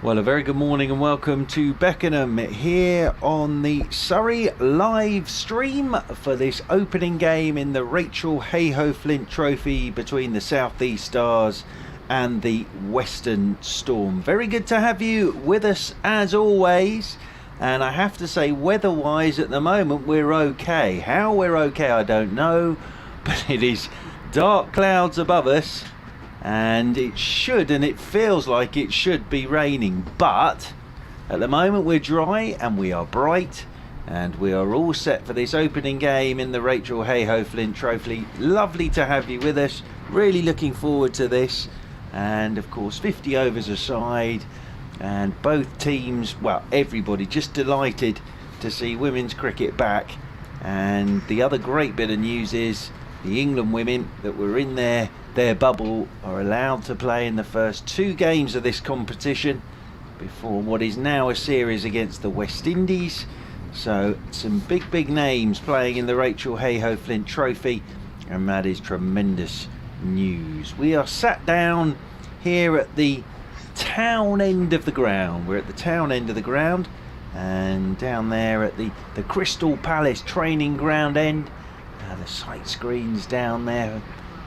Well, a very good morning and welcome to Beckenham here on the Surrey live stream for this opening game in the Rachael Heyhoe Flint Trophy between the South East Stars and the Western Storm. Very good to have you with us as always, and I have to say, weather-wise at the moment we're okay. How we're okay I don't know, but it is dark clouds above us. And it should, and it feels like it should be raining, but at the moment we're dry and we are bright and we are all set for this opening game in the Rachael Heyhoe Flint Trophy. Lovely to have you with us, really looking forward to this. And of course 50 overs aside, and both teams, well, everybody just delighted to see women's cricket back. And the other great bit of news is the England women that were in their bubble are allowed to play in the first two games of this competition before what is now a series against the West Indies. So some big names playing in the Rachael Heyhoe Flint Trophy, and that is tremendous news. We are sat down here at the town end of the ground. We're at the town end of the ground, and down there at the Crystal Palace training ground end, the sight screens down there,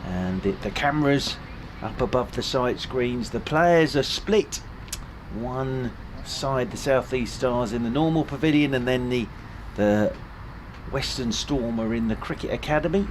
and the cameras up above the sight screens. The players are split. One side, the South East Stars in the normal pavilion, and then the Western Storm are in the Cricket Academy.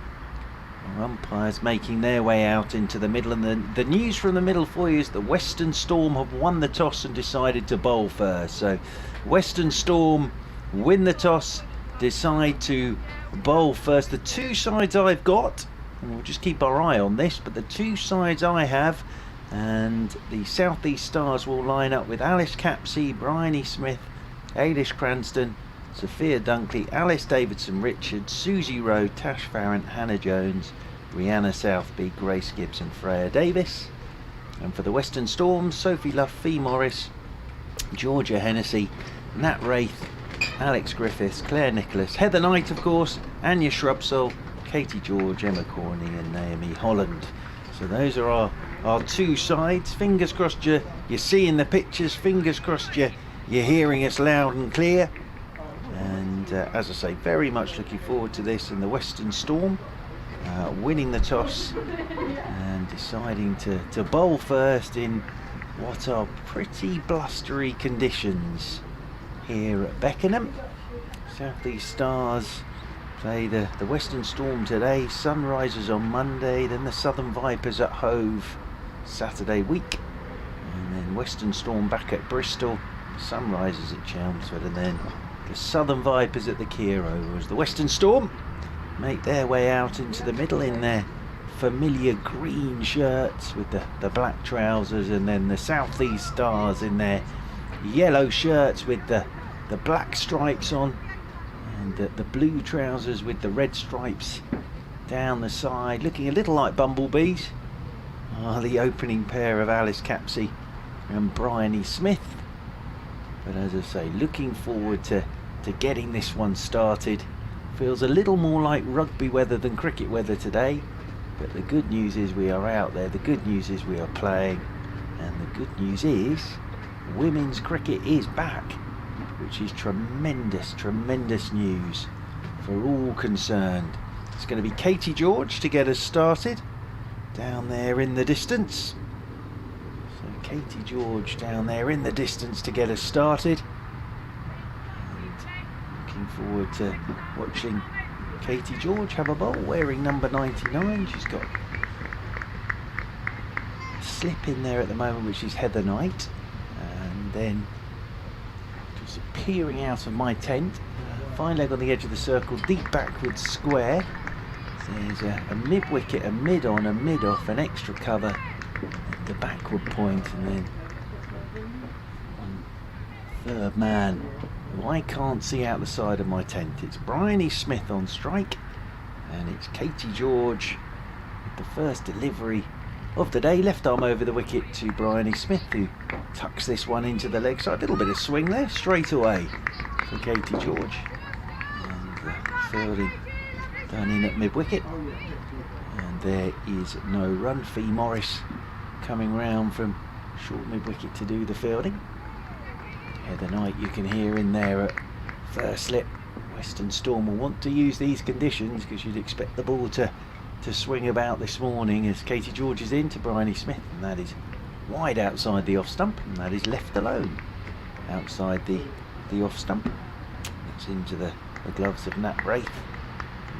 Our umpires making their way out into the middle, and the news from the middle for you is the Western Storm have won the toss and decided to bowl first. So Western Storm win the toss, decide to bowl first. The two sides I've got, and we'll just keep our eye on this, but the two sides I have, and the South East Stars will line up with Alice Capsey, Bryony Smith, Ailish Cranston, Sophia Dunkley, Alice Davidson Richards, Susie Rowe, Tash Farrant, Hannah Jones, Rihanna Southby, Grace Gibson, Freya Davis. And for the Western Storm, Sophie Luff, Fee Morris, Georgia Hennessy, Nat Wraith, Alex Griffiths, Claire Nicholas, Heather Knight of course, Anya Shrubsole, Katie George, Emma Corney and Naomi Holland. So those are our two sides. Fingers crossed you're seeing the pictures, fingers crossed you're hearing us loud and clear. And as I say, very much looking forward to this, and the Western Storm winning the toss and deciding to bowl first in what are pretty blustery conditions here at Beckenham. South East Stars play the Western Storm today, Sunrisers on Monday, then the Southern Vipers at Hove Saturday week, and then Western Storm back at Bristol, Sunrisers at Chelmsford, and then the Southern Vipers at the Kiro, as the Western Storm make their way out into the middle in their familiar green shirts with the black trousers, and then the South East Stars in their yellow shirts with the black stripes on, and the blue trousers with the red stripes down the side, looking a little like bumblebees, are the opening pair of Alice Capsey and Bryony Smith. But as I say, looking forward to getting this one started. Feels a little more like rugby weather than cricket weather today, but the good news is we are out there, the good news is we are playing, and the good news is women's cricket is back, which is tremendous news for all concerned. It's going to be Katie George to get us started down there in the distance. So Katie George down there in the distance to get us started. And looking forward to watching Katie George have a bowl, wearing number 99. She's got a slip in there at the moment, which is Heather Knight. And then just peering out of my tent, fine leg on the edge of the circle, deep backwards square. There's a mid wicket, a mid on, a mid off, an extra cover at the backward point, and then third man who I can't see out the side of my tent. It's Bryony Smith on strike, and it's Katie George with the first delivery of the day. Left arm over the wicket to Bryony Smith, who tucks this one into the leg side. A little bit of swing there, straight away for Katie George. And fielding done in at mid-wicket. And there is no run. Fee Morris coming round from short mid-wicket to do the fielding. Heather Knight you can hear in there at first slip. Western Storm will want to use these conditions because you'd expect the ball to swing about this morning as Katie George is in to Bryony Smith, and that is wide outside the off stump, and that is left alone outside the off stump. It's into the gloves of Nat Wraith,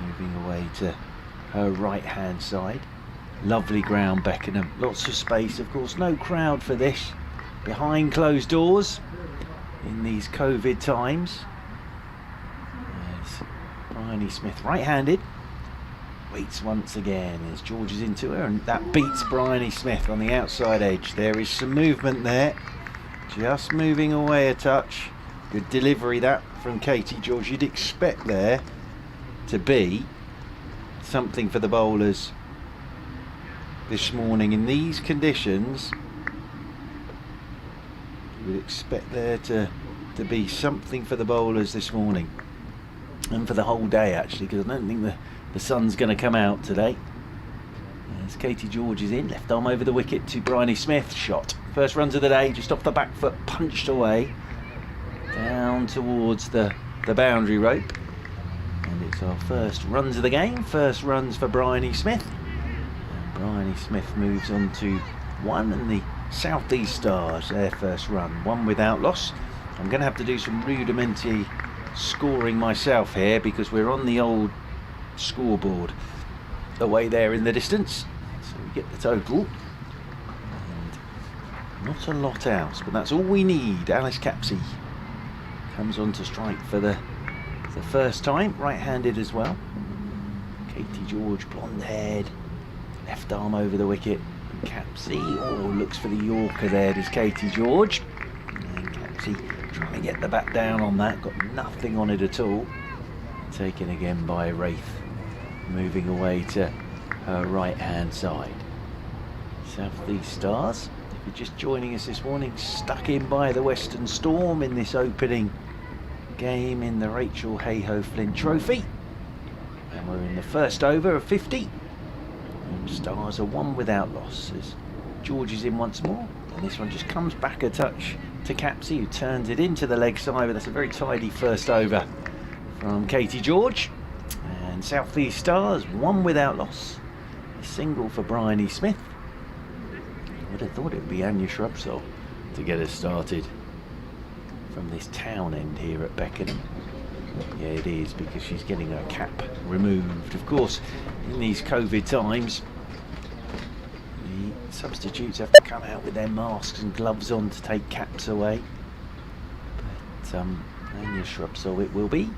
moving away to her right hand side. Lovely ground, Beckenham, lots of space, of course no crowd for this, behind closed doors in these COVID times. There's Bryony Smith right-handed, waits once again as George is into her, and that beats Bryony Smith on the outside edge. There is some movement there, just moving away a touch. Good delivery that from Katie George. You'd expect there to be something for the bowlers this morning in these conditions. You would expect there to be something for the bowlers this morning, and for the whole day actually, because I don't think the sun's going to come out today. As Katie George is in, left arm over the wicket to Bryony Smith, shot. First runs of the day, just off the back foot, punched away down towards the boundary rope, and it's our first runs of the game. First runs for Bryony Smith, and Bryony Smith moves on to 1, and the South East Stars their first run, 1 without loss. I'm going to have to do some rudimentary scoring myself here because we're on the old scoreboard away there in the distance, so we get the total, and not a lot else, but that's all we need. Alice Capsey comes on to strike for the first time, right-handed as well. Katie George, blonde haired, left arm over the wicket, and Capsey looks for the Yorker there, does Katie George, and Capsey trying to get the bat down on that, got nothing on it at all. Taken again by Wraith, moving away to her right hand side. South East Stars, if you're just joining us this morning, stuck in by the Western Storm in this opening game in the Rachael Heyhoe Flint Trophy, and we're in the first over of 50, and Stars are 1 without loss as George is in once more, and this one just comes back a touch to Capsey, who turns it into the leg side, but that's a very tidy first over from Katie George. And South East Stars 1 without loss, a single for Bryony Smith. I would have thought it would be Anya Shrubsole to get us started from this town end here at Beckenham. Yeah, it is, because she's getting her cap removed. Of course, in these COVID times, the substitutes have to come out with their masks and gloves on to take caps away. But Anya Shrubsole it will be.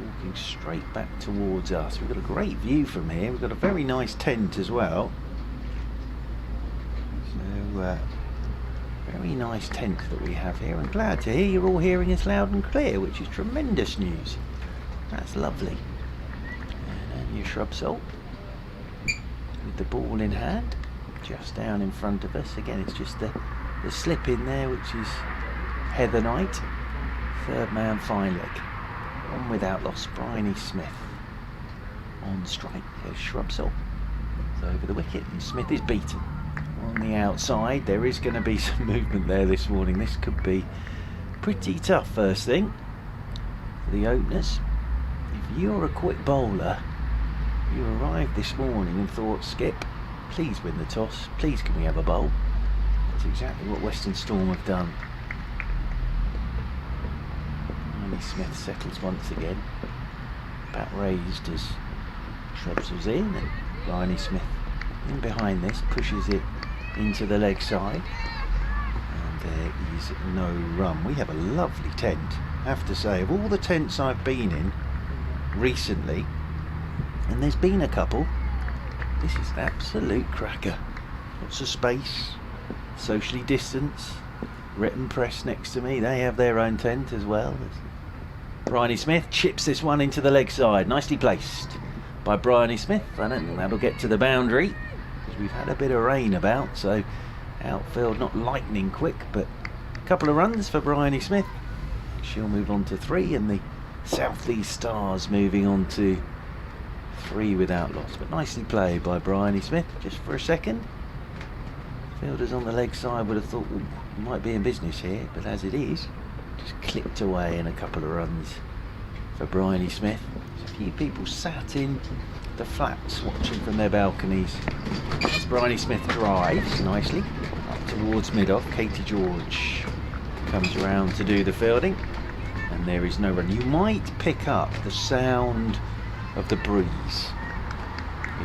Walking straight back towards us. We've got a great view from here. We've got a very nice tent as well. So, very nice tent that we have here. I'm glad to hear you're all hearing us loud and clear, which is tremendous news. That's lovely. And Anya Shrubsole with the ball in hand, just down in front of us. Again, it's just the slip in there, which is Heather Knight. Third man fine leg. 1 without loss, Bryony Smith on strike. There's Shrubsole. It's over the wicket, and Smith is beaten. On the outside, there is going to be some movement there this morning. This could be pretty tough first thing for the openers. If you're a quick bowler, you arrived this morning and thought, Skip, please win the toss, please can we have a bowl? That's exactly what Western Storm have done. Bryony Smith settles once again. Bat raised as Shrubsole's in, and Bryony Smith in behind this, pushes it into the leg side, and there is no run. We have a lovely tent, I have to say. Of all the tents I've been in recently, and there's been a couple, this is an absolute cracker. Lots of space, socially distanced. Written Press next to me, they have their own tent as well. Bryony Smith chips this one into the leg side, nicely placed by Bryony Smith. I don't think that'll get to the boundary, because we've had a bit of rain about, so outfield not lightning quick, but a couple of runs for Bryony Smith. She'll move on to 3, and the South East Stars moving on to 3 without loss. But nicely played by Bryony Smith, just for a second. Fielders on the leg side would have thought, well, we might be in business here, but as it is, just clipped away in a couple of runs for Bryony Smith. There's a few people sat in the flats watching from their balconies as Bryony Smith drives nicely up towards mid-off. Katie George comes around to do the fielding, and there is no run. You might pick up the sound of the breeze.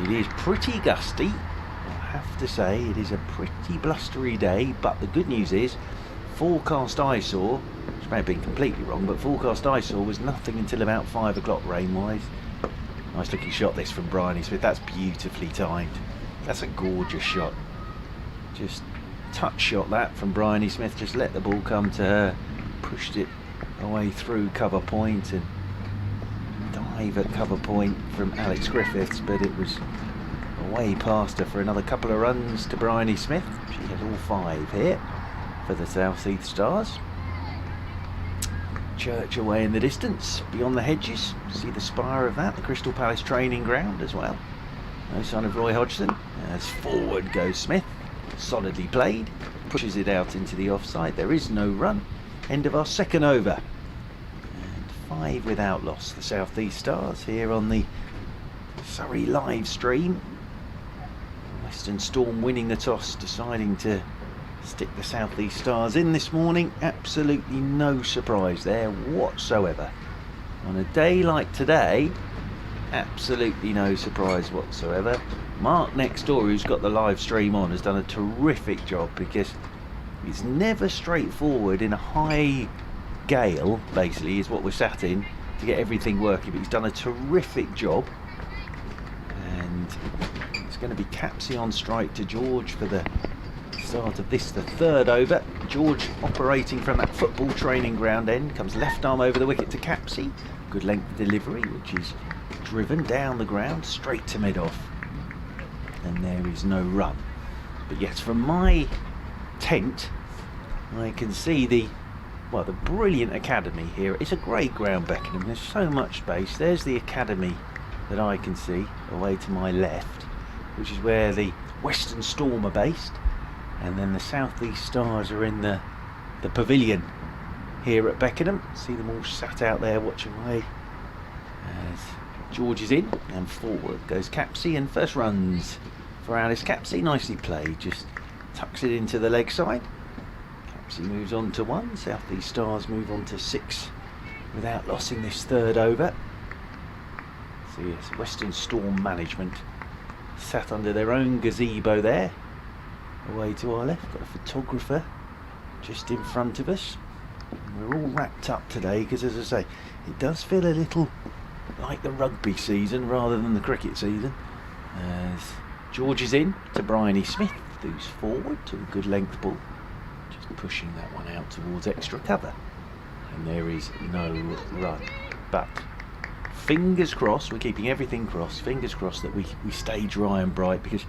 It is pretty gusty, I have to say. It is a pretty blustery day, but the good news is forecast I saw, which may have been completely wrong, but forecast I saw was nothing until about 5 o'clock rain-wise. Nice looking shot this from Bryony Smith. That's beautifully timed. That's a gorgeous shot. Just touch shot that from Bryony Smith. Just let the ball come to her, pushed it away through cover point, and dive at cover point from Alex Griffiths, but it was away past her for another couple of runs to Bryony Smith. She has all 5 here for the South Heath Stars. Church away in the distance, beyond the hedges. See the spire of that, the Crystal Palace training ground as well. No sign of Roy Hodgson. As forward goes Smith, solidly played, pushes it out into the offside. There is no run. End of our second over. And 5 without loss. The South East Stars here on the Surrey live stream. Western Storm winning the toss, deciding to stick the South East Stars in this morning. Absolutely no surprise there whatsoever. On a day like today, absolutely no surprise whatsoever. Mark next door, who's got the live stream on, has done a terrific job, because it's never straightforward in a high gale, basically, is what we're sat in, to get everything working. But he's done a terrific job. And it's going to be Capsey on strike to George for the start of this, the 3rd over. George operating from that football training ground end, comes left arm over the wicket to Capsey. Good length delivery, which is driven down the ground straight to mid-off, and there is no run. But yes, from my tent I can see the brilliant academy here. It's a great ground, Beckenham. There's so much space. There's the academy that I can see away to my left, which is where the Western Storm are based. And then the South East Stars are in the pavilion here at Beckenham. See them all sat out there watching away as George is in, and forward goes Capsey, and first runs for Alice Capsey. Nicely played, just tucks it into the leg side. Capsey moves on to 1. South East Stars move on to 6 without loss in this 3rd over. So yes, Western Storm management sat under their own gazebo there. Away to our left, got a photographer just in front of us. And we're all wrapped up today because, as I say, it does feel a little like the rugby season rather than the cricket season. As George is in to Bryony Smith, who's forward to a good length ball, just pushing that one out towards extra cover. And there is no run. But fingers crossed, we're keeping everything crossed, fingers crossed that we stay dry and bright, because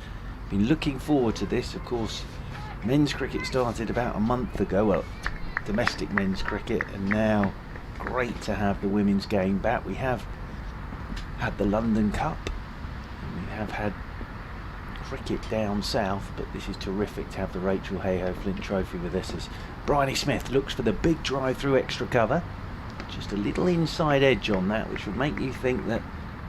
been looking forward to this. Of course, men's cricket started about a month ago, well, domestic men's cricket, and now great to have the women's game back. We have had the London Cup, and we have had cricket down south, but this is terrific to have the Rachael Heyhoe Flint trophy with us as Bryony Smith looks for the big drive through extra cover. Just a little inside edge on that, which would make you think that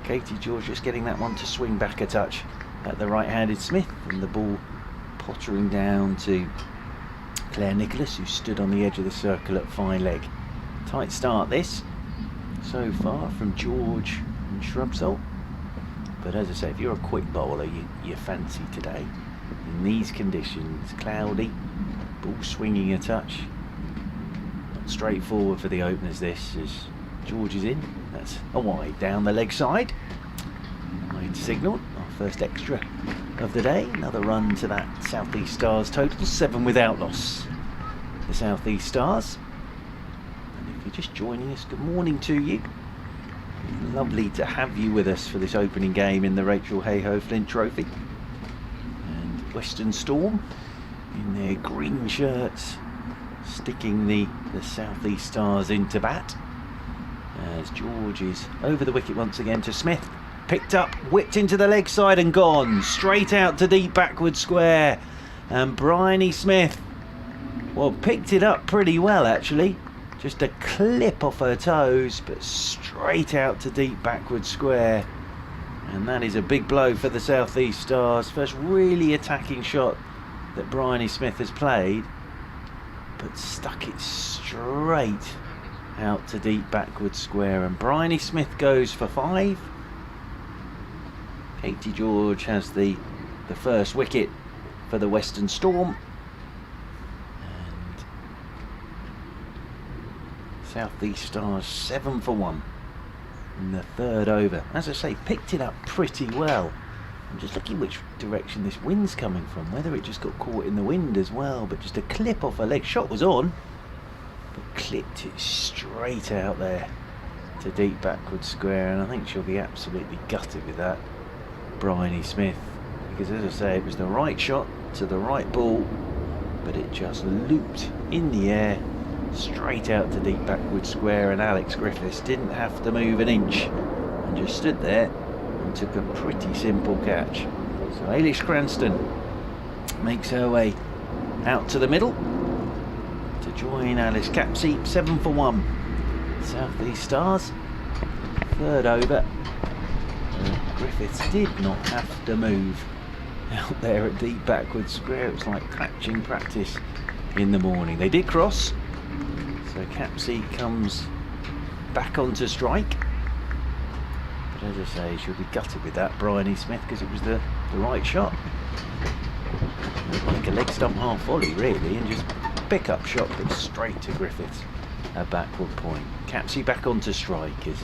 Katie George just getting that one to swing back a touch at the right-handed Smith, and the ball pottering down to Claire Nicholas, who stood on the edge of the circle at fine leg. Tight start this so far from George and Shrubsole, but as I say, if you're a quick bowler, you fancy today in these conditions. Cloudy, ball swinging a touch, not straightforward for the openers this, as George is in. That's a wide down the leg side, wide signal. First extra of the day. Another run to that South East Stars total. 7 without loss. The South East Stars. And if you're just joining us, good morning to you. Lovely to have you with us for this opening game in the Rachael Heyhoe Flint Trophy. And Western Storm in their green shirts, sticking the South East Stars into bat. As George is over the wicket once again to Smith. Picked up, whipped into the leg side and gone straight out to deep backward square And Bryony Smith, well, picked it up pretty well actually. Just a clip off her toes, but straight out to deep backward square. And that is a big blow for the South East Stars. First really attacking shot that Bryony Smith has played, but stuck it straight out to deep backward square. And Bryony Smith goes for 5. Katie George has the first wicket for the Western Storm. And South East Stars 7 for 1 in the 3rd over. As I say, picked it up pretty well. I'm just looking which direction this wind's coming from, whether it just got caught in the wind as well, but just a clip off her leg. Shot was on, but clipped it straight out there to deep backward square, and I think she'll be absolutely gutted with that, Bryony Smith, because as I say, it was the right shot to the right ball, but it just looped in the air straight out to deep backward square, and Alex Griffiths didn't have to move an inch and just stood there and took a pretty simple catch. So Ailish Cranston makes her way out to the middle to join Alice Capsey. 7 for 1 South East Stars, 3rd over. Griffiths did not have to move out there at deep backward square. It was like catching practice in the morning. They did cross, so Capsey comes back onto strike. But as I say, she'll be gutted with that, Bryony Smith, because it was the right shot. Like a leg stump half volley really, and just pick up shot, but straight to Griffiths, a backward point. Capsey back onto strike as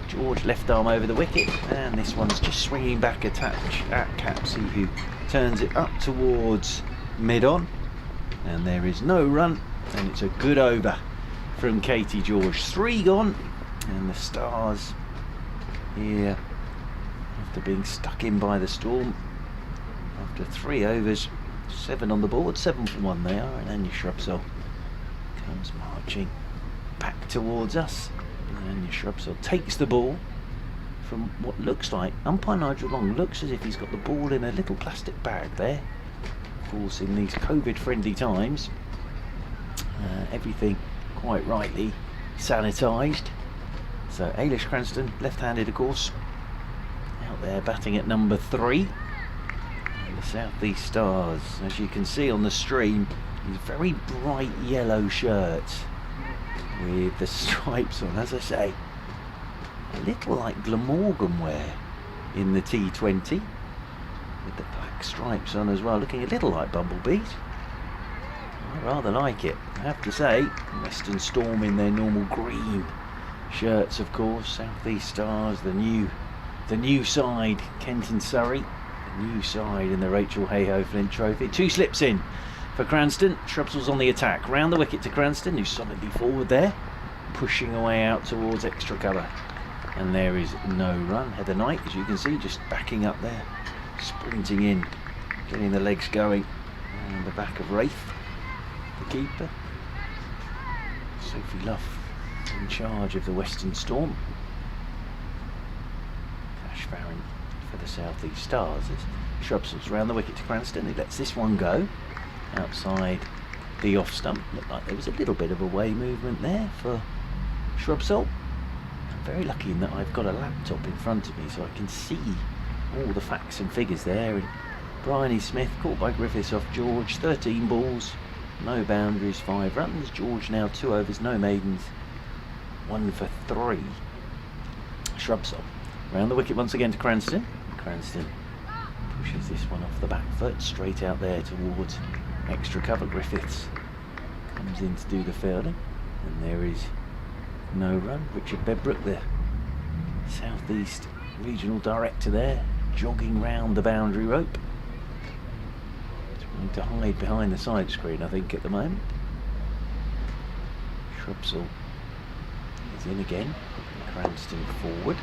George left arm over the wicket, and this one's just swinging back a touch at Capsey, who turns it up towards mid-on, and there is no run, and it's a good over from Katie George. 3 gone, and the Stars here, after being stuck in by the storm, after 3 overs, 7 on the board, 7 for 1 they are, and Anya Shrubsole comes marching back towards us. And Anya Shrubsole takes the ball from what looks like, umpire Nigel Long looks as if he's got the ball in a little plastic bag there. Of course, in these COVID-friendly times, everything quite rightly sanitised. So Ailish Cranston, left-handed of course, out there batting at number 3. And the South East Stars, as you can see on the stream, these very bright yellow shirts with the stripes on, as I say, a little like Glamorgan wear in the T20, with the black stripes on as well, looking a little like bumblebees. I rather like it, I have to say. Western Storm in their normal green shirts, of course. South East Stars, the new side, Kent and Surrey, the new side in the Rachael Heyhoe Flint Trophy. 2 slips in for Cranston. Shrubsole's on the attack, round the wicket to Cranston, who's solidly forward there, pushing away out towards extra cover, and there is no run. Heather Knight, as you can see, just backing up there, sprinting in, getting the legs going, and the back of Wraith, the keeper. Sophie Luff in charge of the Western Storm. Cash Farron for the South East Stars as Shrubsole's round the wicket to Cranston. He lets this one go outside the off stump. Looked like there was a little bit of away movement there for Shrubsole. I'm very lucky in that I've got a laptop in front of me, so I can see all the facts and figures there. And Bryony Smith caught by Griffiths off George, 13 balls, no boundaries, 5 runs. George now 2 overs, no maidens, 1 for 3. Shrubsole round the wicket once again to Cranston. Cranston pushes this one off the back foot, straight out there towards extra cover. Griffiths comes in to do the fielding, and there is no run. Richard Bedbrook, the South East Regional Director there, jogging round the boundary rope, trying to hide behind the side screen, I think, at the moment. Shrubsole is in again, Cranston forward.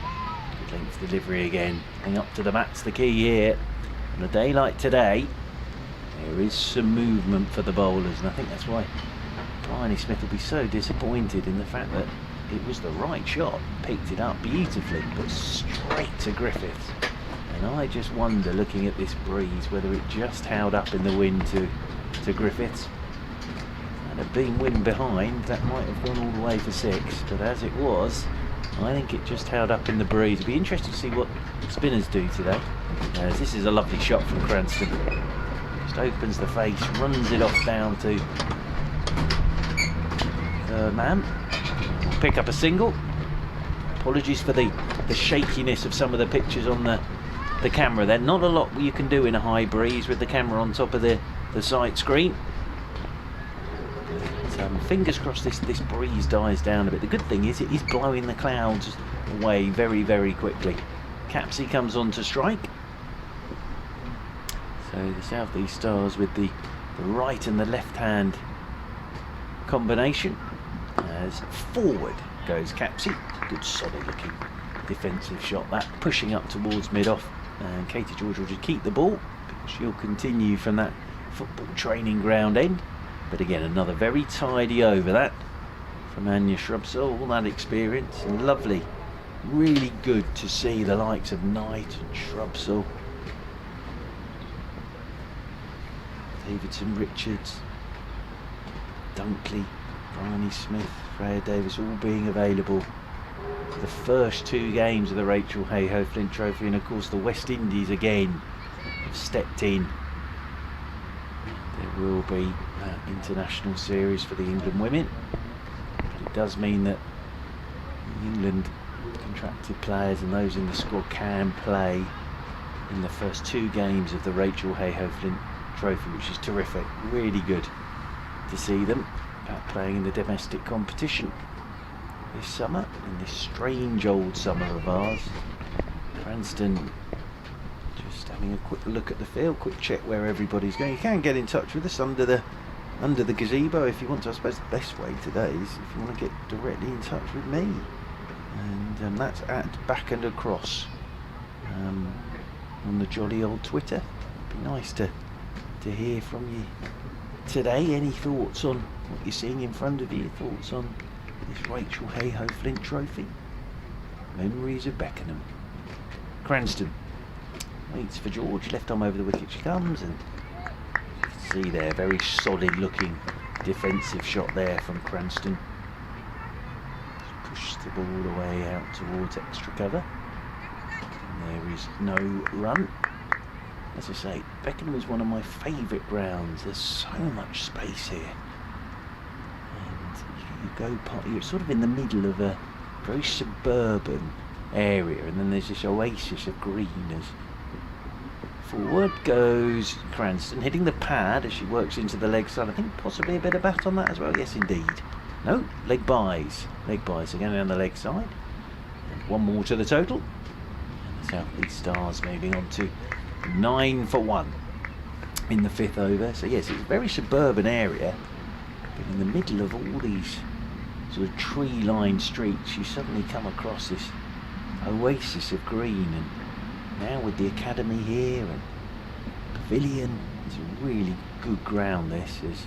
Good length delivery again, hang up to the mat's the key here. On a day like today, there is some movement for the bowlers, and I think that's why Bryony Smith will be so disappointed in the fact that it was the right shot, picked it up beautifully, but straight to Griffiths, And I just wonder, looking at this breeze, whether it just held up in the wind to Griffiths. And a beam wind behind, that might have gone all the way for 6, but as it was, I think it just held up in the breeze. It'd be interesting to see what spinners do today. As this is a lovely shot from Cranston. Just opens the face, runs it off down to man. We'll pick up a single. Apologies for the shakiness of some of the pictures on the camera there. Not a lot you can do in a high breeze with the camera on top of the sight screen. But, fingers crossed this breeze dies down a bit. The good thing is it is blowing the clouds away very, very quickly. Capsey comes on to strike. So the South East Stars with the right and the left hand combination. As forward goes Capsey. Good solid looking defensive shot, that pushing up towards mid-off, and Katie George will just keep the ball because she'll continue from that football training ground end. But again, another very tidy over that from Anya Shrubsole. All that experience, and lovely, really good to see the likes of Knight and Shrubsole, Davidson, Richards, Dunkley, Bryony Smith, Freya Davis all being available for the first 2 games of the Rachael Heyhoe Flint Trophy. And of course the West Indies again have stepped in. There will be that international series for the England women, but it does mean that the England contracted players and those in the squad can play in the first 2 games of the Rachael Heyhoe Flint Trophy, which is terrific. Really good to see them playing in the domestic competition this summer, in this strange old summer of ours. Cranston just having a quick look at the field, quick check where everybody's going. You can get in touch with us under the gazebo if you want to. I suppose the best way today is if you want to get directly in touch with me, and that's at Back and Across on the jolly old Twitter. It'd be nice to hear from you today. Any thoughts on what you're seeing in front of you? Thoughts on this Rachael Heyhoe Flint Trophy? Memories of Beckenham. Cranston waits for George, left arm over the wicket she comes, and you can see there, very solid looking defensive shot there from Cranston. Push the ball away out towards extra cover, and there is no run. As I say, Beckenham is one of my favourite grounds. There's so much space here, and you're sort of in the middle of a very suburban area, and then there's this oasis of green. As forward goes Cranston, hitting the pad as she works into the leg side. I think possibly a bit of bat on that as well. Yes, indeed. No, leg buys. Leg buys again down the leg side. And 1 more to the total. And the South East Stars moving on to 9 for 1 in the 5th over. So yes, it's a very suburban area, but in the middle of all these sort of tree-lined streets, you suddenly come across this oasis of green. And now with the academy here and pavilion, it's a really good ground. This is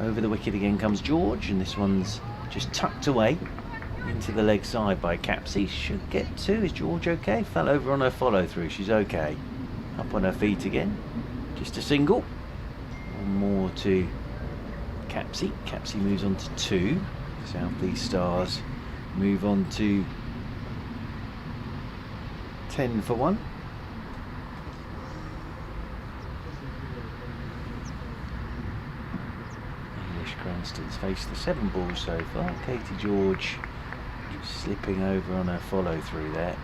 over the wicket again comes George, and this one's just tucked away into the leg side by Capsey. Should get 2. Is George okay? Fell over on her follow through. She's okay. Up on her feet again. Just a single. 1 more to Capsey. Capsey moves on to 2. South East Stars move on to 10 for 1. English Cranston's faced the 7 balls so far. Katie George just slipping over on her follow through there.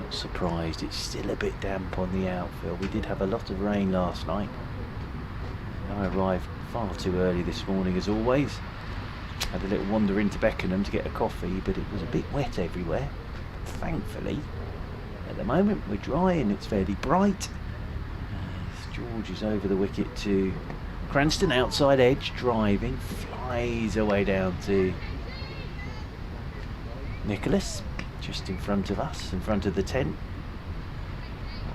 Not surprised, it's still a bit damp on the outfield. We did have a lot of rain last night. I arrived far too early this morning as always. Had a little wander into Beckenham to get a coffee, but it was a bit wet everywhere. But thankfully, at the moment we're dry and it's fairly bright. As George is over the wicket to Cranston, outside edge, driving, flies away down to Nicholas. Just in front of us, in front of the tent.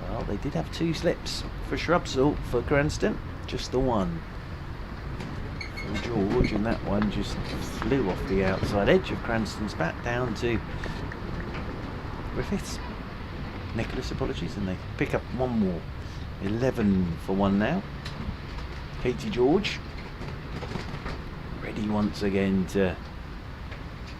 Well, they did have 2 slips for Shrubsole for Cranston, just the 1 for George, and that one just flew off the outside edge of Cranston's bat down to Griffiths. Nicholas, apologies, and they pick up one more. 11 for 1 now. Katie George ready once again to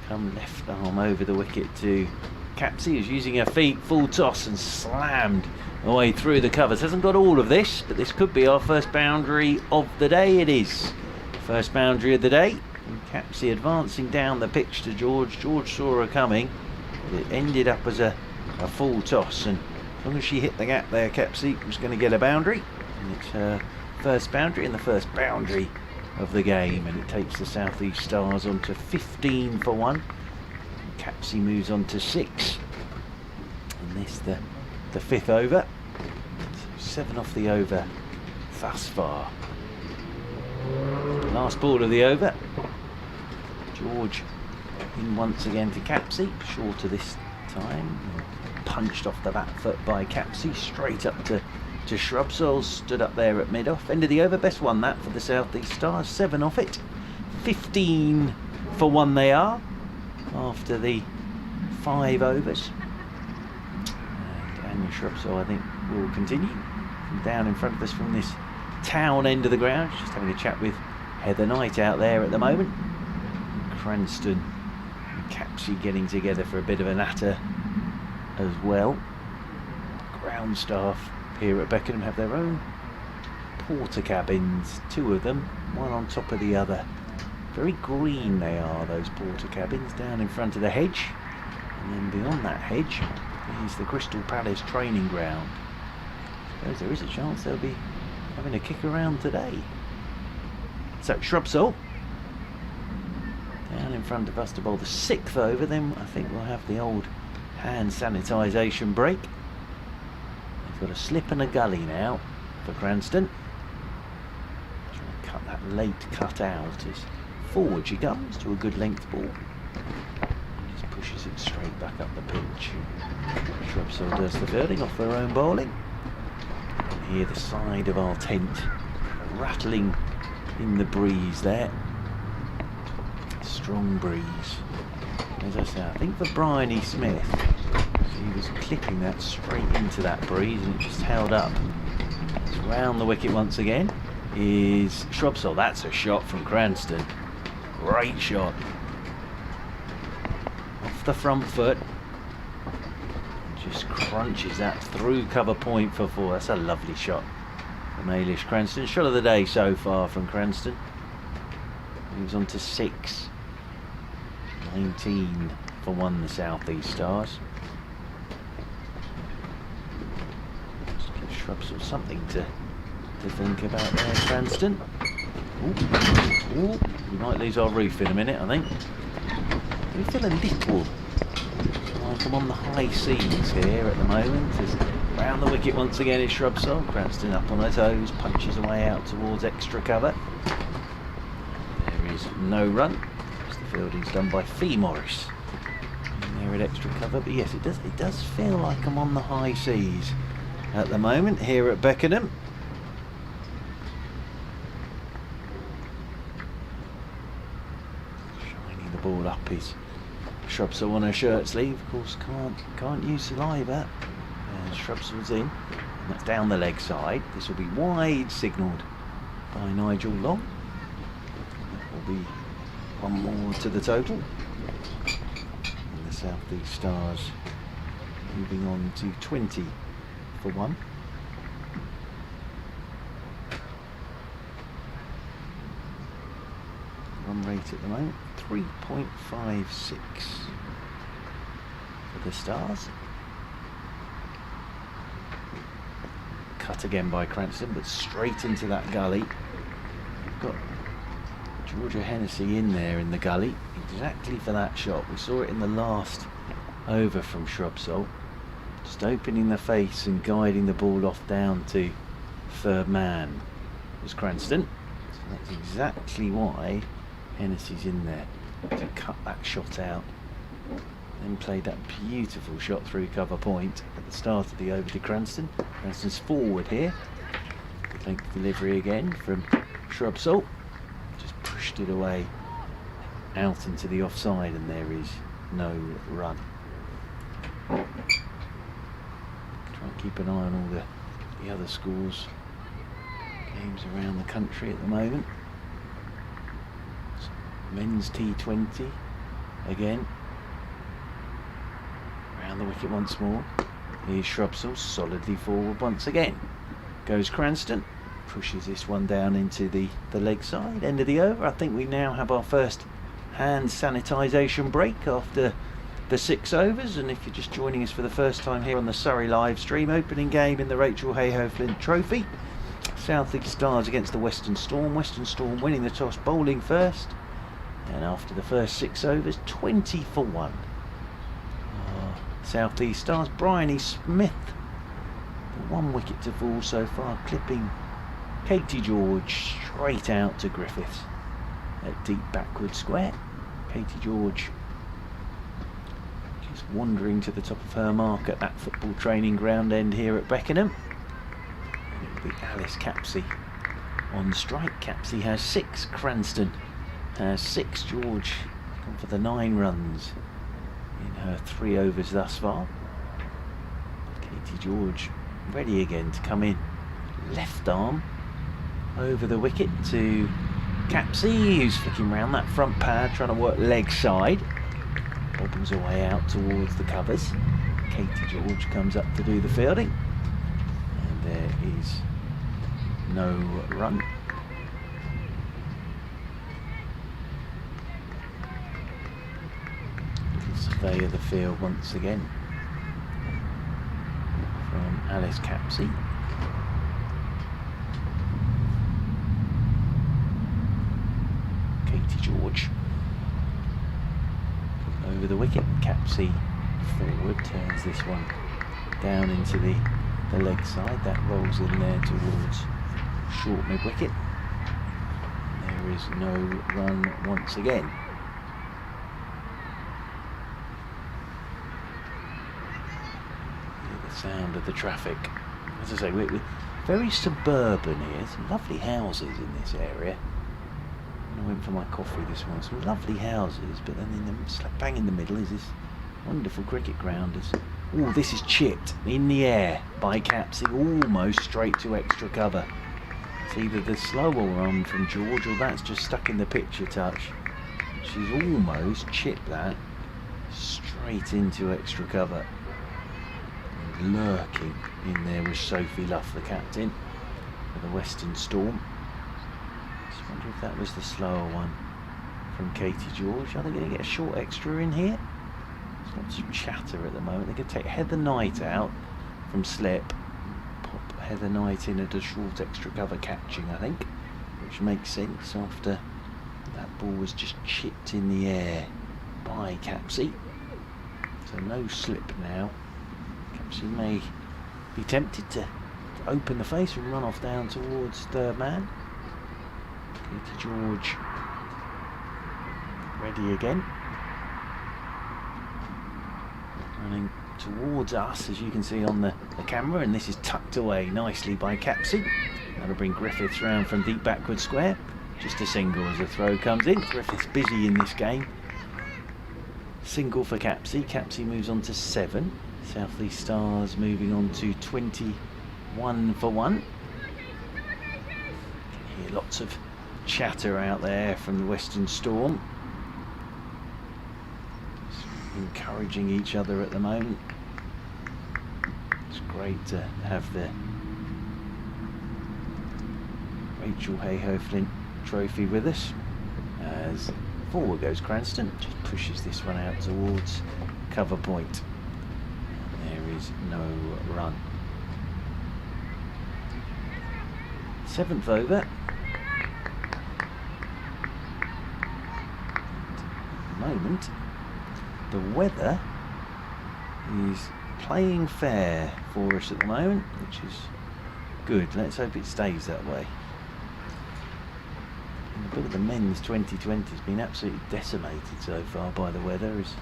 come left arm over the wicket to Capsey, who's using her feet, full toss and slammed away through the covers. Hasn't got all of this, but this could be our first boundary of the day. It is first boundary of the day. And Capsey advancing down the pitch to George. George saw her coming, but it ended up as a full toss, and as long as she hit the gap there, Capsey was going to get a boundary, and it's her first boundary and the first boundary of the game, and it takes the South East Stars on to 15 for 1. Capsey moves on to 6, and this the 5th over, so 7 off the over thus far. Last ball of the over. George in once again to Capsey, shorter this time, punched off the back foot by Capsey, straight up to Shrubsole, stood up there at mid-off. End of the over, best one that for the South East Stars, 7 off it. 15 for 1 they are, after the 5 overs. And Anya Shrubsole, I think, will continue from down in front of us from this town end of the ground. Just having a chat with Heather Knight out there at the moment. Cranston and Capsey getting together for a bit of a natter as well. Ground staff here at Beckenham have their own porter cabins, 2 of them, one on top of the other. Very green they are, those porter cabins, down in front of the hedge, and then beyond that hedge is the Crystal Palace training ground. I suppose there is a chance they'll be having a kick around today. So Shrubsole down in front of us to bowl the 6th over, then I think we'll have the old hand sanitisation break. They've got a slip and a gully now for Cranston. Trying to cut that late cut out as forward she comes to a good length ball. And just pushes it straight back up the pitch. Shrubsole does the fielding off her own bowling. And hear the side of our tent rattling in the breeze there. Strong breeze. As I say, I think for Bryony Smith, he was clipping that straight into that breeze and it just held up. It's round the wicket once again is Shrubsole. That's a shot from Cranston. Great shot. Off the front foot. Just crunches that through cover point for 4. That's a lovely shot from Ailish Cranston. Shot of the day so far from Cranston. Moves on to 6. 19 for 1 the South East Stars. Just give Shrubsole something to think about there, Cranston. Ooh, we might lose our roof in a minute, I think. We feel a little like I'm on the high seas here at the moment. As round the wicket once again is Shrubsole. Cranston up on her toes, punches away out towards extra cover. There is no run. The fielding's done by Fee Morris. And there at extra cover, but yes, it does feel like I'm on the high seas at the moment here at Beckenham. Shining the ball up is Shrubsole on her shirt sleeve. Of course, can't use saliva. Shrubsole's in, and that's down the leg side. This will be wide signalled by Nigel Long. That will be 1 more to the total. And the South East Stars moving on to 20 for 1. Run rate at the moment 3.56 for the Stars. Cut again by Cranston, but straight into that gully. We've got Georgia Hennessy in there in the gully, exactly for that shot. We saw it in the last over from Shrubsole. Just opening the face and guiding the ball off down to third man was Cranston. So that's exactly why Hennessy's in there, to cut that shot out. Then played that beautiful shot through cover point at the start of the over to Cranston. Cranston's forward here. Length delivery again from Shrubsole. Just pushed it away out into the offside, and there is no run. keep an eye on all the other scores, games around the country at the moment. So, men's T20 again. Around the wicket once more. Here's Shrubsall solidly forward once again. Goes Cranston, pushes this one down into the leg side. End of the over. I think we now have our first hand sanitisation break after the 6 overs. And if you're just joining us for the first time here on the Surrey live stream, opening game in the Rachael Heyhoe Flint Trophy. South East Stars against the Western Storm. Western Storm winning the toss, bowling first. And after the first 6 overs, 20 for 1. South East Stars, Bryony Smith, the 1 wicket to fall so far, clipping Katie George straight out to Griffiths at deep backward square. Katie George just wandering to the top of her mark at that football training ground end here at Beckenham. And it'll be Alice Capsey on strike. Capsey has 6, Cranston has 6, George gone for the 9 runs in her 3 overs thus far. Katie George ready again to come in. Left arm over the wicket to Capsey, who's flicking round that front pad, trying to work leg side. Bobbles away out towards the covers. Katie George comes up to do the fielding. And there is no run. Survey of the field once again from Alice Capsey. Katie George over the wicket. Capsey forward, turns this one down into the leg side. That rolls in there towards short mid wicket. There is no run once again. Sound of the traffic. As I say, we're very suburban here. Some lovely houses in this area. When I went for my coffee this morning, some lovely houses, but then in the slap bang in the middle is this wonderful cricket ground. Oh, this is chipped in the air by Capsey, almost straight to extra cover. It's either the slower run from George or that's just stuck in the pitch a touch. She's almost chipped that straight into extra cover. Lurking in there was Sophie Luff, the captain for the Western Storm. Just wonder if that was the slower one from Katie George. Are they going to get a short extra in here? There's lots of chatter at the moment. They're going to take Heather Knight out from slip, pop Heather Knight in at a short extra cover catching, I think, which makes sense after that ball was just chipped in the air by Capsey. So no slip now. She may be tempted to open the face and run off down towards third man. Katie George ready again. Running towards us, as you can see on the camera, and this is tucked away nicely by Capsey. That'll bring Griffiths round from deep backward square. Just a single as the throw comes in. Griffiths busy in this game. Single for Capsey. Capsey moves on to 7. South East Stars moving on to 21 for 1. Can hear lots of chatter out there from the Western Storm. Just encouraging each other at the moment. It's great to have the Rachael Heyhoe Flint Trophy with us. As forward goes Cranston, just pushes this one out towards cover point. There is no run. 7th over. At the moment, the weather is playing fair for us at the moment, which is good. Let's hope it stays that way. And the bit of the men's 2020 has been absolutely decimated so far by the weather, as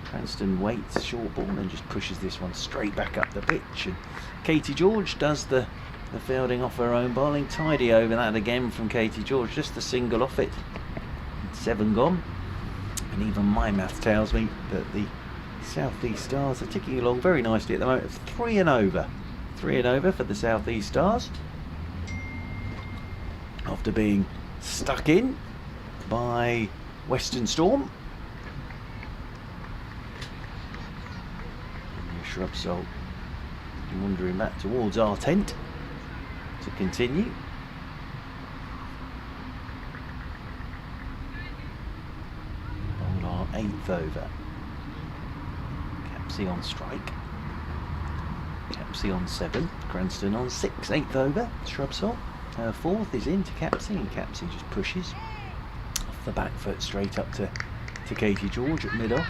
Cranston waits short ball and just pushes this one straight back up the pitch, and Katie George does the fielding off her own bowling. Tidy over that again from Katie George, just the single off it. 7 gone, and even my math tells me that the South East Stars are ticking along very nicely at the moment. 3 and over 3 and over for the South East Stars after being stuck in by Western Storm. And Shrub Soul wandering back towards our tent to continue. Bowled our 8th over. Capsey on strike. Capsey on 7. Cranston on 6. 8th over. Shrub Soul. Her 4th is into Capsey, and Capsey just pushes off the back foot straight up to Katie George at mid-off,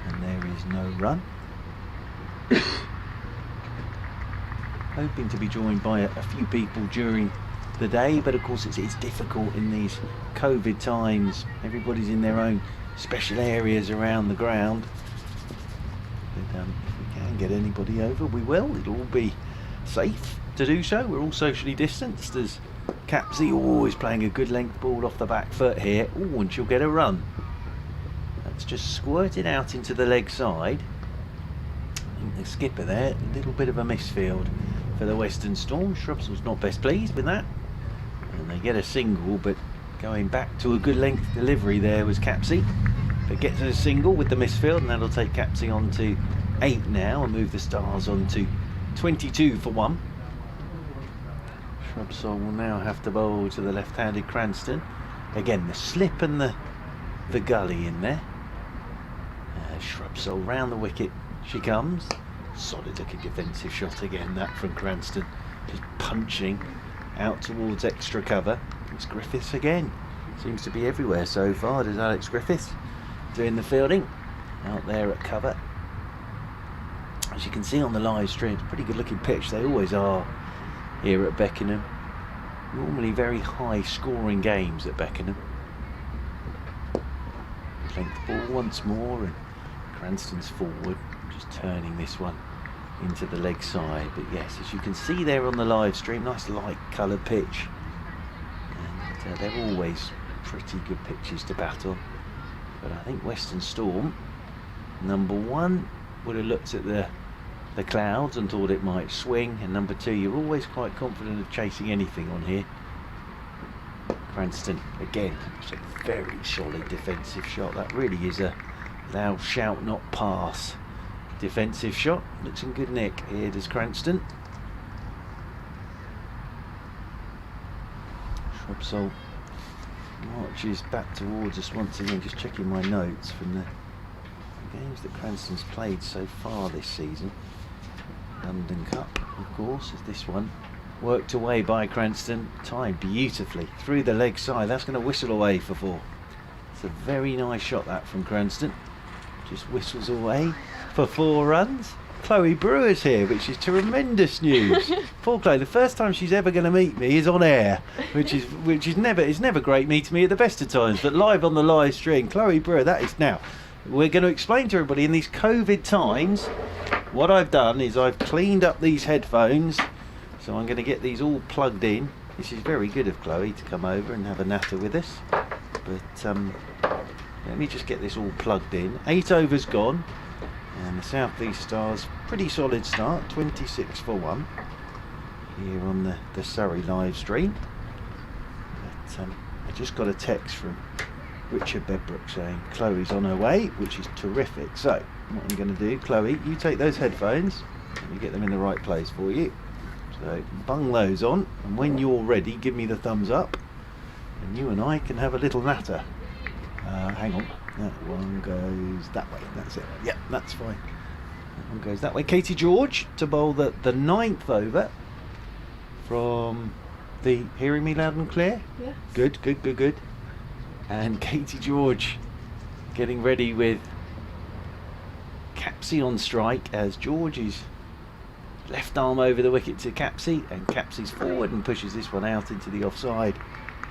and there is no run. Hoping to be joined by a few people during the day, but of course it's difficult in these COVID times. Everybody's in their own special areas around the ground. But if we can get anybody over, we will. It'll all be safe to do so. We're all socially distanced, as Capsey always playing a good length ball off the back foot here. Oh, and she'll get a run. That's just squirted out into the leg side. I think the skipper there, a little bit of a misfield for the Western Storm. Shrubs was not best pleased with that, and they get a single, but going back to a good length delivery there was Capsey, but gets a single with the misfield, and that'll take Capsey on to 8 now and move the Stars on to 22 for 1. Shrub Soul will now have to bowl to the left-handed Cranston. Again, the slip and the gully in there. Shrub Soul round the wicket she comes. Solid looking defensive shot again, that from Cranston, just punching out towards extra cover. It's Griffiths again, seems to be everywhere so far. Does Alex Griffiths doing the fielding out there at cover. As you can see on the live stream, it's a pretty good looking pitch. They always are here at Beckenham. Normally very high scoring games at Beckenham. Length ball once more, and Cranston's forward, just turning this one into the leg side. But yes, as you can see there on the live stream, nice light coloured pitch, and they're always pretty good pitches to bat on. But I think Western Storm, number 1, would have looked at the clouds and thought it might swing, and number 2, you're always quite confident of chasing anything on here. Cranston again, it's a very solid defensive shot. That really is a thou shalt not pass defensive shot. Looks in good nick here, does Cranston. Shrub Soul marches back towards us once again, just checking my notes from the games that Cranston's played so far this season. London Cup, of course, is this one. Worked away by Cranston, timed beautifully through the leg side. That's going to whistle away for 4. It's a very nice shot, that from Cranston. Just whistles away for 4 runs. Chloe Brewer's here, which is tremendous news. Poor Chloe, the first time she's ever going to meet me is on air, which is never great meeting me at the best of times, but live on the live stream. Chloe Brewer, that is now. We're going to explain to everybody in these COVID times. What I've done is I've cleaned up these headphones, so I'm going to get these all plugged in. This is very good of Chloe to come over and have a natter with us, but let me just get this all plugged in. 8 overs gone, and the South East Stars, pretty solid start, 26 for 1 here on the Surrey live stream. But I just got a text from Richard Bedbrook saying Chloe's on her way, which is terrific. So what I'm going to do, Chloe, you take those headphones, let me get them in the right place for you. So bung those on, and when you're ready, give me the thumbs up, and you and I can have a little natter. Hang on, that one goes that way. That's it. Yeah, that's fine. That one goes that way. Katie George to bowl the 9th over from the. Hearing me loud and clear? Yeah. Good. And Katie George getting ready with Capsey on strike, as George is left arm over the wicket to Capsey, and Capsey's forward and pushes this one out into the offside,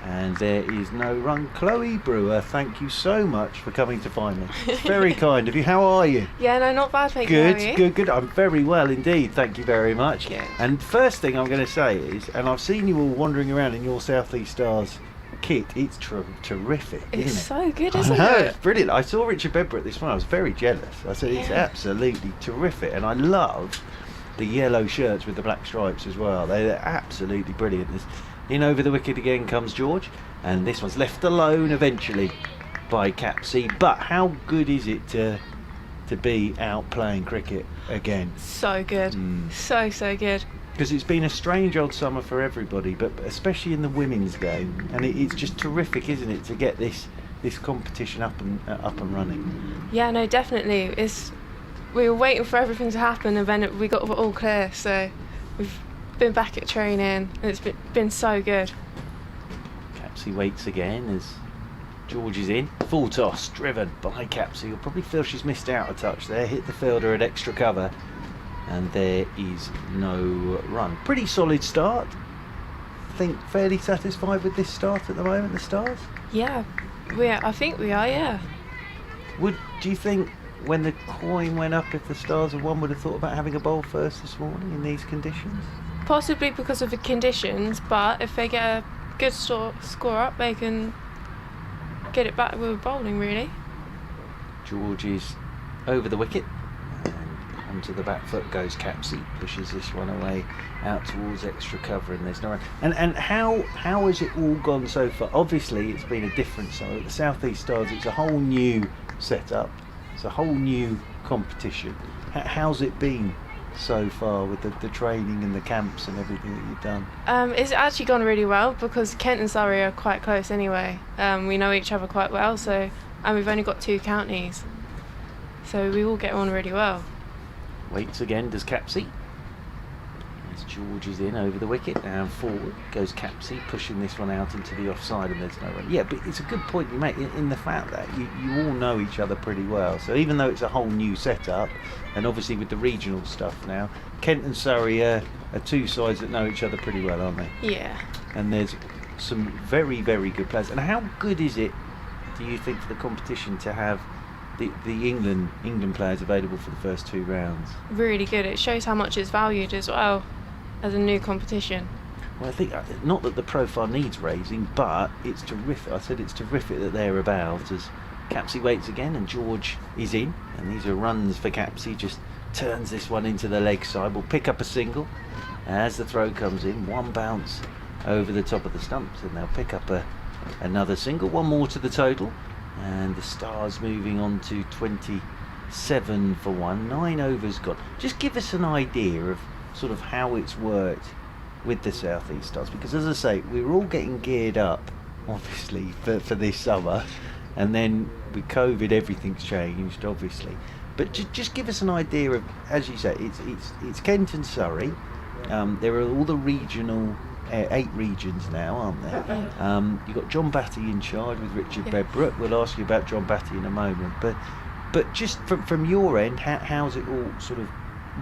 and there is no run. Chloe Brewer, thank you so much for coming to find me. It's very kind of you. How are you? Yeah, no, not bad, thank you. Good. I'm very well indeed, thank you very much. Good. And first thing I'm going to say is, and I've seen you all wandering around in your South East Stars kit, it's terrific, It's isn't it? so good, isn't I know, it? it's brilliant. I saw Richard Bedbrook this morning, I was very jealous. I said it's absolutely terrific, and I love the yellow shirts with the black stripes as well. They're absolutely brilliant. In over the wicket again comes George, and this one's left alone eventually by Capsey. But how good is it to be out playing cricket again? So good. So good. Because it's been a strange old summer for everybody, but especially in the women's game, and it's just terrific, isn't it, to get this competition up and running? Yeah, no, definitely. We were waiting for everything to happen, and then we got all clear. So we've been back at training, and it's been so good. Capsey waits again as George is in. Full toss, driven by Capsey. You'll probably feel she's missed out a touch there. Hit the fielder at extra cover. And there is no run. Pretty solid start. I think fairly satisfied with this start at the moment, the Stars? Yeah, I think we are, yeah. Do you think when the coin went up, if the Stars had won, would have thought about having a bowl first this morning in these conditions? Possibly because of the conditions, but if they get a good score up, they can get it back with bowling, really. George is over the wicket. To the back foot goes Capsey, pushes this one away out towards extra cover, and there's no run. And how has it all gone so far? Obviously it's been a different side. At the South East Stars, it's a whole new setup, it's a whole new competition. How's it been so far with the training and the camps and everything that you've done? It's actually gone really well, because Kent and Surrey are quite close anyway. We know each other quite well, and we've only got 2 counties, so we all get on really well. Waits again, does Capsey. As George is in over the wicket, and forward goes Capsey, pushing this one out into the offside, and there's no run. Yeah, but it's a good point you make in the fact that you all know each other pretty well. So even though it's a whole new setup, and obviously with the regional stuff now, Kent and Surrey are 2 sides that know each other pretty well, aren't they? Yeah. And there's some very, very good players. And how good is it, do you think, for the competition to have the England players available for the first 2 rounds? Really good. It shows how much it's valued as well as a new competition. Well, I think not that the profile needs raising, but it's terrific. I said it's terrific that they're about, as Capsey waits again and George is in, and these are runs for Capsey. Just turns this one into the leg side. Will pick up a single as the throw comes in. One bounce over the top of the stumps, and they'll pick up another single. One more to the total. And the Stars moving on to 27 for 1. 9 overs gone. Just give us an idea of sort of how it's worked with the South East Stars, because as I say, we're all getting geared up obviously for this summer, and then with COVID everything's changed obviously, but just give us an idea of, as you say, it's Kent and Surrey. There are all the regional 8 regions now, aren't there? You've got John Batty in charge with Richard Bedbrook. We'll ask you about John Batty in a moment, but just from your end, how's it all sort of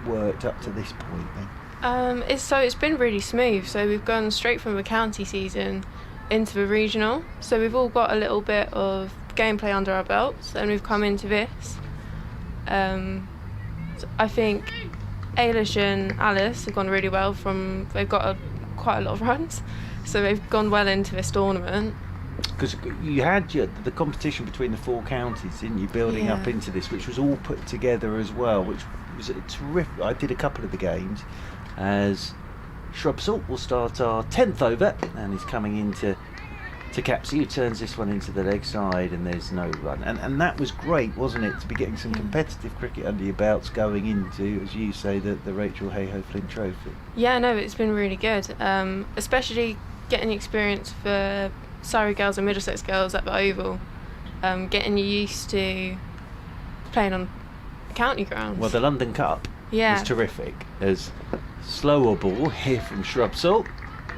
worked up to this point then? It's been really smooth. So we've gone straight from the county season into the regional. So we've all got a little bit of gameplay under our belts, and we've come into this. So I think Ailish and Alice have gone really well. They've got quite a lot of runs, so they've gone well into this tournament. Because you had the competition between the 4 counties, didn't you, building up into this, which was all put together as well, which was terrific. I did a couple of the games, as Shrubsalt will start our 10th over, and he's coming into Capsey, who turns this one into the leg side, and there's no run. And that was great, wasn't it, to be getting some competitive cricket under your belts going into, as you say, the Rachael Heyhoe Flint Trophy. Yeah, no, it's been really good, especially getting experience for Surrey girls and Middlesex girls at the Oval, getting used to playing on county grounds. Well, the London Cup was terrific, as slower ball here from Shrubsalt,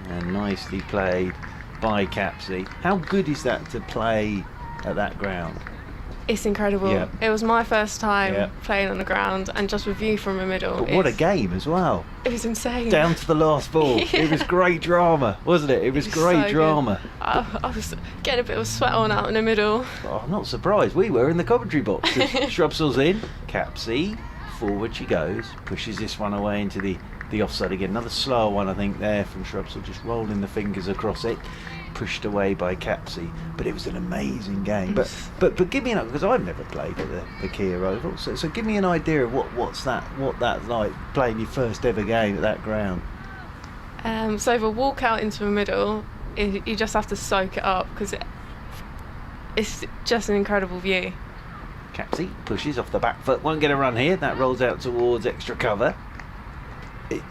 and nicely played by Capsey. How good is that to play at that ground? It's incredible. Yeah. It was my first time playing on the ground, and just with you from the middle. But what a game as well. It was insane. Down to the last ball. It was great drama, wasn't it? It was great drama. I was getting a bit of sweat on out in the middle. Oh, I'm not surprised. We were in the commentary box. Shrubsalt's in. Capsey, forward she goes. Pushes this one away into the offside again. Another slower one, I think, there from Shrubsall, just rolling the fingers across it. pushed away by Capsey. But it was an amazing game. But give me an, because I've never played at the Kia Oval, so give me an idea of what that's like, playing your first ever game at that ground. So the walk out into the middle, you just have to soak it up, because it's just an incredible view. Capsey pushes off the back foot, won't get a run here, that rolls out towards extra cover.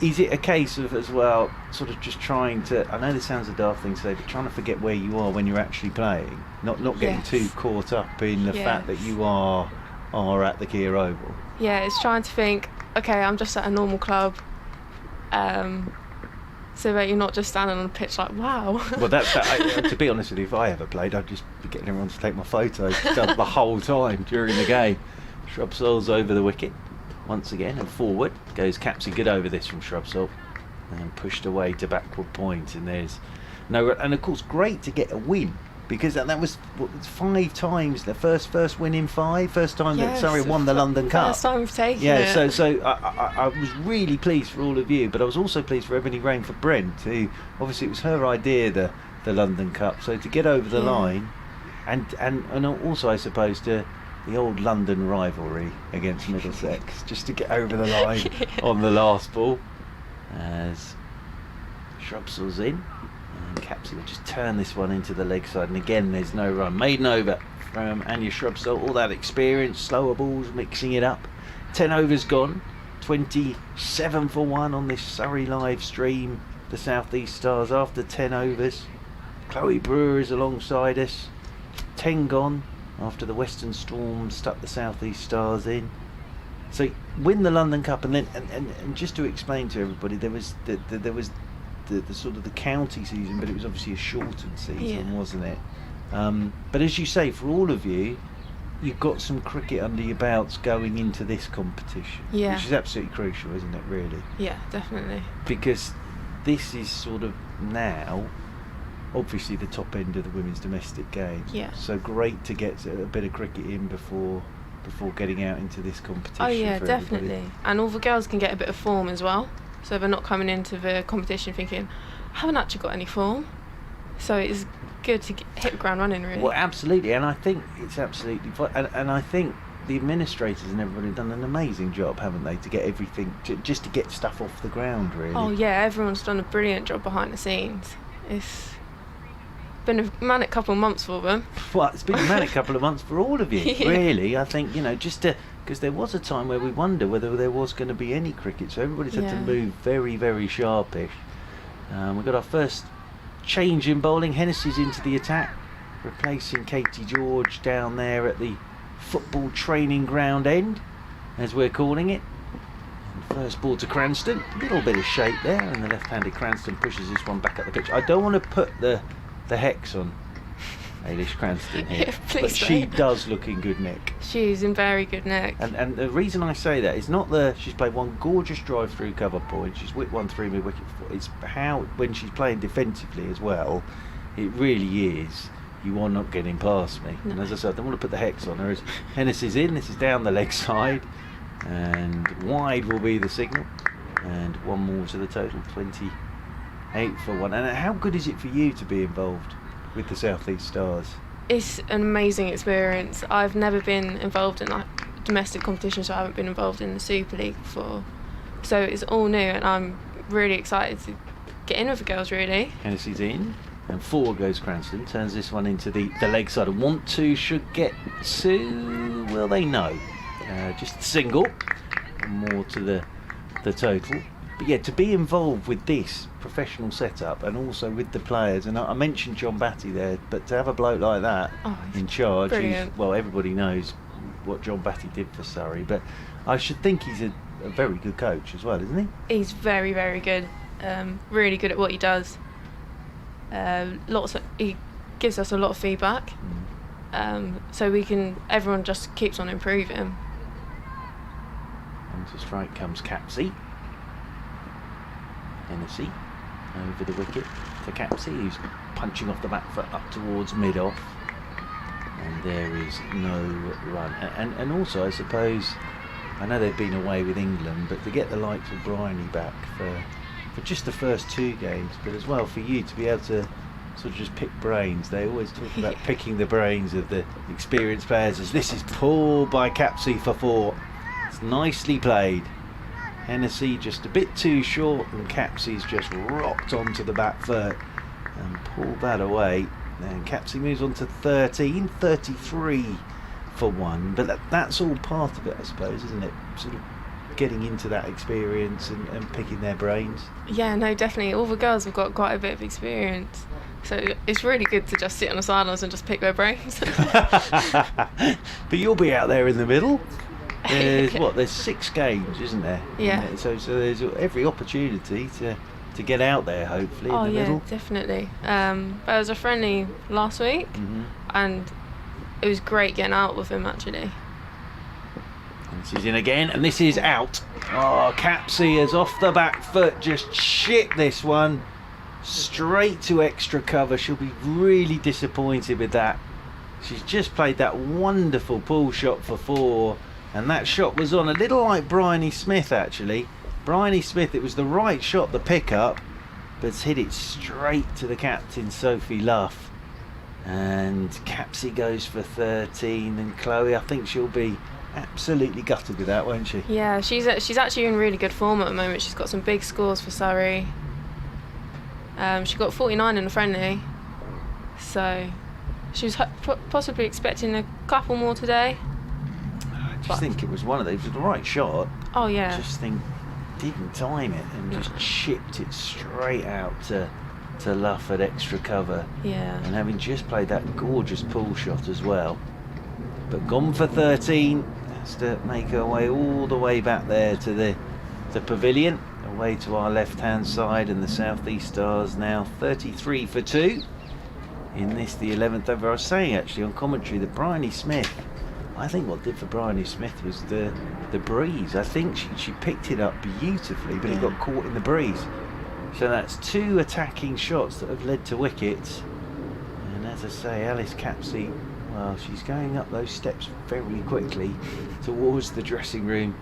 Is it a case of, as well, sort of just trying to, I know this sounds a daft thing to say, but trying to forget where you are when you're actually playing, not getting too caught up in the fact that you are at the Kia Oval? Yeah, it's trying to think, okay, I'm just at a normal club, so that you're not just standing on the pitch like, wow. Well, to be honest with you, if I ever played, I'd just be getting everyone to take my photos the whole time during the game. Shrubsole's over the wicket once again, and forward goes Capsey. Good over this from Shrubsole, and pushed away to backward point, and there's no, and of course great to get a win, because that was 5 times the first win in 5, first time that Surrey won the London Cup. First time we've taken it. So I was really pleased for all of you, but I was also pleased for Ebony Rain for Brent, who obviously it was her idea, the London Cup, so to get over the line, and also I suppose to the old London rivalry against Middlesex, just to get over the line on the last ball, as Shrubsole's in. And Capsey will just turn this one into the leg side, and again there's no run. Maiden over from Anya Shrubsole, all that experience, slower balls, mixing it up. 10 overs gone, 27 for 1 on this Surrey live stream. The South East Stars after 10 overs. Chloe Brewer is alongside us. 10 gone after the Western Storm stuck the South East Stars in. So win the London Cup, and then and just to explain to everybody, there was the sort of the county season, but it was obviously a shortened season, wasn't it? But as you say, for all of you, you've got some cricket under your belts going into this competition, which is absolutely crucial, isn't it, really? Yeah, definitely. Because this is sort of now obviously the top end of the women's domestic game. Yeah. So great to get a bit of cricket in before getting out into this competition. Oh yeah, for definitely. everybody. And all the girls can get a bit of form as well, so they're not coming into the competition thinking, I haven't actually got any form. So it's good to hit the ground running, really. Well, absolutely, and I think it's absolutely and I think the administrators and everybody have done an amazing job, haven't they, to get everything, just to get stuff off the ground, really. Oh yeah, everyone's done a brilliant job behind the scenes. It's been a manic couple of months for them. Well, it's been a manic couple of months for all of you, really. I think, just because there was a time where we wondered whether there was going to be any cricket, so everybody's had to move very, very sharpish. We've got our first change in bowling. Hennessy's into the attack, replacing Katie George down there at the football training ground end, as we're calling it. And first ball to Cranston, a little bit of shape there, and the left-handed Cranston pushes this one back at the pitch. I don't want to put the hex on Ailish Cranston here, but she does look in good nick. She's in very good nick. And the reason I say that is not she's played one gorgeous drive through cover point, she's whipped one through mid wicket, it's how when she's playing defensively as well, it really is, you are not getting past me. No. And as I said, I don't want to put the hex on her. As Hennessy's in, this is down the leg side, and wide will be the signal, and one more to the total, 28 for 1. And how good is it for you to be involved with the South East Stars? It's an amazing experience. I've never been involved in domestic competition, so I haven't been involved in the Super League before. So it's all new, and I'm really excited to get in with the girls, really. Hennessy's in, and forward goes Cranston, turns this one into the leg side. Want to, should get to, well, they know. Just single, more to the total. But yeah, to be involved with this professional setup and also with the players, and I mentioned John Batty there, but to have a bloke like that in charge, well, everybody knows what John Batty did for Surrey, but I should think he's a very good coach as well, isn't he? He's very, very good, really good at what he does. He gives us a lot of feedback, so everyone just keeps on improving. And to strike comes Capsey. Hennessy over the wicket for Capsey, who's punching off the back foot up towards mid-off, and there is no run. And also, I suppose, I know they've been away with England, but to get the likes of Bryony back for just the first 2 games, but as well for you to be able to sort of just pick brains. They always talk about picking the brains of the experienced players. As this is pulled by Capsey for 4. It's nicely played. Hennessy just a bit too short, and Capsey's just rocked onto the back foot and pulled that away. Then Capsey moves on to 13, 33 for 1. But that's all part of it, I suppose, isn't it? Sort of getting into that experience and picking their brains. Yeah, no, definitely. All the girls have got quite a bit of experience. So it's really good to just sit on the sidelines and just pick their brains. But you'll be out there in the middle. There's 6 games, isn't there? Yeah. So there's every opportunity to get out there, hopefully, in the middle. Oh, yeah, definitely. There was a friendly last week, and it was great getting out with him, actually. And she's in again, and this is out. Oh, Capsey is off the back foot, just shit this one. Straight to extra cover. She'll be really disappointed with that. She's just played that wonderful pull shot for 4. And that shot was on a little like Bryony Smith, actually. Bryony Smith, it was the right shot, the pick-up, but it's hit it straight to the captain, Sophie Luff. And Capsey goes for 13, and Chloe, I think she'll be absolutely gutted with that, won't she? Yeah, she's actually in really good form at the moment. She's got some big scores for Surrey. She got 49 in the friendly, so she was possibly expecting a couple more today. I just think it was one of those, the right shot. Oh yeah. I just think didn't time it and just chipped it straight out to Luff at extra cover. Yeah. And having just played that gorgeous pull shot as well. But gone for 13, has to make her way all the way back there to the pavilion, away to our left hand side, and the South East Stars now 33 for 2 in this, the 11th over. I was saying actually on commentary that Bryony Smith, I think what did for Bryony Smith was the breeze. I think she picked it up beautifully, but it got caught in the breeze. So that's 2 attacking shots that have led to wickets. And as I say, Alice Capsey, well, she's going up those steps very quickly towards the dressing room.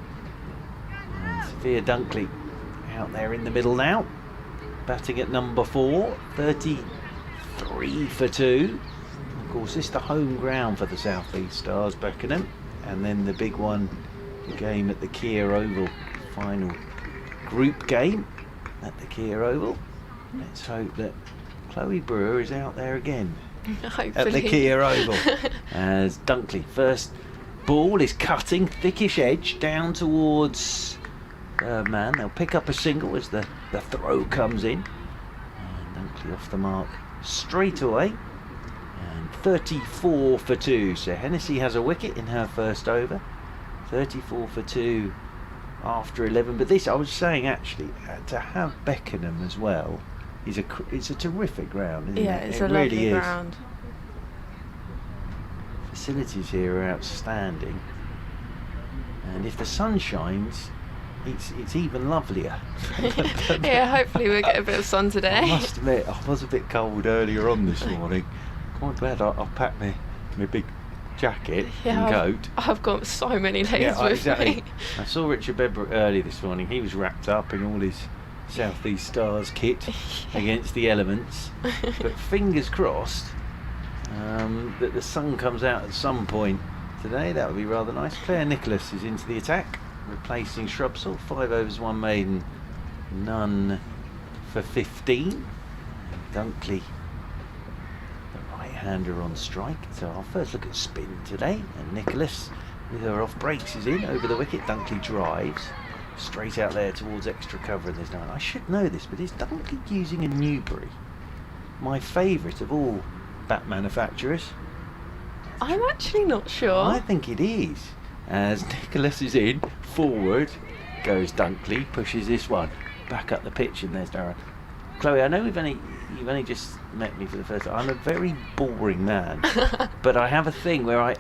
And Sophia Dunkley out there in the middle now, batting at number 4, 33 for 2. Of course, this is the home ground for the South East Stars, Beckenham, and then the big one, the game at the Kia Oval, final group game at the Kia Oval. Let's hope that Chloe Brewer is out there again at the Kia Oval. As Dunkley, first ball is cutting, thickish edge down towards man. They'll pick up a single as the throw comes in. And Dunkley off the mark straight away. 34 for 2, so Hennessy has a wicket in her first over. 34 for 2 after 11. But this, I was saying actually, to have Beckenham as well it's a terrific ground, isn't it? Yeah, it's it a really lovely is. ground. Facilities here are outstanding, and if the sun shines, it's even lovelier. Yeah, hopefully we'll get a bit of sun today. I must admit, I was a bit cold earlier on this morning. Quite glad I packed my big jacket and coat. I've got so many layers with me. I saw Richard Bedbrook early this morning. He was wrapped up in all his South East Stars kit against the elements. But fingers crossed that the sun comes out at some point today. That would be rather nice. Claire Nicholas is into the attack, replacing Shrubsall. 5 overs, 1 maiden, none for 15. Dunkley, hander on strike. So our first look at spin today, and Nicholas with her off breaks is in over the wicket. Dunkley drives straight out there towards extra cover, and there's no one. I should know this, but is Dunkley using a Newbury? My favourite of all bat manufacturers. I'm actually not sure. I think it is. As Nicholas is in, forward goes Dunkley, pushes this one back up the pitch, and there's Darren. Chloe, I know you've only just met me for the first time. I'm a very boring man, but I have a thing where I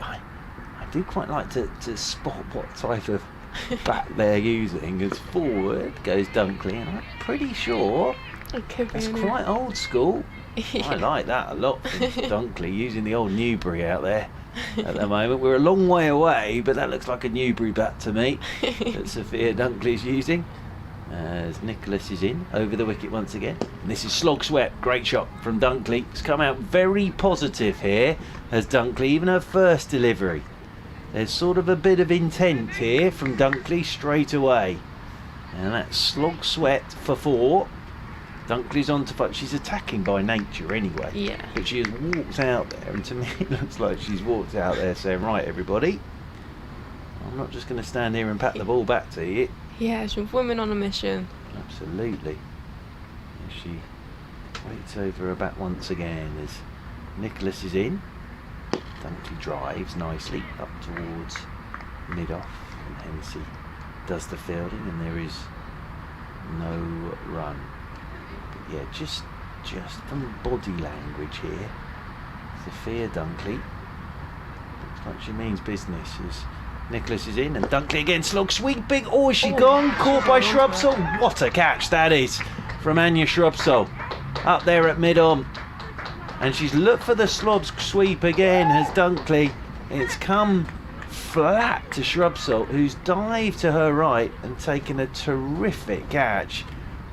do quite like to spot what type of bat they're using. As forward goes Dunkley, and I'm pretty sure that's quite old school. Yeah. I like that a lot from Dunkley, using the old Newbury out there at the moment. We're a long way away, but that looks like a Newbury bat to me that Sophia Dunkley's using. as Nicholas is in over the wicket once again. And this is Slog Sweat, great shot from Dunkley. It's come out very positive here as Dunkley, even her first delivery. There's sort of a bit of intent here from Dunkley straight away. And that's Slog Sweat for 4. Dunkley's on to 5. She's attacking by nature anyway. Yeah. But she has walked out there, and to me it looks like she's walked out there saying, right everybody, I'm not just going to stand here and pat the ball back to you. Yeah, she's a woman on a mission. Absolutely. And she waits over her back once again as Nicholas is in. Dunkley drives nicely up towards mid-off, and Hennessy does the fielding, and there is no run. But yeah, just from body language here, Sophia Dunkley looks like she means business as Nicholas is in, and Dunkley again, slog sweeping. Oh, is she gone? Caught by Shrubsole. What a catch that is from Anya Shrubsole up there at mid-on. And she's looked for the slog sweep again, has Dunkley. It's come flat to Shrubsole, who's dived to her right and taken a terrific catch.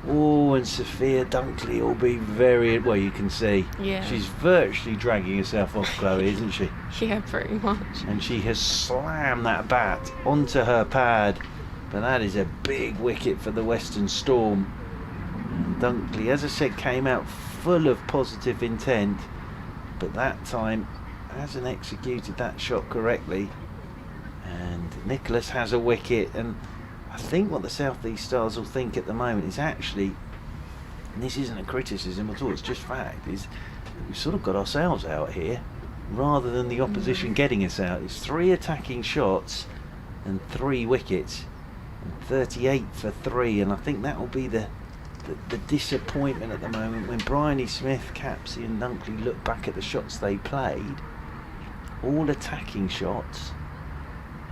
Oh, and Sophia Dunkley will be very, well, you can see. Yeah. She's virtually dragging herself off Chloe, isn't she? Yeah, pretty much. And she has slammed that bat onto her pad. But that is a big wicket for the Western Storm. And Dunkley, as I said, came out full of positive intent, but that time hasn't executed that shot correctly. And Nicholas has a wicket, and I think what the South East Stars will think at the moment is actually, and this isn't a criticism at all, it's just fact, is we've sort of got ourselves out here rather than the opposition getting us out. It's 3 attacking shots and 3 wickets, and 38 for 3, and I think that will be the disappointment at the moment when Bryony Smith, Capsey and Dunkley look back at the shots they played. All attacking shots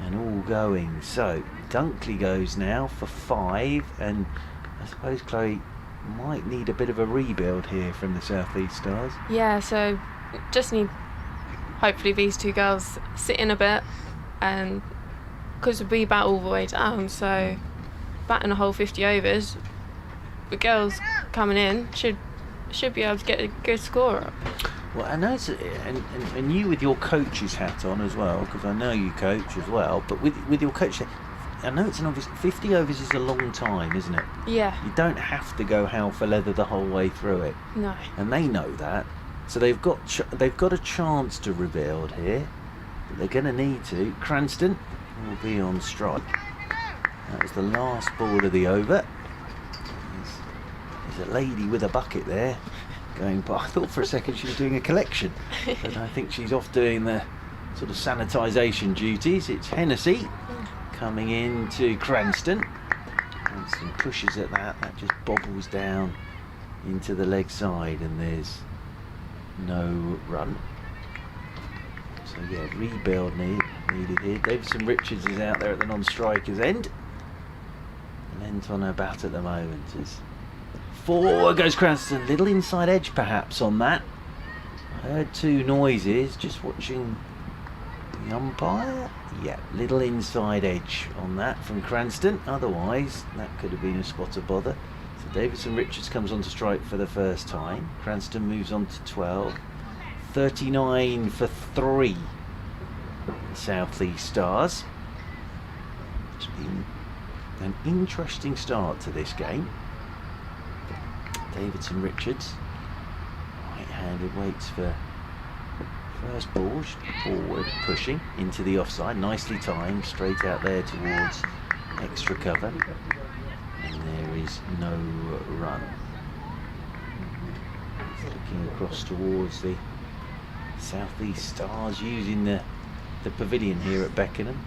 and all going. So Dunkley goes now for 5, and I suppose Chloe might need a bit of a rebuild here from the South East Stars. Yeah, so just need hopefully these 2 girls sit in a bit, and because we bat all the way down, so batting a whole 50 overs, the girls coming in should be able to get a good score up. Well, I know it's and you with your coach's hat on as well, because I know you coach as well, but with your coach, I know it's an obvious 50 overs is a long time, isn't it? Yeah. You don't have to go hell for leather the whole way through it. No. And they know that, so they've got a chance to rebuild here, but they're going to need to. Cranston will be on strike. That was the last ball of the over. There's a lady with a bucket there going by. I thought for a second she was doing a collection, but I think she's off doing the sort of sanitisation duties. It's Hennessy coming in to Cranston. Cranston pushes at that just bobbles down into the leg side, and there's no run. So yeah, rebuild needed here. Davison Richards is out there at the non-striker's end. Lent on her bat at the moment is 4 goes Cranston. Little inside edge perhaps on that. I heard 2 noises just watching the umpire. Yeah, little inside edge on that from Cranston. Otherwise that could have been a spot of bother. So Davison Richards comes on to strike for the first time. Cranston moves on to 12. 39 for 3. South East Stars. It's been an interesting start to this game. Davidson Richards, right-handed, waits for first ball, forward, pushing into the offside, nicely timed, straight out there towards extra cover, and there is no run. Looking across towards the South East Stars, using the pavilion here at Beckenham.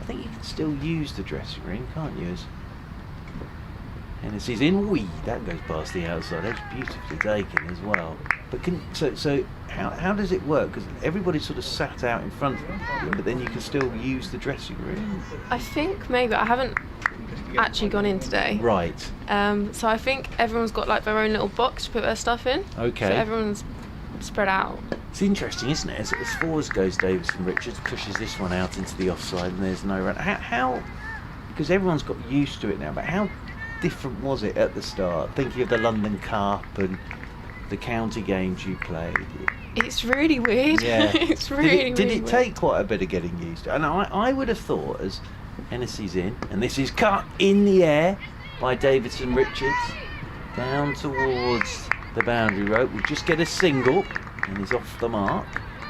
I think you can still use the dressing room, can't you? Hennessy's in. Wee, that goes past the outside edge, beautifully taken as well. But so how does it work? Because everybody's sort of sat out in front of you, but then you can still use the dressing room. I think maybe, I haven't actually gone in today. Right. So I think everyone's got like their own little box to put their stuff in. Okay. So everyone's spread out. It's interesting, isn't it? As forwards goes Davison Richards, pushes this one out into the offside, and there's no run. How? Because everyone's got used to it now, but how different was it at the start? Thinking of the London Cup and the county games you played. It's really weird. Yeah. It's really Did it weird. take quite a bit of getting used to? And I would have thought, as Hennessy's in, and this is cut in the air by Davidson Richards down towards the boundary rope. We'll just get a single, and he's off the mark.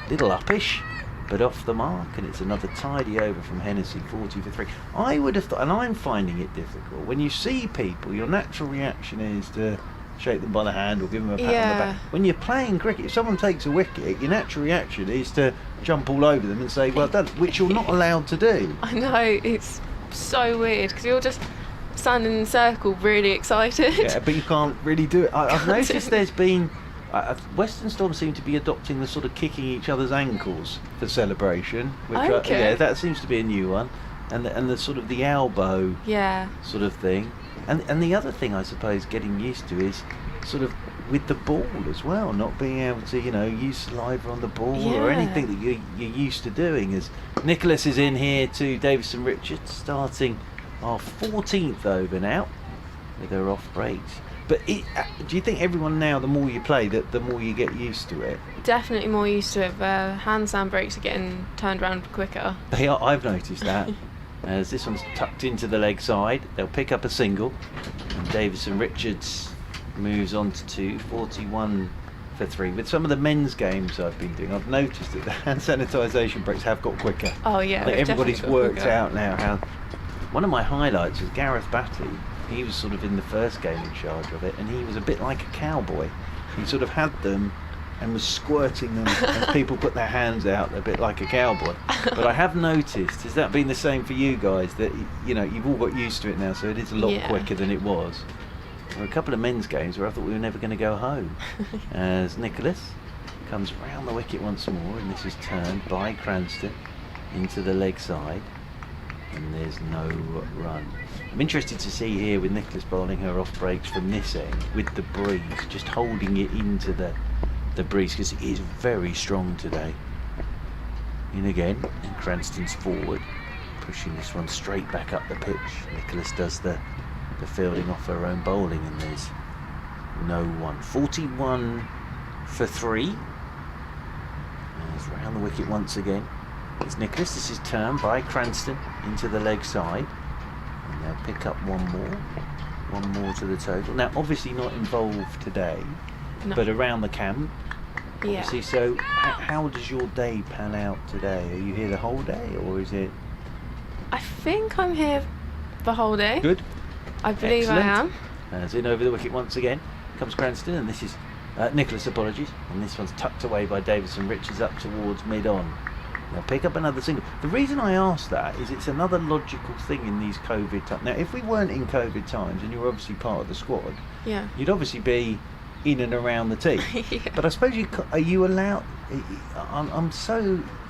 Little uppish, but off the mark, and it's another tidy over from Hennessy, 40 for 3. I would have thought, and I'm finding it difficult, when you see people, your natural reaction is to shake them by the hand or give them a pat on the back. When you're playing cricket, if someone takes a wicket, your natural reaction is to jump all over them and say, well done, which you're not allowed to do. I know, it's so weird because you're just standing in a circle really excited. Yeah, but you can't really do it. I've noticed there's been Western Storm seem to be adopting the sort of kicking each other's ankles for celebration, which Okay. that seems to be a new one, and the sort of the elbow sort of thing, and the other thing I suppose getting used to is sort of with the ball as well, not being able to use saliva on the ball or anything that you're used to doing. As Nicholas is in here to Davison Richards, starting our 14th over now with her off breaks. But do you think everyone now, the more you play, the more you get used to it? Definitely more used to it. The handstand breaks are getting turned around quicker. They are. I've noticed that. As this one's tucked into the leg side, they'll pick up a single, and Davison Richards moves on to 2, 41 for 3. With some of the men's games I've been doing, I've noticed that the hand sanitisation breaks have got quicker. Oh yeah, Like everybody's definitely got worked quicker. out now how. One of my highlights was Gareth Batty. He was sort of in the first game in charge of it, and he was a bit like a cowboy. He sort of had them and was squirting them as people put their hands out, a bit like a cowboy. But I have noticed, has that been the same for you guys, that you've all got used to it now, so it is a lot quicker than it was? There were a couple of men's games where I thought we were never going to go home. As Nicholas comes round the wicket once more, and this is turned by Cranston into the leg side, and there's no run. I'm interested to see here with Nicholas bowling her off breaks from this end with the breeze, just holding it into the breeze, because it is very strong today. In again, and Cranston's forward, pushing this one straight back up the pitch. Nicholas does the fielding off her own bowling, and there's no one. 41 for 3. And it's round the wicket once again. It's Nicholas. This is turned by Cranston into the leg side, and they'll pick up one more to the total. Now obviously not involved today, but around the camp obviously. So how does your day pan out today? Are you here the whole day, or is it? I think I'm here the whole day. Good. I believe Excellent. I am. As in over the wicket once again comes Cranston, and this is Nicholas, apologies, and this one's tucked away by Davison Richards up towards mid-on. They'll pick up another single. The reason I ask that is it's another logical thing in these COVID times. Now, if we weren't in COVID times and you were obviously part of the squad, you'd obviously be in and around the team. But I suppose are you allowed?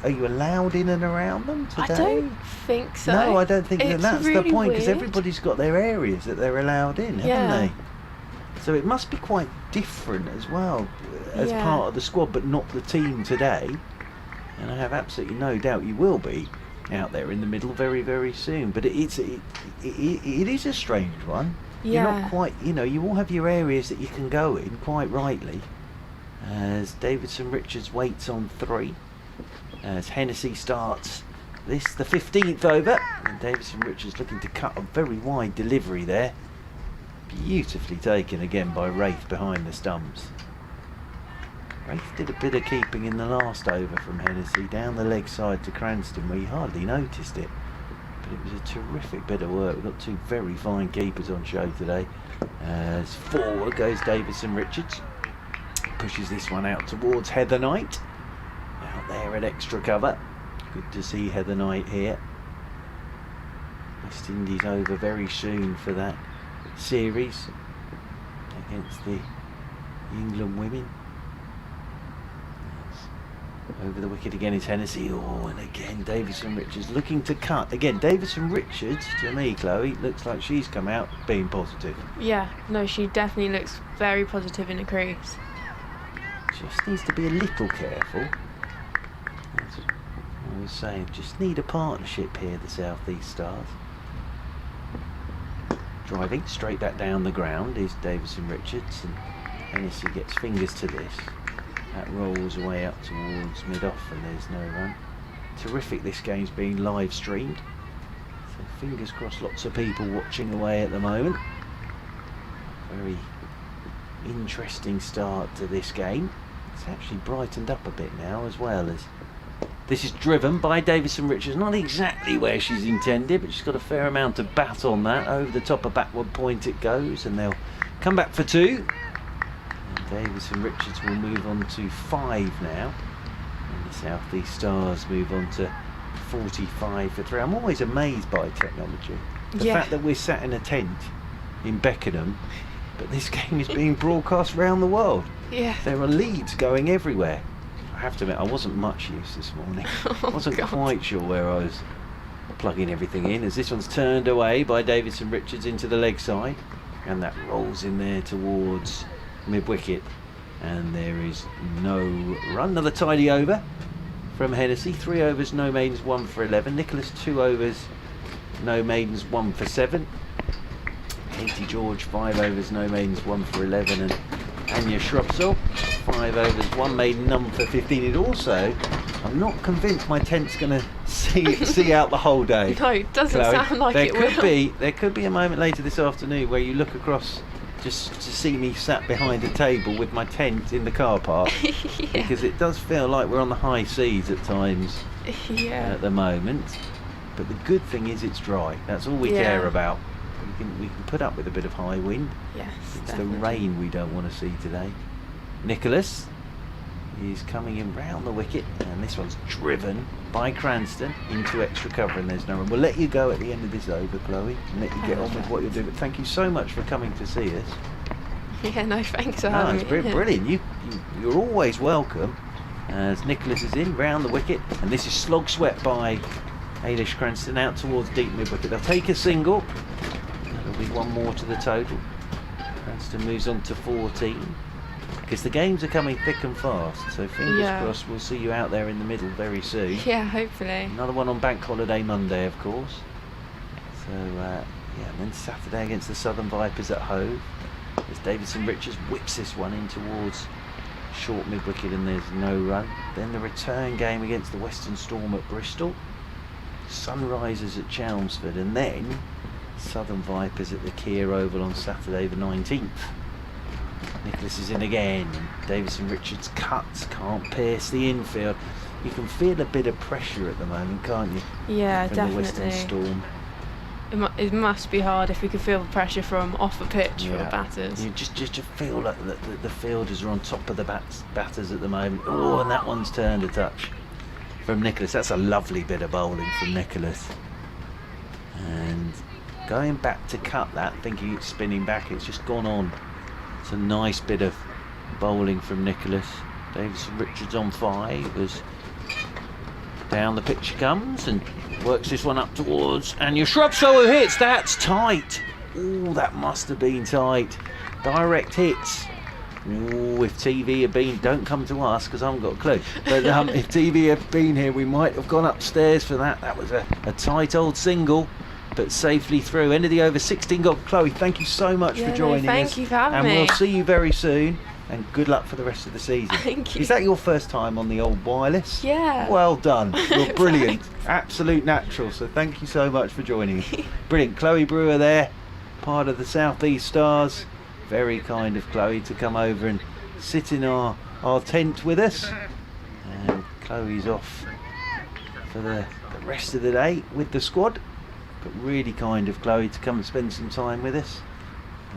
Are you allowed in and around them today? I don't think so. No, I don't think that's really the point, because weird. everybody's got their areas that they're allowed in, haven't they? So it must be quite different as well as part of the squad, but not the team today. And I have absolutely no doubt you will be out there in the middle very, very soon. But it is a strange one. You're not quite, you all have your areas that you can go in, quite rightly. As Davison Richards waits on 3. As Hennessy starts the 15th over. And Davison Richards looking to cut a very wide delivery there. Beautifully taken again by Wraith behind the stumps. Wraith did a bit of keeping in the last over from Hennessy, down the leg side to Cranston, where you hardly noticed it. But it was a terrific bit of work. We've got 2 very fine keepers on show today. As forward goes Davison Richards. Pushes this one out towards Heather Knight. Out there at extra cover. Good to see Heather Knight here. West Indies over very soon for that series against the England women. Over the wicket again is Hennessy. Oh, and again Davison Richards looking to cut. Again, Davison Richards, to me, Chloe, looks like she's come out being positive. Yeah, no, she definitely looks very positive in the crease. Just needs to be a little careful. As I was saying, just need a partnership here, the South East Stars. Driving straight back down the ground is Davison Richards, and Hennessy gets fingers to this. That rolls away up towards mid-off, and there's no run. Terrific, this game's being live streamed. So fingers crossed, lots of people watching away at the moment. Very interesting start to this game. It's actually brightened up a bit now as well. As this is driven by Davison Richards, not exactly where she's intended, but she's got a fair amount of bat on that. Over the top of backward point it goes, and they'll come back for 2. And Davison Richards will move on to 5 now, and the South East Stars move on to 45 for 3. I'm always amazed by technology. The fact that we're sat in a tent in Beckenham, but this game is being broadcast around the world. Yeah. There are leads going everywhere. I have to admit, I wasn't much use this morning. I wasn't quite sure where I was plugging everything in, as this one's turned away by Davison Richards into the leg side, and that rolls in there towards mid-wicket, and there is no run. Another tidy over from Hennessy. 3 overs, no maidens, 1 for 11. Nicholas, 2 overs, no maidens, 1 for 7. Katie George, 5 overs, no maidens, 1 for 11, and Anya Shrubsall, 5 overs, 1 maiden, none for 15. It also, I'm not convinced my tent's going to see out the whole day. No, it doesn't Chloe. sound like it will. There could be a moment later this afternoon where you look across just to see me sat behind a table with my tent in the car park. Yeah. Because it does feel like we're on the high seas at times Yeah. at the moment. But the good thing is it's dry. That's all we care about. We can put up with a bit of high wind. Yes, It's definitely. the rain we don't want to see today. Nicholas is coming in round the wicket, and this one's driven by Cranston into extra cover, and there's no run. We'll let you go at the end of this over, Chloe, and let you get on with what you're doing. But thank you so much for coming to see us. Yeah, no, thanks for No, having it's me. brilliant. You're always welcome. As Nicholas is in round the wicket, and this is slog swept by Ailish Cranston out towards deep mid wicket. They'll take a single. There'll be 1 more to the total. Cranston moves on to 14. Because the games are coming thick and fast, so fingers crossed we'll see you out there in the middle very soon. Yeah, hopefully. Another one on Bank Holiday Monday, of course. So, and then Saturday against the Southern Vipers at Hove. As Davison Richards whips this one in towards short mid-wicket, and there's no run. Then the return game against the Western Storm at Bristol. Sunrisers at Chelmsford, and then Southern Vipers at the Kia Oval on Saturday the 19th. Nicholas is in again. Davison Richards cuts, can't pierce the infield. You can feel a bit of pressure at the moment, can't you? Yeah, from definitely. the Western Storm. It must be hard if we could feel the pressure from off the pitch for the batters. You just feel like the fielders are on top of the batters at the moment. Oh, and that one's turned a touch from Nicholas. That's a lovely bit of bowling from Nicholas. And going back to cut that, thinking it's spinning back, it's just gone on. It's a nice bit of bowling from Nicholas. Davison Richards on 5 as down the pitch he comes and works this one up towards Anya Shrubsole, who hits. That's tight. Oh, that must have been tight. Direct hits. Oh, if TV had been, don't come to us because I haven't got a clue. But if TV had been here, we might have gone upstairs for that. That was a tight old single, but safely through. End of the over, 16 got. Chloe, thank you so much for joining us. Thank you for having me. And we'll see you very soon. And good luck for the rest of the season. Thank you. Is that your first time on the old wireless? Yeah. Well done. You're brilliant. Absolute natural. So thank you so much for joining us. Brilliant. Chloe Brewer there, part of the South East Stars. Very kind of Chloe to come over and sit in our tent with us. And Chloe's off for the rest of the day with the squad. But really kind of Chloe to come and spend some time with us.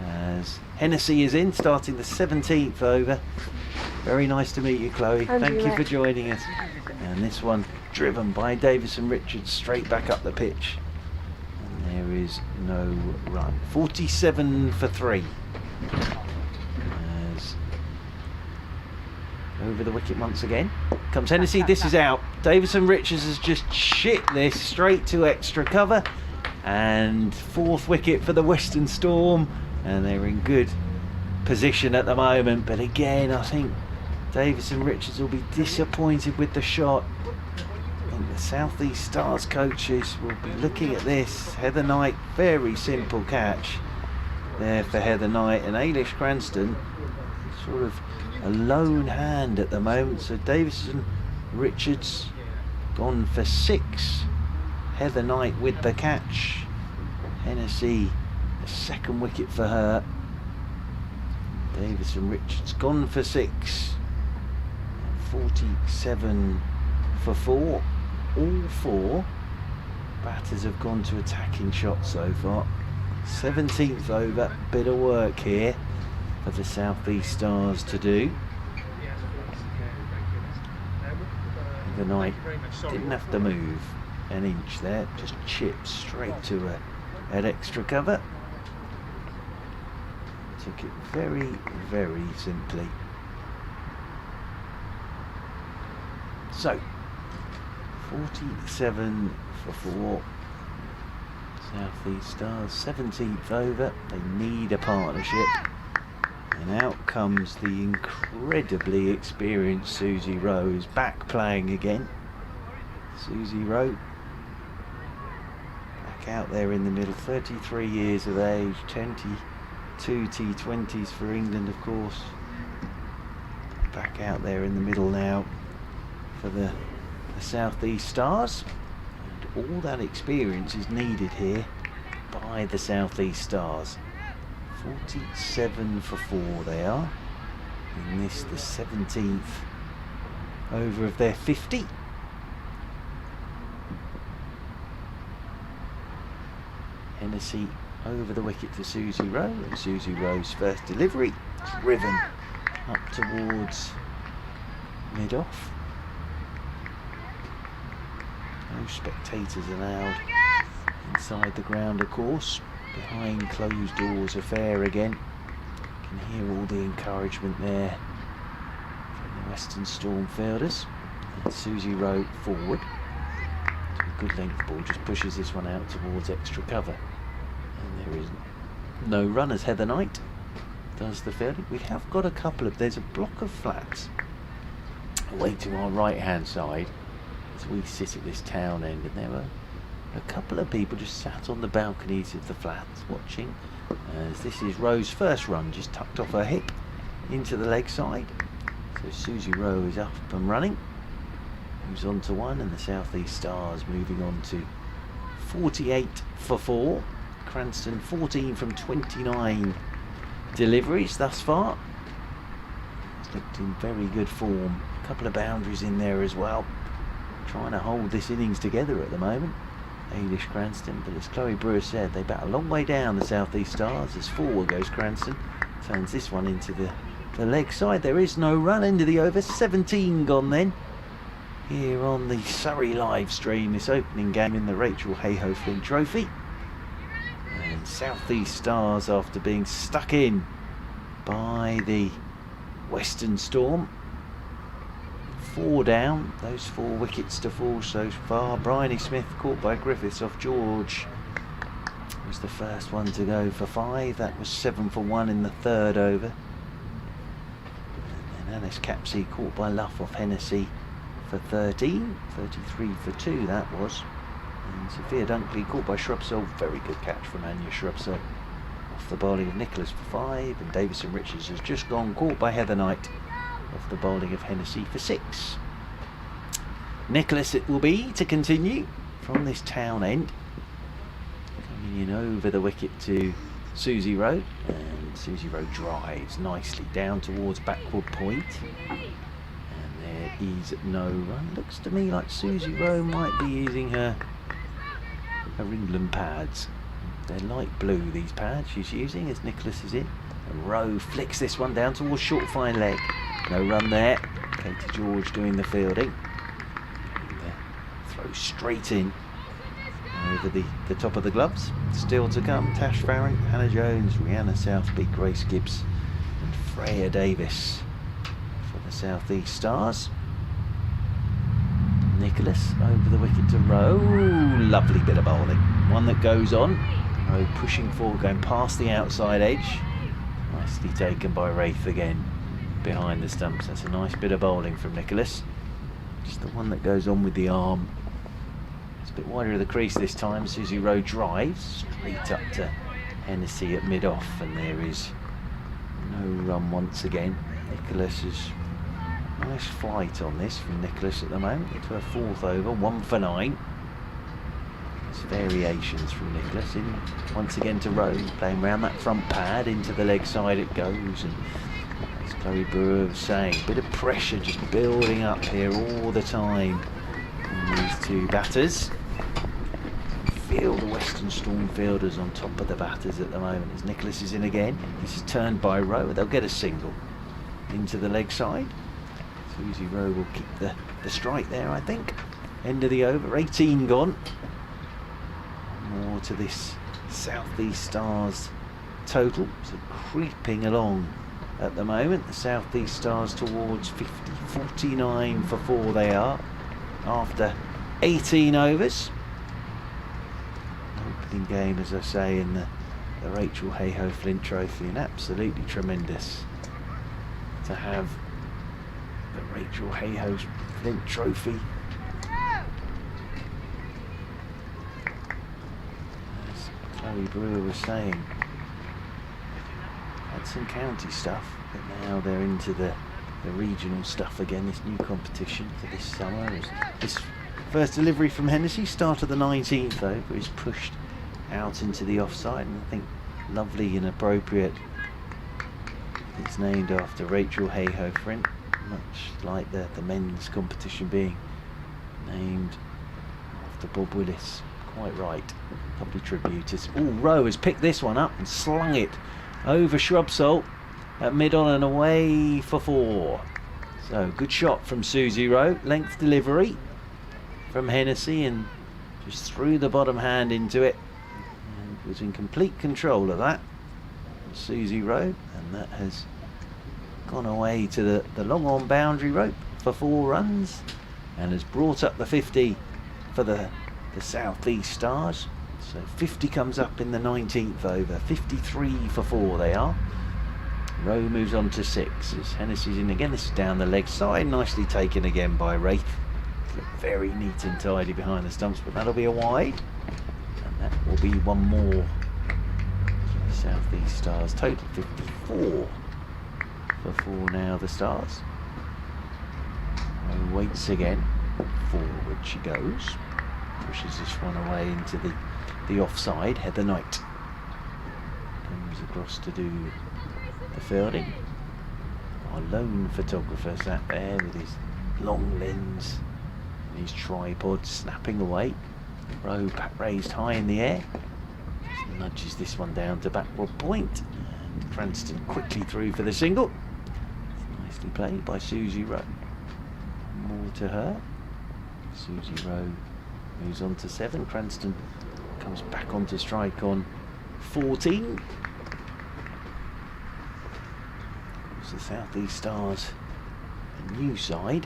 As Hennessy is in, starting the 17th over. Very nice to meet you, Chloe. Thank you for joining us. And this one driven by Davison Richards straight back up the pitch. And there is no run. 47 for 3. As over the wicket once again comes Hennessy. This is out. Davison Richards has just shit this straight to extra cover. And 4th wicket for the Western Storm. And they're in good position at the moment, but again I think Davison Richards will be disappointed with the shot. I think the South East Stars coaches will be looking at this. Heather Knight, very simple catch, there for Heather Knight, and Ailish Cranston sort of a lone hand at the moment. So Davison Richards gone for 6. Heather Knight with the catch. Hennessy, a second wicket for her. Davison Richards gone for 6. 47 for 4. All 4 batters have gone to attacking shots so far. 17th over, bit of work here for the South East Stars to do. The Knight didn't have to move an inch there, just chipped straight to an extra cover. Took it very, very simply. So 47 for 4. South East Stars, 17th over. They need a partnership. And out comes the incredibly experienced Susie Rose, back playing again. Susie Rowe, back out there in the middle, 33 years of age, 22 T20s for England, of course. Back out there in the middle now for the South East Stars. And all that experience is needed here by the South East Stars. 47 for 4 they are. In this, the 17th over of their 50. Hennessy over the wicket to Susie Rowe, and Susie Rowe's first delivery driven up towards mid-off. No spectators allowed inside the ground, of course. Behind closed doors affair again. You can hear all the encouragement there from the Western Storm fielders. And Susie Rowe forward. A good length ball, just pushes this one out towards extra cover. And there is no run as Heather Knight does the fielding. We have got a couple of, there's a block of flats away to our right hand side as we sit at this town end, and there were a couple of people just sat on the balconies of the flats watching, as this is Rowe's first run, just tucked off her hip into the leg side. So Susie Rowe is up and running, moves on to 1, and the South East Stars moving on to 48 for 4. Cranston 14 from 29 deliveries thus far. He's looked in very good form. A couple of boundaries in there as well, trying to hold this innings together at the moment. Ailish Cranston, but as Chloe Brewer said, they bat a long way down, the South East Stars, as forward goes Cranston. Turns this one into the leg side. There is no run, end of the over, 17 gone then. Here on the Surrey live stream, this opening game in the Rachael Heyhoe Flint Trophy. And South East Stars, after being stuck in by the Western Storm, 4 down, those 4 wickets to fall so far. Bryony Smith caught by Griffiths off George was the first one to go for 5. That was 7 for 1 in the 3rd over. And then Alice Capsey caught by Luff off Hennessy for 13. 33 for 2 that was. And Sophia Dunkley caught by Shrubsole. Very good catch from Anya Shrubsole off the bowling of Nicholas for 5. And Davison Richards has just gone, caught by Heather Knight off the bowling of Hennessy for 6. Nicholas it will be to continue from this town end, coming in over the wicket to Susie Rowe, and Susie Rowe drives nicely down towards backward point, and there is no run. Looks to me like Susie Rowe might be using her England pads. They're light blue, these pads she's using, as Nicholas is in, and Rowe flicks this one down towards short fine leg. No run there. Katie George doing the fielding. And throw straight in over the top of the gloves. Still to come, Tash Farron, Hannah Jones, Rihanna Southby, Grace Gibbs and Freya Davis for the South East Stars. Nicholas over the wicket to Rowe. Lovely bit of bowling. One that goes on. Rowe pushing forward, going past the outside edge. Nicely taken by Wraith again. Behind the stumps. That's a nice bit of bowling from Nicholas. Just the one that goes on with the arm. It's a bit wider of the crease this time. Susie Rowe drives straight up to Hennessy at mid-off, and there is no run once again. Nicholas is nice flight on this from Nicholas at the moment. Into her 4th over, 1 for 9. There's variations from Nicholas. In once again to Rowe, playing around that front pad. Into the leg side it goes, and as Chloe Brewer was saying, a bit of pressure just building up here all the time on these two batters. Feel the Western Storm fielders on top of the batters at the moment as Nicholas is in again. This is turned by Rowe. They'll get a single into the leg side. Susie Rowe will keep the strike there, I think. End of the over, 18 gone. More to this South East Stars total. So creeping along at the moment. The South East Stars towards 50, 49 for 4 they are after 18 overs. Opening game, as I say, in the Rachael Heyhoe Flint Trophy, and absolutely tremendous to have the Rachael Heyhoe Flint Trophy. As Chloe Brewer was saying, had some county stuff, but now they're into the regional stuff again, this new competition for this summer. This first delivery from Hennessy, start of the 19th over, is pushed out into the offside, and I think lovely and appropriate. It's named after Rachael Heyhoe Flint, much like the men's competition being named after Bob Willis. Quite right. Lovely tribute. Rowe has picked this one up and slung it over Shrubsalt at mid-on and away for 4. So good shot from Susie Rowe. Length delivery from Hennessy and just threw the bottom hand into it, and was in complete control of that, Susie Rowe, and that has gone away to the long on boundary rope for 4 runs and has brought up the 50 for the South East Stars. So 50 comes up in the 19th over, 53 for 4 they are. Rowe moves on to 6 as Hennessy's in again. This is down the leg side, nicely taken again by Wraith. Look very neat and tidy behind the stumps, but that'll be a wide, and that will be one more. South East Stars total 54 for 4 now, the Stars. Rowe waits again, forward she goes, pushes this one away into the offside. Heather Knight comes across to do the fielding. Our lone photographer sat there with his long lens and his tripod snapping away. Rowe raised high in the air, just nudges this one down to backward point, and Cranston quickly through for the single. Nicely played by Susie Rowe. More to her. Susie Rowe moves on to 7. Cranston comes back onto strike on 14. It's the South East Stars, a new side.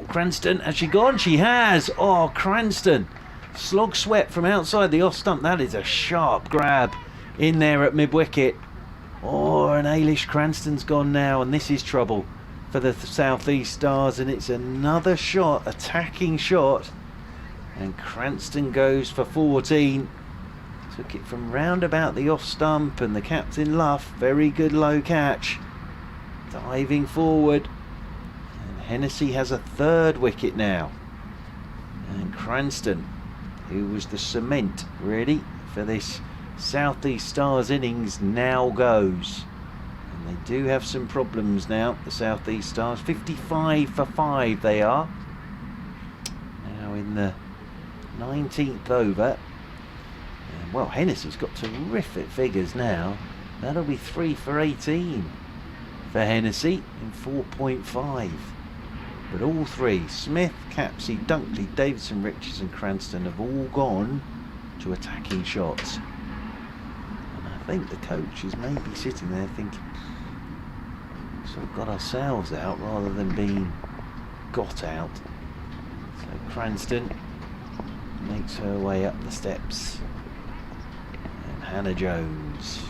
Cranston, has she gone? She has! Oh, Cranston! Slog swept from outside the off stump. That is a sharp grab in there at mid-wicket. Oh, and Ailish Cranston's gone now, and this is trouble for the South East Stars, and it's another shot, attacking shot, and Cranston goes for 14. Took it from round about the off stump, and the captain Luff, very good low catch, diving forward, and Hennessy has a 3rd wicket now, and Cranston, who was the cement really for this South East Stars innings, now goes. And they do have some problems now, the South East Stars. 55 for 5 they are now in the 19th over. And well, Hennessy's got terrific figures now. That'll be 3 for 18 for Hennessy in 4.5. But all 3, Smith, Capsey, Dunkley, Davidson, Richards and Cranston, have all gone to attacking shots. And I think the coach is maybe sitting there thinking, sort of got ourselves out rather than being got out. So Cranston makes her way up the steps, and Hannah Jones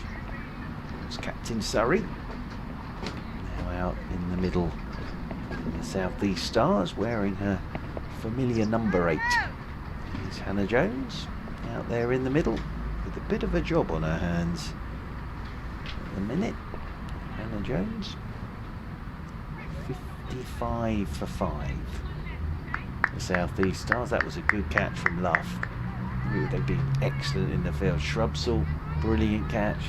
was Captain Surrey, now out in the middle in the South East Stars, wearing her familiar number 8. Here's Hannah Jones out there in the middle. with a bit of a job on her hands at the minute. Hannah Jones, 55 for 5. The South East Stars. That was a good catch from Luff. They've been excellent in the field. Shrubsall, brilliant catch.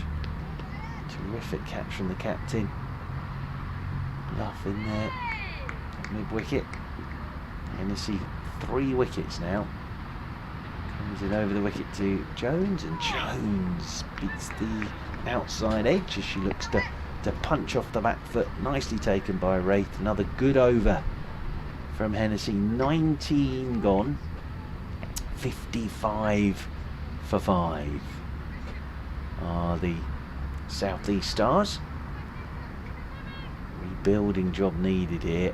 Terrific catch from the captain. Luff in there. Mid-wicket. Hennessy 3 wickets now. Comes in over the wicket to Jones, and Jones beats the outside edge as she looks to punch off the back foot. Nicely taken by Wraith. Another good over from Hennessy. 19 gone. 55 for 5 are the South East Stars. Rebuilding job needed here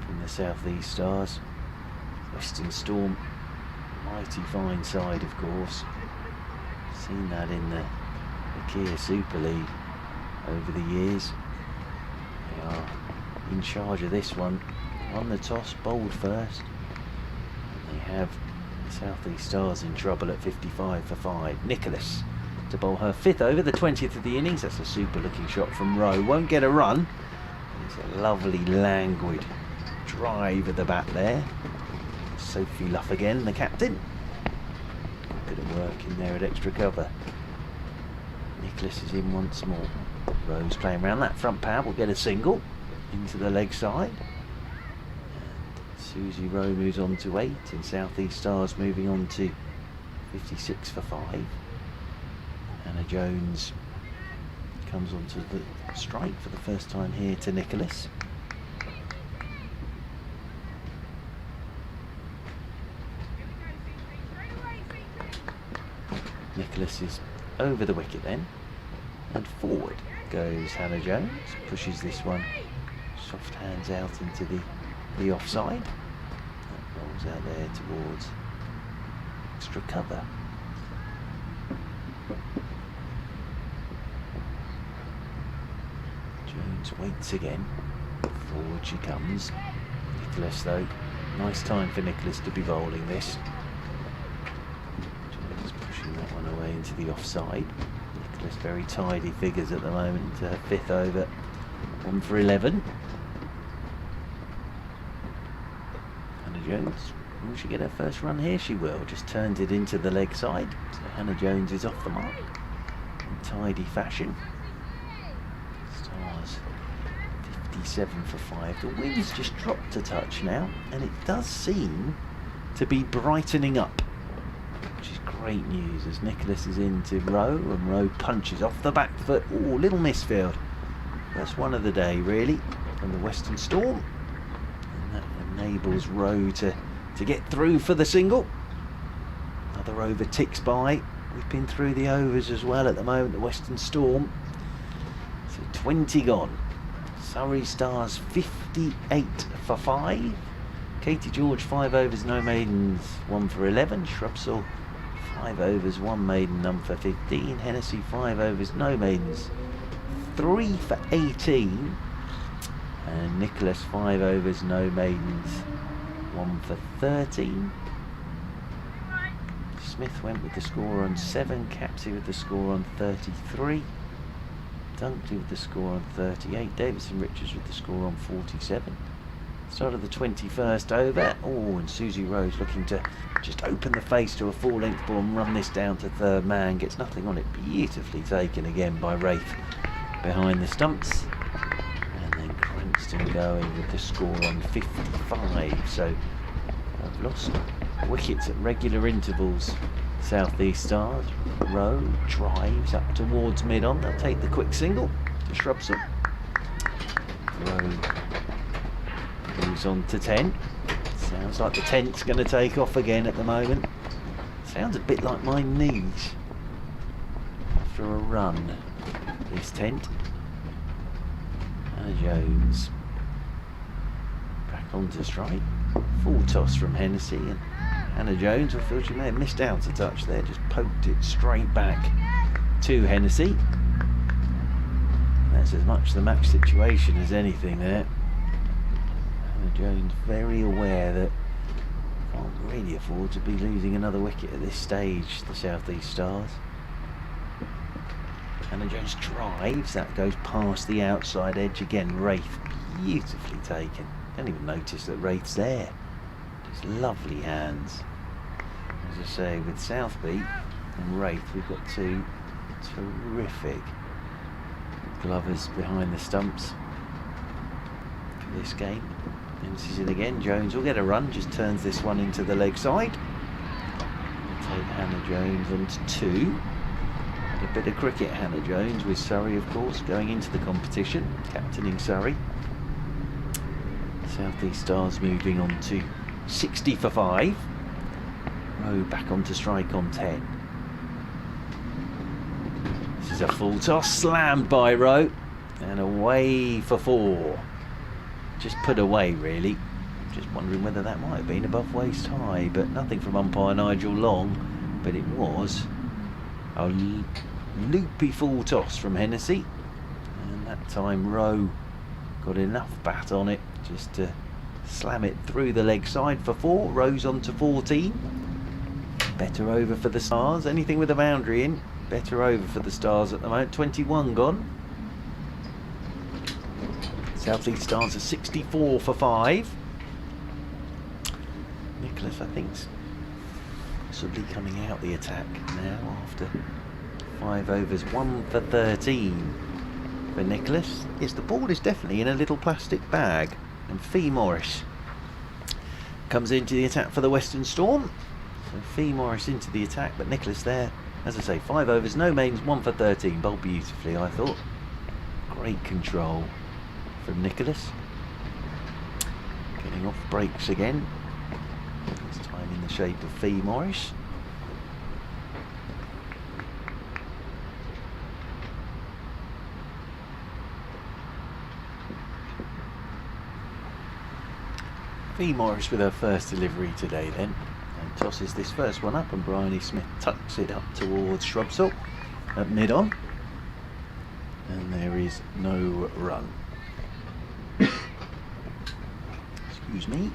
from the South East Stars. Western Storm, mighty fine side, of course. Seen that in the Kia Super League over the years. They are in charge of this one. Won the toss, bowled first. And they have the South East Stars in trouble at 55 for 5. Nicholas to bowl her 5th over, the 20th of the innings. That's a super looking shot from Rowe. Won't get a run. It's a lovely languid drive at the bat there. Sophie Luff again, the captain. Bit of work in there at extra cover. Nicholas is in once more. Rowe's playing around that front pad. Will get a single into the leg side. And Susie Rowe moves on to 8, and South East Stars moving on to 56 for 5. Hannah Jones comes onto the strike for the first time here to Nicholas. Nicholas is over the wicket then, and forward goes Hannah Jones, pushes this one soft hands out into the offside. That rolls out there towards extra cover. Jones waits again. Forward she comes. Nicholas though, nice time for Nicholas to be bowling this. Jones pushing that one away into the offside. Nicholas very tidy figures at the moment into her 5th over. 1 for 11. Hannah Jones, will she get her first run here? She will. Just turned it into the leg side. So Hannah Jones is off the mark in tidy fashion. Stars 57 for 5. The wind's just dropped a touch now, and it does seem to be brightening up, which is great news as Nicholas is into Rowe, and Rowe punches off the back foot. Oh, little misfield. First one of the day really from the Western Storm, and that enables Rowe to get through for the single. Another over ticks by. We've been through the overs as well at the moment, the Western Storm. So 20 gone. Surrey Stars 58 for 5. Katie George 5 overs, no maidens, 1 for 11. Shrubsall 5 overs, 1 maiden, none for 15. Hennessy 5 overs, no maidens, 3 for 18. And Nicholas 5 overs, no maidens, 1 for 13. Smith went with the score on 7. Capsey with the score on 33. Dunkley with the score on 38. Davidson Richards with the score on 47. Start of the 21st over. Oh, and Susie Rose looking to just open the face to a full length ball and run this down to third man. Gets nothing on it. Beautifully taken again by Wraith behind the stumps. And then Cranston going with the score on 55. So I've lost wickets at regular intervals. South East Stars. Rowe drives up towards mid-on. They'll take the quick single to Shrubsall. Rowe moves on to 10. Sounds like the tent's going to take off again at the moment. Sounds a bit like my knees after a run, this tent. Hannah Jones back onto strike. Full toss from Hennessy, and Hannah Jones, I feel she may have missed out a touch there, just poked it straight back to Hennessy. That's as much the match situation as anything there. Hannah Jones very aware that can't really afford to be losing another wicket at this stage, the South East Stars. Hannah Jones drives, that goes past the outside edge again. Wraith beautifully taken. Don't even notice that Wraith's there. Just lovely hands. As I say, with Southbeat and Wraith, we've got two terrific glovers behind the stumps for this game. And this is it again. Jones will get a run, just turns this one into the leg side. We'll take Hannah Jones onto 2. A bit of cricket, Hannah Jones, with Surrey, of course, going into the competition, captaining Surrey. South East Stars moving on to 60 for 5. Rowe back onto strike on 10. This is a full toss, slammed by Rowe, and away for 4. Just put away, really. Just wondering whether that might have been above waist high, but nothing from umpire Nigel Long. But it was a loopy full toss from Hennessy, and that time Rowe got enough bat on it just to slam it through the leg side for 4. Rowe's on to 14. Better over for the Stars. Anything with a boundary in, better over for the Stars at the moment. 21 gone. South East Stars are 64 for 5. Nicholas, I think, possibly coming out the attack now after 5 overs, 1 for 13 for Nicholas. Yes, the ball is definitely in a little plastic bag. And Fee Morris comes into the attack for the Western Storm. So Fee Morris into the attack, but Nicholas there, as I say, 5 overs, no mains, 1 for 13. Bowled beautifully, I thought. Great control from Nicholas. Getting off breaks again. This time in the shape of Fee Morris. Fee Morris with her first delivery today then, and tosses this first one up, and Bryony Smith tucks it up towards Shrubsall at mid-on, and there is no run. Excuse me.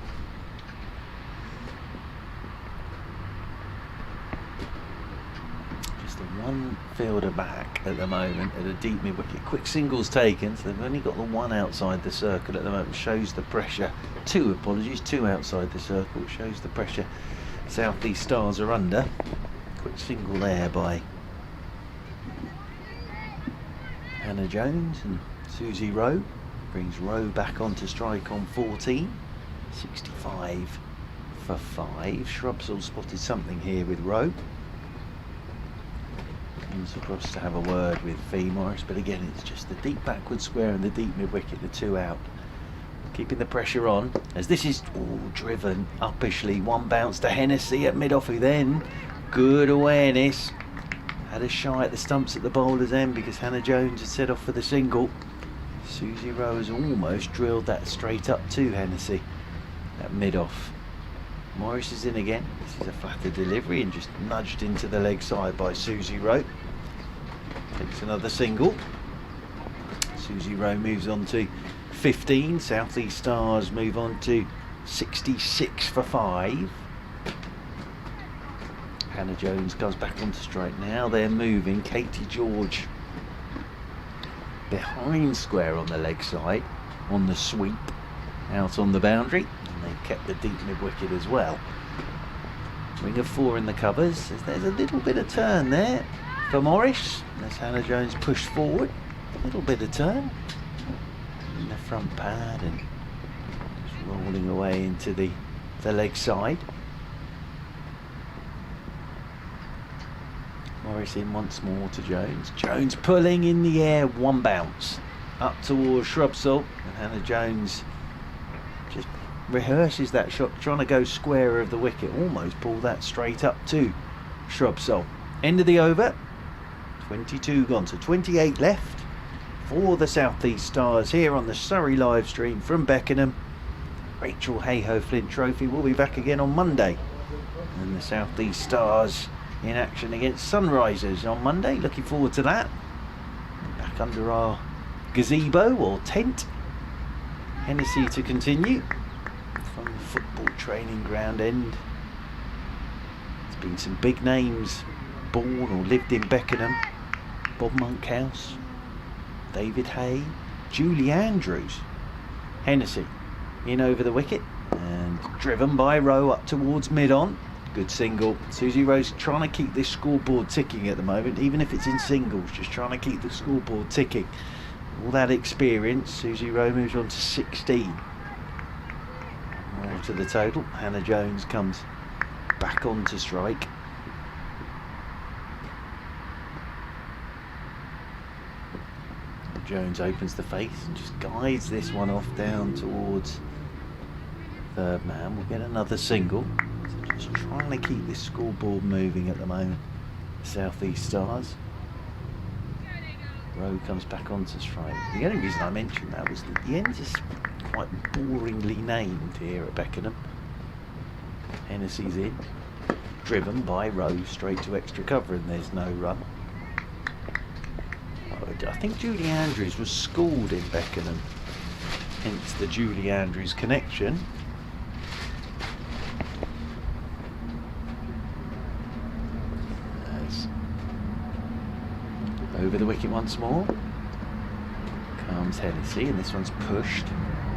Just the one fielder back at the moment at a deep mid-wicket. Quick singles taken, so they've only got the one outside the circle at the moment. Shows the pressure. Two outside the circle. Shows the pressure South East Stars are under. Quick single there by Hannah Jones, and Susie Rowe brings Rowe back onto strike on 14. 65 for 5. Shrubsall spotted something here with Rowe. Comes across to have a word with Fee Morris, but again it's just the deep backward square and the deep mid-wicket, the 2 out. Keeping the pressure on, as this is driven uppishly. 1 bounce to Hennessy at mid-off, who then, good awareness, had a shy at the stumps at the bowler's end because Hannah Jones had set off for the single. Susie Rowe has almost drilled that straight up to Hennessy at mid-off. Morris is in again. This is a flatter delivery and just nudged into the leg side by Susie Rowe. Takes another single. Susie Rowe moves on to 15. South East Stars move on to 66 for 5. Hannah Jones comes back onto strike now. They're moving. Katie George behind square on the leg side on the sweep out on the boundary, and they've kept the deep mid-wicket as well. Ring of 4 in the covers. There's a little bit of turn there for Morris as Hannah Jones pushed forward. A little bit of turn in the front pad and just rolling away into the leg side. Morris in once more to Jones. Jones pulling in the air, 1 bounce up towards Shrubsall, and Hannah Jones just rehearses that shot, trying to go square of the wicket. Almost pulled that straight up to Shrubsall. End of the over. 22 gone, so 28 left for the South East Stars here on the Surrey live stream from Beckenham. Rachael Heyhoe Flint Trophy will be back again on Monday, and the South East Stars in action against Sunrisers on Monday. Looking forward to that. Back under our gazebo or tent. Hennessy to continue from the football training ground end. There's been some big names born or lived in Beckenham, Bob Monkhouse, David Hay, Julie Andrews. Hennessy in over the wicket and driven by Rowe up towards mid-on. Good single. Susie Rowe's trying to keep this scoreboard ticking at the moment, even if it's in singles, just trying to keep the scoreboard ticking. All that experience. Susie Rowe moves on to 16. More to the total. Hannah Jones comes back on to strike. Jones opens the face and just guides this one off down towards third man. We'll get another single. So just trying to keep this scoreboard moving at the moment. South East Stars. Rowe comes back onto strike. The only reason I mentioned that was that the end is quite boringly named here at Beckenham. Hennessy's in, driven by Rowe straight to extra cover, and there's no run. I think Julie Andrews was schooled in Beckenham, hence the Julie Andrews connection. As over the wicket once more comes Hennessy, and this one's pushed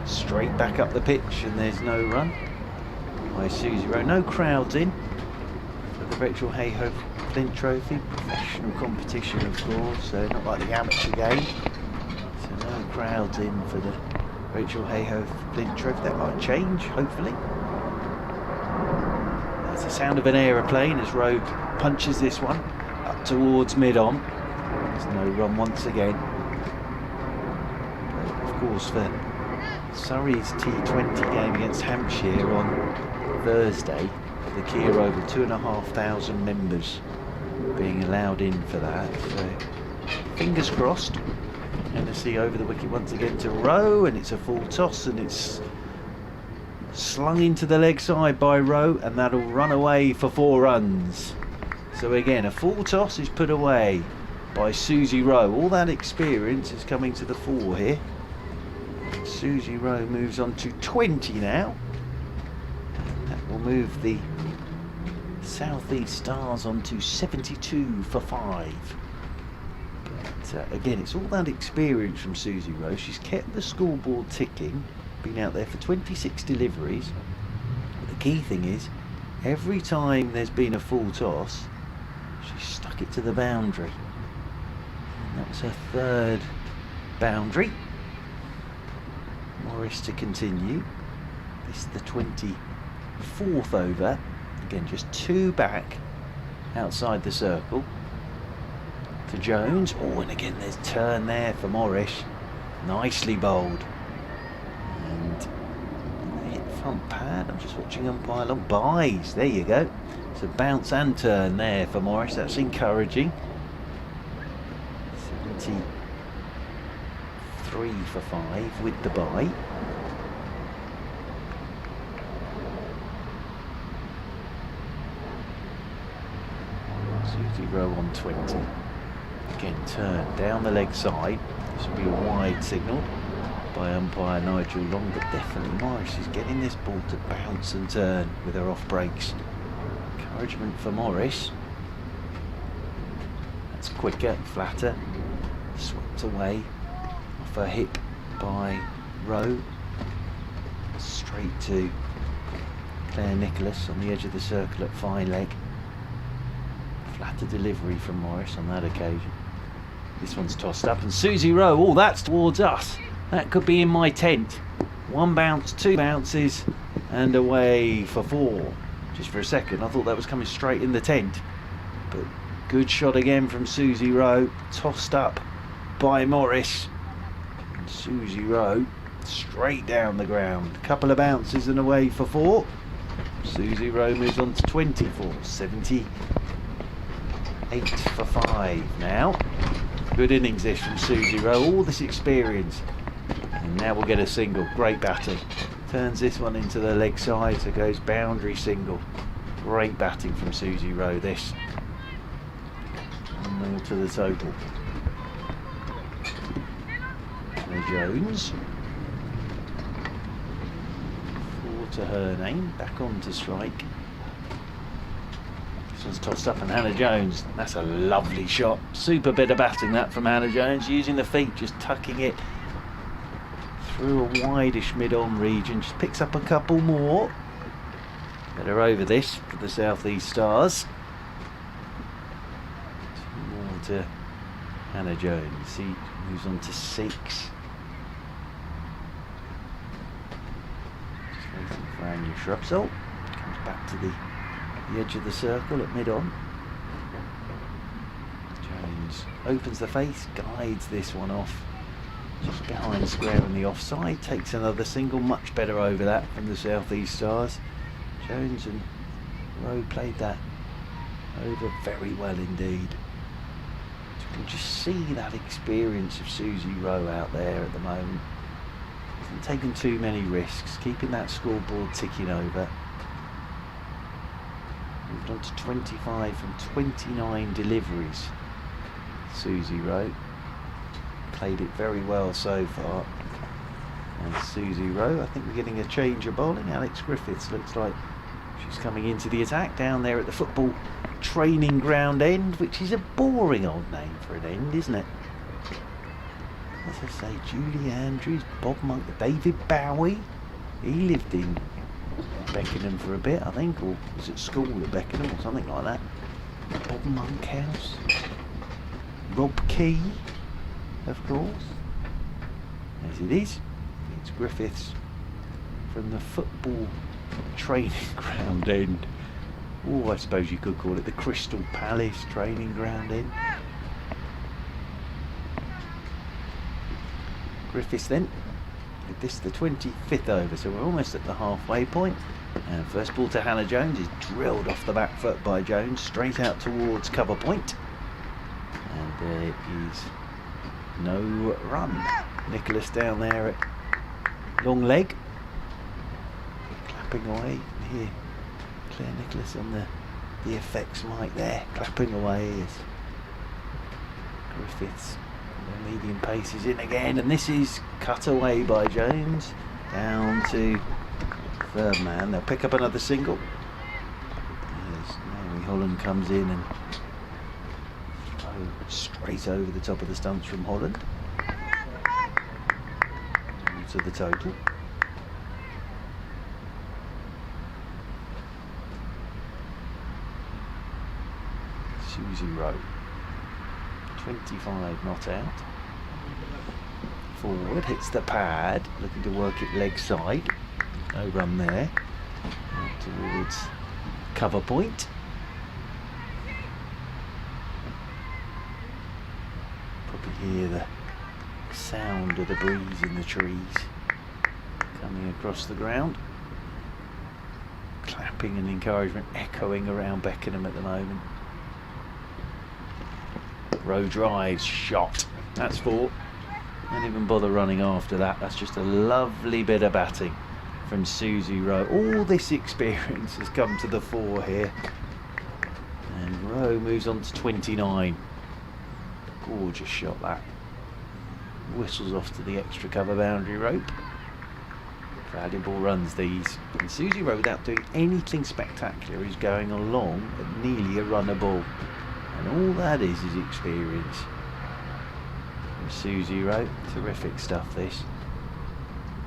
straight back up the pitch, and there's no run by Susie Rowe. No crowds in for the Rachael Heyhoe Flint Trophy, professional competition of course, so not like the amateur game. So no crowds in for the Rachael Heyhoe Flint Trophy. That might change, hopefully. That's the sound of an aeroplane as Rowe punches this one up towards mid-on. There's no run once again. But of course, for Surrey's T20 game against Hampshire on Thursday, the Kia Oval, 2,500 members being allowed in for that. So fingers crossed. Hennessy over the wicket once again to Rowe, and it's a full toss, and it's slung into the leg side by Rowe, and that'll run away for 4 runs. So again, a full toss is put away by Susie Rowe. All that experience is coming to the fore here. Susie Rowe moves on to 20 now. That will move the South East Stars on to 72 for 5. But again, it's all that experience from Susie Rowe. She's kept the scoreboard ticking, been out there for 26 deliveries. But the key thing is, every time there's been a full toss, she's stuck it to the boundary. And that was her 3rd boundary. Morris to continue. This is the 24th over. Again, just 2 back outside the circle to Jones. Oh, and again there's turn there for Morris. Nicely bowled. And hit front pad. I'm just watching umpire long. Buys. There you go. So bounce and turn there for Morris. That's encouraging. 73 for 5 with the bye. Susie Rowe on 20. Again, turn down the leg side. This will be a wide signal by umpire Nigel Long, but definitely Morris is getting this ball to bounce and turn with her off breaks. Encouragement for Morris. That's quicker, flatter. Swept away off her hip by Rowe. Straight to Claire Nicholas on the edge of the circle at fine leg. Flatter delivery from Morris on that occasion. This one's tossed up, and Susie Rowe, oh, that's towards us. That could be in my tent. 1 bounce, 2 bounces, and away for 4. Just for a second, I thought that was coming straight in the tent. But good shot again from Susie Rowe, tossed up by Morris. And Susie Rowe straight down the ground. Couple of bounces and away for 4. Susie Rowe moves on to 24, 78 for 5 now. Good innings this from Susie Rowe, all this experience. And now we'll get a single. Great batting. Turns this one into the leg side, so goes boundary single. Great batting from Susie Rowe this. 1 more to the total. Jones. 4 to her name. Back on to strike. This one's tossed up, and Hannah Jones. That's a lovely shot. Super bit of batting that from Hannah Jones, using the feet, just tucking it through a wideish mid-on region. Just picks up a couple more. Better over this for the South East Stars. Two more to Hannah Jones. She moves on to 6. Just waiting for Anya Shrubsole. Comes back to the edge of the circle at mid-on. Jones opens the face, guides this one off. Just behind square on the offside, takes another single, much better over that from the South East Stars. Jones and Rowe played that over very well indeed. You can just see that experience of Susie Rowe out there at the moment. Hasn't taken too many risks, keeping that scoreboard ticking over. Moved on to 25 from 29 deliveries. Susie Rowe played it very well so far. And Susie Rowe, I think we're getting a change of bowling. Alex Griffiths looks like she's coming into the attack down there at the football training ground end, which is a boring old name for an end, isn't it? As I say, Julie Andrews, Bob Monk, David Bowie. He lived in Beckenham for a bit, I think, or was at school at Beckenham or something like that. Bob Monkhouse, Rob Key, of course. As it is, it's Griffiths from the football training ground end. Oh, I suppose you could call it the Crystal Palace training ground end. Griffiths then, with this the 25th over, so we're almost at the halfway point. And first ball to Hannah Jones is drilled off the back foot by Jones, straight out towards cover point. And there is no run. Nicholas down there at long leg, clapping away. Here, Claire Nicholas on the effects mic there, clapping away as Griffiths, the medium pace is in again, and this is cut away by Jones down to third man. They'll pick up another single as Mary Holland comes in and straight over the top of the stumps from Holland to the total. Susie Rowe, 25 not out. Forward, hits the pad, looking to work it leg side. No run there. Out towards cover point. Probably hear the sound of the breeze in the trees coming across the ground. Clapping and encouragement echoing around Beckenham at the moment. Rowe drives, shot. That's 4. Don't even bother running after that. That's just a lovely bit of batting from Susie Rowe. All this experience has come to the fore here. And Rowe moves on to 29. Gorgeous shot that. Whistles off to the extra cover boundary rope. Valuable runs these. And Susie Rowe, without doing anything spectacular, is going along at nearly a runner ball. And all that is experience. From Susie Rowe, terrific stuff this.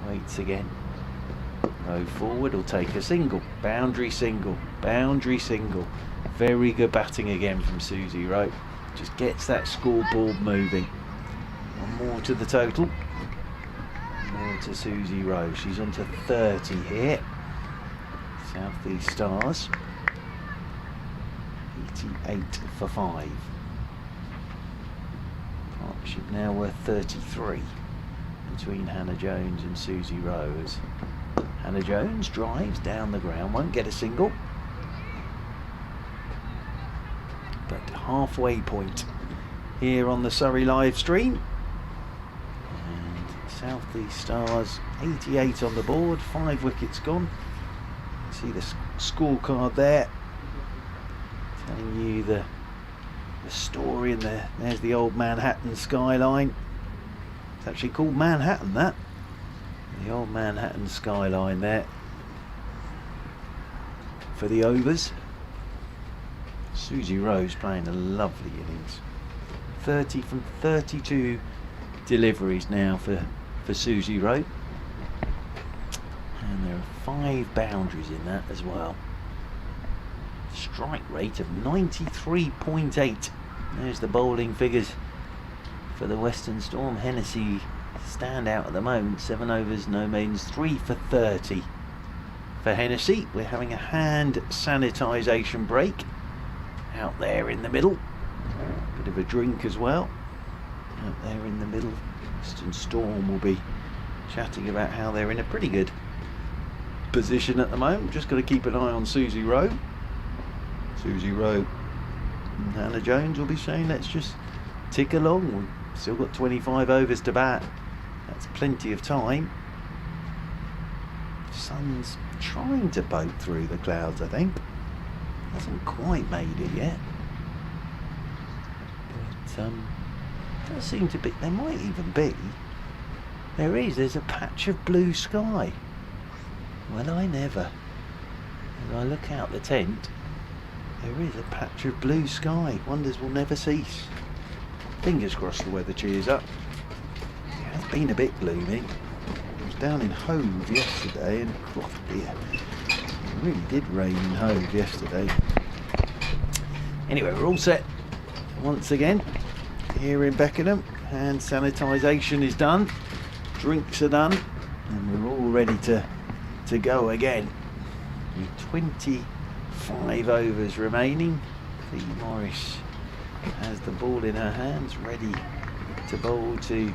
Waits again. Rowe forward will take a single. Boundary single. Boundary single. Very good batting again from Susie Rowe. Just gets that scoreboard moving. One more to the total. More to Susie Rowe. She's on to 30 here. South East Stars. 88 for 5. Partnership now worth 33 between Hannah Jones and Susie Rowe. As Hannah Jones drives down the ground, won't get a single. But halfway point here on the Surrey live stream. And South East Stars 88 on the board, 5 wickets gone. See the scorecard there, telling you the story, and there's the old Manhattan skyline. It's actually called Manhattan, that. The old Manhattan skyline there for the overs. Susie Rowe's playing a lovely innings. 30 from 32 deliveries now for Susie Rowe. And there are 5 boundaries in that as well. Strike rate of 93.8. There's the bowling figures for the Western Storm. Hennessy stand out at the moment. 7 overs, no maidens, 3 for 30 for Hennessy. We're having a hand sanitisation break out there in the middle. Bit of a drink as well out there in the middle. Western Storm will be chatting about how they're in a pretty good position at the moment. Just got to keep an eye on Susie Rowe. Susie Rowe and Hannah Jones will be saying, let's just tick along. We've still got 25 overs to bat. That's plenty of time. The sun's trying to poke through the clouds, I think. Hasn't quite made it yet. But does seem to be, there might even be. There's a patch of blue sky. Well, I never. As I look out the tent, there is a patch of blue sky. Wonders will never cease. Fingers crossed the weather cheers up. It has been a bit gloomy. I was down in Hove yesterday and oh dear, it really did rain in Hove yesterday. Anyway, we're all set once again here in Beckenham. Hand sanitisation is done. Drinks are done. And we're all ready to go again. With 25 overs remaining. Fee Morris has the ball in her hands, ready to bowl to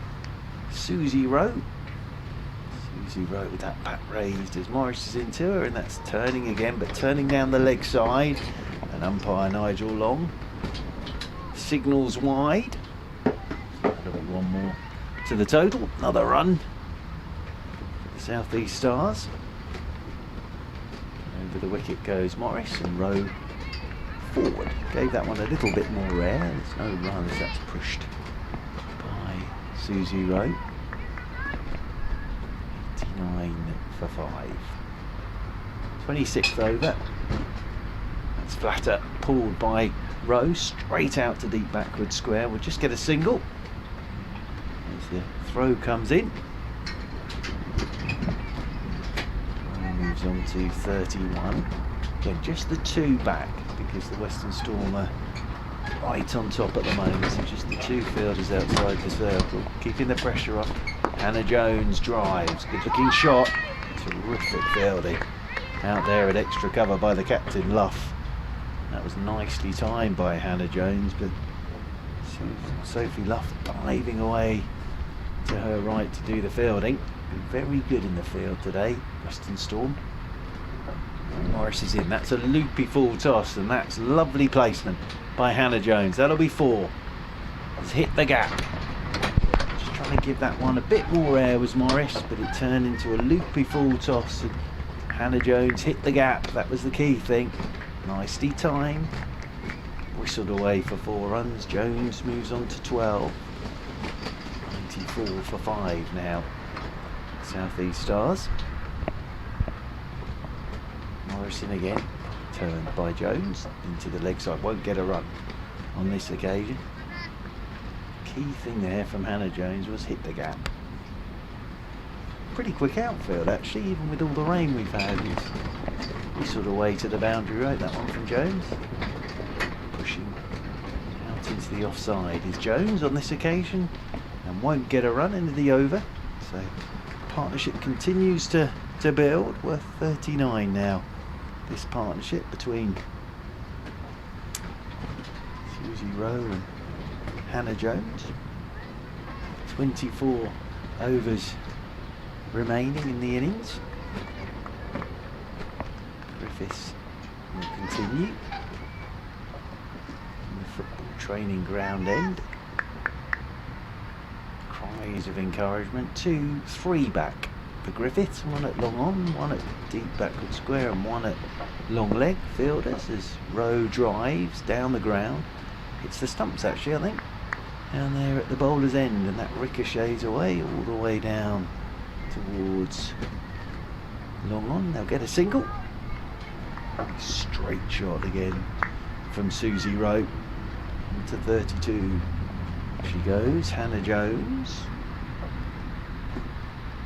Susie Rowe. Susie Rowe with that bat raised as Morris is into her, and that's turning again, but turning down the leg side. And umpire Nigel Long signals wide. That'll be one more to the total. Another run for the South East Stars. Over the wicket goes Morris, and Rowe forward. Gave that one a little bit more air. There's no runs. That's pushed by Susie Rowe. 89 for 5. 26th over. That's flatter, pulled by Rowe straight out to deep backward square. We'll just get a single as the throw comes in. Rowe moves on to 31. Again, just the 2 back, because the Western Storm are right on top at the moment, so just the 2 fielders outside the circle, keeping the pressure up. Hannah Jones drives, good looking shot, terrific fielding out there at extra cover by the captain Luff. That was nicely timed by Hannah Jones, but Sophie Luff diving away to her right to do the fielding. Been very good in the field today, Western Storm. Morris is in. That's a loopy full toss, and that's lovely placement by Hannah Jones. That'll be 4. Has hit the gap. Just trying to give that one a bit more air was Morris, but it turned into a loopy full toss, and Hannah Jones hit the gap. That was the key thing. Nicely timed. Whistled away for 4 runs. Jones moves on to 12. 94 for 5 now. South East Stars. Morrison again, turned by Jones into the leg side. Won't get a run on this occasion. Key thing there from Hannah Jones was hit the gap. Pretty quick outfield actually, even with all the rain we've had. It's whistled away to the boundary right, that one from Jones. Pushing out into the offside is Jones on this occasion, and won't get a run into the over. So partnership continues to build, worth 39 now. This partnership between Susie Rowe and Hannah Jones. 24 overs remaining in the innings. Griffiths will continue in the football training ground end. Cries of encouragement. 2, 3 back for Griffiths, one at long on, one at deep backward square, and one at long leg fielders as Rowe drives down the ground. Hits the stumps actually, I think, down there at the bowler's end, and that ricochets away all the way down towards long on. They'll get a single. Straight shot again from Susie Rowe. Into 32 she goes. Hannah Jones.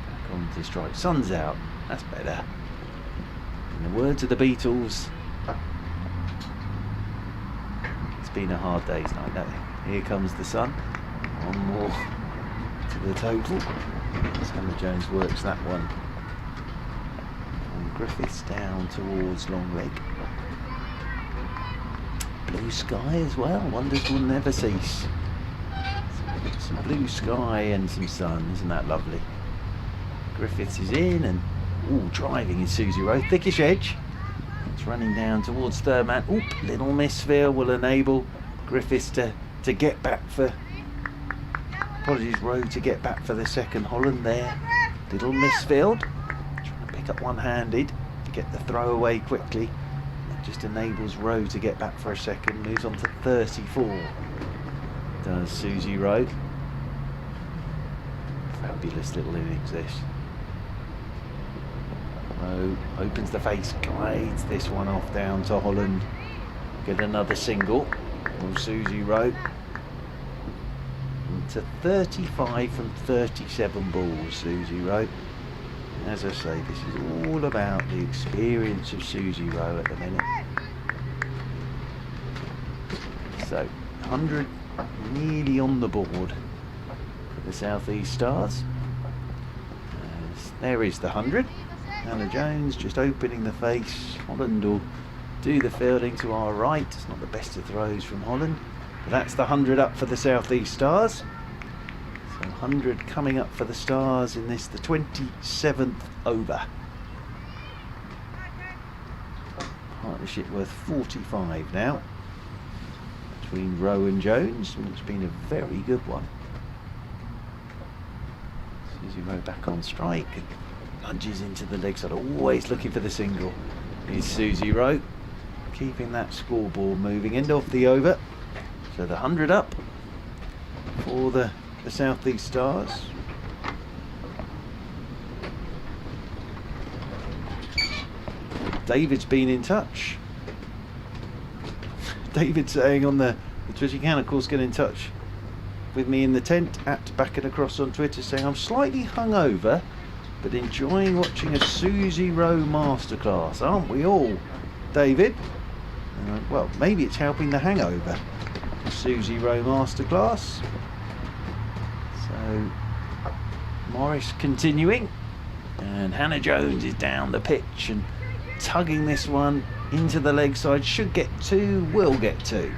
Back on to strike. Sun's out. That's better. In the words of the Beatles, it's been a hard day's night. No, here comes the sun. One more to the total. Hannah Jones works that one. And Griffiths down towards long leg. Blue sky as well. Wonders will never cease. Some blue sky and some sun. Isn't that lovely? Griffiths is in and driving is Susie Rowe. Thickish edge. It's running down towards third man. Little misfeel will enable Griffiths to get back for. Apologies, Rowe to get back for the second. Holland there. Little misfield. Trying to pick up one-handed to get the throw away quickly. That just enables Rowe to get back for a second. Moves on to 34. Does Susie Rowe. Fabulous little innings this. Rowe opens the face, glides this one off down to Holland. Get another single. Susie Rowe. To 35 from 37 balls, Susie Rowe. As I say, this is all about the experience of Susie Rowe at the minute. So, 100 nearly on the board for the South East Stars. There is the 100. Hannah Jones just opening the face. Holland will do the fielding to our right. It's not the best of throws from Holland. But that's the 100 up for the South East Stars. So 100 coming up for the Stars in this, the 27th over. Partnership worth 45 now between Rowe and Jones, and it's been a very good one. Susie Rowe back on strike, lunges into the leg side, always looking for the single. Is Susie Rowe keeping that scoreboard moving. End of the over. So the 100 up for the South East Stars. David's been in touch. David saying on the Twitter, you can of course get in touch with me in the tent at Back and Across on Twitter, saying I'm slightly hungover but enjoying watching a Susie Rowe masterclass. Aren't we all, David? Well, maybe it's helping the hangover. Susie Rowe masterclass. So Morris continuing, and Hannah Jones is down the pitch and tugging this one into the leg side. Should get two, will get two.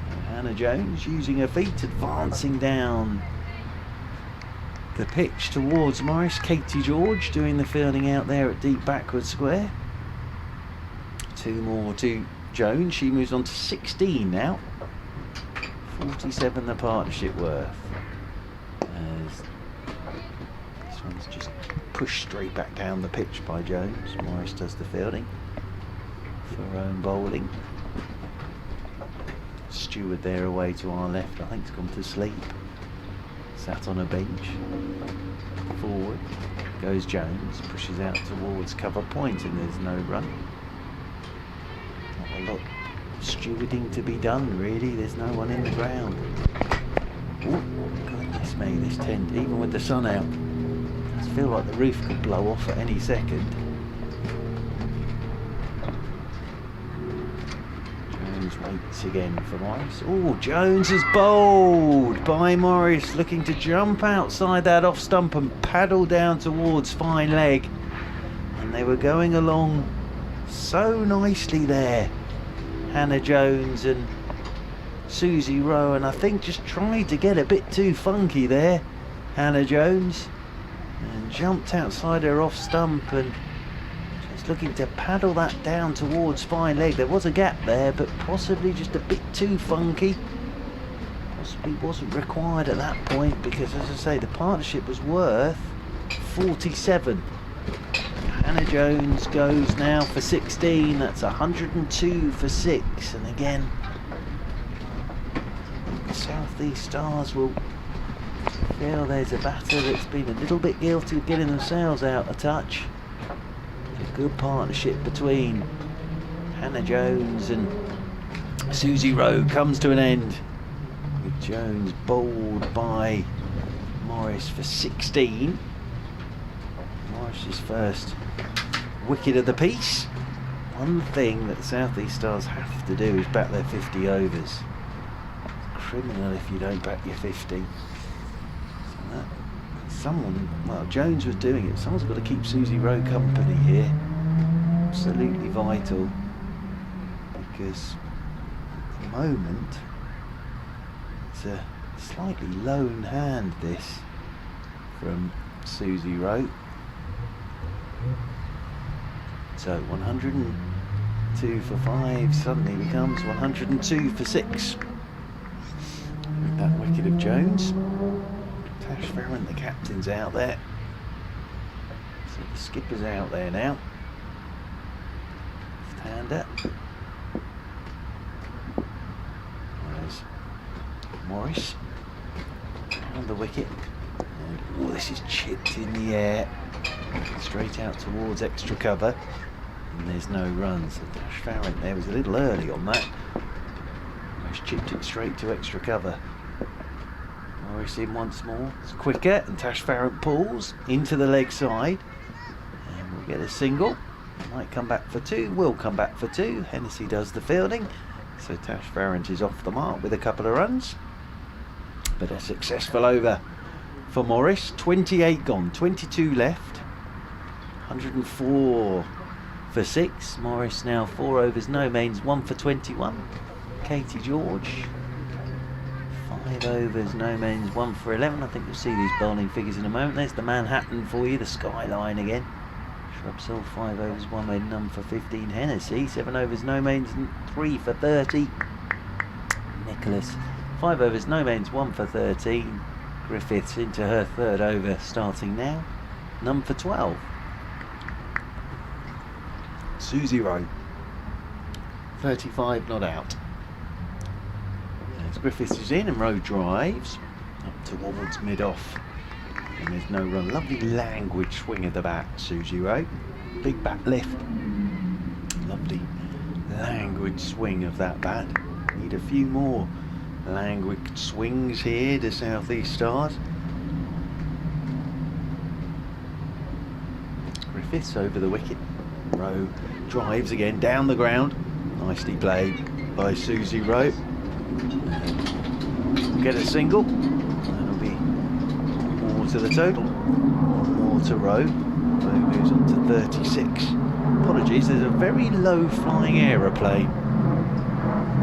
So Hannah Jones using her feet, advancing down the pitch towards Morris. Katie George doing the fielding out there at deep backward square. Two more to Jones. She moves on to 16 now. 47 the partnership worth. As this one's just pushed straight back down the pitch by Jones. Morris does the fielding for her own bowling. Stewart there away to our left. I think he's gone to sleep. Sat on a bench. Forward goes Jones. Pushes out towards cover point, and there's no run. Not a lot stewarding to be done really. There's no one in the ground. Oh goodness me, this tent, even with the sun out, I feel like the roof could blow off at any second. Jones waits again for Morris. Oh, Jones is bowled by Morris, looking to jump outside that off stump and paddle down towards fine leg, and they were going along so nicely there, Hannah Jones and Susie Rowe, and I think just tried to get a bit too funky there, Hannah Jones, and jumped outside her off stump and just looking to paddle that down towards fine leg. There was a gap there, but possibly just a bit too funky. Possibly wasn't required at that point, because as I say, the partnership was worth 47. Hannah Jones goes now for 16. That's 102 for 6. And again, the South East Stars will feel there's a batter that's been a little bit guilty of getting themselves out of touch. A good partnership between Hannah Jones and Susie Rowe comes to an end with Jones bowled by Morris for 16. Morris's first wicket of the piece. One thing that South East Stars have to do is bat their 50 overs. Criminal if you don't bat your 50. So someone, well, Jones was doing it. Someone's got to keep Susie Rowe company here. Absolutely vital, because at the moment it's a slightly lone hand, this, from Susie Rowe. So 102 for 5 suddenly becomes 102 for 6 with that wicket of Jones. Tash Farron, the captain's out there, so the skipper's out there now. Left-hander. There's Morris on the wicket, and oh, this is chipped in the air straight out towards extra cover, and there's no run. So Tash Farron there was a little early on that. Almost chipped it straight to extra cover. Morris in once more. It's quicker, and Tash Farron pulls into the leg side, and we'll get a single. Might come back for 2. Will come back for 2. Hennessy does the fielding, so Tash Farron is off the mark with a couple of runs. But a successful over for Morris. 28 gone, 22 left. 104 for 6. Morris now 4 overs, no mains, 1 for 21. Katie George, 5 overs, no mains, 1 for 11. I think you'll see these bowling figures in a moment. There's the Manhattan for you, the skyline again. Shrubsole, 5 overs, 1 main, none for 15. Hennessy, 7 overs, no mains, 3 for 30. Nicholas, 5 overs, no mains, 1 for 13. Griffiths into her 3rd over, starting now, none for 12. Susie Rowe, 35 not out. As Griffiths is in and Rowe drives up towards mid-off, and there's no run. Lovely languid swing of the bat, Susie Rowe. Big bat lift. Lovely languid swing of that bat. Need a few more languid swings here to South East Stars. Griffiths over the wicket. Rowe drives again down the ground. Nicely played by Susie Rowe. Get a single. That'll be more to the total. More to Rowe. Rowe moves on to 36. Apologies, there's a very low flying aeroplane.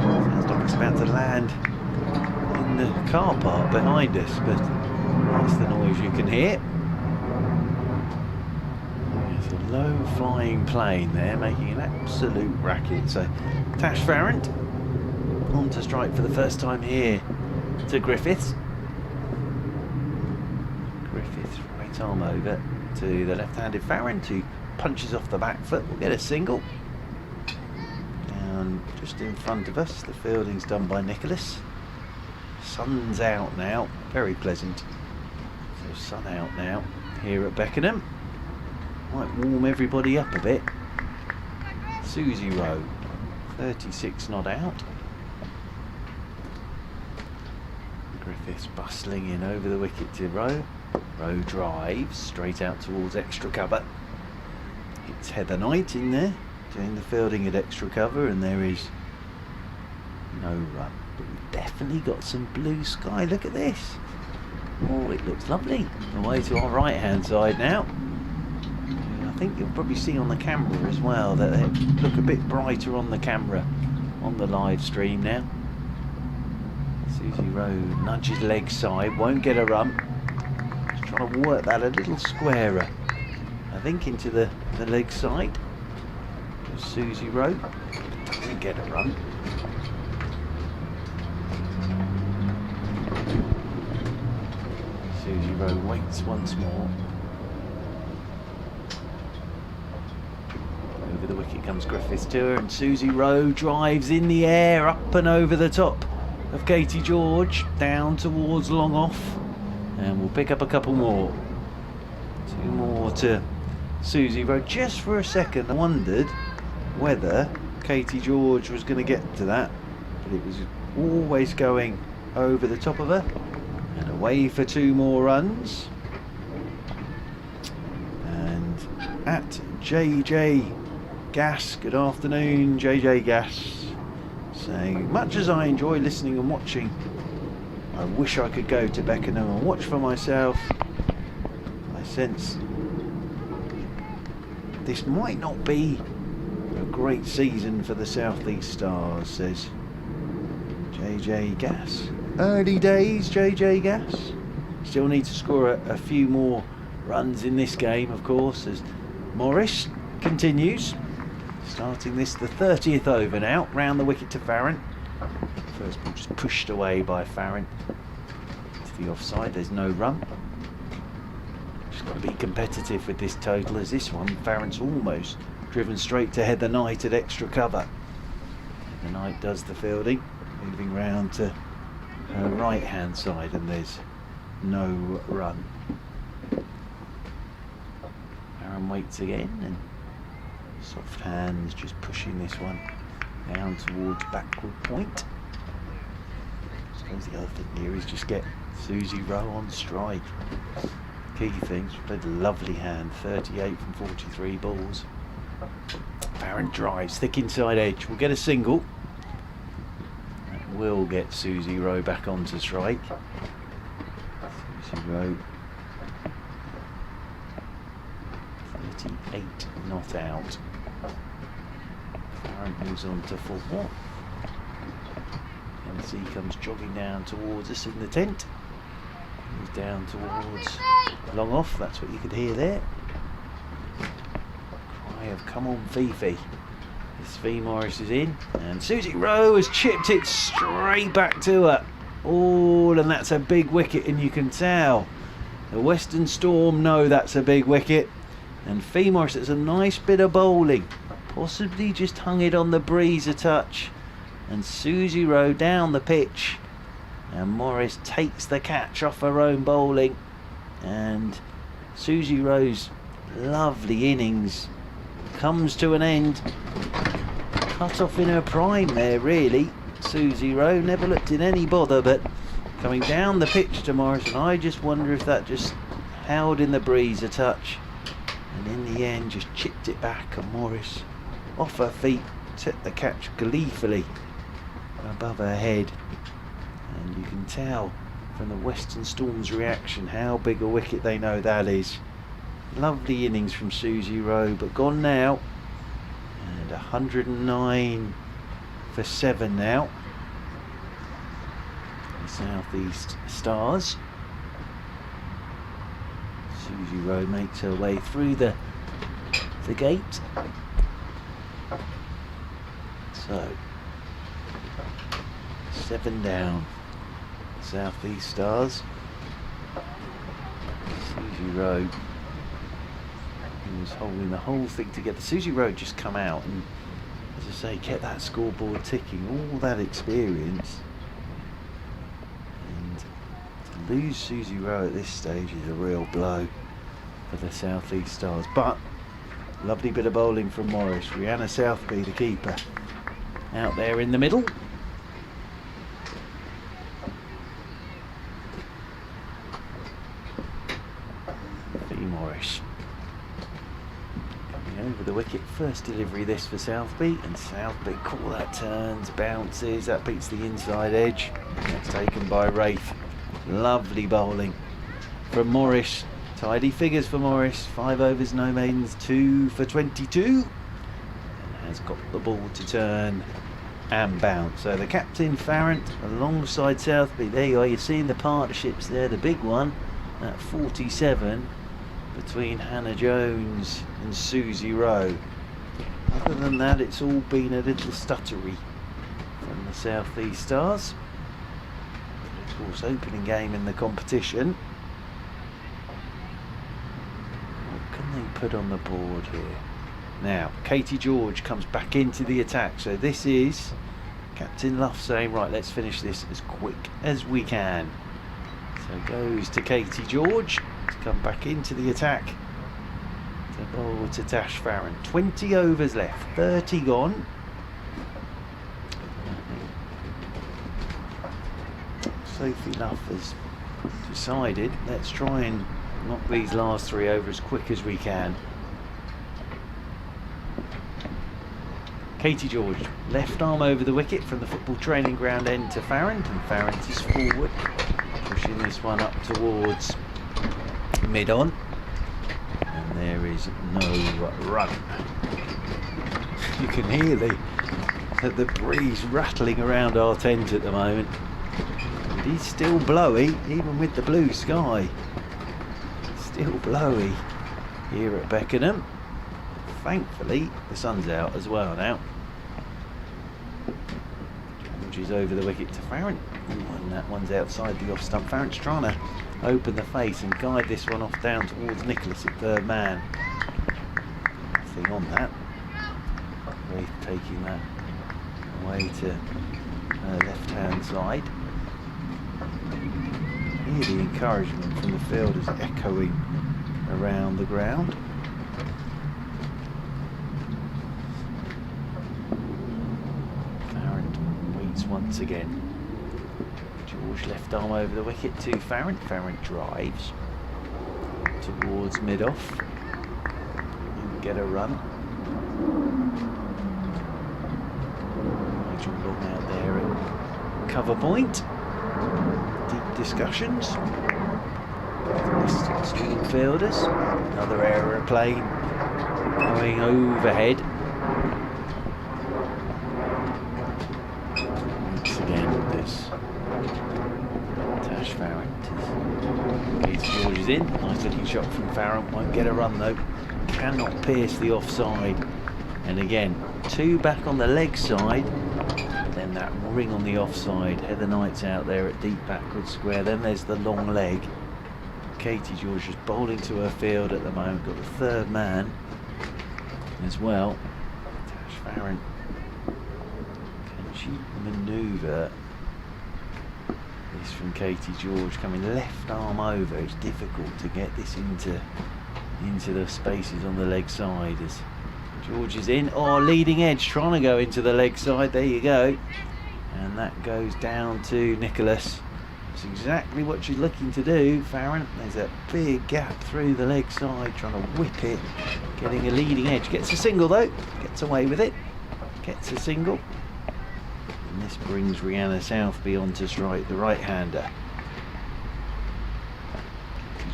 Sounds like it's about to land in the car park behind us, but that's the noise you can hear. There's a low flying plane there making an absolute racket. So Tash Farron on to strike for the first time here to Griffiths. Griffiths right arm over to the left-handed Farron, who punches off the back foot. We'll get a single. Down just in front of us, the fielding's done by Nicholas. Sun's out now, very pleasant. So sun out now here at Beckenham. Might warm everybody up a bit. Susie Rowe, 36 not out. Griffiths bustling in over the wicket to Rowe. Rowe drives straight out towards extra cover. It's Heather Knight in there doing the fielding at extra cover, and there is no run. But we've definitely got some blue sky. Look at this. Oh, it looks lovely. Away to our right hand side now. I think you'll probably see on the camera as well that they look a bit brighter on the camera on the live stream now. Susie Rowe nudges leg side, won't get a run. Just trying to work that a little squarer, I think, into the leg side. Susie Rowe doesn't get a run. Susie Rowe waits once more. Over the wicket comes Griffiths to her, and Susie Rowe drives in the air up and over the top of Katie George, down towards long off, and we'll pick up a couple more. 2 more to Susie Rowe. Just for a second I wondered whether Katie George was going to get to that, but it was always going over the top of her, and away for 2 more runs. And at JJ Gas, good afternoon JJ Gas, saying, much as I enjoy listening and watching, I wish I could go to Beckenham and watch for myself. I sense this might not be a great season for the South East Stars, says JJ Gas. Early days, JJ Gas. Still need to score a few more runs in this game, of course, as Morris continues. Starting this, the 30th over now, round the wicket to Farron. First ball just pushed away by Farron to the offside. There's no run. Just got to be competitive with this total, as this one, Farron's almost driven straight to Heather Knight at extra cover. Heather Knight does the fielding, moving round to her right hand side, and there's no run. Farron waits again, and soft hands just pushing this one down towards backward point. I suppose the other thing here is just get Susie Rowe on strike. Key things. She played a lovely hand, 38 from 43 balls. Farron drives thick inside edge. We'll get a single. That will get Susie Rowe back onto strike. Susie Rowe, 38 not out. Farron moves on to 4. MC comes jogging down towards us in the tent. Moves down towards long off, that's what you could hear there. Cry of come on Fifi. This V Morris is in, and Susie Rowe has chipped it straight back to her. Oh, and that's a big wicket, and you can tell the Western Storm know that's a big wicket. And Fee Morris, it's a nice bit of bowling, possibly just hung it on the breeze a touch, and Susie Rowe down the pitch, and Morris takes the catch off her own bowling, and Susie Rowe's lovely innings comes to an end. Cut off in her prime there, really. Susie Rowe never looked in any bother, but coming down the pitch to Morris, and I just wonder if that just held in the breeze a touch, and in the end just chipped it back, and Morris off her feet took the catch gleefully above her head. And you can tell from the Western Storm's reaction how big a wicket they know that is. Lovely innings from Susie Rowe, but gone now, and 109 for 7 now. The South East Stars. Susie Rowe makes her way through the gate. So 7 down. South East Stars. Susie Rowe, who was holding the whole thing together. Susie Rowe just come out and, as I say, kept that scoreboard ticking. All that experience. And to lose Susie Rowe at this stage is a real blow for the South East Stars. But lovely bit of bowling from Morris. Rihanna Southby, the keeper, out there in the middle. Morris coming over the wicket. First delivery this for Southby, and Southby, cool, that turns, bounces, that beats the inside edge. That's taken by Rafe. Lovely bowling from Morris. Tidy figures for Morris. 5 overs, no maidens, 2 for 22, and has got the ball to turn and bounce. So the captain Farrant alongside Southby. There you are, you're seeing the partnerships there. The big one at 47 between Hannah Jones and Susie Rowe. Other than that, it's all been a little stuttery from the South East Stars. But of course, opening game in the competition. What can they put on the board here? Now, Katie George comes back into the attack. So this is Captain Luff saying, right, let's finish this as quick as we can. So goes to Katie George to come back into the attack to bowl to Tash Farron. 20 overs left, 30 gone. Sophie Luff has decided, let's try and knock these last 3 over as quick as we can. Katie George, left arm over the wicket from the football training ground end to Farrant, and Farrant is forward, pushing this one up towards mid-on, and there is no run. You can hear the breeze rattling around our tent at the moment. It is still blowy, even with the blue sky. Still blowy here at Beckenham. Thankfully, the sun's out as well now. George is over the wicket to Farrant, and that one's outside the off stump. Farrant's trying to open the face and guide this one off down towards Nicholas at third man. Nothing on that. Wraith taking that away to her left hand side. Hear the encouragement from the fielders echoing around the ground. Farrant waits once again. George left arm over the wicket to Farrant. Farrant drives towards mid-off. Get a run. Nigel Long out there at cover point. Deep discussions. Stream fielders. Another aeroplane going overhead. Once again, this Tash Farrant. Katie George is in. Nice looking shot from Farrant. Won't get a run though. Cannot pierce the offside. And again, 2 back on the leg side. Then that ring on the offside. Heather Knight's out there at deep backward square. Then there's the long leg. Katie George is bowling to her field at the moment. Got the third man as well. Tash Farrant. Can she manoeuvre this from Katie George? Coming left arm over. It's difficult to get this into the spaces on the leg side as George is in. Oh, leading edge trying to go into the leg side. There you go. And that goes down to Nicholas. That's exactly what she's looking to do, Farrant. There's a big gap through the leg side, trying to whip it. Getting a leading edge. Gets a single though. Gets away with it. Gets a single. And this brings Rhianna Southby on to strike, the right-hander.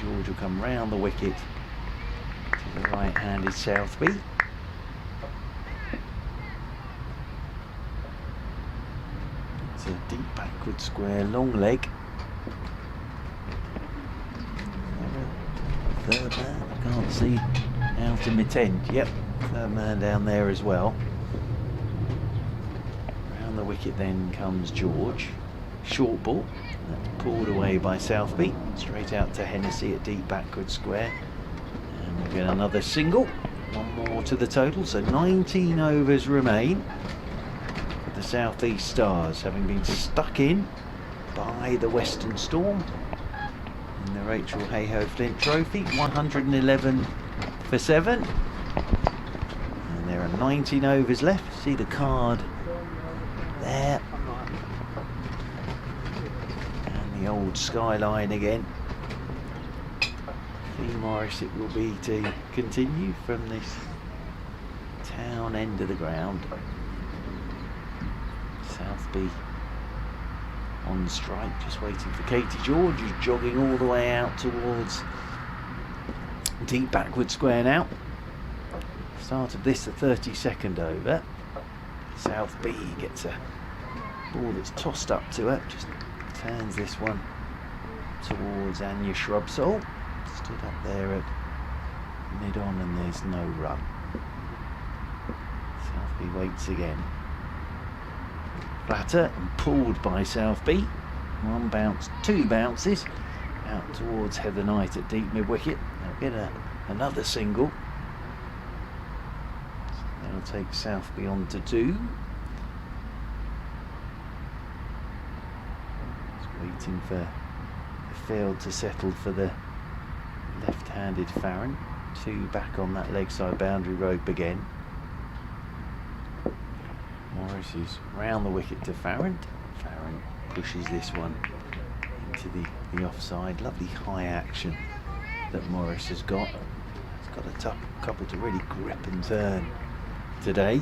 George will come round the wicket to the right-handed Southby. It's a deep backward square, long leg. Third man, I can't see out in mid-end. Yep, third man down there as well. Round the wicket then comes George. Short ball, that's pulled away by Southby. Straight out to Hennessy at deep backward square. And we'll get another single. One more to the total, so 19 overs remain. The South East Stars, having been stuck in by the Western Storm in the Rachael Heyhoe Flint Trophy. 111 for 7. And there are 19 overs left. See the card there. And the old skyline again. Lee Morris it will be to continue from this town end of the ground. Southby on strike, just waiting for Katie George, who's jogging all the way out towards deep backward square now. Started this the 32nd over. Southby gets a ball that's tossed up to her, just turns this one towards Anya Shrubsole. Stood up there at mid-on and there's no run. Southby waits again. Flatter and pulled by Southby. One bounce, 2 bounces out towards Heather Knight at deep mid-wicket. They'll get another single. So that'll take Southby on to 2. Just waiting for the field to settle for the left-handed Farrant. 2 back on that leg side boundary rope again. Morris is round the wicket to Farrant. Farrant pushes this one into the offside. Lovely high action that Morris has got. He's got a tough couple to really grip and turn today.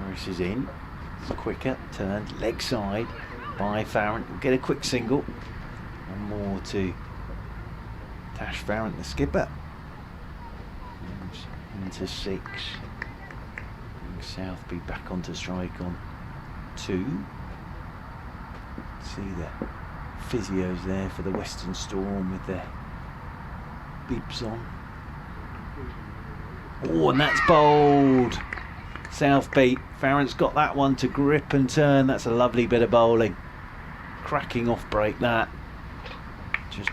Morris is in. It's quicker, turned, leg side by Farrant. We'll get a quick single. One more to Tash Farrant, the skipper. And into 6. And Southby back onto strike on 2. See the physios there for the Western Storm with their bibs on. Oh, and that's bowled. Southby. Farrant's got that one to grip and turn. That's a lovely bit of bowling. Cracking off break that. Just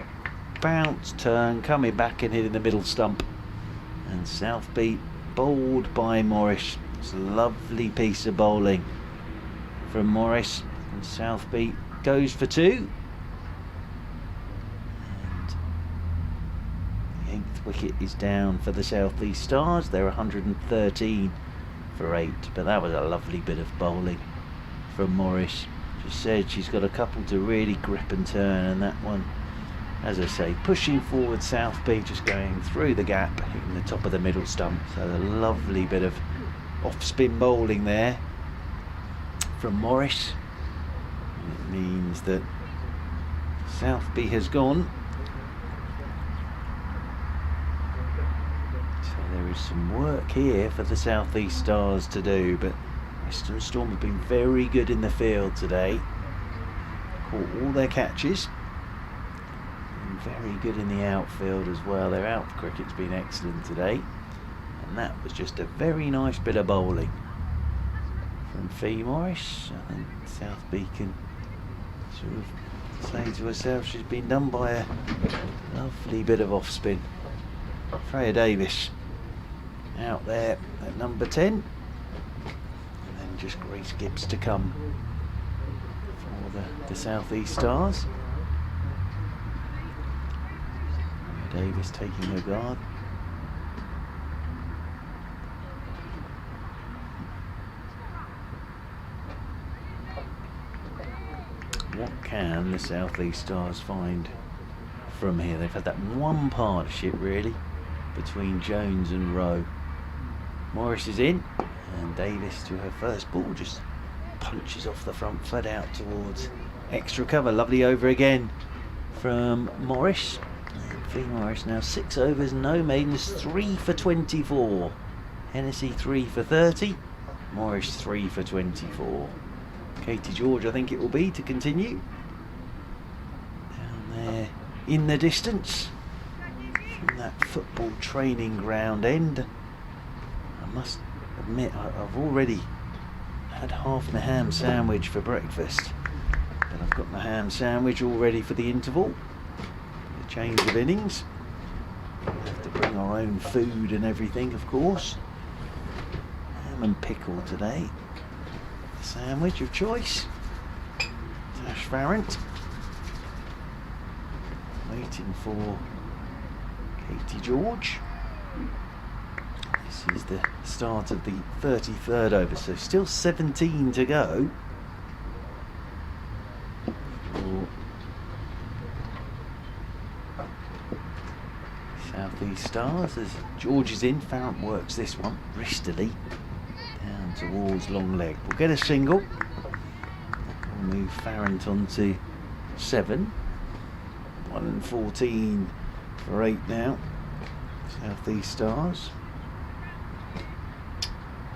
bounce, turn, coming back and hitting the middle stump. And Southby bowled by Morris. It's a lovely piece of bowling from Morris. And Southby goes for 2. And the 8th wicket is down for the South East Stars. They're 113 for 8, but that was a lovely bit of bowling from Morris. She said she's got a couple to really grip and turn, and that one, as I say, pushing forward Southby, just going through the gap, hitting the top of the middle stump. So a lovely bit of off-spin bowling there from Morris. And it means that Southby has gone. There is some work here for the South East Stars to do, but Western Storm have been very good in the field today. Caught all their catches. And very good in the outfield as well. Their out cricket's been excellent today. And that was just a very nice bit of bowling from Fee Morris. I think Southby can sort of say to herself she's been done by a lovely bit of off-spin. Freya Davis out there at number 10, and then just Grace Gibbs to come for the South East Stars. Freya Davis taking her guard. What can the South East Stars find from here? They've had that one partnership really between Jones and Rowe. Morris is in, and Davis to her first ball just punches off the front foot out towards extra cover. Lovely over again from Morris. And Fee Morris now 6 overs, no maidens, 3 for 24. Hennessy 3 for 30. Morris 3 for 24. Katie George, I think it will be, to continue. Down there in the distance from that football training ground end. I must admit, I've already had half my ham sandwich for breakfast, but I've got my ham sandwich all ready for the interval, the change of innings. We have to bring our own food and everything, of course. Ham and pickle today. The sandwich of choice. Tash Farrant waiting for Katie George. This is the start of the 33rd over, so still 17 to go for South East Stars. As George is in, Farrant works this one wristily down towards long leg. We'll get a single. We'll move Farrant on to 7. 1 and 14 for 8 now. South East Stars.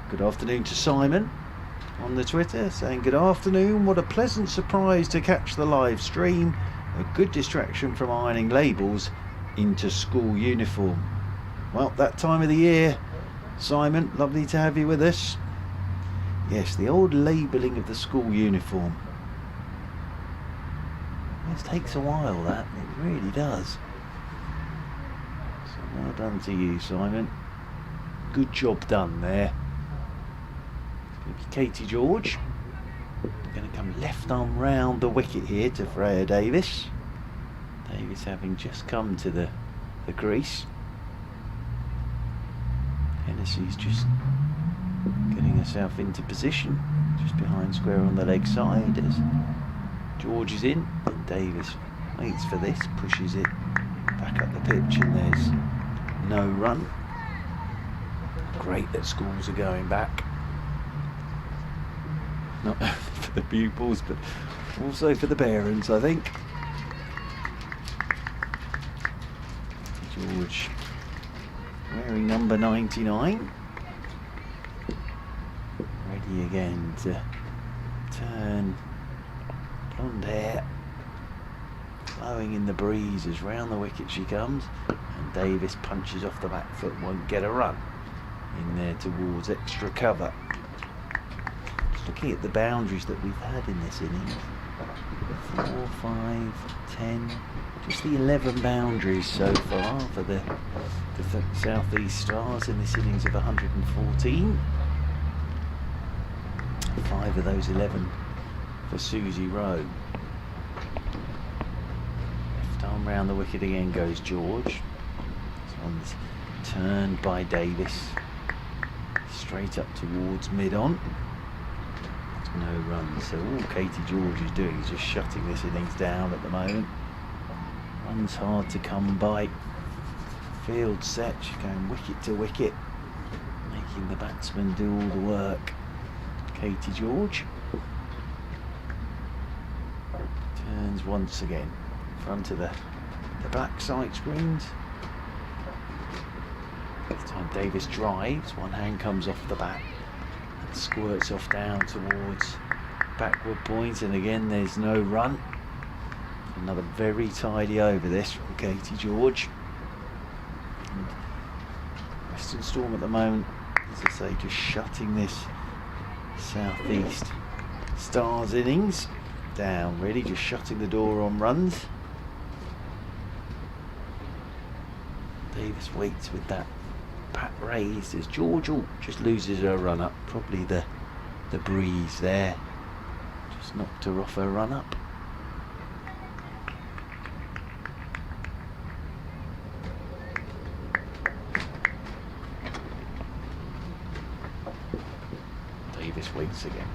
Good afternoon to Simon on the Twitter, saying good afternoon, what a pleasant surprise to catch the live stream, a good distraction from ironing labels into school uniform. Well, that time of the year, Simon, lovely to have you with us. Yes, the old labelling of the school uniform. It takes a while, that, it really does. So well done to you, Simon. Good job done there. Katie George going to come left arm round the wicket here to Freya Davis. Davis having just come to the crease. Hennessy's just getting herself into position just behind square on the leg side as George is in, and Davis waits for this, pushes it back up the pitch, and there's no run. Great that schools are going back, not for the pupils but also for the parents, I think. George wearing number 99, ready again to turn, blonde hair flowing in the breeze as round the wicket she comes, and Davis punches off the back foot, won't get a run in there towards extra cover. Just looking at the boundaries that we've had in this innings, 4, 5, 10, just the 11 boundaries so far for the South East Stars in this innings of 114. 5 of those 11 for Susie Rowe. Left arm round the wicket again goes George. This one's turned by Davis, straight up towards mid-on. There's no run, so all Katie George is doing is just shutting this innings down at the moment. Runs hard to come by. Field set, she's going wicket to wicket, making the batsman do all the work. Katie George turns once again in front of the back side screens. This time Davis drives, one hand comes off the bat and squirts off down towards backward point, and again there's no run. Another very tidy over this from Katie George. And Western Storm at the moment, as I say, just shutting this South East Stars innings down, really just shutting the door on runs. Davis waits with that bat raised as George just loses her run up. Probably the breeze there just knocked her off her run up. Davis waits again.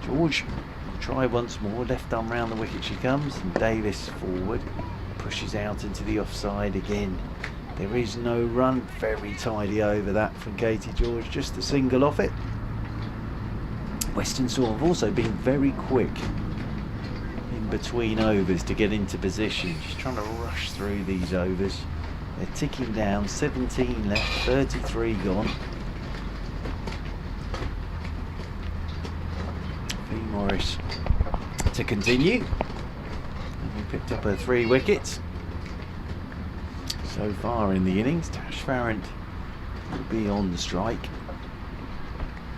George will try once more, left arm round the wicket she comes, and Davis forward, pushes out into the offside again. There is no run, very tidy over that from Katie George, just a single off it. Western Storm have also been very quick in between overs to get into position, just trying to rush through these overs. They're ticking down, 17 left, 33 gone. Morris to continue, and we picked up her 3 wickets so far in the innings. Tash Farrant will be on the strike,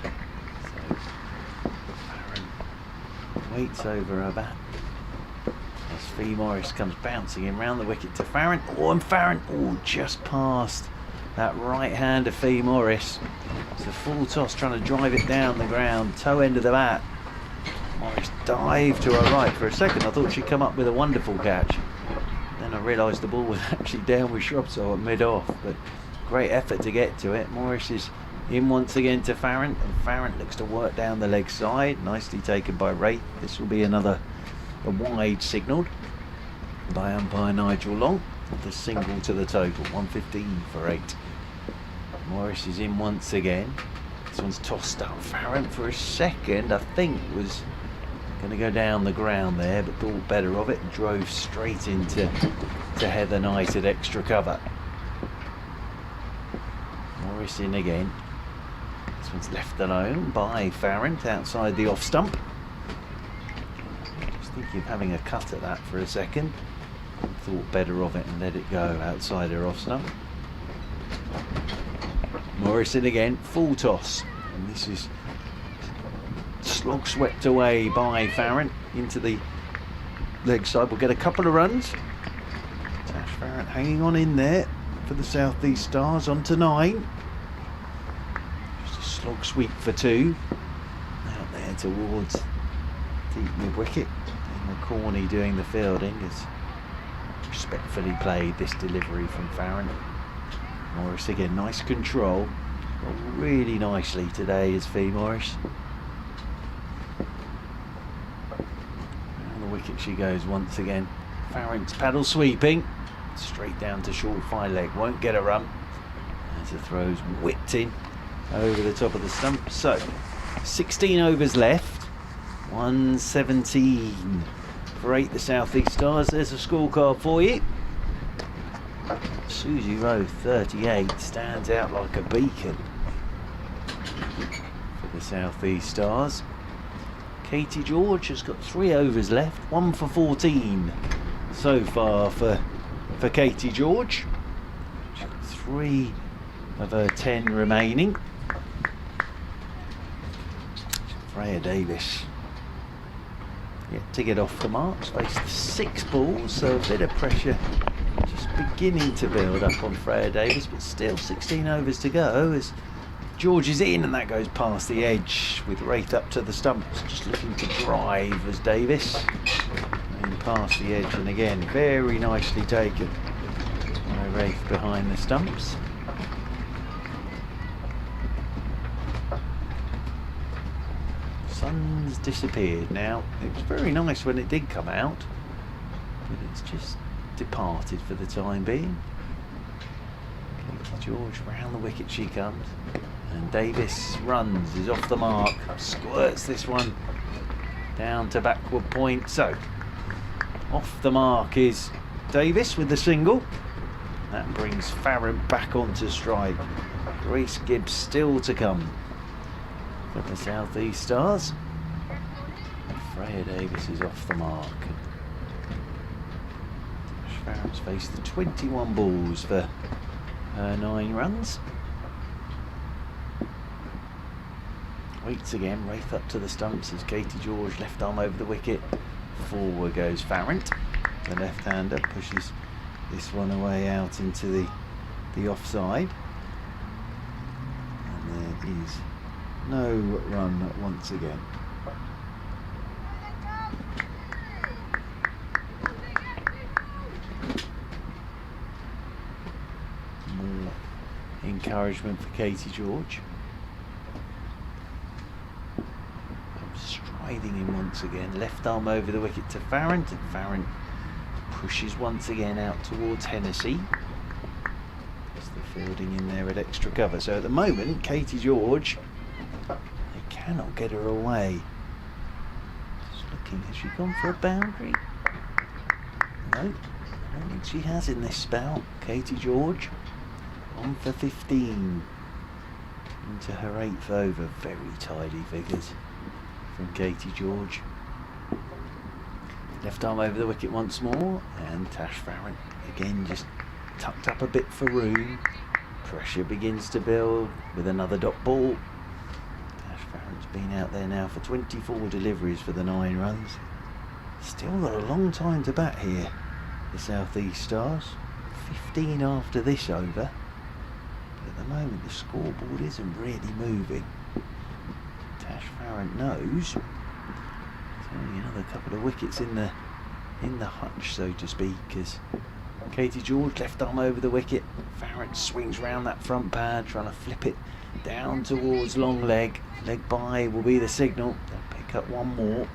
so Farrant waits over her bat as Fee Morris comes bouncing in round the wicket to Farrant. And Farrant just past that right hand of Fee Morris. It's a full toss trying to drive it down the ground, toe end of the bat. Morris dived to her right. For a second I thought she'd come up with a wonderful catch. Then I realised the ball was actually down with shrub, so at mid-off. But great effort to get to it. Morris is in once again to Farrant, and Farrant looks to work down the leg side. Nicely taken by Wraith. This will be a wide signalled by umpire Nigel Long. The single to the total, 115 for 8. Morris is in once again. This one's tossed up. Farrant for a second I think was going to go down the ground there, but thought better of it and drove straight into Heather Knight at extra cover. Morris in again. This one's left alone by Farrant outside the off stump. Just thinking of having a cut at that for a second. Thought better of it and let it go outside her off stump. Morris in again, full toss, and this is slog swept away by Farrant into the leg side. We'll get a couple of runs. Tash Farrant hanging on in there for the South East Stars, on to 9. Just a slog sweep for 2. Out there towards deep mid wicket. And McCorney doing the fielding has respectfully played this delivery from Farrant. Morris again, nice control. really nicely today is Fee Morris. Round the wicket she goes once again. Farrant's paddle sweeping. Straight down to short fly leg. Won't get a run. As the throw's whipped in over the top of the stump. So, 16 overs left. 117 for 8 the South East Stars. There's a scorecard for you. Susie Rowe, 38, stands out like a beacon for the South East Stars. Katie George has got 3 overs left, 1 for 14 so far for Katie George. She's got 3 of her 10 remaining. Freya Davis yet to get off the marks, faced 6 balls, so a bit of pressure just beginning to build up on Freya Davis, but still 16 overs to go as George is in, and that goes past the edge with Wraith up to the stumps, just looking to drive as Davis, and past the edge, and again very nicely taken by Wraith behind the stumps. Sun's disappeared now. It was very nice when it did come out, but it's just departed for the time being. Katie George round the wicket she comes, and Davis runs, is off the mark, squirts this one down to backward point. So off the mark is Davis with the single. That brings Farrant back onto strike. Grace Gibbs still to come for the South East Stars. Freya Davis is off the mark. Farrant's faced the 21 balls for her 9 runs. Waits again, Wraith up to the stumps as Katie George left arm over the wicket. Forward goes Farrant. The left-hander pushes this one away out into the offside. And there is no run once again. More encouragement for Katie George. Striding in once again, left arm over the wicket to Farrant, and Farrant pushes once again out towards Hennessy. The fielding in there at extra cover. So at the moment, Katie George, they cannot get her away. Just looking, has she gone for a boundary? No, I don't think she has in this spell. Katie George on for 15 into her 8th over. Very tidy figures from Katie George. Left arm over the wicket once more, and Tash Farrant again just tucked up a bit for room. Pressure begins to build with another dot ball. Tash Farrant's been out there now for 24 deliveries for the 9 runs. Still got a long time to bat here, the South East Stars. 15 after this over. But at the moment the scoreboard isn't really moving. Tash Farrant knows there's only another couple of wickets in the hutch, so to speak, as Katie George left arm over the wicket. Farrant swings round that front pad, trying to flip it down towards long leg. Leg by will be the signal. They'll pick up one more.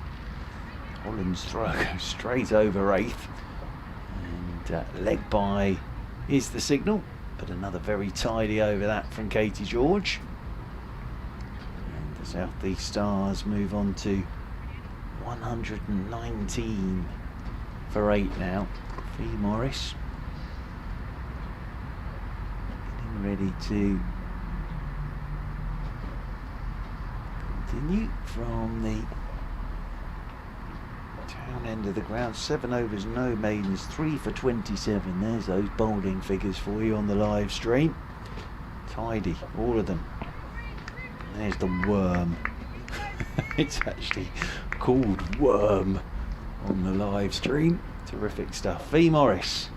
Holland's throw goes straight over Wraith, and leg by is the signal, but another very tidy over that from Katie George. And the South East Stars move on to 119 for 8 now. Fee Morris getting ready to continue from the town end of the ground. 7 overs, no maidens, 3 for 27. There's those bowling figures for you on the live stream. Tidy, all of them. There's the worm. It's actually called Worm on the live stream. Terrific stuff. Fee Morris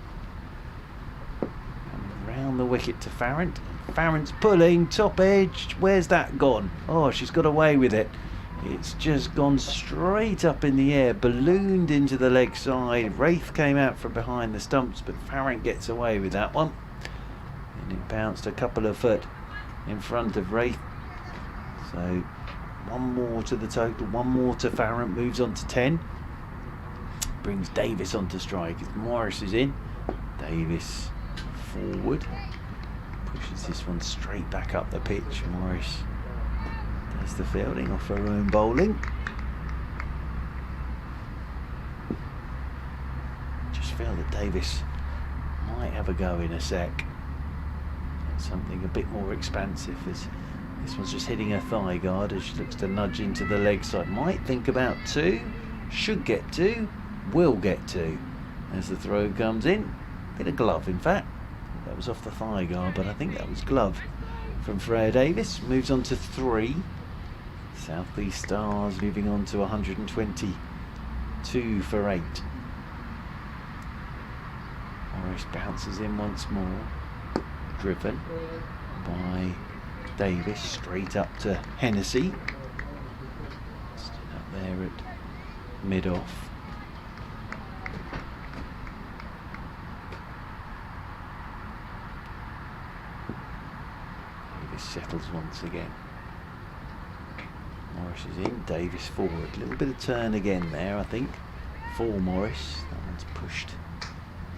coming round the wicket to Farrant. Farrant's pulling, top edge. Where's that gone? Oh, she's got away with it. It's just gone straight up in the air, ballooned into the leg side. Wraith came out from behind the stumps, but Farrant gets away with that one. And it bounced a couple of foot in front of Wraith. So one more to the total, one more to Farrant, moves on to 10. Brings Davis onto strike as Morris is in. Davis forward. Pushes this one straight back up the pitch. Morris does the fielding off her own bowling. Just feel that Davis might have a go in a sec. Something a bit more expansive, as this one's just hitting her thigh guard as she looks to nudge into the leg side. Might think about 2, should get 2, will get 2 as the throw comes in. Bit of glove, in fact. That was off the thigh guard, but I think that was glove from Freya Davis. Moves on to 3. South East Stars moving on to 122 for 8. Morris bounces in once more. Driven by Davis straight up to Hennessy. Stood up there at mid-off. Davis settles once again. Morris is in, Davis forward. A little bit of turn again there, I think, for Morris. That one's pushed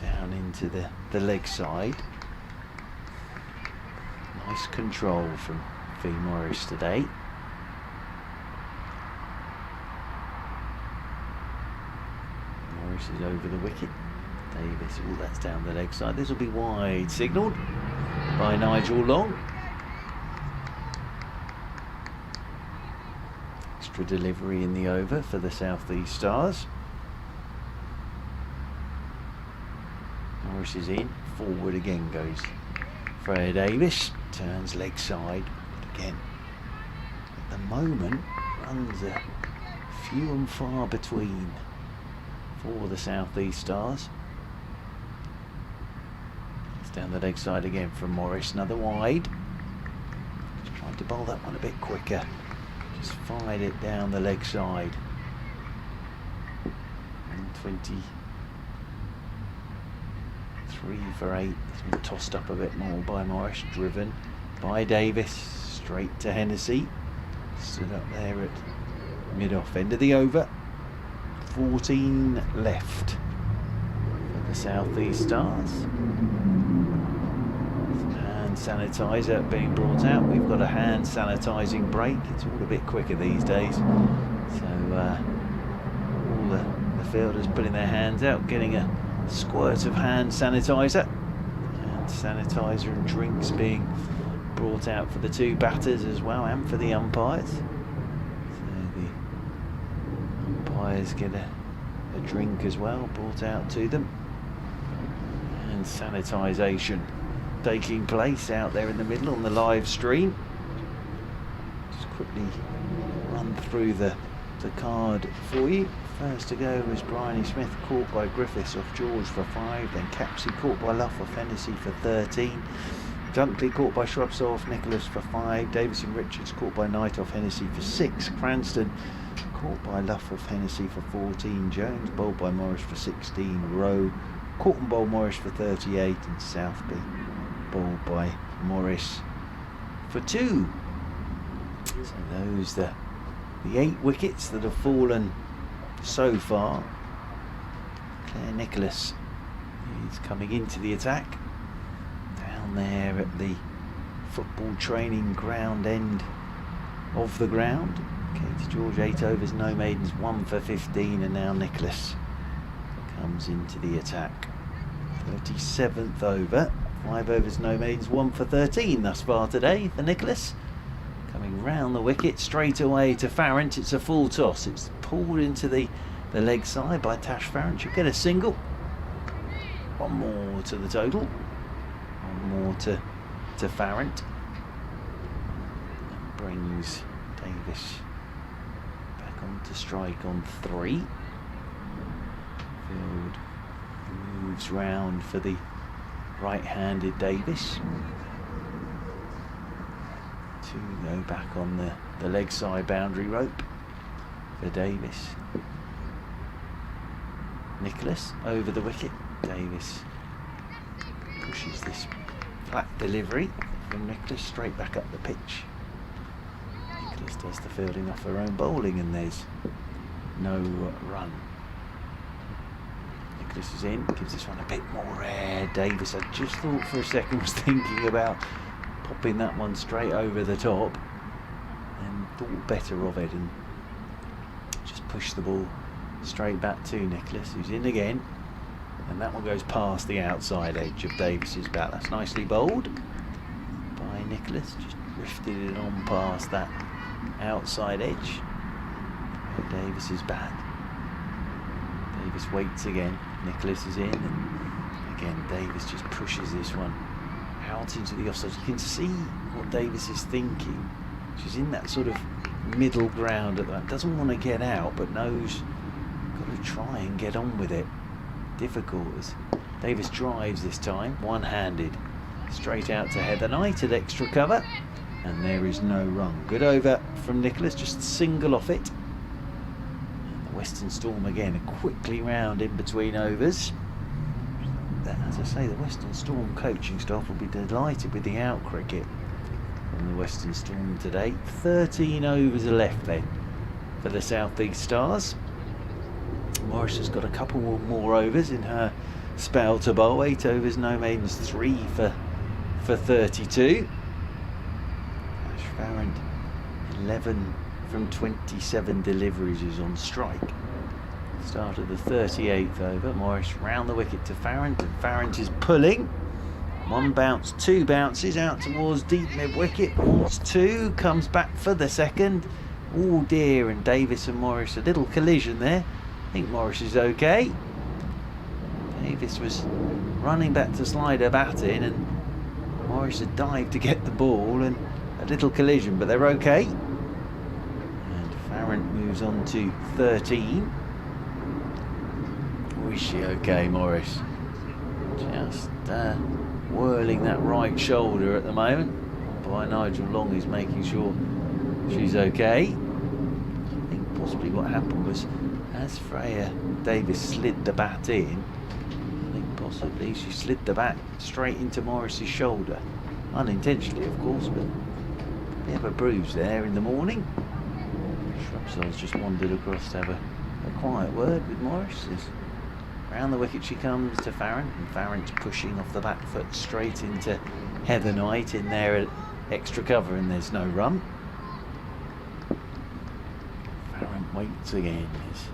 down into the leg side. Nice control from Fee Morris today. Morris is over the wicket. Davis, oh, that's down the leg side. This will be wide, signalled by Nigel Long. Extra delivery in the over for the South East Stars. Morris is in, forward again goes Freya Davis. Turns leg side, but again, at the moment, runs are few and far between for the South East Stars. It's down the leg side again from Morris, another wide. Just trying to bowl that one a bit quicker. Just fired it down the leg side. 23 for 8. It's been tossed up a bit more by Morris, driven by Davis, straight to Hennessy. Stood up there at mid-off end of the over. 14 left for the South East Stars. Some hand sanitizer being brought out. We've got a hand sanitising break. It's all a bit quicker these days. So all the fielders putting their hands out, getting a squirt of hand sanitizer. And sanitizer and drinks being brought out for the 2 batters as well, and for the umpires. So the umpires get a drink as well brought out to them. And sanitisation taking place out there in the middle on the live stream. Just quickly run through the card for you. First to go was Bryony Smith, caught by Griffiths off George for 5. Then Capsey caught by Luff off Hennessy for 13. Dunkley caught by Shrubs off Nicholas for 5. Davison Richards caught by Knight off Hennessy for 6. Cranston caught by Luff off Hennessy for 14. Jones bowled by Morris for 16. Rowe caught and bowled Morris for 38. And Southby bowled by Morris for 2. So those the 8 wickets that have fallen so far. Claire Nicholas is coming into the attack down there at the football training ground end of the ground. Katie George 8 overs, no maidens, 1 for 15, and now Nicholas comes into the attack. 37th over, 5 overs, no maidens, 1 for 13 thus far today for Nicholas. Coming round the wicket straight away to Farrant. It's a full toss. It's pulled into the leg side by Tash Farrant. She'll get a single. 1 more to the total. 1 more to Farrant. That brings Davis back on to strike on 3. Field moves round for the right-handed Davis. 2 go back on the leg side boundary rope for Davis. Nicholas over the wicket. Davis pushes this flat delivery from Nicholas, straight back up the pitch. Nicholas does the fielding off her own bowling, and there's no run. Nicholas is in, gives this one a bit more air. Davis, I just thought for a second, was thinking about popping that one straight over the top, and thought better of it and just pushed the ball straight back to Nicholas, who's in again, and that one goes past the outside edge of Davis's bat. That's nicely bowled by Nicholas, just drifted it on past that outside edge of Davis's bat. Davis waits again, Nicholas is in, and again Davis just pushes this one out into the offside. You can see what Davis is thinking. She's in that sort of middle ground at that, doesn't want to get out but knows got to try and get on with it. Difficult as Davis drives this time, one-handed, straight out to Heather Knight at extra cover, and there is no run. Good over from Nicholas, just single off it. And the Western Storm again quickly round in between overs. As I say, the Western Storm coaching staff will be delighted with the out cricket from the Western Storm today. 13 overs are left then for the South East Stars. Morris has got a couple more overs in her spell to bowl. 8 overs, no maidens, 3 for 32. Ash Farrand, 11 from 27 deliveries, is on strike. Start of the 38th over. Morris round the wicket to Farrand, and Farrand is pulling. 1 bounce, 2 bounces out towards deep mid-wicket. Towards 2, comes back for the second. Oh dear, and Davis and Morris, a little collision there. I think Morris is okay. Davis was running back to slide her bat in, and Morris had dived to get the ball, and a little collision, but they're okay. And Farrand moves on to 13. Or is she okay, Morris? Just whirling that right shoulder at the moment. By Nigel Long is making sure she's okay. I think possibly what happened was, as Freya Davis slid the bat in, I think possibly she slid the bat straight into Morris's shoulder. Unintentionally, of course, but a bit of a bruise there in the morning. Shrubside's just wandered across to have a quiet word with Morris. Round the wicket she comes to Farrand, and Farrand's pushing off the back foot straight into Heather Knight in there at extra cover, and there's no run. Farrand waits again as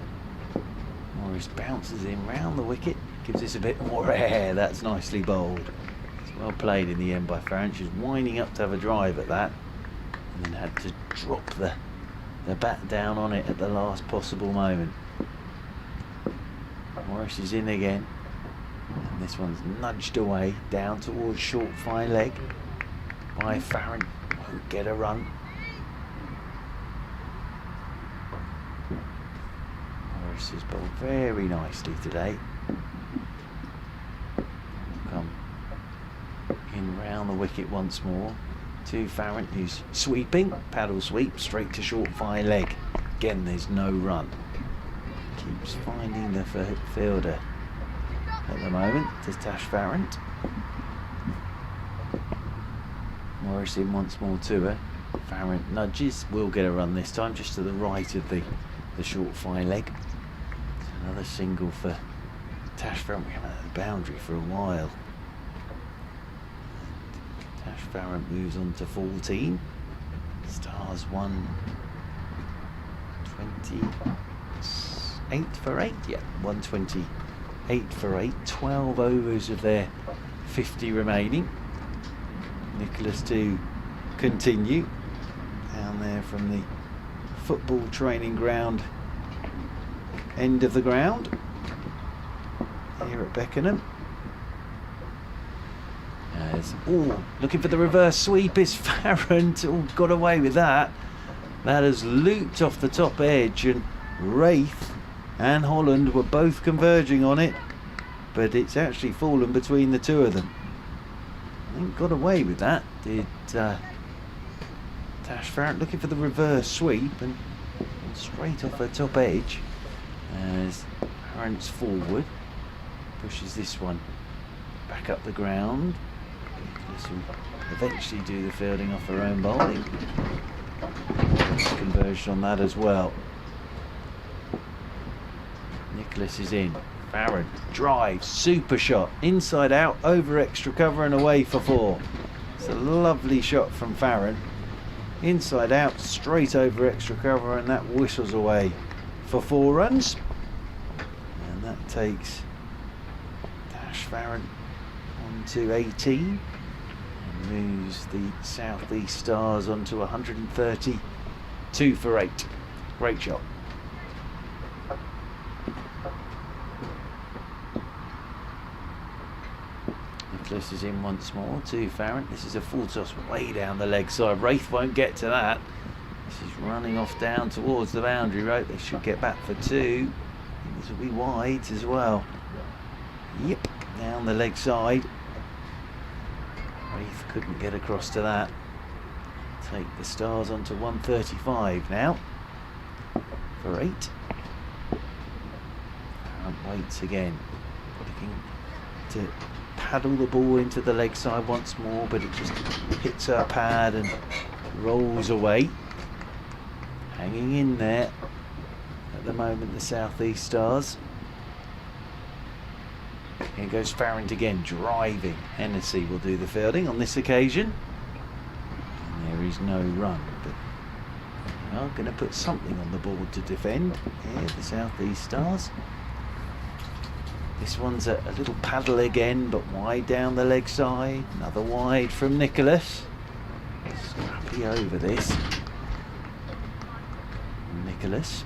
Morris bounces in round the wicket, gives this a bit more air. That's nicely bowled. It's well played in the end by Farrand. She's winding up to have a drive at that, and then had to drop the bat down on it at the last possible moment. Morris is in again, and this one's nudged away down towards short fine leg by Farrand. Won't get a run. Morris has bowled very nicely today. Come in round the wicket once more to Farrand, who's sweeping, paddle sweep straight to short fine leg. Again, there's no run. Keeps finding the fielder at the moment to Tash Farrand. Morris in once more to her. Farrand nudges, will get a run this time, just to the right of the short fine leg. It's another single for Tash Farrand. We haven't had a boundary for a while. Tash Farrand moves on to 14. Stars 128 for 8. Yeah, 128 for 8. 12 overs of their 50 remaining. Nicholas to continue down there from the football training ground end of the ground here at Beckenham. Looking for the reverse sweep is Farrand. Got away with that. That has looped off the top edge, and Wraith and Holland were both converging on it, but it's actually fallen between the two of them. I think got away with that, did Tash Farrand, looking for the reverse sweep, and straight off her top edge as Farrand's forward, pushes this one back up the ground. This will eventually do the fielding off her own bowling. Converged on that as well. Nicholas is in. Farron drives, super shot, inside out, over extra cover and away for 4. It's a lovely shot from Farron. Inside out, straight over extra cover, and that whistles away for 4 runs. And that takes Tash Farron on to 18 and moves the South East Stars onto 132 for 8. Great shot. Nicholas is in once more to Farron. This is a full toss way down the leg side. Wraith won't get to that. This is running off down towards the boundary rope. They should get back for 2. This will be wide as well. Yep, down the leg side. Wraith couldn't get across to that. Take the Stars onto 135 now for 8. Farron waits again, looking to paddle the ball into the leg side once more, but it just hits her pad and rolls away. Hanging in there at the moment, the South East Stars. Here goes Farron again, driving. Hennessy will do the fielding on this occasion. And there is no run, but they are going to put something on the board to defend here, the South East Stars. This one's a little paddle again, but wide down the leg side. Another wide from Nicholas. Scrappy over this. Nicholas.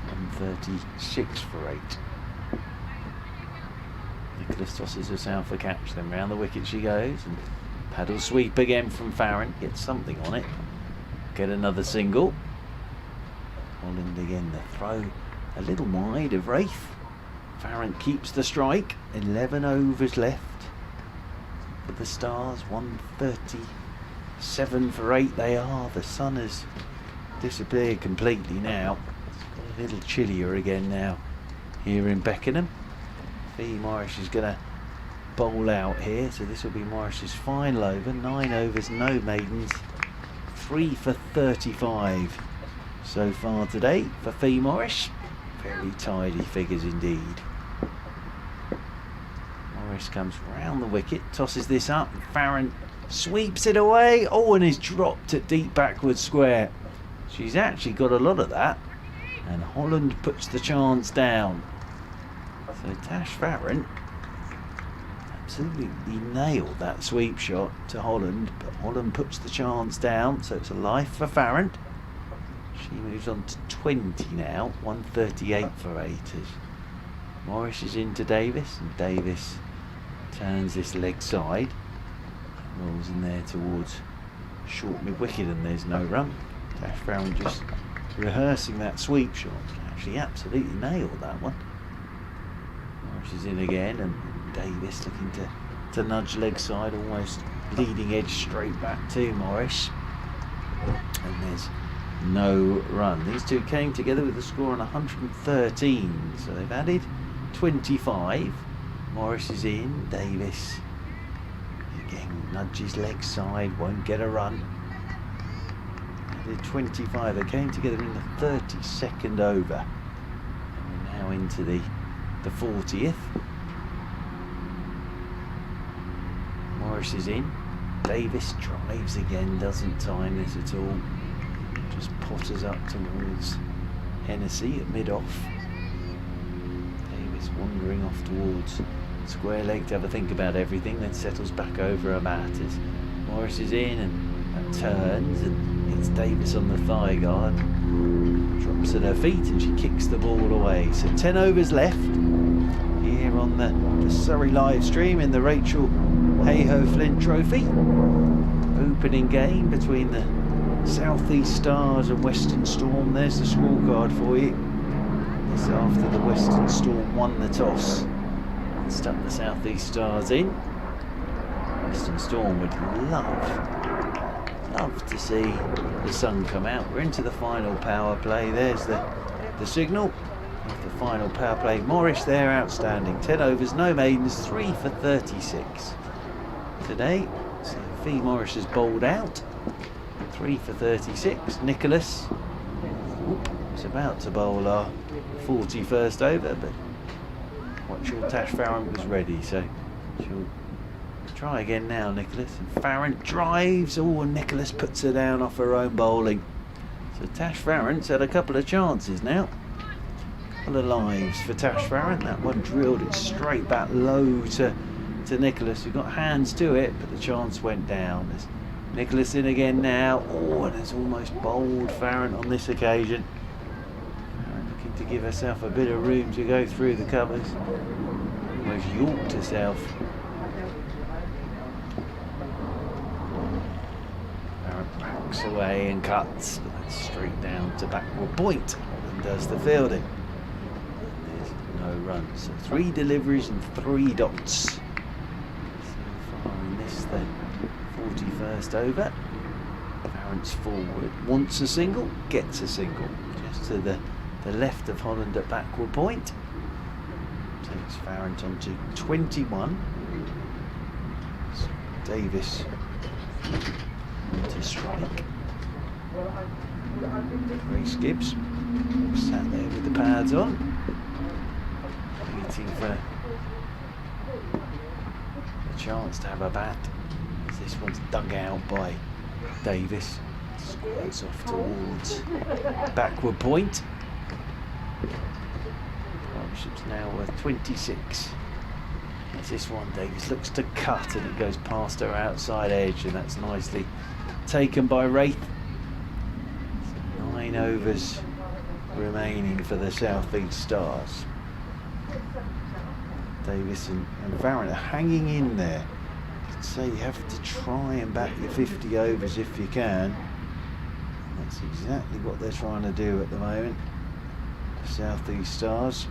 136 for 8. Nicholas tosses us out for catch, then round the wicket she goes. And paddle sweep again from Farron. Gets something on it. Get another single. Holland again, the throw a little wide of Wraith. Farron keeps the strike. 11 overs left for the Stars. 137 for 8 they are. The sun has disappeared completely now. It's got a little chillier again now here in Beckenham. Fee Morris is going to bowl out here, so this will be Morris's final over. 9 overs, no maidens. 3 for 35 so far today for Fee Morris. Very tidy figures indeed. Morris comes round the wicket, tosses this up, and Farron sweeps it away. Oh, and is dropped at deep backward square. She's actually got a lot of that, and Holland puts the chance down. So Tash Farron absolutely nailed that sweep shot to Holland, but Holland puts the chance down, so it's a life for Farron. She moves on to 20 now, 138 for 8 as Morris is into Davis, and Davis turns this leg side, rolls in there towards short mid-wicket, and there's no run. Tash Farron just rehearsing that sweep shot. Actually absolutely nailed that one. Morris is in again, and Davis looking to nudge leg side, almost leading edge straight back to Morris. And there's no run. These two came together with a score on 113, so they've added 25. Morris is in. Davis again nudges leg side, won't get a run. Added 25. They came together in the 32nd over. And we're now into the 40th. Morris is in. Davis drives again, doesn't time this at all. Just potters up towards Hennessy at mid-off. Davis wandering off towards square leg to have a think about everything, then settles back over a mat as Morris is in, and that turns and hits Davis on the thigh guard. Drops at her feet and she kicks the ball away. So 10 overs left here on the Surrey live stream in the Rachael Heyhoe Flint Trophy. Opening game between the South East Stars and Western Storm. There's the scorecard for you. This after the Western Storm won the toss and stuck the South East Stars in. Western Storm would love to see the sun come out. We're into the final power play. There's the signal of the final power play. Morris there, outstanding. 10 overs, no maidens, 3 for 36. today. So Fee Morris has bowled out. 3 for 36. Nicholas is about to bowl our 41st over, but watch your Tash Farrant was ready, so she'll try again now, Nicholas. And Farrant drives. Oh, and Nicholas puts her down off her own bowling. So Tash Farrant's had a couple of chances now. Couple of lives for Tash Farrant. That one drilled it straight back low to Nicholas, who got hands to it, but the chance went down. There's Nicholas in again now. Oh, and has almost bowled Farrant on this occasion. Farrant looking to give herself a bit of room to go through the covers. Almost yorked herself. Farrant backs away and cuts, but that's straight down to backward point and does the fielding. And there's no runs. So 3 deliveries and 3 dots. So far in this then. 41st over. Farrant's forward, wants a single, gets a single. Just to the left of Holland at backward point. Takes Farrant on to 21. So Davis to strike. Grace Gibbs sat there with the pads on, waiting for a chance to have a bat. This one's dug out by Davis. Squirts off towards backward point. Partnership's now worth 26. As this one, Davis looks to cut and it goes past her outside edge, and that's nicely taken by Wraith. So 9 overs remaining for the South East Stars. Davis and Farrant are hanging in there. So you have to try and back your 50 overs if you can. And that's exactly what they're trying to do at the moment. The South East Stars.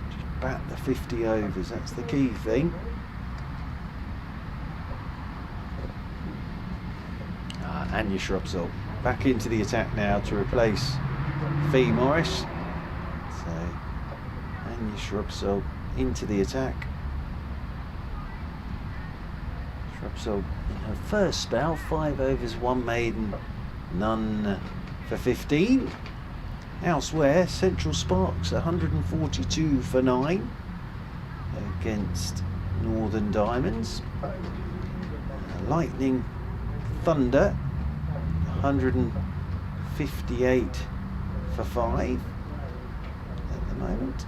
Just bat the 50 overs, that's the key thing. And your Shrubsole back into the attack now to replace Fee Morris. So, and your Shrubsole into the attack. Shrubsole in her first spell, 5 overs, 1 maiden, none for 15. Elsewhere, Central Sparks 142 for 9 against Northern Diamonds. Lightning Thunder 158 for 5 at the moment.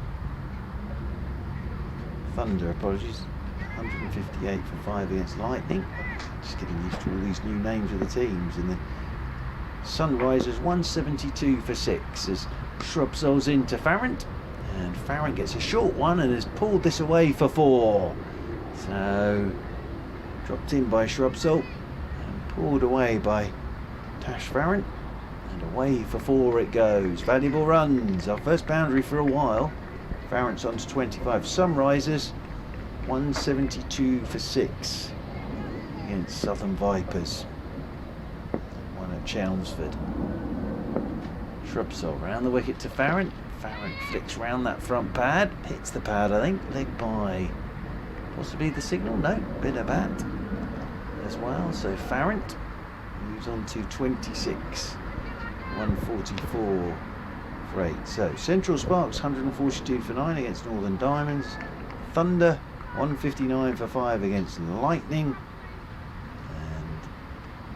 Thunder, apologies. 158 for 5 against Lightning. Just getting used to all these new names of the teams. And then Sunrisers 172 for 6 as Shrubsole's into Farrant. And Farrant gets a short one and has pulled this away for 4. So dropped in by Shrubsole and pulled away by Tash Farrant. And away for 4 it goes. Valuable runs. Our first boundary for a while. Farrant's on to 25. Sunrisers 172 for 6 against Southern Vipers. One at Chelmsford. Shrubsole round the wicket to Farrant. Farrant flicks round that front pad. Hits the pad, I think. Leg by possibly the signal. No, bit of bat as well. So Farrant moves on to 26. 144 for 8. So Central Sparks 142 for 9 against Northern Diamonds. Thunder 159 for 5 against Lightning, and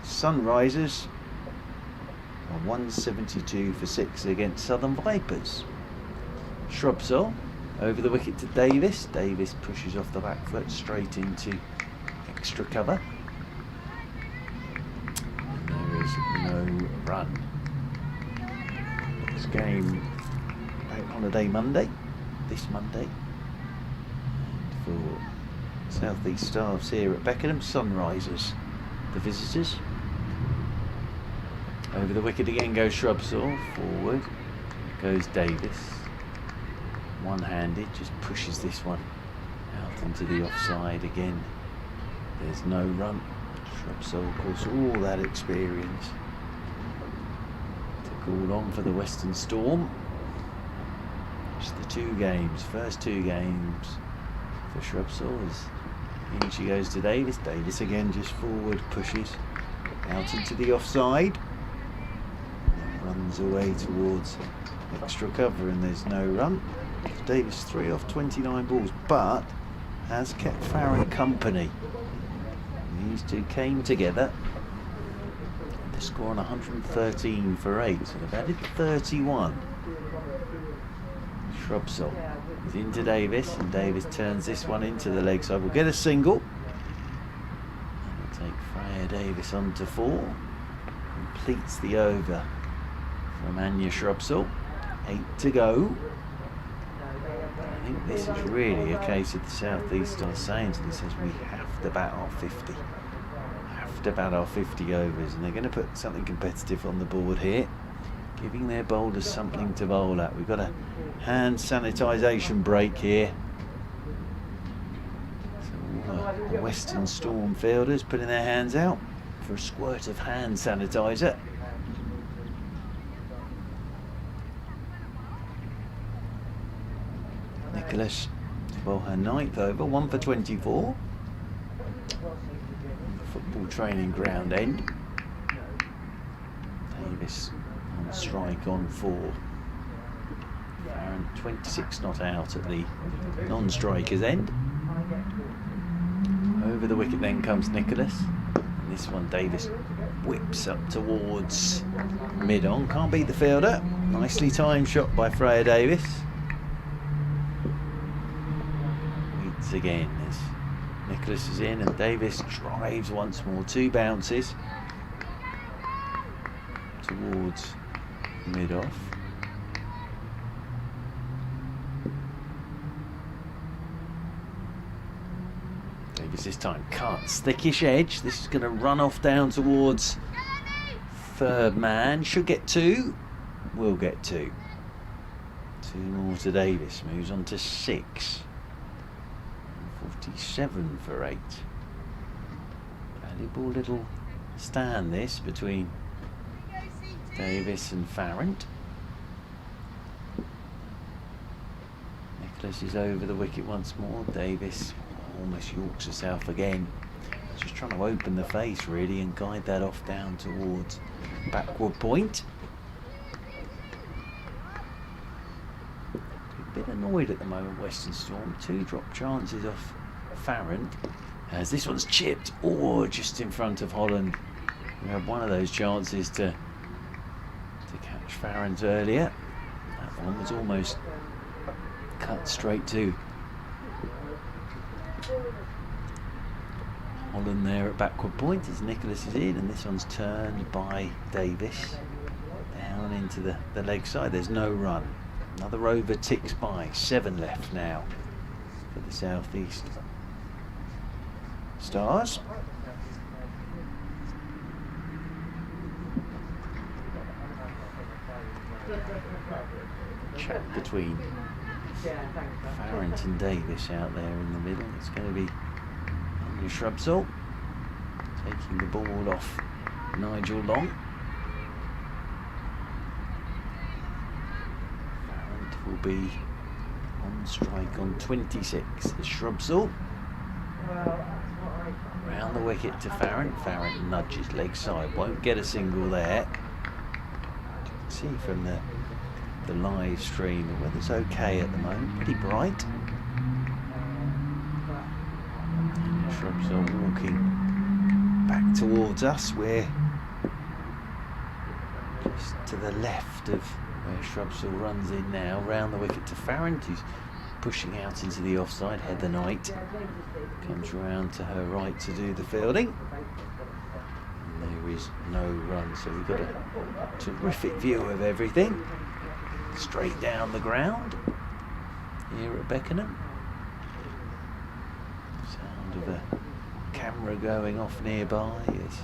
Sunrisers 172 for 6 against Southern Vipers. Shrubsole over the wicket to Davis. Davis pushes off the back foot straight into extra cover. And there is no run. This game, Bank Holiday Monday, this Monday. For South East Stars here at Beckenham. Sunrisers, the visitors. Over the wicket again goes Shrubsole. Forward goes Davis. One-handed, just pushes this one out into the offside again. There's no run. Shrubsole, of course, all that experience to call on for the Western Storm. Just the 2 games, first 2 games for Shrubsole is In she goes to Davis. Davis again just forward, pushes out into the offside. And runs away towards extra cover, and there's no run. Davis 3 off 29 balls, but has kept Farron company. These two came together. They score on 113 for 8, so they've added 31. Shrubsole is into Davis, and Davis turns this one into the leg side. We'll get a single. And we'll take Freya Davis on to 4. Completes the over from Anya Shrubsole. 8 to go. I think this is really a case of the South East are saying to this, we have to bat our 50. Have to bat our 50 overs, and they're going to put something competitive on the board here, giving their bowlers something to bowl at. We've got a hand sanitisation break here. So the Western Storm fielders putting their hands out for a squirt of hand sanitizer. Nicholas to bowl her 9th over, 1 for 24. The football training ground end. Davis on strike on 4. Farron 26 not out at the non-strikers end. Over the wicket then comes Nicholas. And this one Davis whips up towards mid-on. Can't beat the fielder. Nicely timed shot by Freya Davis. Weeds again as Nicholas is in, and Davis drives once more. 2 bounces towards mid-off. Davis this time cuts, thickish edge. This is going to run off down towards third man. Should get 2. Will get 2. 2 more to Davis. Moves on to 6. 47 for 8. Valuable little stand this between Davis and Farron. Nicholas is over the wicket once more. Davis almost yorks herself again. Just trying to open the face really and guide that off down towards backward point. A bit annoyed at the moment, Western Storm. 2 drop chances off Farron as this one's chipped just in front of Holland. We had one of those chances to catch Farron's earlier. That one was almost cut straight to Holland there at backward point as Nicholas is in, and this one's turned by Davis down into the leg side. There's no run. Another over ticks by. 7 left now for the South East Stars. Chat between Farron and Davis out there in the middle. It's going to be Anya Shrubsole taking the ball off Nigel Long. Farron will be on strike on 26 as Shrubsole. Round the wicket to Farron. Farron nudges leg side, won't get a single there. You can see from the live stream the weather's okay at the moment, pretty bright. And Shrubsole walking back towards us. We're just to the left of where Shrubsole runs in now. Round the wicket to Farron, who's pushing out into the offside. Heather Knight comes round to her right to do the fielding. And there is no run, so we've got a terrific view of everything. Straight down the ground here at Beckenham. Sound of a camera going off nearby as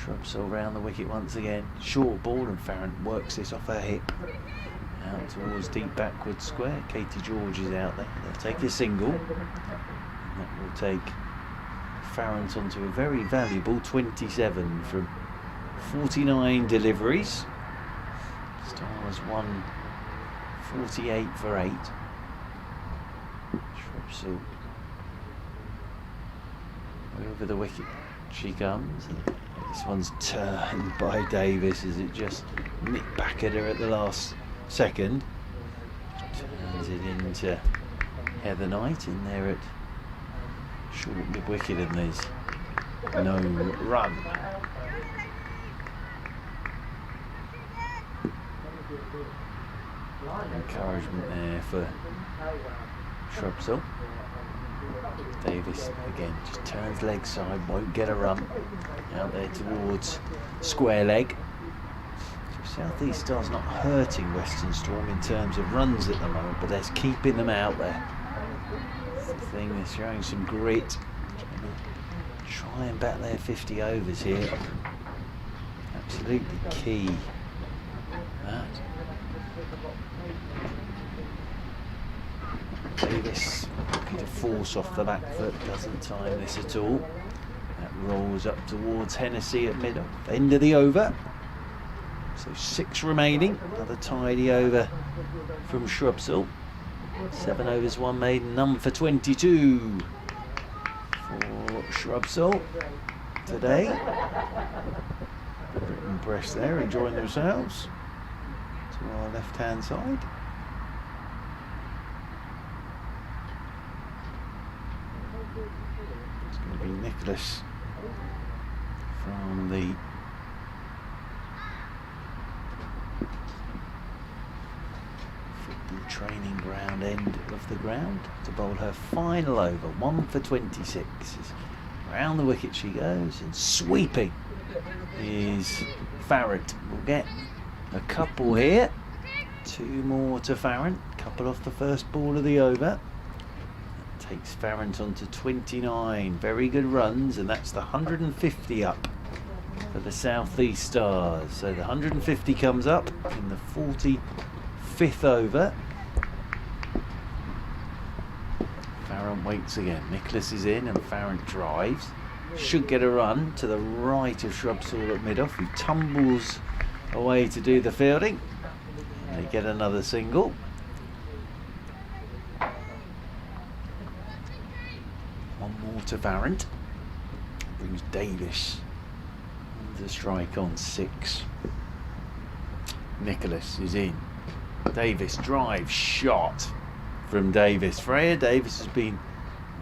Shrubsole round the wicket once again. Short ball, and Farron works this off her hip out towards deep backward square. Katie George is out there. They'll take a single, and that will take Farron onto a very valuable 27 from 49 deliveries. Stars won 48 for 8. Shrubsole Over the wicket she comes. This one's turned by Davis as it just nipped back at her at the last second. Turns it into Heather Knight in there at short mid-wicket, and there's no run. Encouragement there for Shrubsall. Davis again just turns leg side, won't get a run. Out there towards square leg. So South East Stars not hurting Western Storm in terms of runs at the moment, but that's keeping them out there. That's the thing, they're showing some grit. Try and bat their 50 overs here. Absolutely key. That. Davis looking to force off the back foot, doesn't time this at all. That rolls up towards Hennessy at mid end of the over. So 6 remaining. Another tidy over from Shrubsall. 7 overs, 1 maiden, none for 22 for Shrubsall today. Britain Press there enjoying themselves to our left hand side. It's going to be Nicholas from the football training ground end of the ground to bowl her final over. 1 for 26. Round the wicket she goes, and sweeping is Farrant. We'll get a couple here. 2 more to Farrant. Couple off the first ball of the over. That takes Farrant on to 29. Very good runs, and that's the 150 up for the South East Stars. So the 150 comes up in the 45th over. Farrant waits again. Nicholas is in and Farrant drives. Should get a run to the right of Shrubsall at mid-off, who tumbles away to do the fielding. And they get another single. One more to Farrant. Brings Davis to strike on 6. Nicholas is in. Davis drive shot from Davis. Freya Davis has been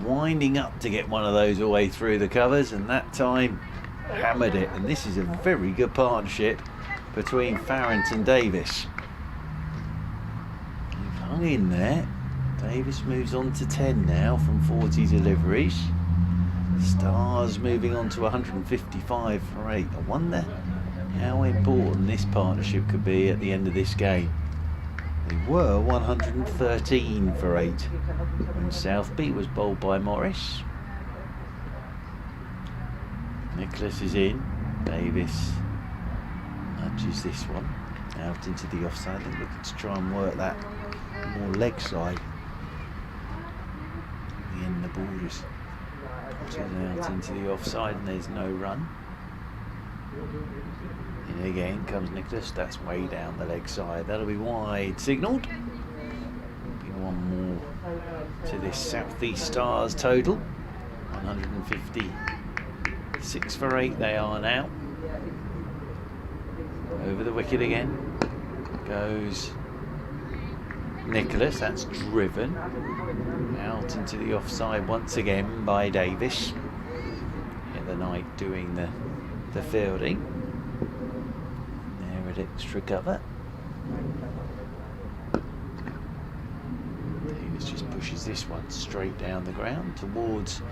winding up to get one of those all the way through the covers, and that time hammered it. And this is a very good partnership between Farrant and Davis. They've hung in there. Davis moves on to 10 now from 40 deliveries. Stars moving on to 155 for 8. I wonder how important this partnership could be at the end of this game. They were 113 for 8 when Southby was bowled by Morris. Nicholas is in. Davis nudges this one out into the offside. They're looking to try and work that more leg side. In the end, the ball just puts out into the offside, and there's no run. In again comes Nicholas. That's way down the leg side. That'll be wide signalled. Be 1 more to this South East Stars total. 156 for 8 they are now. Over the wicket again goes Nicholas. That's driven out into the offside once again by Davis. Heather Knight doing the fielding. There at extra cover. Davis just pushes this one straight down the ground towards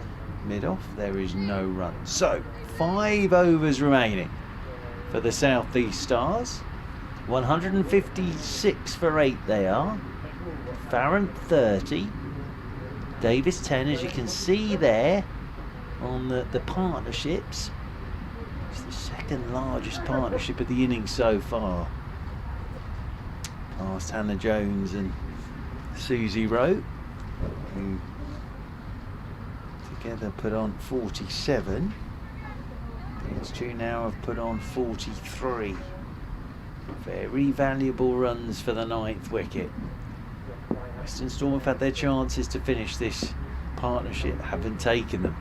mid-off. There is no run. So 5 overs remaining for the South East Stars. 156 for 8 they are. Farrant 30. Davis 10, as you can see there on the partnerships. It's the second largest partnership of the innings so far. Past Hannah Jones and Susie Rowe, who together put on 47. These two now have put on 43. Very valuable runs for the 9th wicket. Western Storm have had their chances to finish this partnership, haven't taken them.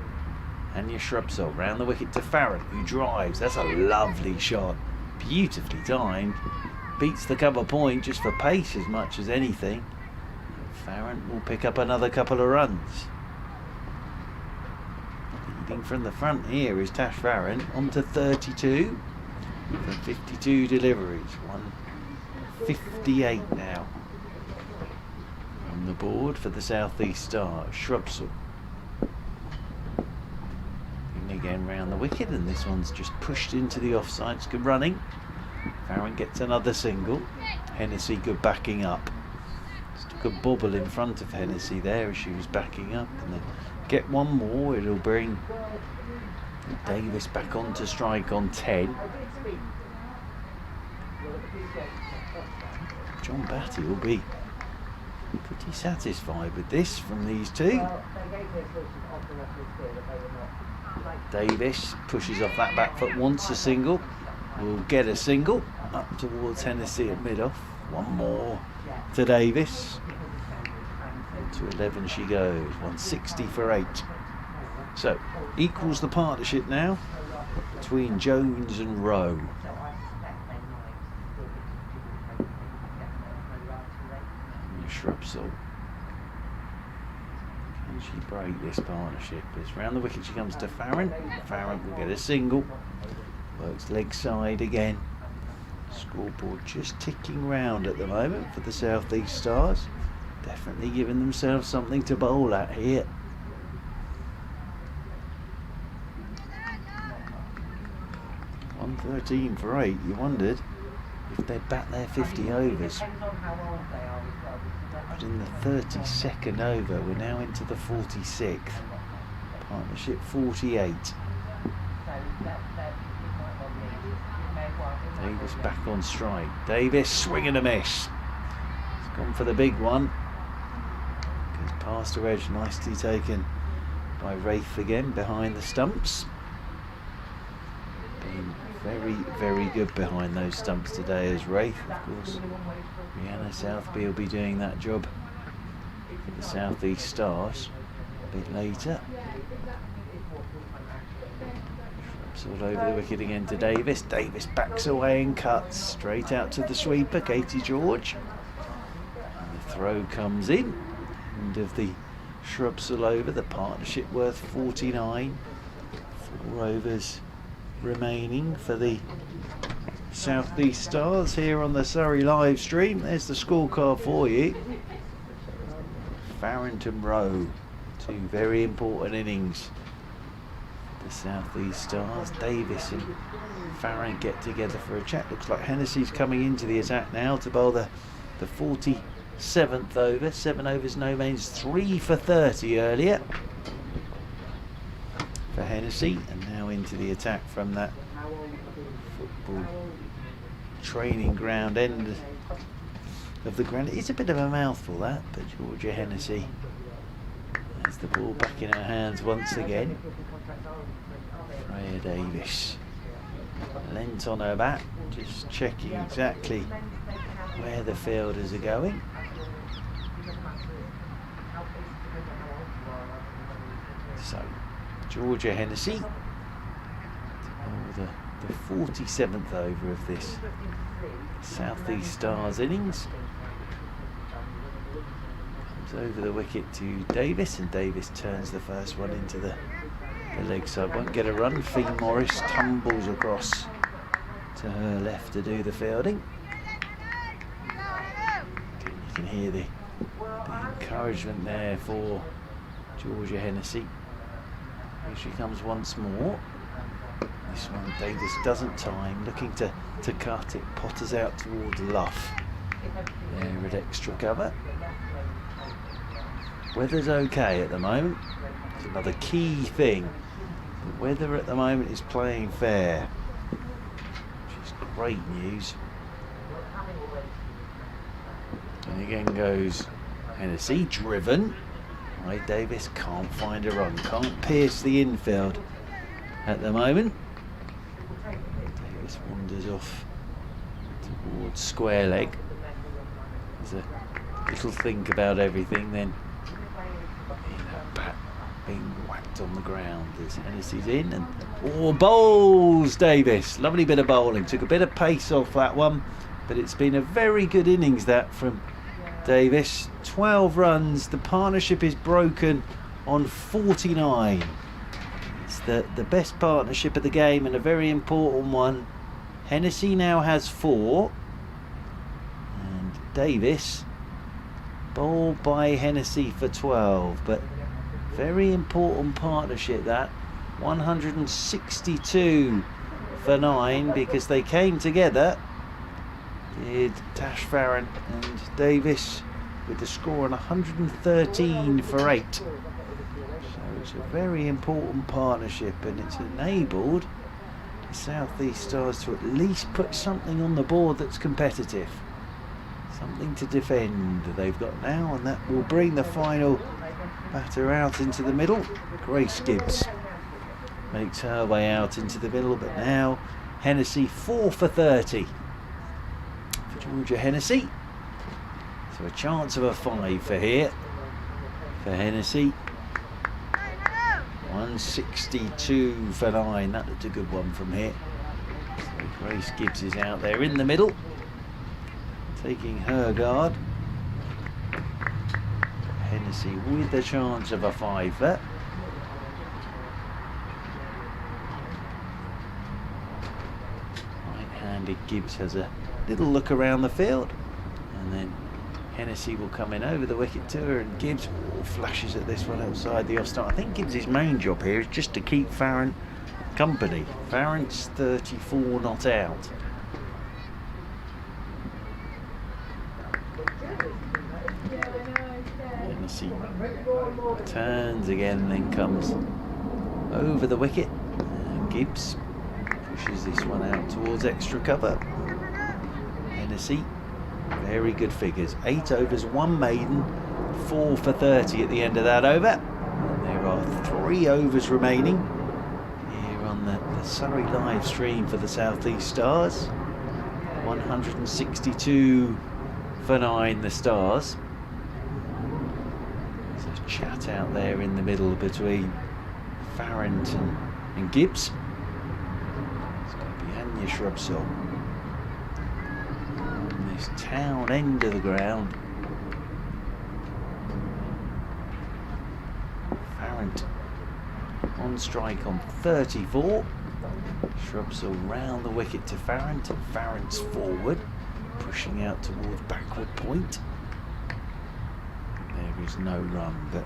And your Shrubsole round the wicket to Farron, who drives. That's a lovely shot. Beautifully timed. Beats the cover point just for pace as much as anything. Farron will pick up another couple of runs. Leading from the front here is Tash Farron on to 32 from 52 deliveries. 158 now on the board for the South East Star. Shrubsole again round the wicket, and this one's just pushed into the offsides. Good running. Farron gets another single. Hennessy good backing up. Just took a bobble in front of Hennessy there as she was backing up, and then get one more. It'll bring Davis back on to strike on 10. John Batty will be pretty satisfied with this from these two. Davis pushes off that back foot, wants a single, will get a single up towards Hennessy at mid-off. One more to Davis. To 11 she goes, 160 for 8. So equals the partnership now between Jones and Rowe. And your Shrubsole. Can she break this partnership? As round the wicket she comes to Farron. Farron will get a single. Works leg side again. Scoreboard just ticking round at the moment for the South East Stars. Definitely giving themselves something to bowl at here. $113 for 8. You wondered if they'd bat their 50 overs. But in the 32nd over, we're now into the 46th. Partnership 48. Davis back on strike. Davis swing and a miss. He's gone for the big one. Goes past her edge, nicely taken by Rafe again behind the stumps. Been very, very good behind those stumps today as Rafe, of course. Rihanna Southby will be doing that job for the South East Stars a bit later. Sort over the wicket again to Davis. Davis backs away and cuts straight out to the sweeper, Katie George. And the throw comes in. End of the Shrubsole over. The partnership worth 49. 4 overs remaining for the South East Stars here on the Surrey live stream. There's the scorecard for you. Farrington Rowe, 2 very important innings. The South East Stars. Davis and Farron get together for a chat. Looks like Hennessy's coming into the attack now to bowl the 47th over. 7 overs, no mains, 3 for 30 earlier for Hennessy, and now into the attack from that football training ground end of the ground. It's a bit of a mouthful that, but Georgia Hennessy has the ball back in her hands once again. Freya Davis leant on her back, just checking exactly where the fielders are going. So Georgia Hennessy, the 47th over of this South East Stars innings. Comes over the wicket to Davis, and Davis turns the first one into the leg side. Won't get a run. Fee Morris tumbles across to her left to do the fielding. You can hear the encouragement there for Georgia Hennessy. Here she comes once more. This one Davis doesn't time, looking to cut it, potters out towards Luff. There at extra cover. Weather's okay at the moment. It's another key thing. The weather at the moment is playing fair, which is great news. And again goes Hennessy, driven. Right, Davis can't find a run, can't pierce the infield at the moment. Davis wanders off towards square leg. There's a little think about everything then. That bat being whacked packed on the ground as Hennessy's in, and bowls Davis. Lovely bit of bowling. Took a bit of pace off that one, but it's been a very good innings that from Davis. 12 runs. The partnership is broken on 49. It's the best partnership of the game and a very important one. Hennessy now has 4, and Davis bowled by Hennessy for 12, but very important partnership that. 162 for 9 because they came together. Did Tash Farron and Davis with the score on 113 for 8. So it's a very important partnership, and it's enabled the South East Stars to at least put something on the board that's competitive. Something to defend they've got now, and that will bring the final batter out into the middle. Grace Gibbs makes her way out into the middle, but now Hennessy 4 for 30 for Georgia Hennessy. So a chance of a 5 for here for Hennessy. 162 for 9. That looked a good one from here. So Grace Gibbs is out there in the middle, taking her guard. Hennessy with a chance of a 5 there. Right-handed Gibbs has a little look around the field, and then Hennessy will come in over the wicket to her, and Gibbs flashes at this one outside the off stump. I think Gibbs' main job here is just to keep Farron company. Farron's 34 not out. Hennessy turns again, then comes over the wicket, and Gibbs pushes this one out towards extra cover. Hennessy, very good figures. 8 overs, 1 maiden, 4 for 30 at the end of that over. And there are 3 overs remaining here on the Surrey live stream for the South East Stars. 162 for 9, the Stars. There's a chat out there in the middle between Farron and Gibbs. It's going to be Anya Shrubsole. This town end of the ground. Farron on strike on 34. Shrubsole round the wicket to Farron. Farron's forward, pushing out towards backward point. There is no run, but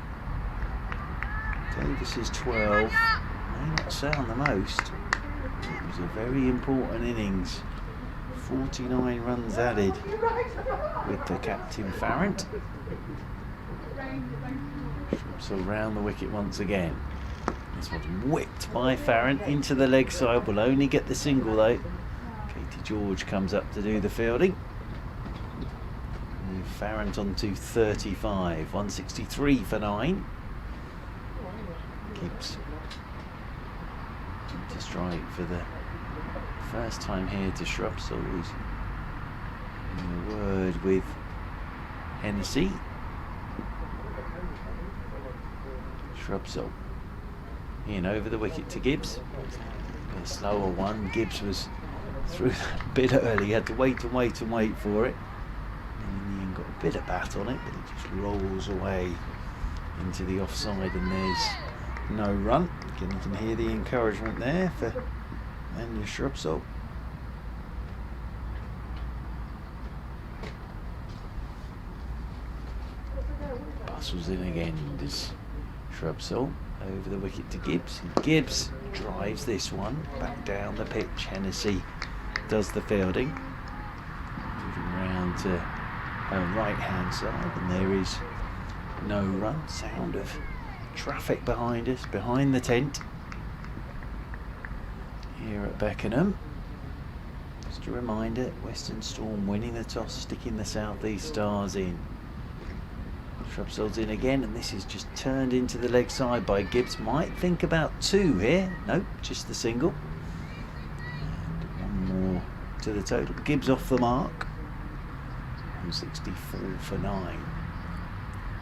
Davis's 12 may not sound the most. It was a very important innings. 49 runs added with the captain Farron. Shrubsole round the wicket once again. This one's whipped by Farron into the leg side. Will only get the single though. Katie George comes up to do the fielding. And Farron's on to 35. 163 for 9. Keeps to strike for the first time here to Shrubsole, who's in a word with Hennessy. Shrubsole in over the wicket to Gibbs. A slower one. Gibbs was through that bit early. Had to wait and wait and wait for it. And in the end got a bit of bat on it, but it just rolls away into the offside, and there's no run. Again, you can hear the encouragement there for Anya Shrubsole. Bustles in again, does Shrubsole over the wicket to Gibbs. And Gibbs drives this one back down the pitch. Hennessy does the fielding, moving round to her right hand side, and there is no run. Sound of traffic behind us, behind the tent here at Beckenham. Just a reminder, Western Storm winning the toss, sticking the South East Stars in. Shrubsole's in again, and this is just turned into the leg side by Gibbs. Might think about 2 here. Nope, just the single. And 1 more to the total. Gibbs off the mark. 164 for 9.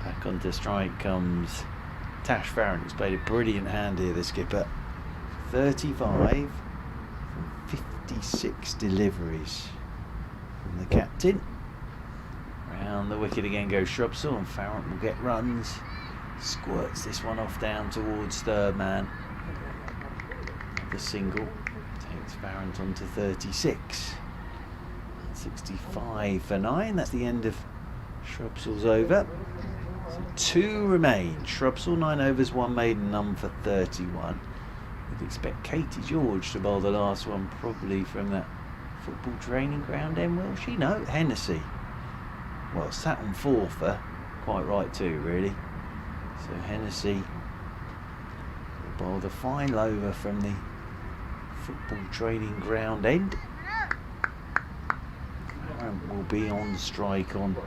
Back onto strike comes Tash Farron has played a brilliant hand here, the skipper. 35 from 56 deliveries from the captain. Round the wicket again goes Shrubsall, and Farron will get runs. Squirts this one off down towards third man. The single takes Farron on to 36. 65 for 9. That's the end of Shrubsall's over. So 2 remain. Shrubsall 9 overs, 1 maiden, none for 31. We'd expect Katie George to bowl the last one, probably from that football training ground end, will she? No, Hennessy. Well, sat on 4 for quite right too, really. So Hennessy will bowl the final over from the football training ground end. Farron will be on strike on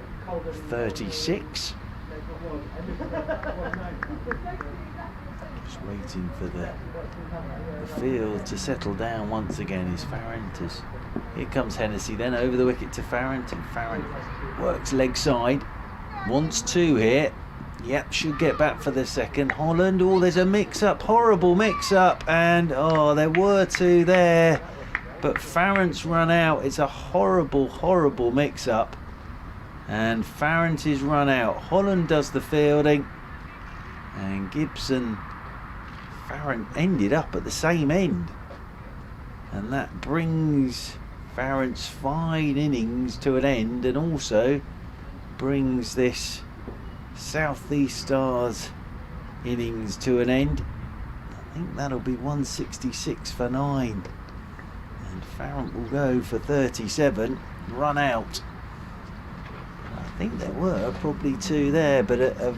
36. Just waiting for the field to settle down once again is Farrington. Here comes Hennessy then over the wicket to Farrington. Farron works leg side, wants 2 here. Yep, should get back for the second. Holland, oh, there's a mix-up, horrible mix-up, and oh, there were 2 there, but Farrant's run out. It's a horrible mix-up, and Farrant is run out. Holland does the fielding, and Gibson, Farrant ended up at the same end, and that brings Farrant's fine innings to an end, and also brings this South East Stars innings to an end. I think that'll be 166 for 9, and Farrant will go for 37, run out. I think there were probably 2 there, but a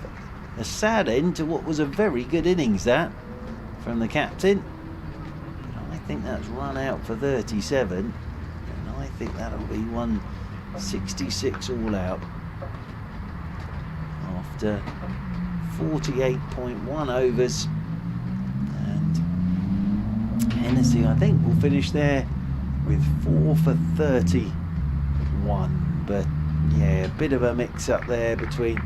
sad end to what was a very good innings, that from the captain. But I think that's run out for 37, and I think that'll be 166 all out after 48.1 overs. And Hennessy, I think, will finish there with 4 for 31. But yeah, a bit of a mix up there between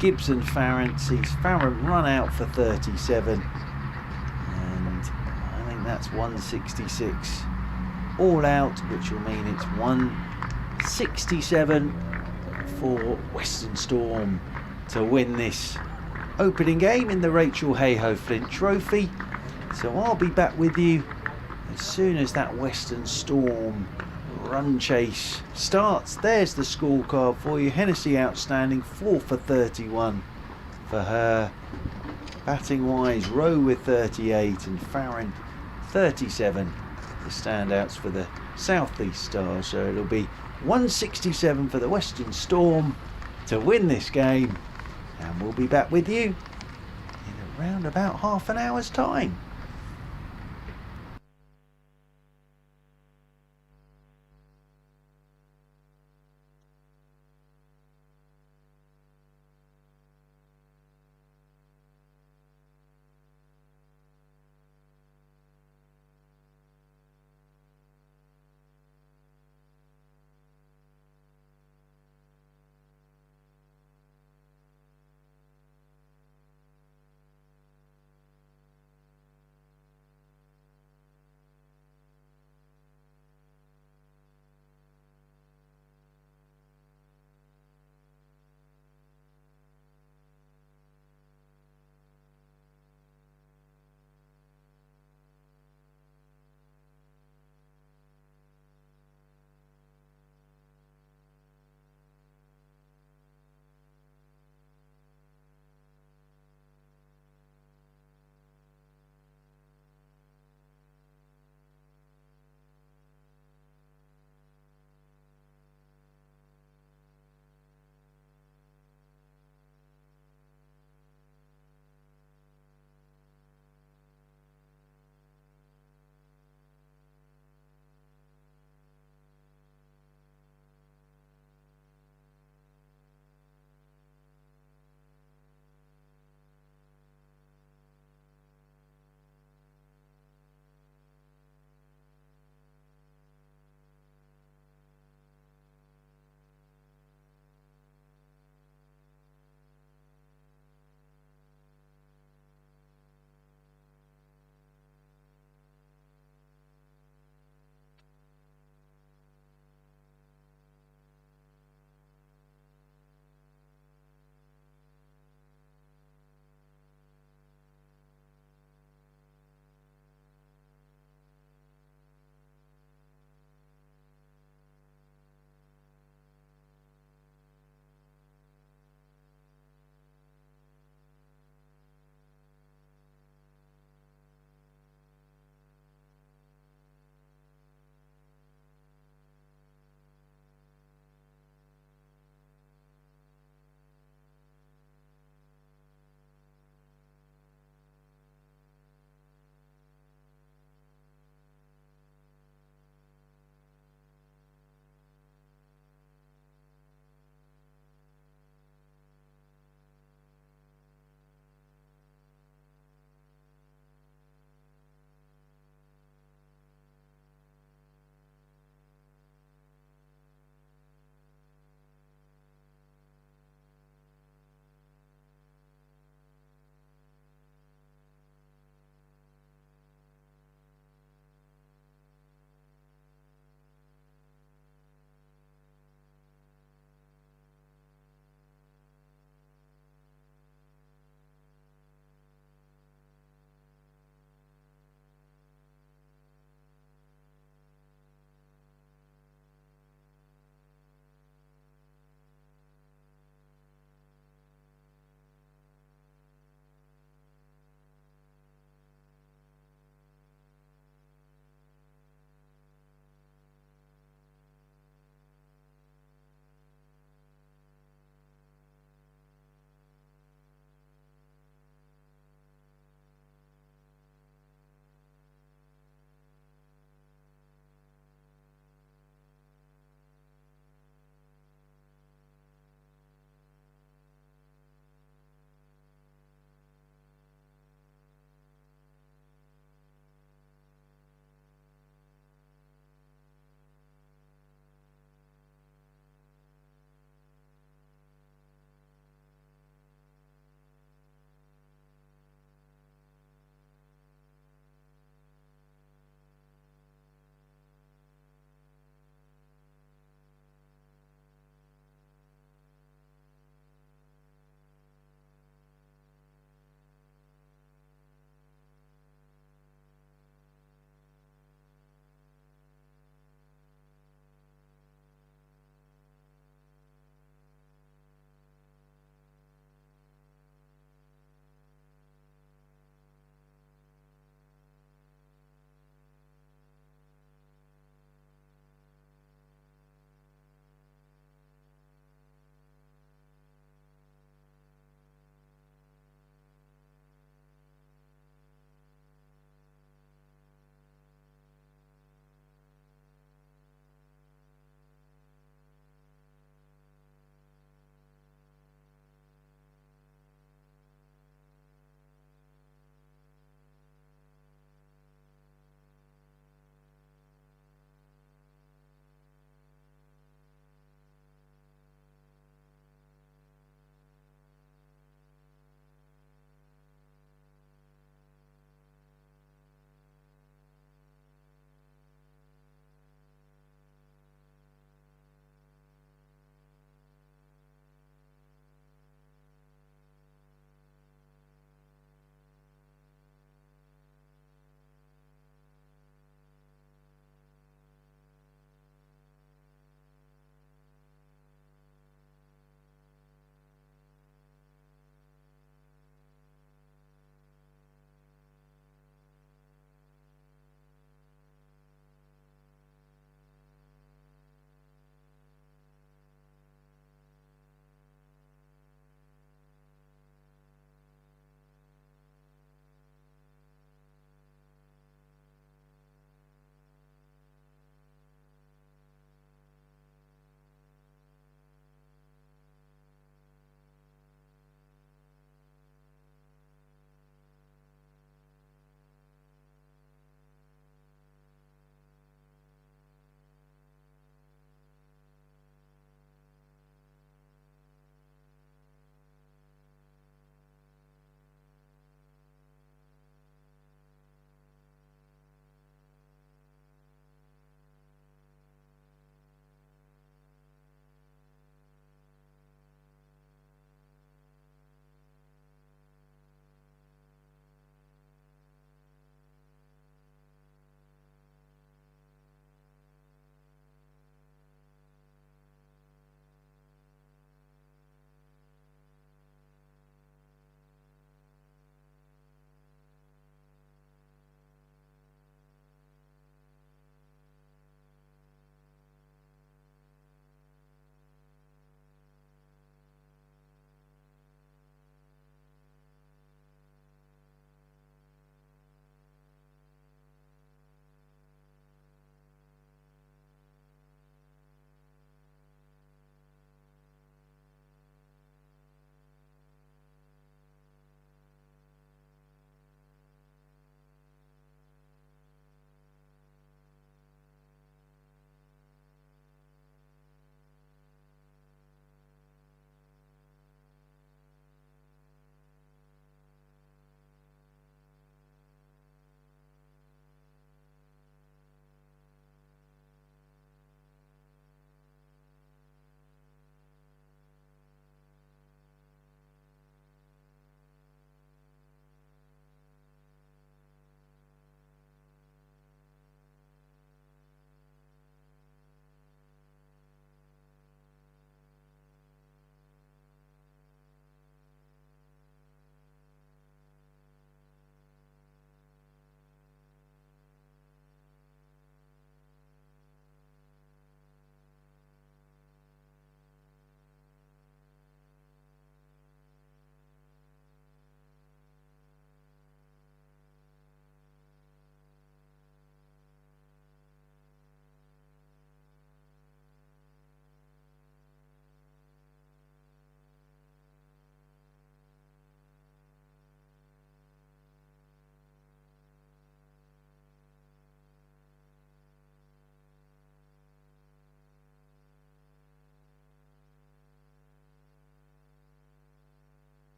Gibbs and Farrant. Sees Farrant run out for 37, and I think that's 166 all out, which will mean it's 167 for Western Storm to win this opening game in the Rachael Heyhoe Flint Trophy. So I'll be back with you as soon as that Western Storm run chase starts. There's the scorecard for you. Hennessy outstanding, 4 for 31 for her. Batting wise, Rowe with 38 and Farron 37. The standouts for the South East Stars. So it'll be 167 for the Western Storm to win this game. And we'll be back with you in around about half an hour's time.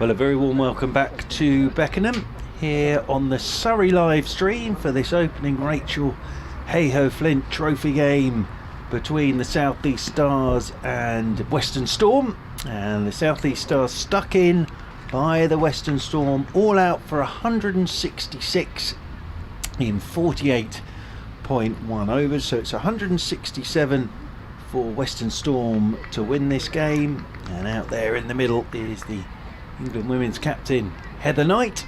Well, a very warm welcome back to Beckenham here on the Surrey live stream for this opening Rachael Heyhoe Flint trophy game between the South East Stars and Western Storm. And the South East Stars stuck in by the Western Storm, all out for 166 in 48.1 overs. So it's 167 for Western Storm to win this game. And out there in the middle is the England women's captain Heather Knight,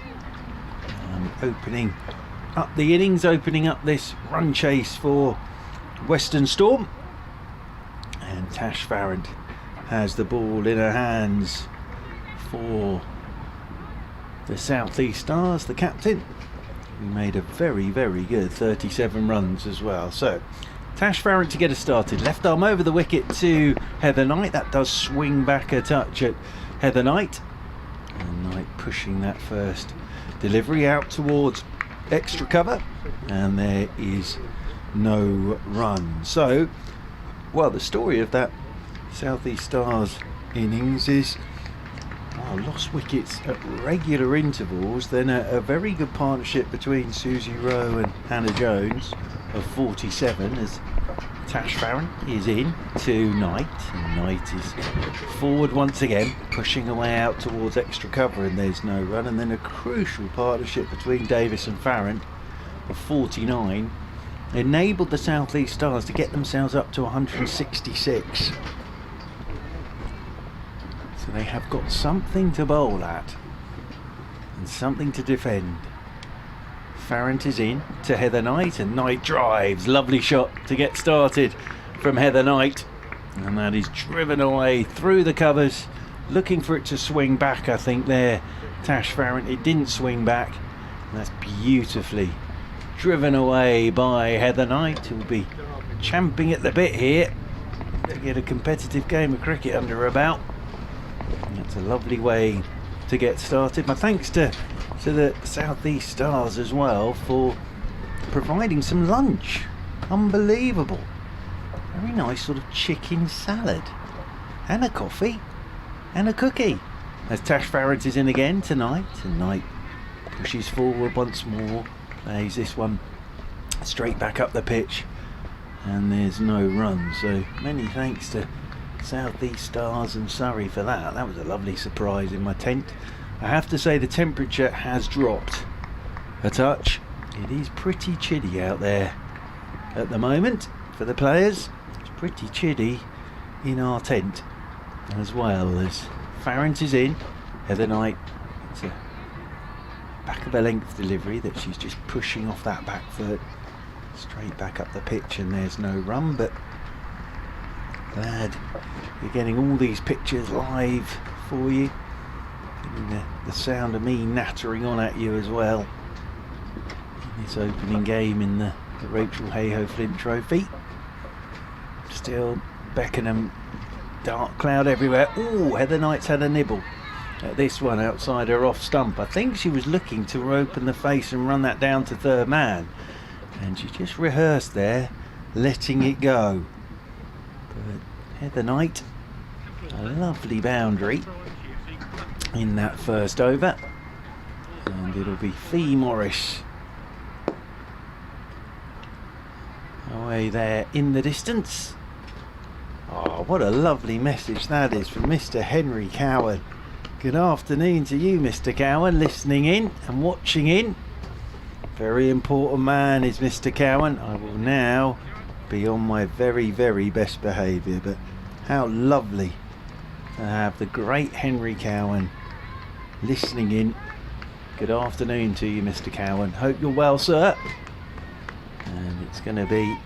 opening up the innings, opening up this run chase for Western Storm. And Tash Farrant has the ball in her hands for the South East Stars, the captain, who made a very, very good 37 runs as well. So Tash Farrant to get us started. Left arm over the wicket to Heather Knight. That does swing back a touch at Heather Knight. And Knight pushing that first delivery out towards extra cover. And there is no run. So, well, the story of that South East Stars innings is lost wickets at regular intervals, then a very good partnership between Susie Rowe and Hannah Jones of 47 as Tash Farrant is in to Knight, and Knight is forward once again, pushing away out towards extra cover, and there's no run. And then a crucial partnership between Davis and Farrant of 49 enabled the South East Stars to get themselves up to 166. So they have got something to bowl at and something to defend. Farrant is in to Heather Knight, and Knight drives. Lovely shot to get started from Heather Knight, and that is driven away through the covers, looking for it to swing back. I think there, Tash Farrant, it didn't swing back, and that's beautifully driven away by Heather Knight, who will be champing at the bit here to get a competitive game of cricket under her belt. And that's a lovely way to get started. My thanks to the South East Stars as well for providing some lunch. Unbelievable. Very nice sort of chicken salad and a coffee and a cookie. As Tash Farrant is in again tonight, and Knight pushes forward once more, plays this one straight back up the pitch, and there's no run. So many thanks to South East Stars and Surrey for that. That was a lovely surprise in my tent. I have to say the temperature has dropped a touch. It is pretty chilly out there at the moment for the players. It's pretty chilly in our tent as well. As Farrant is in, Heather Knight, it's a back of a length delivery that she's just pushing off that back foot straight back up the pitch, and there's no run. But glad you're getting all these pictures live for you. The sound of me nattering on at you as well in this opening game in the Rachael Heyhoe Flint trophy. Still Beckenham, dark cloud everywhere. Oh, Heather Knight's had a nibble at this one outside her off stump. I think she was looking to open the face and run that down to third man, and she just rehearsed there, letting it go. But Heather Knight, a lovely boundary in that first over, and it'll be Fee Morris away there in the distance. Oh, what a lovely message that is from Mr. Henry Cowan. Good afternoon to you, Mr. Cowan, listening in and watching in. Very important man is Mr. Cowan. I will now be on my very, very best behaviour, but how lovely to have the great Henry Cowan listening in. Good afternoon to you, Mr. Cowan. Hope you're well, sir. And it's going to be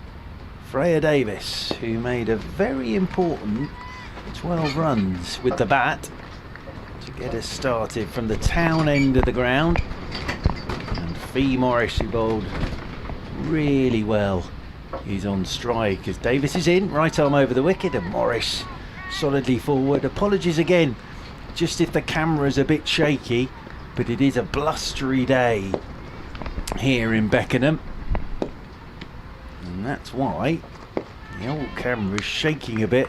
Freya Davis, who made a very important 12 runs with the bat to get us started from the town end of the ground. And Fee Morris, who bowled really well, is on strike as Davis is in, right arm over the wicket, and Morris solidly forward. Apologies again just if the camera's a bit shaky, but it is a blustery day here in Beckenham, and that's why the old camera is shaking a bit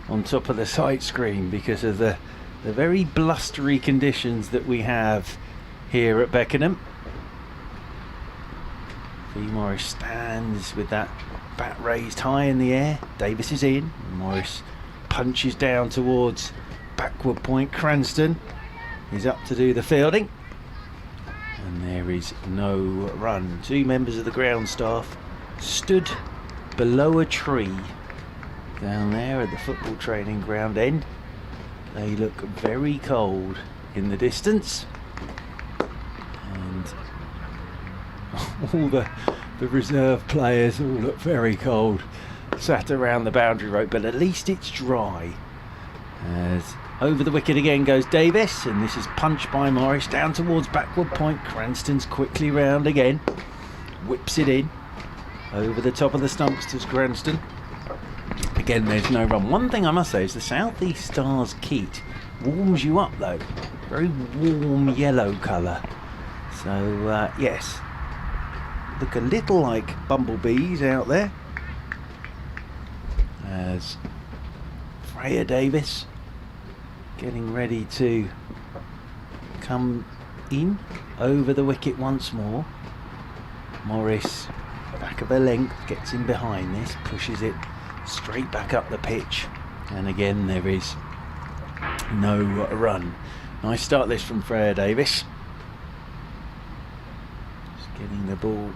on top of the sight screen, because of the the very blustery conditions that we have here at Beckenham. V. Morris stands with that bat raised high in the air. Davis is in. Morris punches down towards backward point. Cranston is up to do the fielding. And there is no run. Two members of the ground staff stood below a tree down there at the football training ground end. They look very cold in the distance. And all the reserve players all look very cold, sat around the boundary rope, but at least it's dry. As over the wicket again goes Davis, and this is punched by Morris down towards backward point. Cranston's quickly round again, whips it in over the top of the stumps to Cranston. Again, there's no run. One thing I must say is the South East Stars kit warms you up though. Very warm yellow colour. So yes, look a little like bumblebees out there. As Freya Davis getting ready to come in over the wicket once more. Morris, back of her length, gets in behind this, pushes it straight back up the pitch, and again there is no run. Nice start this from Freya Davis. Just getting the ball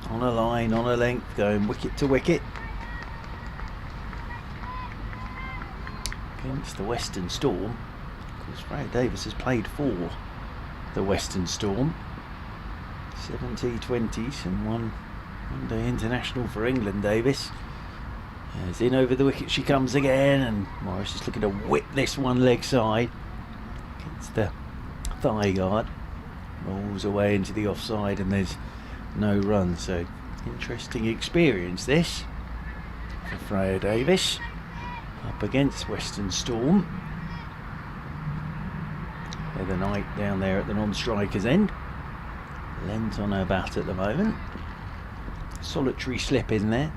on a line, on a length, going wicket to wicket. Against the Western Storm. Of course, Freya Davis has played for the Western Storm. 7 T20s and one day international for England, Davis. As in over the wicket she comes again, and Morris is looking to whip this one leg side against the thigh guard. Rolls away into the offside, and there's no run. So interesting experience this for Freya Davis up against Western Storm. Heather Knight down there at the non-striker's end, lent on her bat at the moment. Solitary slip in there.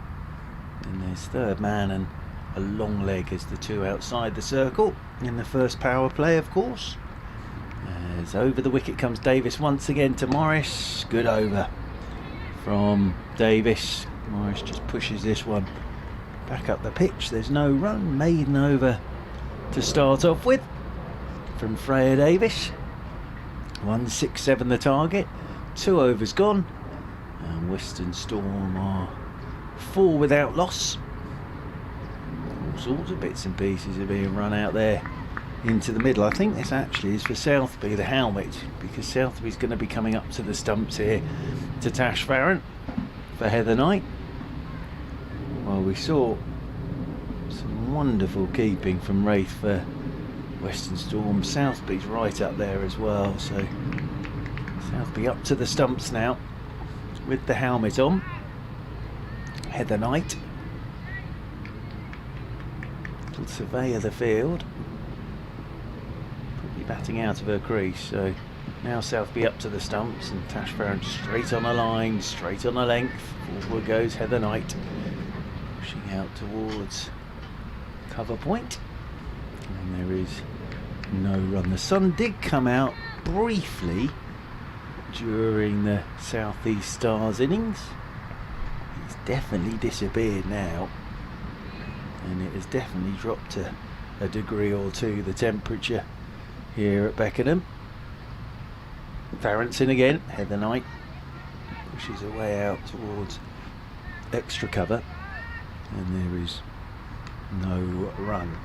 And there's third man and a long leg as the two outside the circle in the first power play, of course. As over the wicket comes Davis once again to Morris. Good over from Davis. Morris just pushes this one back up the pitch. There's no run. Maiden over to start off with from Freya Davis. 167 the target. 2 overs gone. And Western Storm are 4 without loss. All sorts of bits and pieces are being run out there into the middle. I think this actually is for Southby, the helmet, because Southby's going to be coming up to the stumps here to Tash Farron for Heather Knight. Well, we saw some wonderful keeping from Wraith for Western Storm. Southby's right up there as well, so Southby up to the stumps now with the helmet on. Heather Knight will surveyor the field, probably batting out of her crease. So now Southby up to the stumps, and Tash Farron straight on a line, straight on a length. Forward goes Heather Knight, pushing out towards cover point, and there is no run. The sun did come out briefly during the South East Stars innings. It's definitely disappeared now, and it has definitely dropped to a degree or two, the temperature here at Beckenham. Farron's in again. Heather Knight pushes her way out towards extra cover, and there is no run.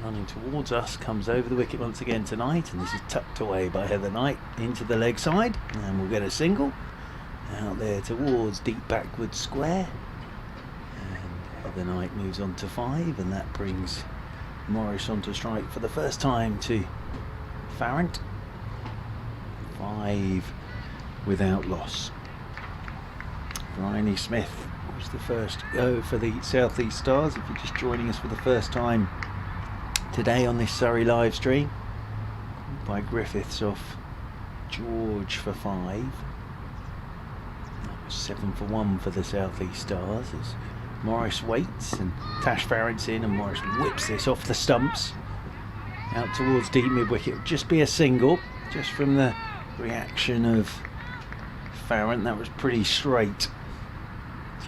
Running towards us, comes over the wicket once again tonight, and this is tucked away by Heather Knight into the leg side, and we'll get a single out there towards deep backward square, and Heather Knight moves on to 5, and that brings Morris on to strike for the first time to Farron. 5 without loss. Bryony Smith was the first go for the South East Stars. If you're just joining us for the first time today on this Surrey live stream, by Griffiths off George for 5. That was 7 for 1 for the South East Stars as Morris waits and Tash Farrant's in, and Morris whips this off the stumps out towards deep mid-wicket. It'll just be a single, just from the reaction of Farrant. That was pretty straight.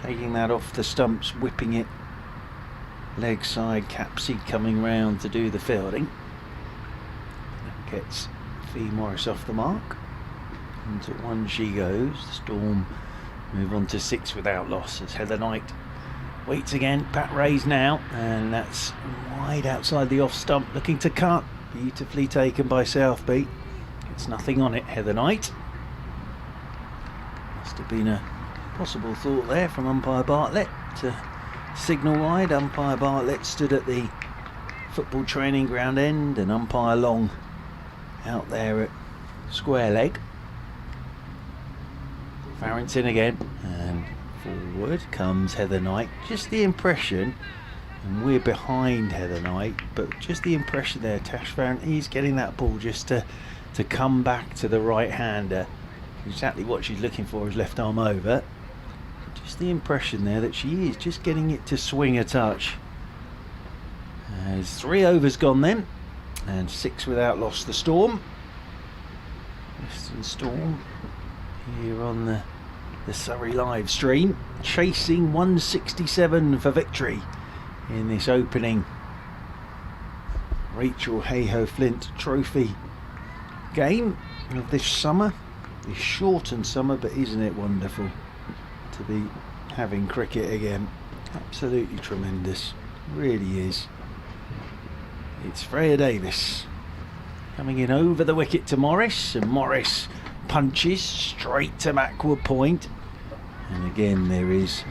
Taking that off the stumps, whipping it leg side. Capsey coming round to do the fielding. That gets Fee Morris off the mark. Into 1 she goes. Storm move on to 6 without loss as Heather Knight waits again. Pat raised now, and that's wide outside the off stump, looking to cut. Beautifully taken by Southby. It's nothing on it, Heather Knight. Must have been a possible thought there from umpire Bartlett to signal wide. Umpire Bartlett stood at the football training ground end, and umpire Long out there at square leg. Farrant's in again, and forward comes Heather Knight. Just the impression, and we're behind Heather Knight, but just the impression there, Tash Farrant, he's getting that ball just to come back to the right hander. Exactly what she's looking for is left arm over. Just the impression there that she is just getting it to swing a touch. As 3 overs gone then, and 6 without loss the Storm. Western Storm here on the Surrey live stream, chasing 167 for victory in this opening Rachael Heyhoe Flint Trophy game of this summer. This shortened summer, but isn't it wonderful to be having cricket again? Absolutely tremendous, really is. It's Freya Davis coming in over the wicket to Morris, and Morris punches straight to backward point. And again there is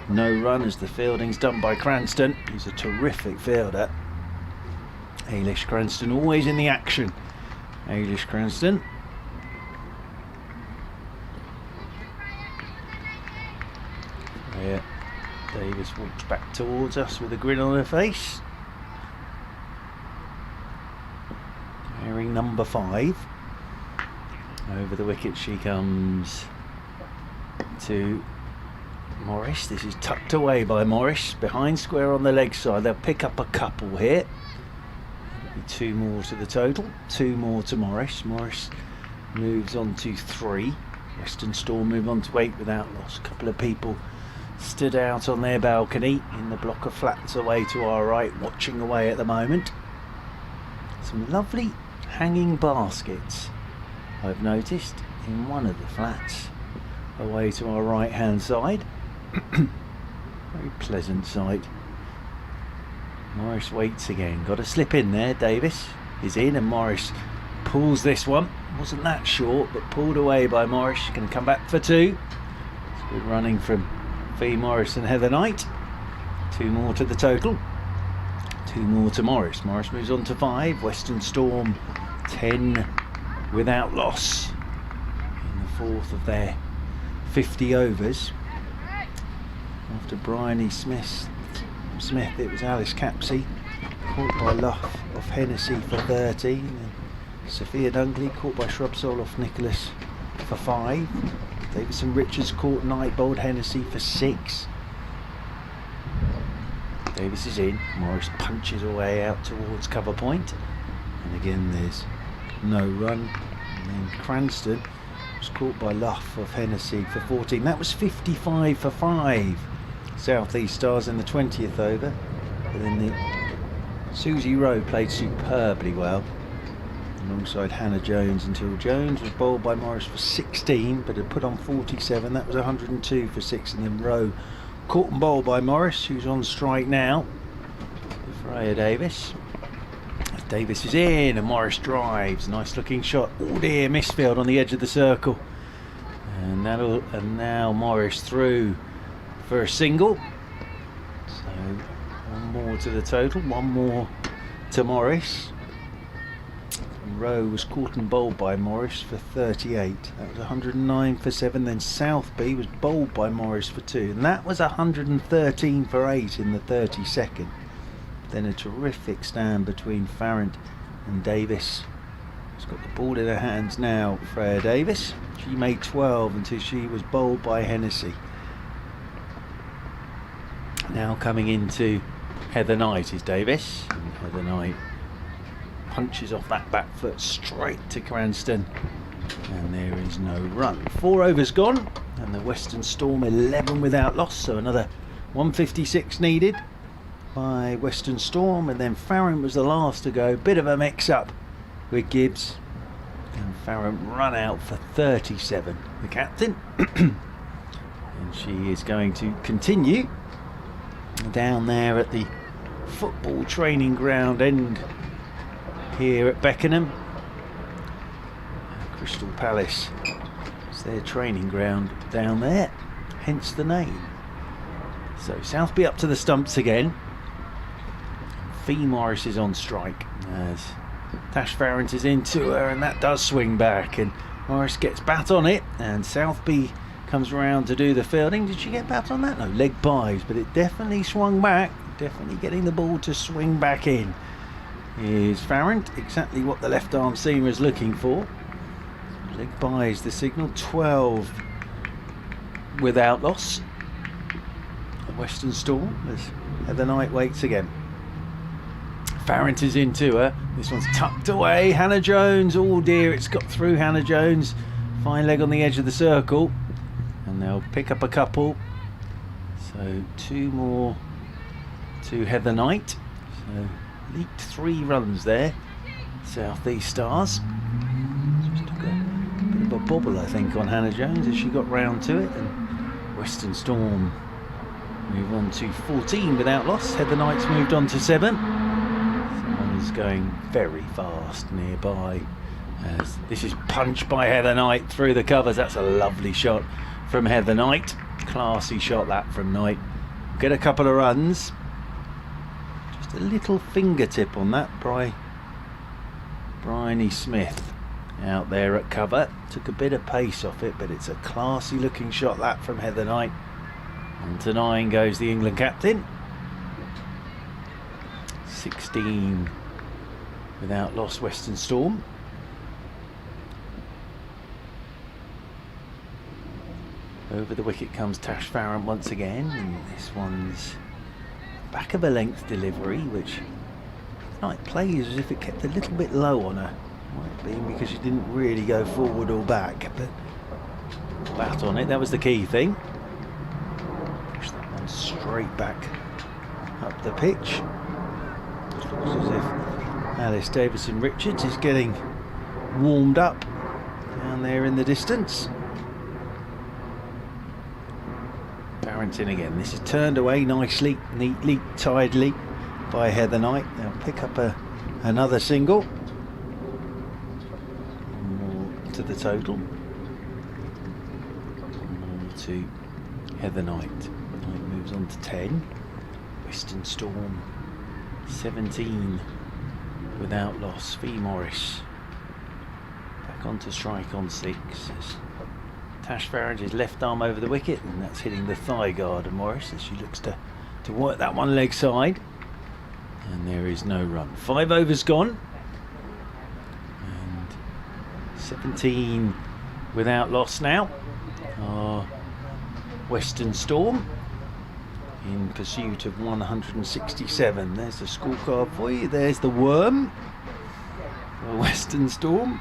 no run as the fielding's done by Cranston. He's a terrific fielder. Ailish Cranston always in the action. Ailish Cranston. Yeah, Davis walks back towards us with a grin on her face. Wearing number 5. Over the wicket she comes to Morris. This is tucked away by Morris, behind square on the leg side. They'll pick up a couple here. That'll be 2 more to the total, 2 more to Morris. Morris moves on to 3. Western Storm move on to 8 without loss. A couple of people stood out on their balcony in the block of flats away to our right, watching away at the moment. Some lovely hanging baskets I've noticed in one of the flats away to our right hand side. Very pleasant sight. Morris waits again, got to slip in there. Davis is in, and Morris pulls this one. Wasn't that short, but pulled away by Morris. She's going to come back for 2. It's good running from Fee Morris and Heather Knight. 2 more to the total, 2 more to Morris. Morris moves on to 5. Western Storm 10 without loss in the 4th of their 50 overs. After Bryony Smith, it was Alice Capsey caught by Luff off Hennessy for 30, and then Sophia Dunkley caught by Shrubsole off Nicholas for 5. Davison Richards caught Nightbold Hennessy for 6. Davis is in. Morris punches away out towards cover point, and again there's no run. And then Cranston was caught by Luff of Hennessy for 14. That was 55 for 5. South East Stars in the 20th over. But then Susie Rowe played superbly well alongside Hannah Jones, until Jones was bowled by Morris for 16 but had put on 47. That was 102 for 6, and then Rowe caught and bowled by Morris, who's on strike now. Freya Davis. Davis is in, and Morris drives. Nice looking shot. Oh dear, misfield on the edge of the circle. And now Morris through for a single. So 1 more to the total, 1 more to Morris. And Rowe was caught and bowled by Morris for 38. That was 109 for 7. Then Southby was bowled by Morris for 2, and that was 113 for 8 in the 32nd. Then a terrific stand between Farrant and Davis. She's got the ball in her hands now, Freya Davis. She made 12 until she was bowled by Hennessy. Now coming into Heather Knight is Davis. And Heather Knight punches off that back foot straight to Cranston. And there is no run. 4 overs gone. And the Western Storm 11 without loss. So another 156 needed by Western Storm. And then Farron was the last to go. Bit of a mix-up with Gibbs. And Farron run out for 37. The captain. And she is going to continue down there at the football training ground end here at Beckenham. Crystal Palace is their training ground down there, hence the name. So Southby up to the stumps again. Fee Morris is on strike as Tash Farrant is into her, and that does swing back, and Morris gets bat on it, and Southby comes around to do the fielding. Did she get bat on that? No, leg buys, but it definitely swung back. Definitely getting the ball to swing back in. Is Farrant, exactly what the left arm seamer is looking for. Leg buys the signal. 12 without loss. The Western Storm as Heather Knight waits again. Farrant is into her. This one's tucked away. Hannah Jones. Oh dear, it's got through Hannah Jones. Fine leg on the edge of the circle. And they'll pick up a couple. So 2 more to Heather Knight. So leaked 3 runs there. South East Stars. Just took a bit of a bobble, I think, on Hannah Jones as she got round to it. And Western Storm move on to 14 without loss. Heather Knight's moved on to 7. Someone's going very fast nearby. As this is punched by Heather Knight through the covers. That's a lovely shot from Heather Knight. Classy shot that from Knight. Get a couple of runs. Just a little fingertip on that by Bryony Smith out there at cover. Took a bit of pace off it, but it's a classy looking shot that from Heather Knight. And to 9 goes the England captain. 16 without loss, Western Storm. Over the wicket comes Tash Farrant once again, and this one's back of a length delivery, which Knight plays as if it kept a little bit low on her. Might be because she didn't really go forward or back, but bat on it, that was the key thing. Push that one straight back up the pitch. It looks as if Alice Davison-Richards is getting warmed up down there in the distance. Farrant in again. This is turned away nicely, neatly, tidily by Heather Knight. They'll pick up another single. More to the total. More to Heather Knight. Knight moves on to 10. Western Storm 17 without loss. Fee Morris back onto strike on 6. Tash Farrant is left arm over the wicket, and that's hitting the thigh guard of Morris as she looks to work that one leg side. And there is no run. 5 overs gone. And 17 without loss now. Western Storm in pursuit of 167. There's the scorecard for you. There's the worm for Western Storm.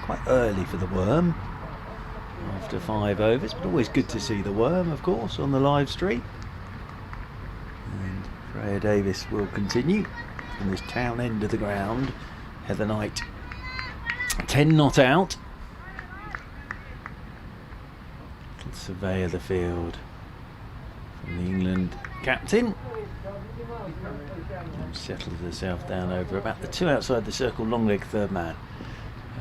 Quite early for the worm after 5 overs, but always good to see the worm, of course, on the live stream. And Freya Davis will continue from this town end of the ground. Heather Knight 10 not out. Little survey of the field from the England captain. And settles herself down over about the 2 outside the circle, long leg third man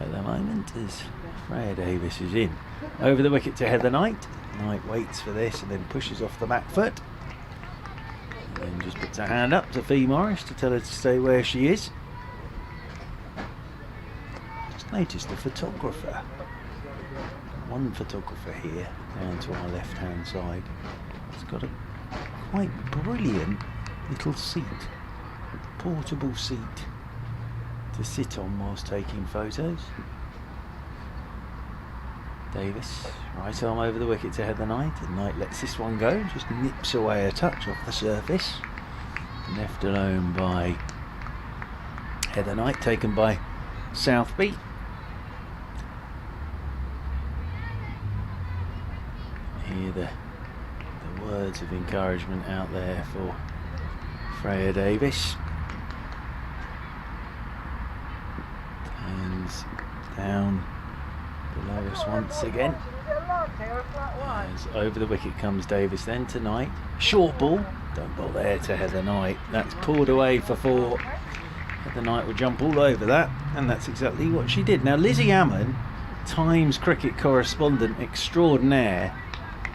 at the moment as Freya Davis is in. Over the wicket to Heather Knight. Knight waits for this and then pushes off the back foot. And then just puts her hand up to Fee Morris to tell her to stay where she is. Just noticed the photographer. One photographer here down to our left hand side. It's got a quite brilliant little seat. Portable seat to sit on whilst taking photos. Davis, right arm over the wicket to Heather Knight, and Knight lets this one go, just nips away a touch off the surface. Left alone by Heather Knight, taken by Southby. Hear the words of encouragement out there for Freya Davis. Hands down below us once again. As over the wicket comes Davis then to Knight. Short ball, don't bowl there to Heather Knight. That's pulled away for 4. Heather Knight will jump all over that, and that's exactly what she did. Now Lizzie Ammon, Times cricket correspondent extraordinaire,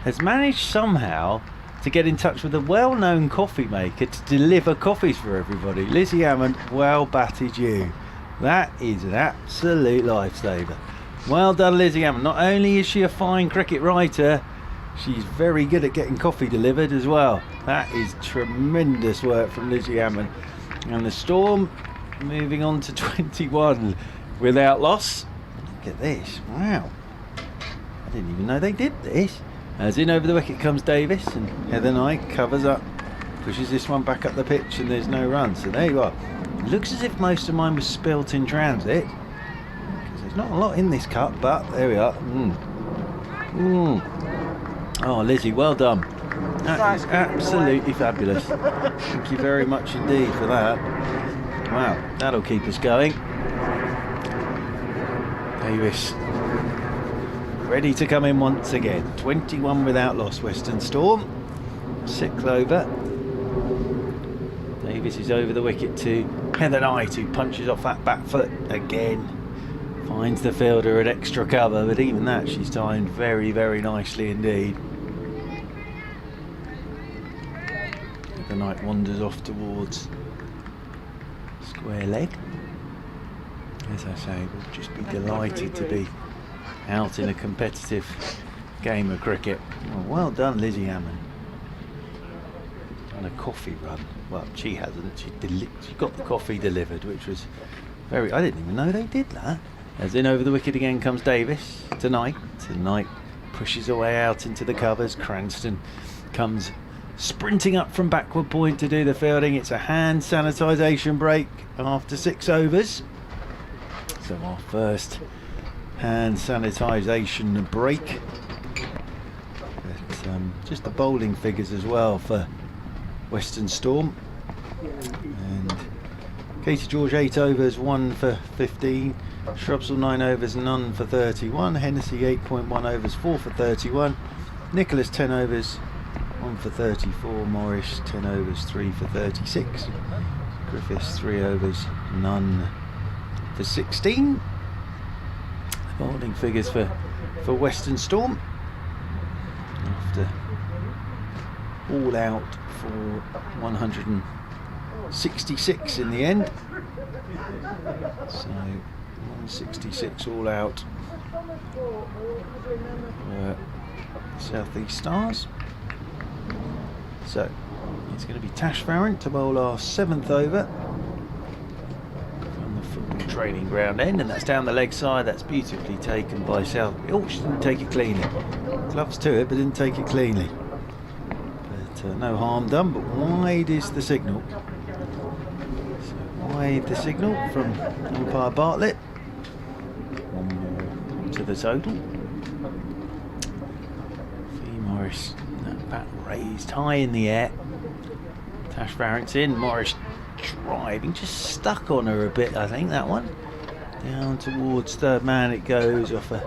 has managed somehow to get in touch with a well-known coffee maker to deliver coffees for everybody. Lizzie Ammon, well batted you. That is an absolute lifesaver. Well done, Lizzie Ammon. Not only is she a fine cricket writer, she's very good at getting coffee delivered as well. That is tremendous work from Lizzie Ammon. And the Storm moving on to 21 without loss. Look at this. Wow. I didn't even know they did this. As in over the wicket comes Davis, and Heather Knight covers up, pushes this one back up the pitch, and there's no run. So there you are. It looks as if most of mine was spilt in transit. There's not a lot in this cup, but there we are. Oh, Lizzie, well done. That is absolutely fabulous. Thank you very much indeed for that. Wow, that'll keep us going. Davis ready to come in once again. 21 without loss, Western Storm. 6th over. Davis is over the wicket to Heather Knight, who punches off that back foot again. Finds the fielder an extra cover, but even that she's timed very, very nicely indeed. The Knight wanders off towards square leg. As I say, we'll just be delighted to be out in a competitive game of cricket. Well done, Lizzie Ammon. On a coffee run. Well, she hasn't. She got the coffee delivered, which was very... I didn't even know they did that. As in over the wicket again comes Davis to Knight. Knight pushes away out into the covers. Cranston comes sprinting up from backward point to do the fielding. It's a hand sanitisation break after 6 overs. So our first hand sanitisation break. But, just the bowling figures as well for Western Storm. And Katie George 8 overs, 1 for 15. Shrubsall 9 overs, none for 31. Hennessy 8.1 overs, 4 for 31. Nicholas 10 overs, 1 for 34. Morris 10 overs, 3 for 36. Griffiths 3 overs, none for 16. The bowling figures for Western Storm. After all out for 166 in the end. So 166 all out for South East Stars. So it's going to be Tash Farrant to bowl our 7th over from the football training ground end, and that's down the leg side. That's beautifully taken by South. Oh, she didn't take it cleanly. Gloves to it, but didn't take it cleanly. But no harm done, but wide is the signal. So wide the signal from umpire Bartlett. One more to the total. Fee Morris, that bat raised high in the air. Tash Farrant's in. Morris driving, just stuck on her a bit, I think, that one. Down towards third man it goes, off a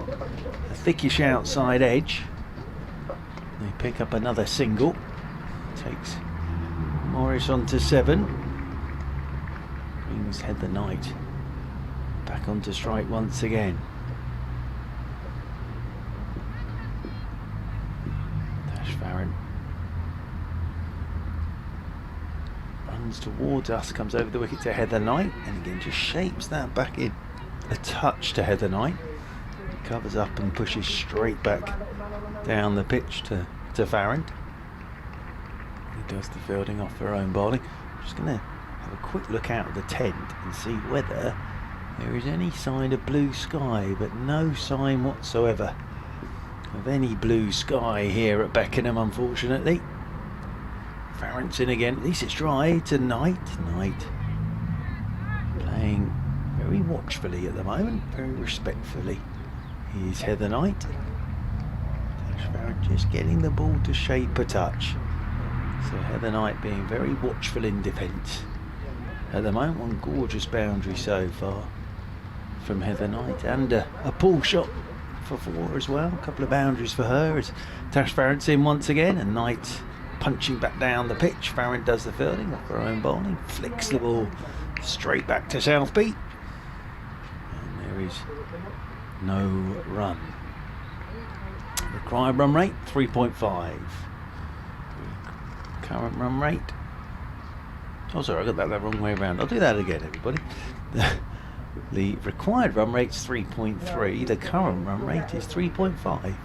thickish outside edge. They pick up another single. Takes Morris on to 7. Brings Heather Knight back onto strike once again. Tash Farrant runs towards us, comes over the wicket to Heather Knight, and again just shapes that back in a touch to Heather Knight. Covers up and pushes straight back down the pitch to Farrant. He does the fielding off her own bowling. I'm just going to have a quick look out of the tent and see whether there is any sign of blue sky, but no sign whatsoever of any blue sky here at Beckenham, unfortunately. Farrant's in again. At least it's dry tonight. Playing very watchfully at the moment, very respectfully. Here's Heather Knight. Tash Farrant just getting the ball to shape a touch. So Heather Knight being very watchful in defence. At the moment, one gorgeous boundary so far from Heather Knight, and a pull shot for 4 as well. A couple of boundaries for her as Tash Farrant's in once again, and Knight punching back down the pitch. Farrant does the fielding off her own bowling, flicks the ball straight back to South Beach, and there is no run. Required run rate 3.5. Current run rate, oh sorry, I got that the wrong way around. I'll do that again, everybody. The required run rate's 3.3. The current run rate is 3.5.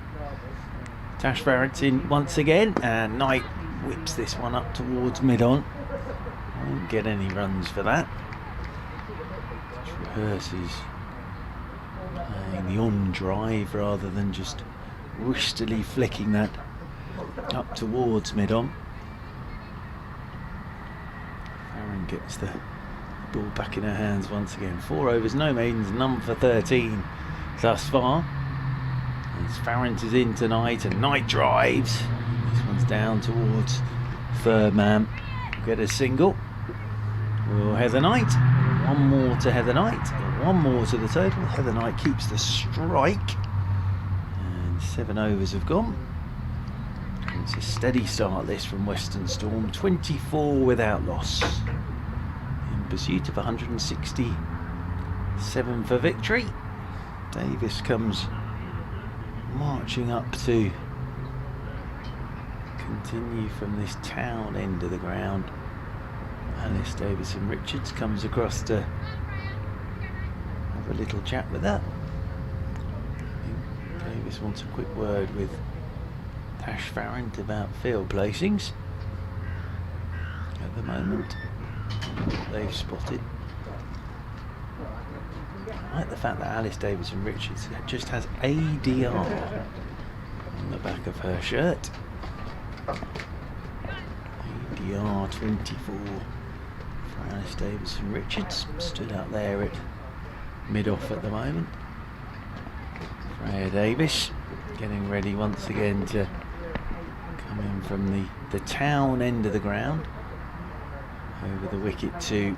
Tash Farrant's in once again, and Knight whips this one up towards mid-on. Won't get any runs for that. Just rehearses playing the on drive rather than just wristily flicking that up towards mid-on. Farrant gets the ball back in her hands once again. 4 overs, no maidens, none for 13 thus far. As Farrant is in tonight, and Knight drives. This one's down towards third man. Get a single. Well, Heather Knight. One more to Heather Knight. One more to the total. Heather Knight keeps the strike. And 7 overs have gone. It's a steady start this from Western Storm. 24 without loss. In pursuit of 167 for victory. Davis comes marching up to continue from this town end of the ground. Alice Davison Richards comes across to have a little chat with her. I think Davis wants a quick word with Tash Farrant about field placings at the moment. They've spotted. I like the fact that Alice Davison Richards just has ADR on the back of her shirt. ADR 24 for Alice Davison Richards. Stood out there at mid-off at the moment. Freya Davis getting ready once again to come in from the town end of the ground. Over the wicket to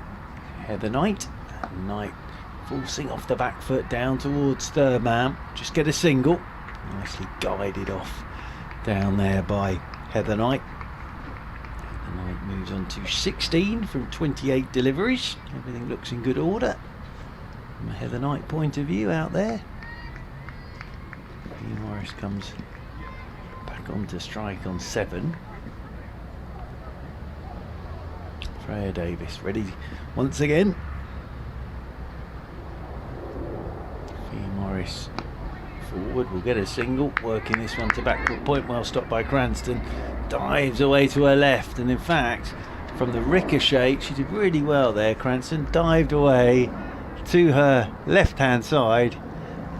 Heather Knight. And Knight forcing off the back foot down towards third man. Just get a single. Nicely guided off down there by Heather Knight. Heather Knight moves on to 16 from 28 deliveries. Everything looks in good order from a Heather Knight point of view out there. Ian Morris comes back on to strike on 7. Freya Davis ready once again. Ian Morris forward, will get a single, working this one to backward point, well stopped by Cranston. Dives away to her left, and in fact from the ricochet she did really well there. Cranston dived away to her left hand side,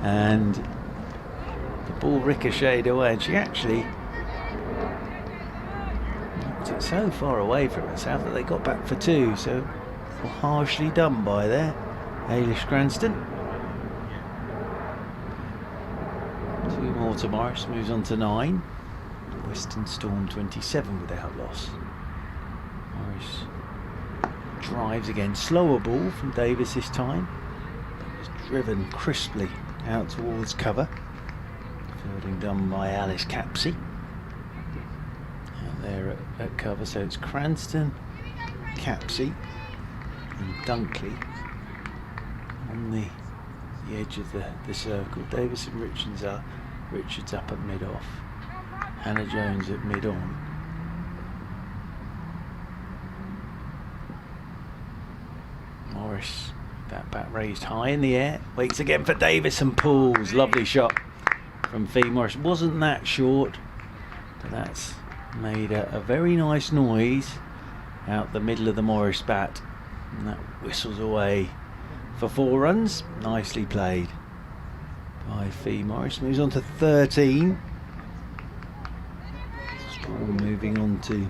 and the ball ricocheted away, and she actually knocked it so far away from herself that they got back for 2. So harshly done by there, Ailish Cranston. 2 more to Morris, moves on to 9. Western Storm 27 without loss. Morris drives again, slower ball from Davis this time. It was driven crisply out towards cover. Fielding done by Alice Capsey. Out there at cover, so it's Cranston, Capsey and Dunkley on the edge of the circle. Davis and Richards up at mid-off. Hannah Jones at mid-on. Morris, that bat raised high in the air. Waits again for Davis and pulls. Lovely shot from Fee Morris. Wasn't that short, but that's made a very nice noise out the middle of the Morris bat. And that whistles away for 4 runs. Nicely played by Fee Morris. Moves on to 13. Storm moving on to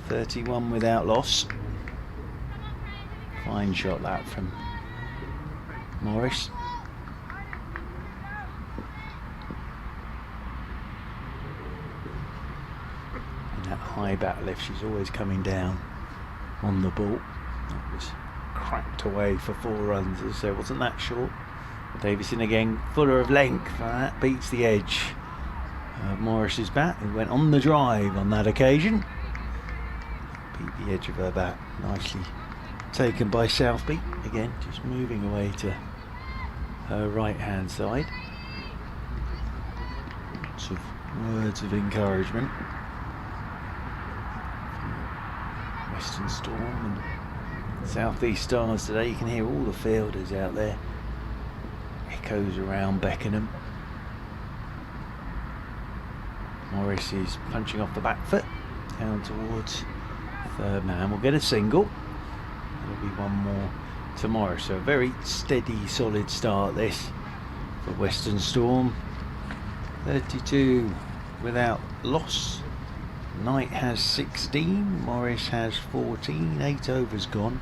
31 without loss. Fine shot that from Morris. And that high bat lift, she's always coming down on the ball. That was cracked away for 4 runs, as I say, wasn't that short. Davison again, fuller of length, that beats the edge of Morris's bat, who went on the drive on that occasion. Beat the edge of her bat, nicely taken by Southby. Again, just moving away to her right hand side. Lots of words of encouragement. Western Storm and South East Stars today. You can hear all the fielders out there. Echoes around Beckenham. Morris is punching off the back foot down towards third man. We'll get a single. There'll be one more tomorrow. So a very steady, solid start this for Western Storm. 32 without loss. Knight has 16. Morris has 14. 8 overs gone.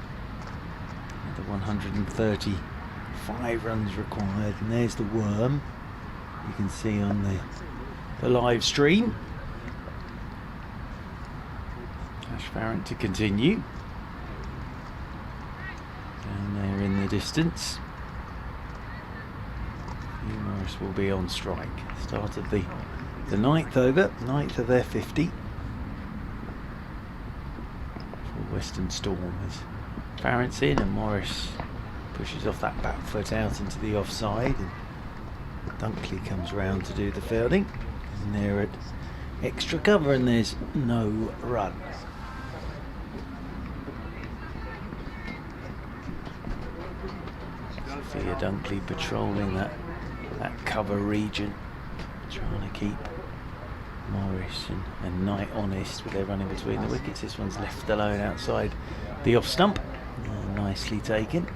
Another 135 runs required. And there's the worm. You can see on the live stream. Tash Farrant to continue. Down there in the distance. Morris will be on strike. Start of the 9th over, 9th of their 50 for Western Storm. As Farrant's in and Morris pushes off that back foot out into the offside, and Dunkley comes round to do the fielding, and they're at extra cover and there's no run. Sophia Dunkley patrolling that cover region, trying to keep Morris and Knight honest with their running between the wickets. This one's left alone outside the off stump. Nicely taken,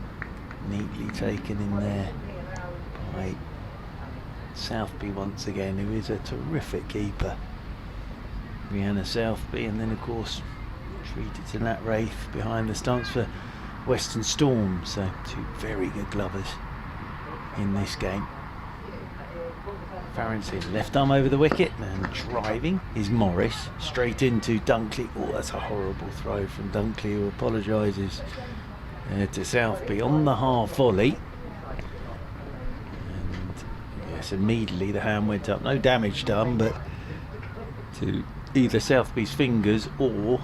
neatly taken in there by Southby once again, who is a terrific keeper, Rihanna Southby. And then of course treated to Nat Wraith behind the stumps for Western Storm. So 2 very good glovers in this game. Farrant's in, left arm over the wicket, and driving is Morris straight into Dunkley. Oh, that's a horrible throw from Dunkley, who apologises to Southby on the half volley. And yes, immediately the hand went up. No damage done, but to either Southby's fingers or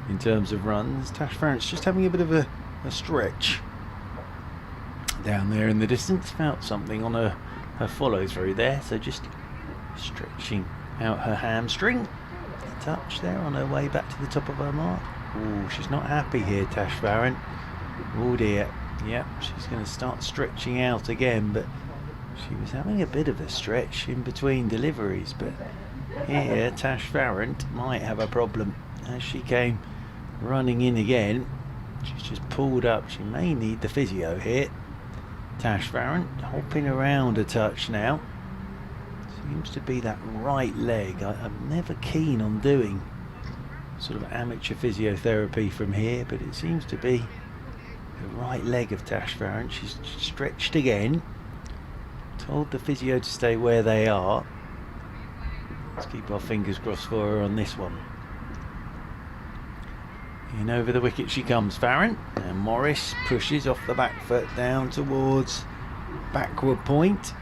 in terms of runs. Tash Farrant's just having a bit of a stretch down there in the distance. Felt something on her follow through there, so just stretching out her hamstring. A touch there on her way back to the top of her mark. Oh, she's not happy here, Tash Farrant. Oh dear. Yep, she's going to start stretching out again, but she was having a bit of a stretch in between deliveries. But here Tash Farrant might have a problem. As she came running in again, she's just pulled up. She may need the physio here. Tash Farrant hopping around a touch now. Seems to be that right leg. I'm never keen on doing sort of amateur physiotherapy from here, but it seems to be the right leg of Tash Farrant. She's stretched again. Told the physio to stay where they are. Let's keep our fingers crossed for her on this one. In over the wicket she comes, Farrant, and Morris pushes off the back foot down towards backward point,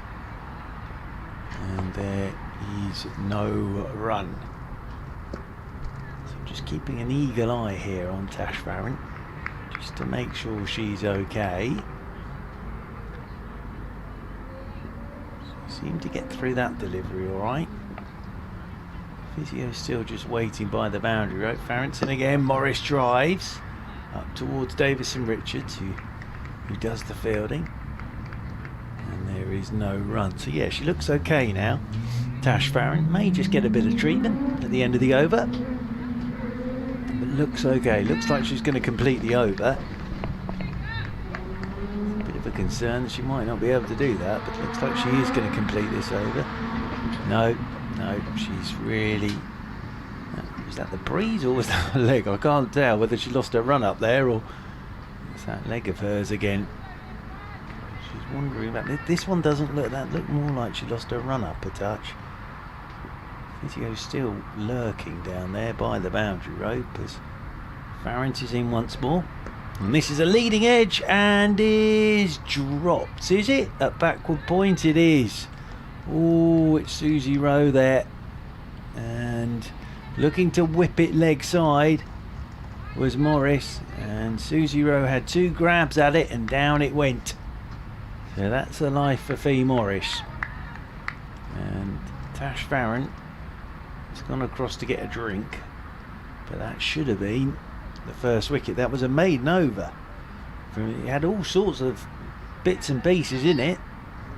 and there is no run. So just keeping an eagle eye here on Tash Farrant, just to make sure she's okay. She seemed to get through that delivery all right. Physio's still just waiting by the boundary rope. Farrant's in again. Morris drives up towards Davison Richards, who does the fielding, and there is no run. So yeah, she looks okay now. Tash Farrant may just get a bit of treatment at the end of the over, but looks okay. Looks like she's going to complete the over. A bit of concerned she might not be able to do that, but looks like she is going to complete this over. No, she's really... Was that the breeze or was that her leg? I can't tell whether she lost her run up there or it's that leg of hers again. She's wondering about it. This one doesn't look more like she lost her run up a touch. Physio's still lurking down there by the boundary rope as Farrant is in once more. And this is a leading edge and is dropped, is it? At backward point it is. Oh, it's Susie Rowe there. And looking to whip it leg side was Morris. And Susie Rowe had 2 grabs at it and down it went. So that's a life for Fee Morris. And Tash Farrant has gone across to get a drink. But that should have been the first wicket. That was a maiden over. It had all sorts of bits and pieces in it.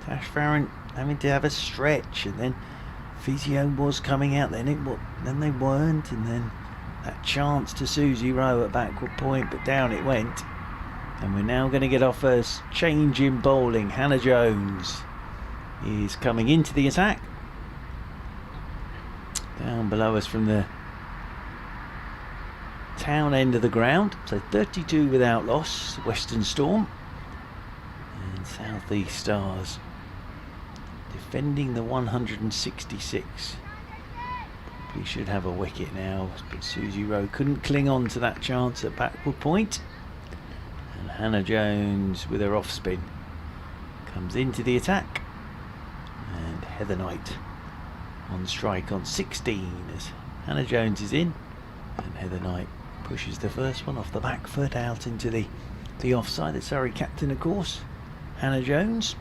Tash Farrant having to have a stretch, and then Physio was coming out, then they weren't, and then that chance to Susie Rowe at backward point, but down it went. And we're now going to get off a change in bowling. Hannah Jones is coming into the attack. Down below us from the town end of the ground, so 32 without loss. Western Storm and South East Stars defending the 166. Probably should have a wicket now, but Susie Rowe couldn't cling on to that chance at backward point. And Hannah Jones with her off spin comes into the attack, and Heather Knight on strike on 16 as Hannah Jones is in, and Heather Knight pushes the first one off the back foot out into the offside. The Surrey captain, of course, Hannah Jones.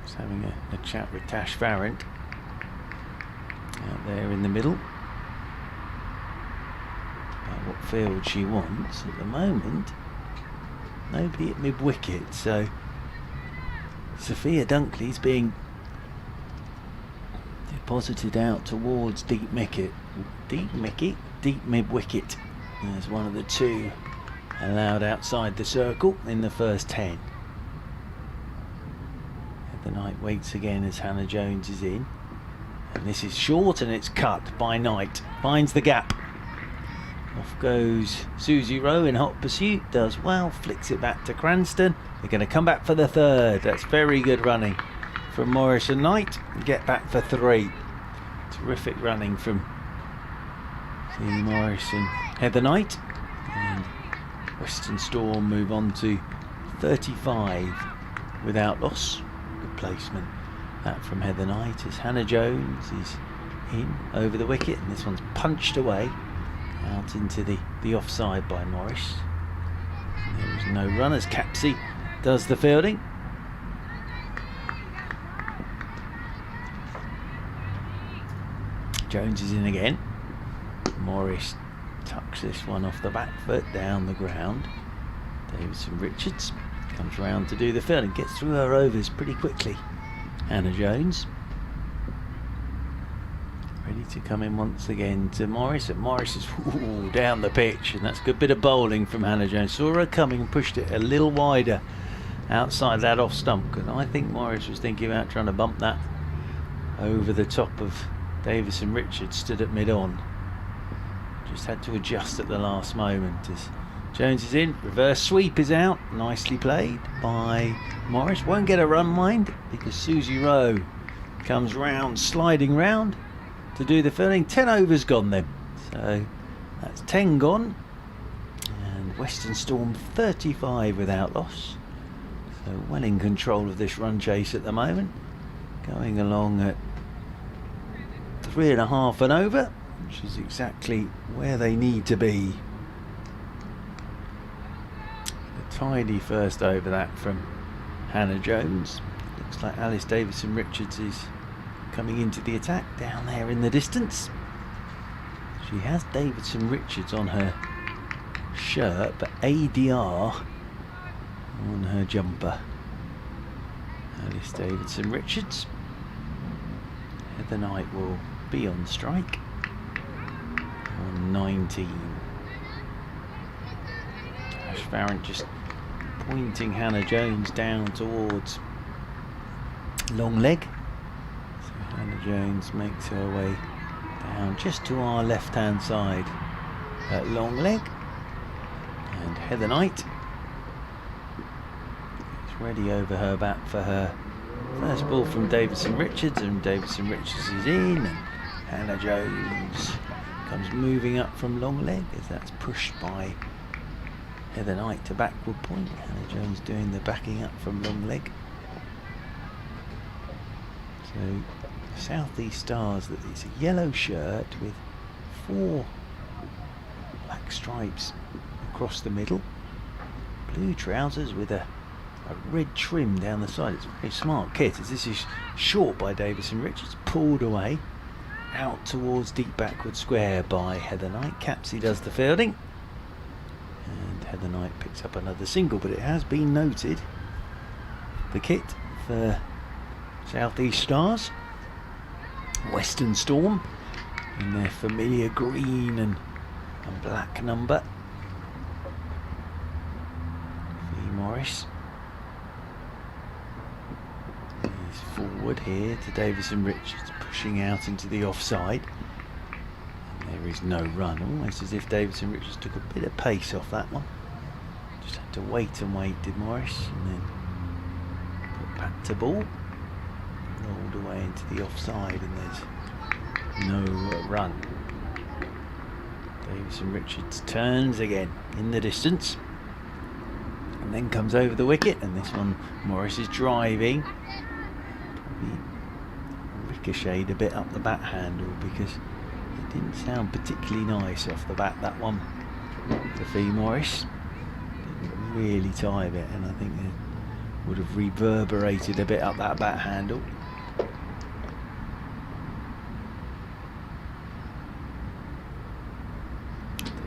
Just having a chat with Tash Farrant out there in the middle about what field she wants. At the moment, nobody at mid-wicket, so Sophia Dunkley's being deposited out towards deep mid-wicket as one of the 2 allowed outside the circle in the first 10. The Knight waits again as Hannah Jones is in, and this is short and it's cut by Knight, finds the gap. Off goes Susie Rowe in hot pursuit, does well, flicks it back to Cranston. They're going to come back for the 3rd. That's very good running from Morris and Knight. Get back for 3. Terrific running from Morris and Heather Knight. And Western Storm move on to 35 without loss. Good placement that from Heather Knight as Hannah Jones is in over the wicket, and this one's punched away out into the offside by Morris. And there is no run as Capsey does the fielding. Jones is in again. Morris tucks this one off the back foot down the ground. Davidson Richards comes round to do the fielding, gets through her overs pretty quickly. Hannah Jones ready to come in once again to Morris, and Morris is down the pitch, and that's a good bit of bowling from Hannah Jones. Saw her coming and pushed it a little wider outside that off stump, and I think Morris was thinking about trying to bump that over the top of Davison Richards, stood at mid-on. Just had to adjust at the last moment as Jones is in. Reverse sweep is out. Nicely played by Morris. Won't get a run, mind, because Susie Rowe comes round, sliding round to do the fielding. 10 overs gone then. So that's 10 gone. And Western Storm 35 without loss. So well in control of this run chase at the moment. Going along at 3.5 and over, which is exactly where they need to be. A tidy first over that from Hannah Jones. Looks like Alice Davison Richards is coming into the attack down there in the distance. She has Davison Richards on her shirt, but ADR on her jumper. Alice Davison Richards. Heather Knight will be on strike on 19. Tash Farrant just pointing Hannah Jones down towards long leg. So Hannah Jones makes her way down just to our left hand side at long leg, and Heather Knight is ready over her back for her first ball from Davison Richards, and Davison Richards is in, and Hannah Jones comes moving up from long leg as that's pushed by Heather Knight to backward point. Hannah Jones doing the backing up from long leg. So Southeast Stars, that it's a yellow shirt with 4 black stripes across the middle, blue trousers with a red trim down the side. It's a very smart kit, as this is short by Davison Richards, pulled away out towards deep backward square by Heather Knight. Capsey does the fielding, and Heather Knight picks up another single, but it has been noted, the kit for Southeast Stars, Western Storm in their familiar green and black number. Fee Morris is forward here to Davison Richards, pushing out into the offside, and there is no run, almost as if Davison Richards took a bit of pace off that one. Just had to wait and wait, did Morris, and then put back to ball, rolled away into the offside, and there's no run. Davison Richards turns again in the distance and then comes over the wicket, and this one Morris is driving, probably ricocheted a bit up the bat handle because it didn't sound particularly nice off the bat, that one for Fee Morris. Didn't really time it, and I think it would have reverberated a bit up that bat handle.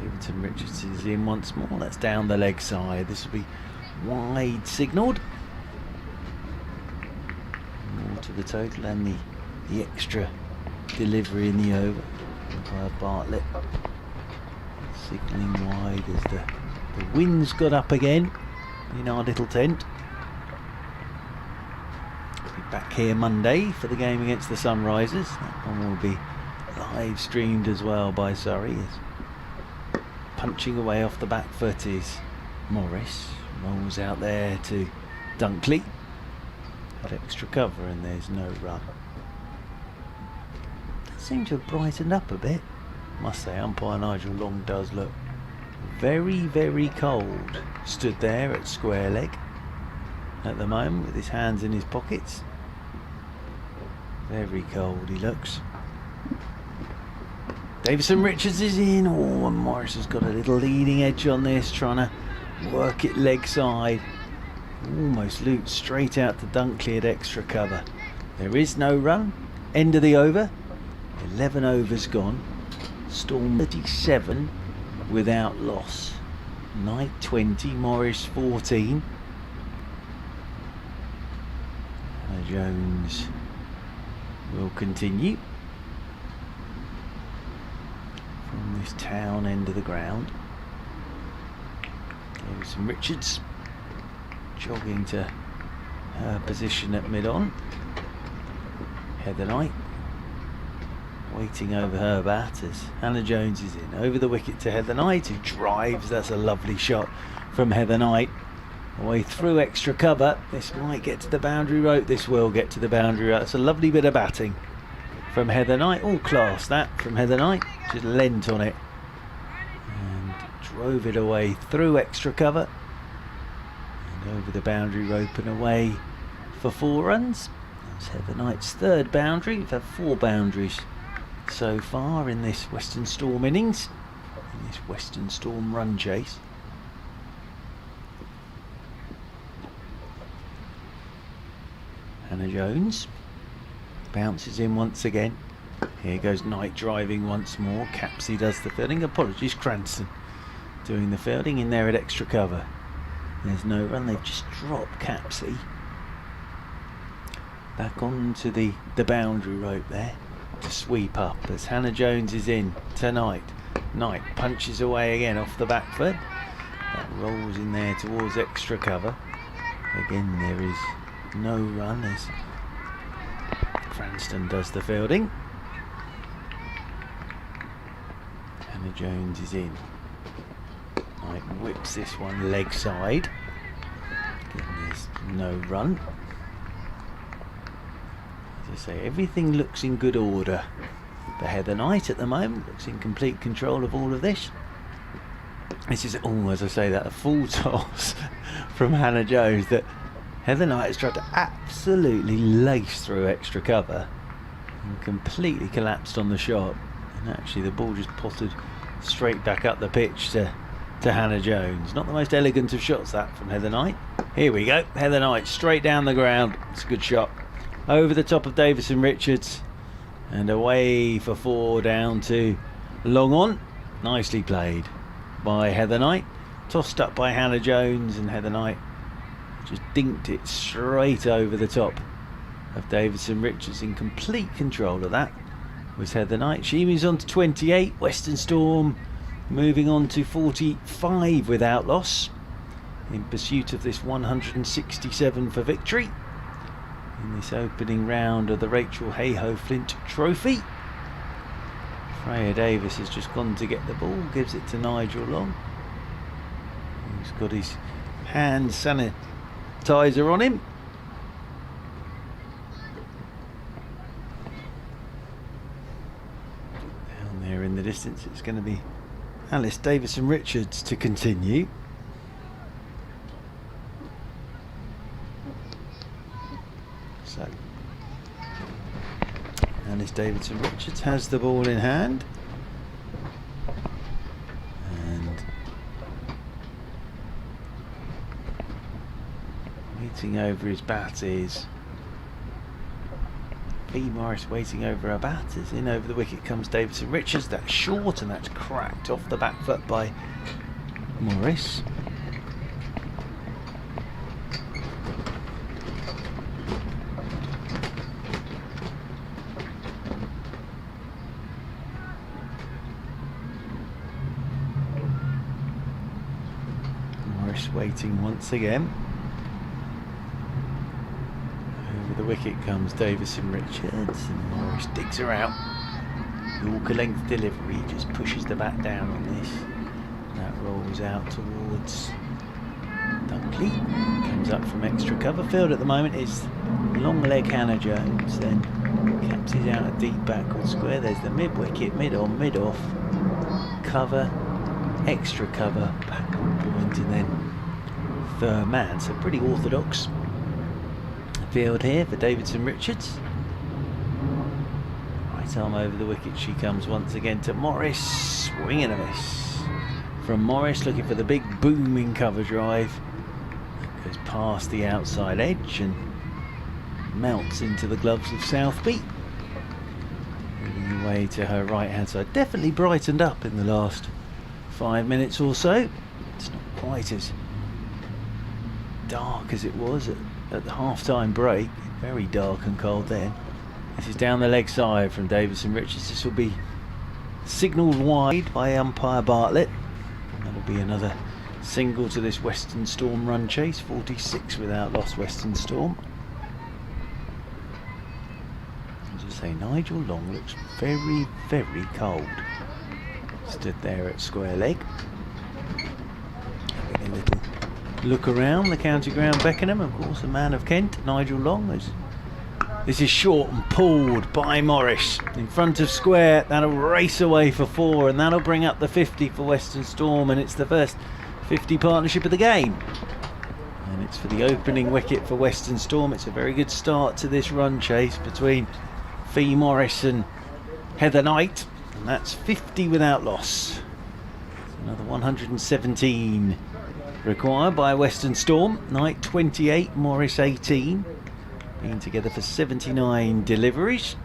Davison Richards is in once more. That's down the leg side. This will be wide signalled. More to the total, and the extra delivery in the over by Bartlett. Signalling wide as the wind's got up again in our little tent. We'll be back here Monday for the game against the Sunrisers. That one will be live streamed as well by Surrey. Punching away off the back foot is Morris. Rolls out there to Dunkley. Had extra cover, and there's no run. That seemed to have brightened up a bit. Must say, umpire Nigel Long does look very, very cold. Stood there at square leg at the moment with his hands in his pockets. Very cold he looks. Davison Richards is in. Oh, and Morris has got a little leading edge on this, trying to work it leg side. Almost looped straight out to Dunkley at extra cover. There is no run. End of the over. 11 overs gone. Storm 37 without loss. Knight 20, Morris 14. Hannah Jones will continue from this town end of the ground. Davison Richards jogging to her position at mid-on. Heather Knight waiting over her bat as Hannah Jones is in. Over the wicket to Heather Knight, who drives. That's a lovely shot from Heather Knight. Away through extra cover. This might get to the boundary rope. This will get to the boundary rope. That's a lovely bit of batting from Heather Knight. All class that from Heather Knight. Just leant on it and drove it away through extra cover and over the boundary rope and away for 4 runs. That's Heather Knight's 3rd boundary. We've had 4 boundaries so far in this Western Storm innings, in this Western Storm run chase. Hannah Jones bounces in once again. Here goes Knight driving once more. Capsey does the fielding. Apologies, Cranston doing the fielding in there at extra cover. There's no run. They've just dropped Capsey back onto the boundary rope there to sweep up as Hannah Jones is in tonight. Knight punches away again off the back foot. That rolls in there towards extra cover. Again, there is no run as Cranston does the fielding. Hannah Jones is in. Knight whips this one leg side. Again, there's no run. As I say, everything looks in good order for Heather Knight at the moment. Looks in complete control of all of this. This is, as I say that, a full toss from Hannah Jones that Heather Knight has tried to absolutely lace through extra cover and completely collapsed on the shot. And actually the ball just potted straight back up the pitch to Hannah Jones. Not the most elegant of shots, that, from Heather Knight. Here we go, Heather Knight straight down the ground. It's a good shot. Over the top of Davison Richards and away for 4 down to long on. Nicely played by Heather Knight. Tossed up by Hannah Jones, and Heather Knight just dinked it straight over the top of Davison Richards. In complete control of that was Heather Knight. She moves on to 28. Western Storm moving on to 45 without loss in pursuit of this 167 for victory in this opening round of the Rachael Heyhoe Flint Trophy. Freya Davis has just gone to get the ball, gives it to Nigel Long, who's got his hand sanitizer on him. Down there in the distance, it's going to be Alice Davison Richards to continue. So Alice Davison Richards has the ball in hand, and waiting over his bat is Fee Morris. Waiting over her bat is in over the wicket comes Davison Richards. That's short, and that's cracked off the back foot by Morris. Waiting once again. Over the wicket comes Davison Richards, and Morris digs her out. Yorker length delivery, just pushes the bat down on this. That rolls out towards Dunkley. Comes up from extra cover. Field at the moment is long leg Hannah Jones, then captures out a deep backward square. There's the mid wicket, mid on, mid off. Cover, extra cover, backward point, and then third man. So pretty orthodox field here for Davison Richards. Right arm over the wicket she comes once again to Morris. Swing and a miss from Morris, looking for the big booming cover drive that goes past the outside edge and melts into the gloves of Southby. Moving away to her right hand side. Definitely brightened up in the last 5 minutes or so. It's not quite as dark as it was at the half-time break. Very dark and cold then. This is down the leg side from Davison Richards. This will be signalled wide by umpire Bartlett. That'll be another single to this Western Storm run chase. 46 without loss, Western Storm. As I say, Nigel Long looks very, very cold. Stood there at square leg. Having a little look around the County Ground Beckenham. Of course, a man of Kent, Nigel Long. This is short and pulled by Morris in front of square. That'll race away for 4, and that'll bring up the 50 for Western Storm, and it's the first 50 partnership of the game. And it's for the opening wicket for Western Storm. It's a very good start to this run chase between Fee Morris and Heather Knight, and that's 50 without loss. Another 117 required by Western Storm. Knight 28, Morris 18. Been together for 79 deliveries.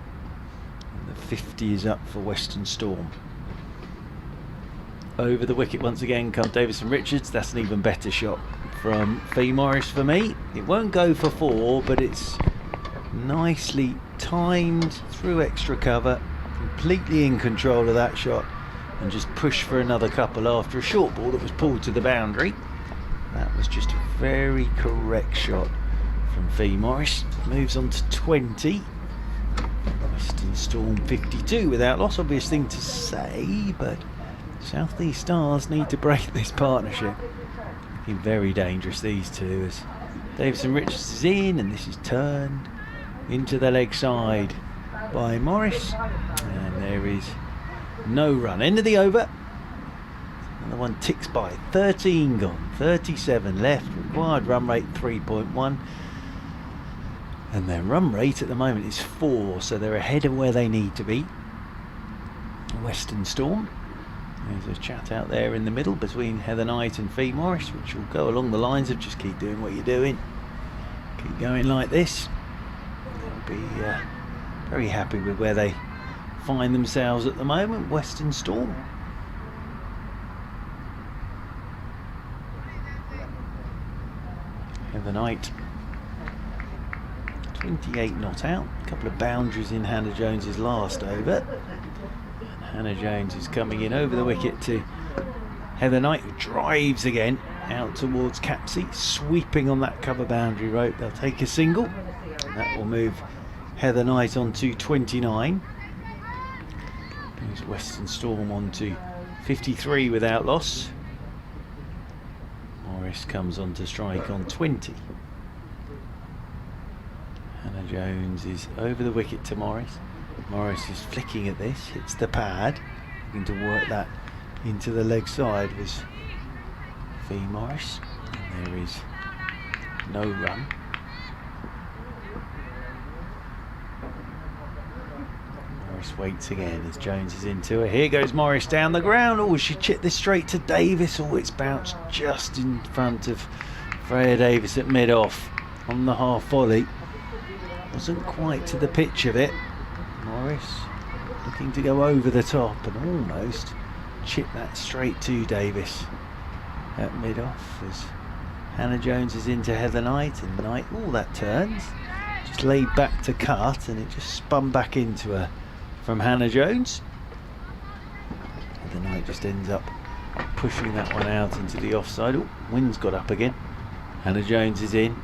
And the 50 is up for Western Storm. Over the wicket once again comes Davison Richards. That's an even better shot from Fee Morris for me. It won't go for 4, but it's nicely timed through extra cover. Completely in control of that shot and just push for another couple after a short ball that was pulled to the boundary. That was just a very correct shot from Fee Morris. Moves on to 20. Western Storm 52 without loss. Obvious thing to say, but South East Stars need to break this partnership. Looking very dangerous, these two, as Davison Richards is in, and this is turned into the leg side by Morris, and there is no run. End of the over. Another one ticks by. 13 gone, 37 left. Required run rate 3.1, and their run rate at the moment is 4, so they're ahead of where they need to be. Western Storm. There's a chat out there in the middle between Heather Knight and Fee Morris, which will go along the lines of just keep doing what you're doing, keep going like this. They'll be very happy with where they find themselves at the moment. Western Storm. Heather Knight 28 not out, a couple of boundaries in Hannah Jones's last over. Hannah Jones is coming in over the wicket to Heather Knight, who drives again out towards Capsey, sweeping on that cover boundary rope. They'll take a single, and that will move Heather Knight on to 29. Moves Western Storm on to 53 without loss. Morris comes on to strike on 20. Hannah Jones is over the wicket to Morris. Morris is flicking at this, hits the pad, looking to work that into the leg side was Fee Morris, and there is no run. Morris waits again as Jones is into her. Here goes Morris down the ground. Oh, she chipped this straight to Davis. Oh, it's bounced just in front of Freya Davis at mid-off on the half volley. Wasn't quite to the pitch of it. Morris looking to go over the top and almost chip that straight to Davis at mid-off as Hannah Jones is into Heather Knight, and Knight, all that turns, just laid back to cut, and it just spun back into her from Hannah Jones. Heather Knight just ends up pushing that one out into the offside. Oh, wind's got up again. Hannah Jones is in.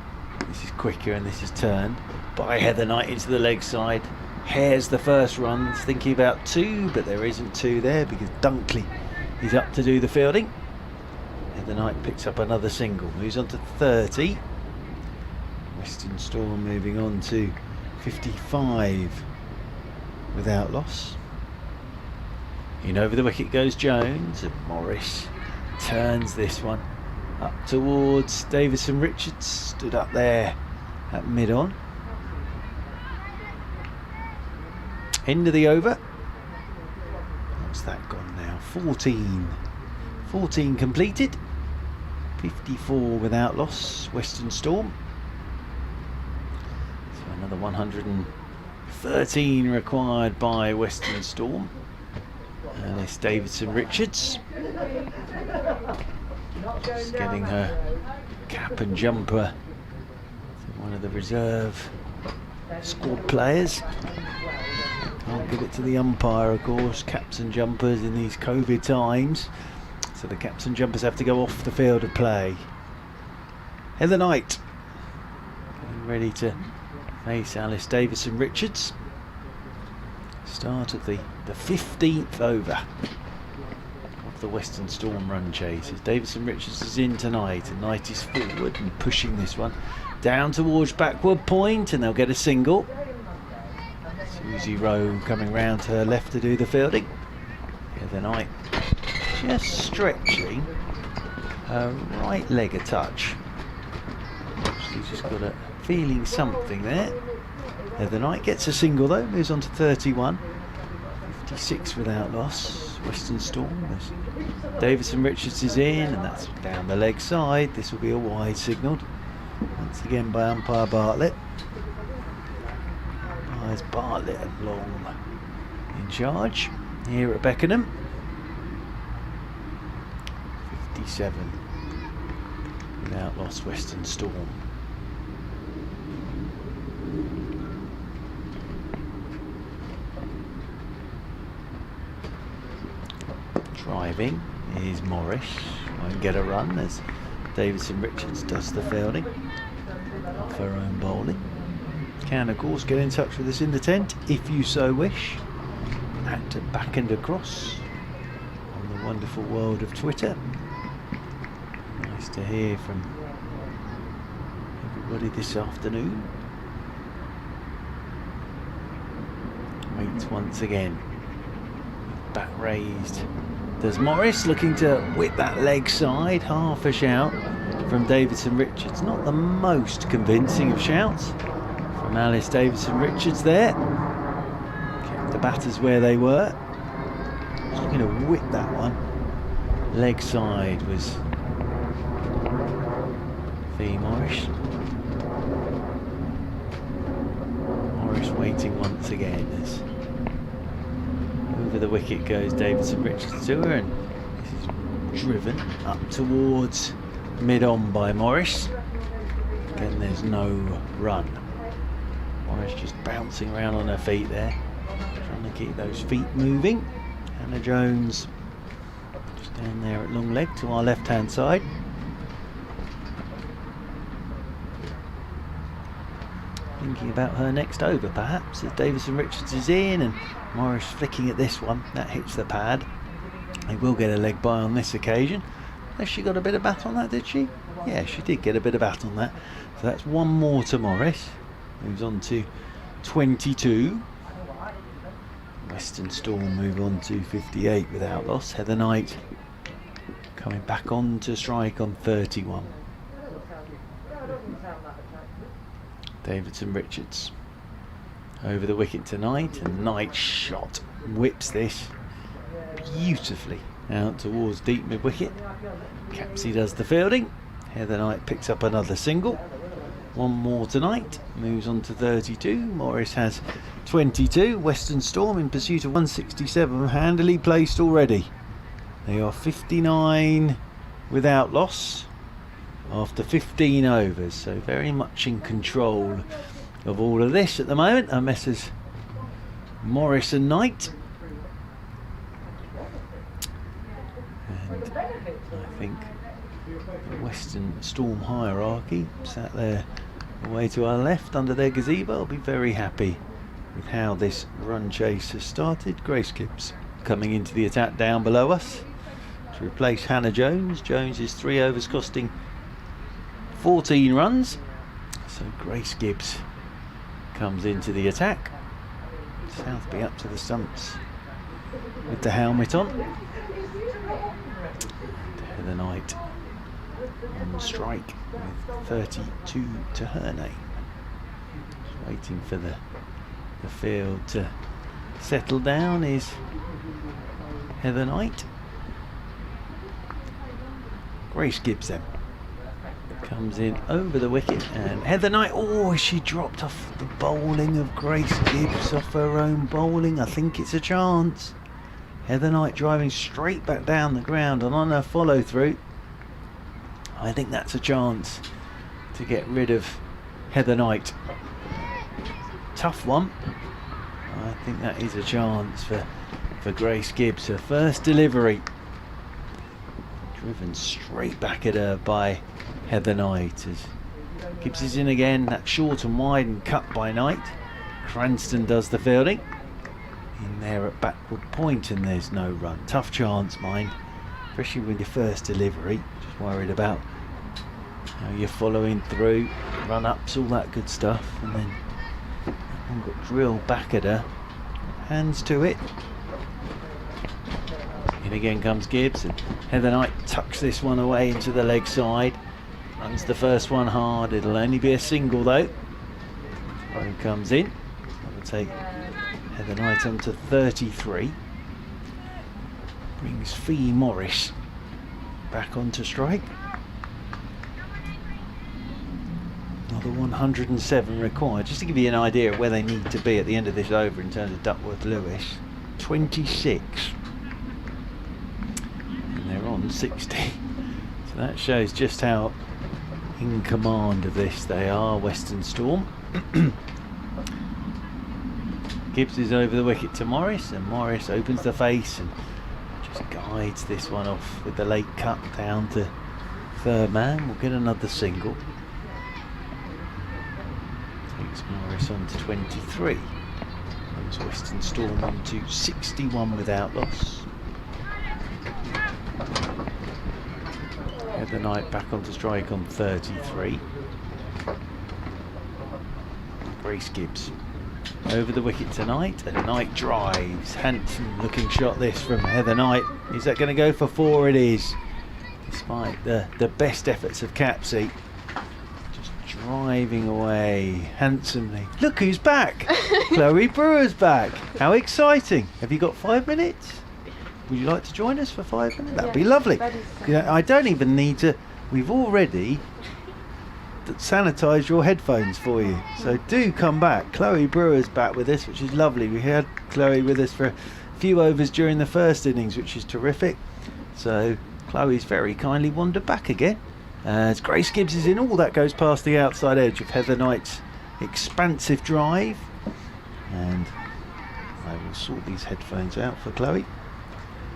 This is quicker, and this is turned by Heather Knight into the leg side. Hares the first run, thinking about 2, but there isn't 2 there because Dunkley is up to do the fielding. Heather Knight picks up another single, moves on to 30. Western Storm moving on to 55 without loss. In over the wicket goes Jones, and Morris turns this one up towards Davison Richards, stood up there at mid-on. End of the over. What's that gone now? 14 completed. 54 without loss. Western Storm. So another 113 required by Western Storm. And it's Davison Richards. Just getting her cap and jumper to one of the reserve squad players. Can't give it to the umpire, of course. Caps and jumpers in these COVID times, so the caps and jumpers have to go off the field of play. Heather Knight getting ready to face Alice Davison Richards. Start of the 15th over of the Western Storm run chase as Davison Richards is in tonight, and Knight is forward and pushing this one down towards backward point, and they'll get a single. Susie Rowe coming round to her left to do the fielding. Heather Knight just stretching her right leg a touch. She's just got a feeling something there. Heather Knight gets a single though, moves on to 31. 56 without loss. Western Storm as Davison Richards is in, and that's down the leg side. This will be a wide signalled once again by umpire Bartlett. There's Bartlett and Long in charge here at Beckenham. 57 without loss. Western Storm. Driving is Morris. Won't get a run as Davidson Richards does the fielding of her own bowling. Can of course get in touch with us in the tent if you so wish at Back and Across on the wonderful world of Twitter. Nice to hear from everybody this afternoon. Waits once again, back raised. Does Morris, looking to whip that leg side, half a shout from Davidson Richards. Not the most convincing of shouts from Alice Davidson Richards there. Kept the batters where they were. Just looking to whip that one. Leg side was V. Morris. Morris waiting once again as over the wicket goes Davidson Richards to her, and this is driven up towards mid-on by Morris. Again, there's no run. Morris just bouncing around on her feet there, trying to keep those feet moving. Hannah Jones just down there at long leg to our left-hand side. Thinking about her next over perhaps, as Davidson Richards is in and Morris flicking at this one. That hits the pad. He will get a leg by on this occasion. Has she got a bit of bat on that, did she? Yeah, she did get a bit of bat on that. So that's one more to Morris. Moves on to 22. Western Storm move on to 58 without loss. Heather Knight coming back on to strike on 31. Davidson Richards over the wicket tonight, and Knight shot whips this beautifully out towards deep mid wicket. Capsey does the fielding. Heather Knight picks up another single. One more tonight, moves on to 32. Morris has 22. Western Storm in pursuit of 167, handily placed already. They are 59 without loss after 15 overs, so very much in control of all of this at the moment are Messrs Morris and Knight. And I think the Western Storm hierarchy sat there away to our left under their gazebo will be very happy with how this run chase has started. Grace Gibbs coming into the attack down below us to replace Hannah Jones. Jones is 3 overs costing 14 runs, so Grace Gibbs comes into the attack. Southby up to the stumps with the helmet on. Heather Knight on strike with 32 to her name. Just waiting for the field to settle down is Heather Knight. Grace Gibbs then comes in over the wicket, and Heather Knight, she dropped off the bowling of Grace Gibbs, off her own bowling. I think it's a chance. Heather Knight driving straight back down the ground, and on her follow through, I think that's a chance to get rid of Heather Knight. Tough one. I think that is a chance for Grace Gibbs. Her first delivery driven straight back at her by Heather Knight as Gibbs is in again. That's short and wide and cut by Knight. Cranston does the fielding in there at backward point, and there's no run. Tough chance, mind, especially with your first delivery. Just worried about how you're following through, run ups, all that good stuff, and then that one got drilled back at her. Hands to it. In again comes Gibbs, and Heather Knight tucks this one away into the leg side. Runs the first one hard. It'll only be a single though. Throw comes in. That'll take Heather Knight on to 33. Brings Fee Morris back onto strike. Another 107 required. Just to give you an idea of where they need to be at the end of this over in terms of Duckworth Lewis. 26. And they're on 60. So that shows just how in command of this they are, Western Storm. Gibbs is over the wicket to Morris, and Morris opens the face and just Just guides this one off with the late cut down to third man. We'll get another single. Takes Morris on to 23. Moves Western Storm on to 61 without loss. Heather Knight back onto strike on 33. Grace Gibbs over the wicket tonight, and Knight drives. Handsome looking shot this from Heather Knight. Is that going to go for 4? It is, despite the best efforts of Capsey. Just driving away handsomely. Look who's back! Chloe Brewer's back. How exciting. Have you got 5 minutes? Would you like to join us for 5 minutes? That'd be lovely. Yeah, I don't even need to. We've already sanitised your headphones for you, so do come back. Chloe Brewer's back with us, which is lovely. We had Chloe with us for a few overs during the first innings, which is terrific. So Chloe's very kindly wandered back again. As Grace Gibbs is in, all that goes past the outside edge of Heather Knight's expansive drive, and I will sort these headphones out for Chloe.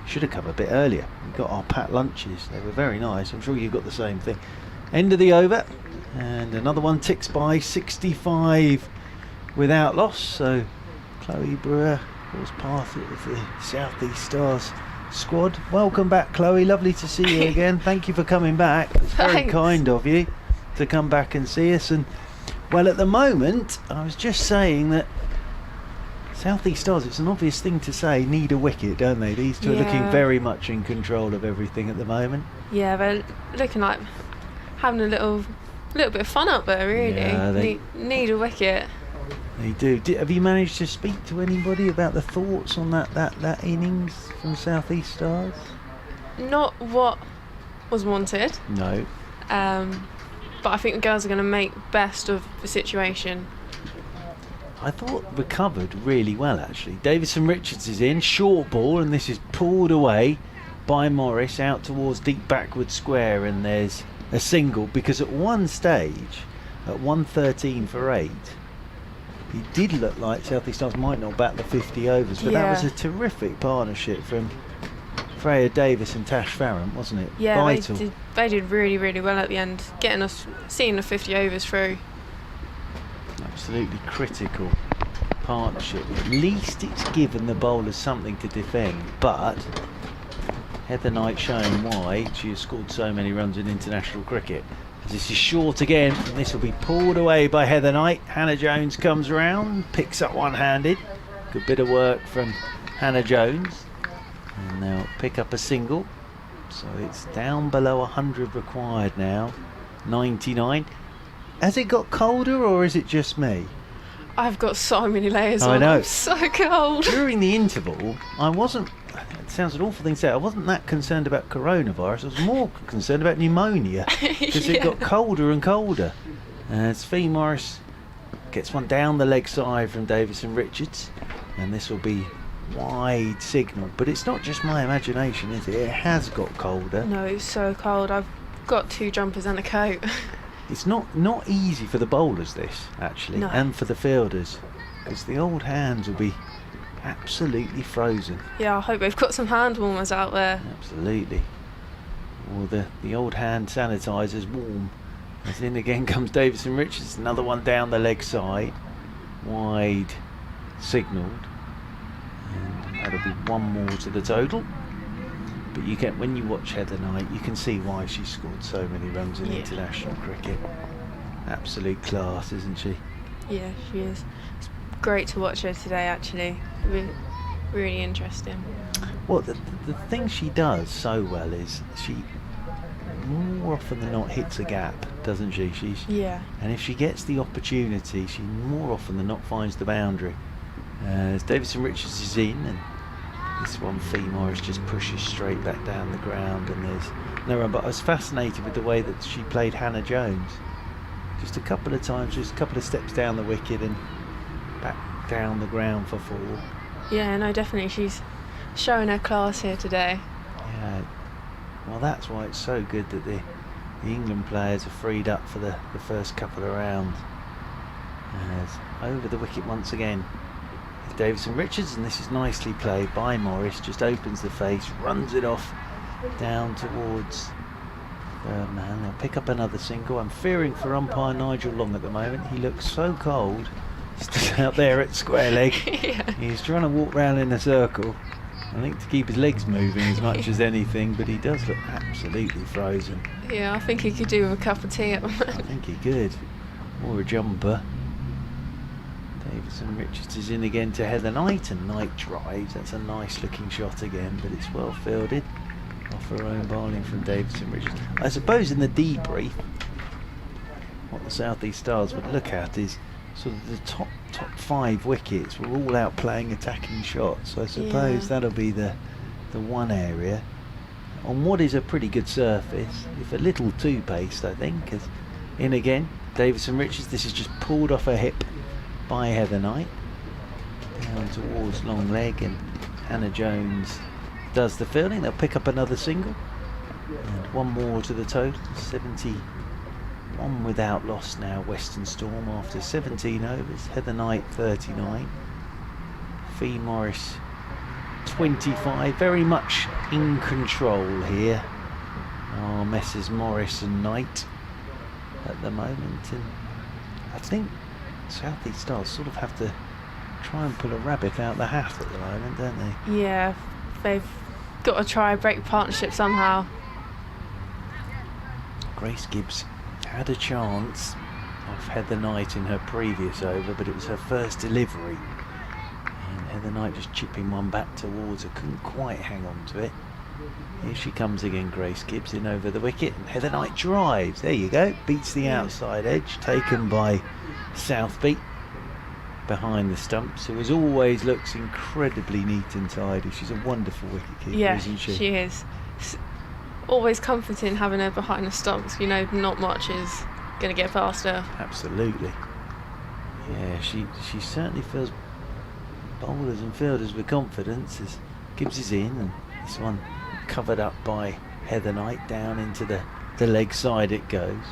Should have come a bit earlier. We got our pat lunches, they were very nice. I'm sure you got the same thing. End of the over, and another one ticks by. 65 without loss. So Chloe Brewer was part of the South East Stars squad. Welcome back, Chloe. Lovely to see you again. Thank you for coming back. It's very kind of you to come back and see us. And well, at the moment, I was just saying that South East Stars, it's an obvious thing to say, need a wicket, don't they? These two are looking very much in control of everything at the moment. Yeah, they're looking like having a little bit of fun out there, really. Yeah, they need a wicket. They do. Have you managed to speak to anybody about the thoughts on that innings from South East Stars? Not what was wanted. No. But I think the girls are going to make best of the situation. I thought recovered really well, actually. Davison Richards is in, short ball, and this is pulled away by Morris out towards deep backward square, and there's a single, because at one stage, at 113 for 8, it did look like South East Stars might not bat the 50 overs, but that was a terrific partnership from Freya Davis and Tash Farron, wasn't it? Yeah, vital. They did really, really well at the end, seeing the 50 overs through. Absolutely critical partnership. At least it's given the bowlers something to defend, but Heather Knight showing why she has scored so many runs in international cricket. As this is short again, and this will be pulled away by Heather Knight. Hannah Jones comes round, picks up one-handed. Good bit of work from Hannah Jones, and they'll pick up a single. So it's down below 100 required now. 99. Has it got colder, or is it just me? I've got so many layers on. I know. I'm so cold. During the interval, I wasn't, it sounds an awful thing to say, I wasn't that concerned about coronavirus. I was more concerned about pneumonia, because it got colder and colder. As Fee Morris gets one down the leg side from Davison Richards, and this will be wide signal. But it's not just my imagination, is it? It has got colder. No, it's so cold. I've got 2 jumpers and a coat. It's not easy for the bowlers, this, actually, and for the fielders, because the old hands will be absolutely frozen. Yeah, I hope they've got some hand warmers out there. Absolutely. Or the old hand sanitizer's warm. As in again comes Davison Richards, another one down the leg side, wide signalled, and that'll be one more to the total. But you get, when you watch Heather Knight, you can see why she's scored so many runs in international cricket. Absolute class, isn't she? Yeah, she is. It's great to watch her today, actually. Really interesting. Well, the thing she does so well is she more often than not hits a gap, doesn't she? And if she gets the opportunity, she more often than not finds the boundary. As Davison Richards is in, and this one, Fee Morris, just pushes straight back down the ground, and there's no run. But I was fascinated with the way that she played Hannah Jones. Just a couple of times, just a couple of steps down the wicket and back down the ground for 4. Yeah, no, definitely. She's showing her class here today. Yeah. Well, that's why it's so good that the England players are freed up for the first couple of rounds. As over the wicket once again Davison Richards, and this is nicely played by Morris. Just opens the face, runs it off down towards man. They'll pick up another single. I'm fearing for umpire Nigel Long at the moment. He looks so cold. He's out there at square leg. Yeah. He's trying to walk round in a circle, I think, to keep his legs moving as much as anything, but he does look absolutely frozen. Yeah, I think he could do with a cup of tea at the moment. I think he could, or a jumper. Davison Richards is in again to Heather Knight, and Knight drives. That's a nice looking shot again, but it's well fielded off her own bowling from Davison Richards. I suppose in the debrief, what the South East Stars would look at is sort of the top 5 wickets were all out playing attacking shots. So I suppose that'll be the one area on what is a pretty good surface, if a little too paced, I think. As in again, Davison Richards. This is just pulled off her hip by Heather Knight down towards long leg, and Hannah Jones does the fielding. They'll pick up another single and one more to the total. 71 without loss now, Western Storm, after 17 overs. Heather Knight 39, Fee Morris 25. Very much in control here are Messrs Morris and Knight at the moment, and I think South East Stars sort of have to try and pull a rabbit out the hat at the moment, don't they? Yeah, they've got to try and break the partnership somehow. Grace Gibbs had a chance off Heather Knight in her previous over, but it was her first delivery, and Heather Knight just chipping one back towards her, couldn't quite hang on to it. Here she comes again, Grace Gibbs, in over the wicket, and Heather Knight drives. There you go, beats the outside edge, taken by Southby behind the stumps, who as always looks incredibly neat and tidy. She's a wonderful wicketkeeper, Yeah, isn't she? she is. It's always comforting having her behind the stumps. You know, not much is going to get past her. Absolutely. Yeah, she certainly fills bowlers and fielders with confidence as Gibbs is in, and this one covered up by Heather Knight. Down into the leg side it goes.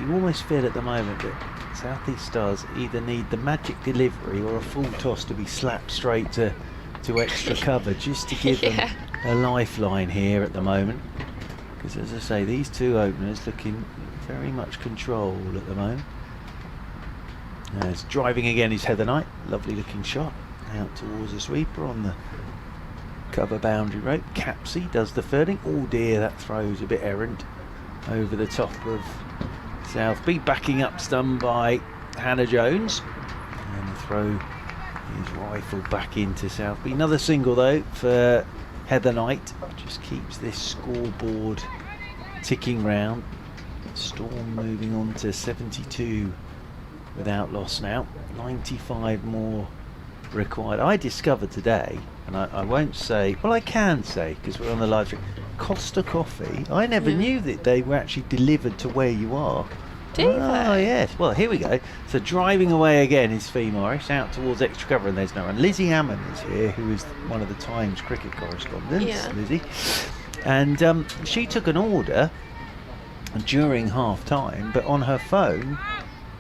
You almost feel at the moment that South East Stars either need the magic delivery or a full toss to be slapped straight to extra cover, just to give them a lifeline here at the moment. Because as I say, these two openers looking very much control at the moment. As driving again is Heather Knight. Lovely looking shot out towards the sweeper on the cover boundary rope. Capsey does the fielding. Oh dear, that throws a bit errant over the top of Southby. Backing up stun by Hannah Jones, and the throw is rifled back into Southby. Another single though for Heather Knight. Just keeps this scoreboard ticking round. Storm moving on to 72 without loss now. 95 more required. I discovered today, and I won't say, well I can say because we're on the live stream, Costa Coffee, I never knew that they were actually delivered to where you are. Do they? Oh yes, well here we go. So driving away again is Fee Morris out towards extra cover, and there's no one. Lizzie Hammond is here, who is one of the Times cricket correspondents. Lizzie, and she took an order during half time, but on her phone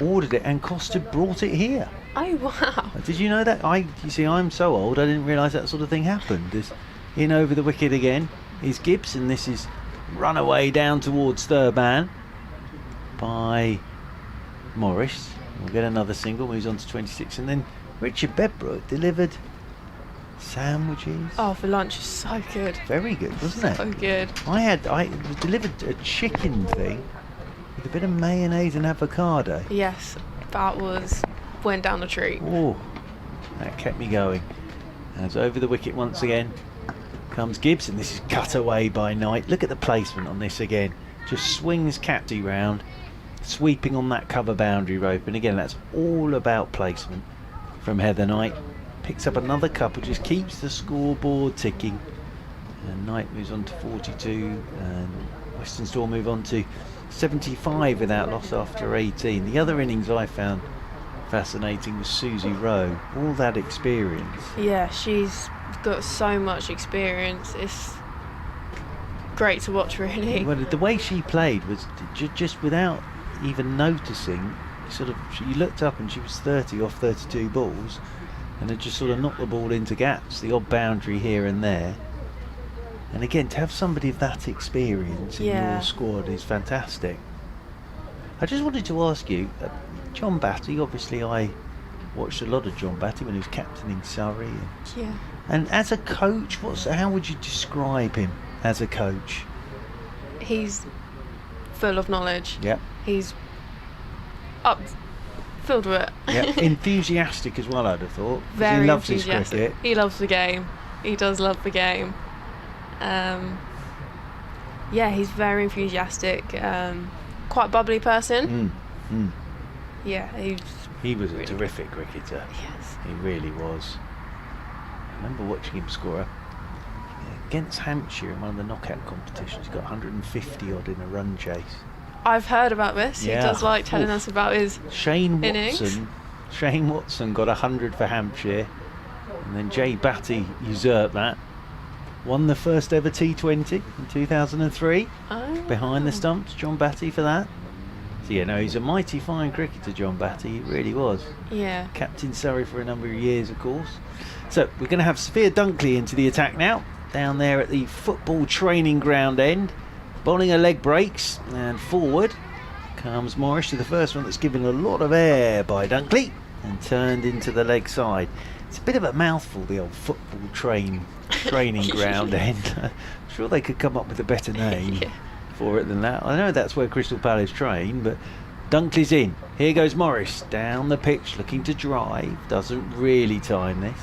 ordered it, and Costa brought it here. Oh wow. Did you know that? You see, I'm so old I didn't realise that sort of thing happened. There's in over the wicket again is Gibbs, and this is run away down towards third man by Morris. We'll get another single, moves on to 26, and then Richard Bedbrook delivered sandwiches. Oh, for lunch is so good. Very good, wasn't it? So good. I delivered a chicken thing with a bit of mayonnaise and avocado. Yes, that went down the treat. Oh, that kept me going. As over the wicket once again comes Gibbs, and this is cut away by Knight. Look at the placement on this again. Just swings Capty round, sweeping on that cover boundary rope, and again that's all about placement from Heather Knight. Picks up another couple, just keeps the scoreboard ticking, and Knight moves on to 42, and Western Storm move on to 75 without loss after 18. The other innings I found fascinating was Susie Rowe. All that experience. Yeah, she's got so much experience. It's great to watch, really. Well, the way she played was just without even noticing, you looked up and she was 30 off 32 balls, and had just sort of knocked the ball into gaps, the odd boundary here and there. And again, to have somebody of that experience in your squad is fantastic. I just wanted to ask you, John Batty, obviously I watched a lot of John Batty when he was captaining Surrey. And as a coach, how would you describe him as a coach? He's full of knowledge. Yeah. He's filled with it. Yeah. Enthusiastic as well, I'd have thought. Very he loves his enthusiastic. cricket. He loves the game. He does love the game. He's very enthusiastic. Quite bubbly person. Yeah, he was a terrific cricketer. Yes. He really was. I remember watching him score against Hampshire in one of the knockout competitions. He got 150 odd in a run chase. I've heard about this. Yeah. He does like telling us about his innings. Shane Watson got 100 for Hampshire, and then Jay Batty usurped that. Won the first ever T20 in 2003. Behind the stumps, John Batty for that. So he's a mighty fine cricketer, John Batty. He really was. Yeah. Captain Surrey for a number of years, of course. So we're going to have Sophia Dunkley into the attack now, down there at the football training ground end, bowling her leg breaks, and forward comes Morris to the first one that's given a lot of air by Dunkley and turned into the leg side. It's a bit of a mouthful, the old football training ground end. I'm sure they could come up with a better name for it than that. I know that's where Crystal Palace train, but Dunkley's in. Here goes Morris down the pitch, looking to drive. Doesn't really time this.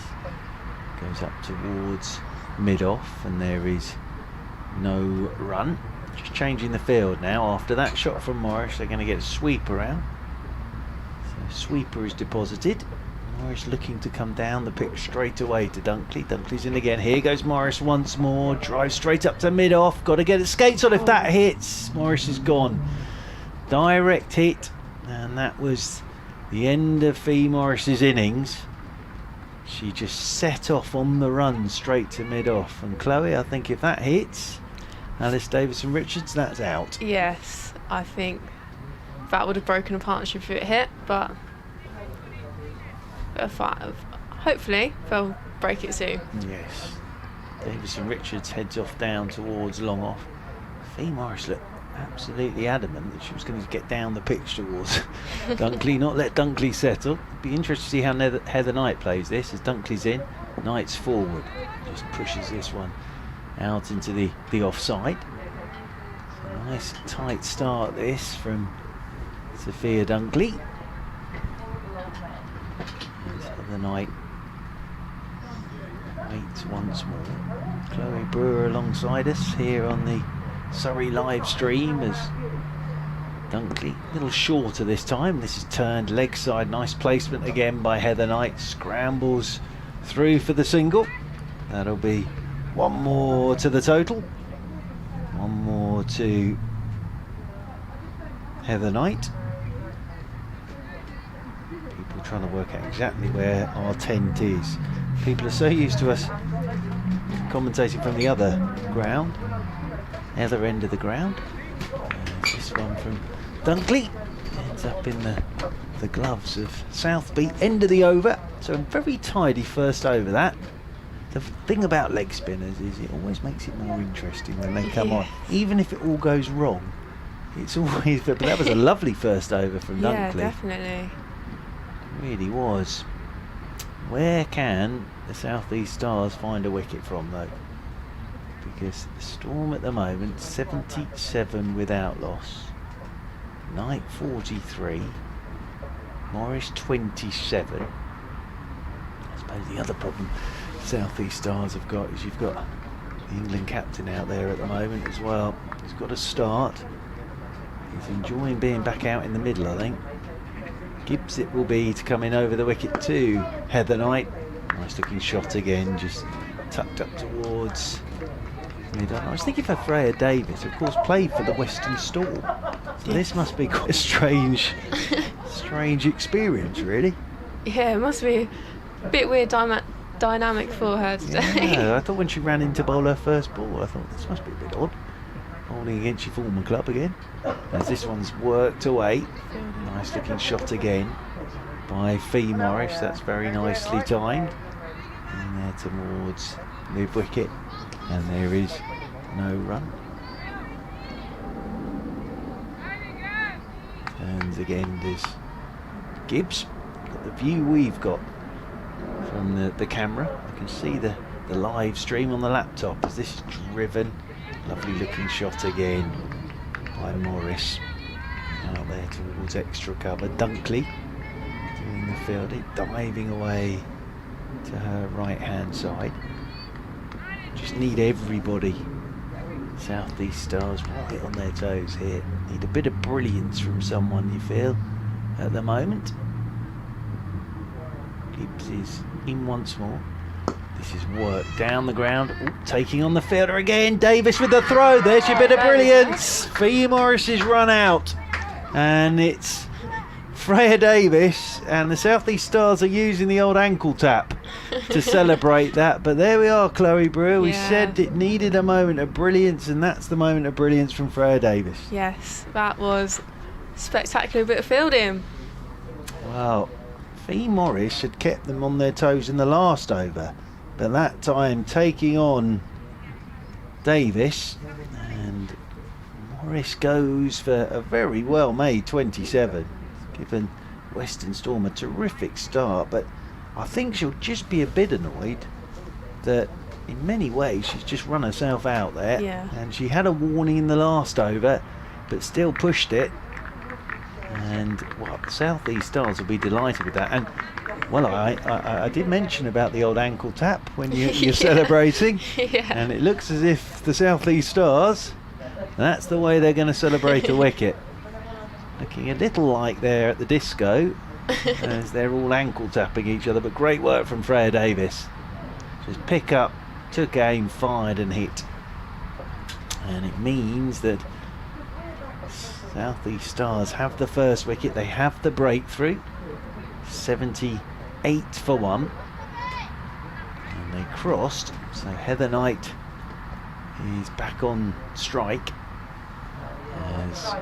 Goes up towards mid-off, and there is no run. Just changing the field now. After that shot from Morris, they're going to get a sweeper out. So sweeper is deposited. Morris looking to come down the pitch straight away to Dunkley. Dunkley's in again. Here goes Morris once more. Drives straight up to mid-off. Got to get his skates on if that hits. Morris is gone. Direct hit. And that was the end of Fee Morris's innings. She just set off on the run straight to mid-off. And Chloe, I think if that hits Alice Davison-Richards, that's out. Yes, I think that would have broken a partnership if it hit, but hopefully they'll break it soon. Yes. Davison-Richards heads off down towards long off. Fee Morris looked absolutely adamant that she was going to get down the pitch towards Dunkley, not let Dunkley settle. Be interested to see how Heather Knight plays this as Dunkley's in. Knight's forward, just pushes this one out into the offside. So nice tight start this from Sophia Dunkley. The Knight waits once more. Chloe Brewer alongside us here on the Surrey live stream as Dunkley a little shorter this time. This is turned leg side. Nice placement again by Heather Knight. Scrambles through for the single. That'll be one more to the total. One more to Heather Knight. Trying to work out exactly where our tent is. People are so used to us commentating from the other ground, other end of the ground. This one from Dunkley ends up in the gloves of Southbeat. End of the over, so a very tidy first over that. The thing about leg spinners is it always makes it more interesting when they come on, even if it all goes wrong. It's always, but that was a lovely first over from Dunkley. Yeah, definitely. Really was. Where can the South East Stars find a wicket from though? Because the Storm at the moment 77 without loss, Knight 43, Morris 27. I suppose the other problem South East Stars have got is you've got the England captain out there at the moment as well. He's got a start. He's enjoying being back out in the middle, I think. Gibbs it will be to come in over the wicket to Heather Knight. Nice looking shot again, just tucked up towards mid. I was thinking for Freya Davis, of course, played for the Western Storm. So this must be quite a strange experience, really. Yeah, it must be a bit weird dynamic for her today. Yeah, I thought when she ran into bowl her first ball, I thought this must be a bit odd. holding against your former club again. As this one's worked away. Nice looking shot again by Fee Morris. That's very nicely timed. And there towards mid wicket. And there is no run. Turns again does Gibbs. Got the view we've got from the camera. You can see the live stream on the laptop as this is driven. Lovely looking shot again by Morris. Out there towards extra cover. Dunkley doing the fielding, diving away to her right hand side. Just need everybody. South East Stars right on their toes here. Need a bit of brilliance from someone, you feel, at the moment. Gibbs is in once more. This is work down the ground. Ooh, taking on the fielder again. Davis with the throw. There's your bit of brilliance. Fee Morris is run out. And it's Freya Davis, and the South East Stars are using the old ankle tap to celebrate that. But there we are, Chloe Brewer. We said it needed a moment of brilliance, and that's the moment of brilliance from Freya Davis. Yes, that was a spectacular bit of fielding. Well, Fee Morris had kept them on their toes in the last over, but that time taking on Davis, and Morris goes for a very well made 27, given Western Storm a terrific start. But I think she'll just be a bit annoyed that in many ways she's just run herself out there. And she had a warning in the last over but still pushed it, and well, South East Stars will be delighted with that. And well, I did mention about the old ankle tap when you're celebrating, and it looks as if the South East Stars, that's the way they're going to celebrate a wicket. Looking a little like they're at the disco as they're all ankle tapping each other. But great work from Freya Davis. Just pick up, took aim, fired and hit. And it means that South East Stars have the first wicket. They have the breakthrough. 78 for 1. And they crossed. So Heather Knight is back on strike. As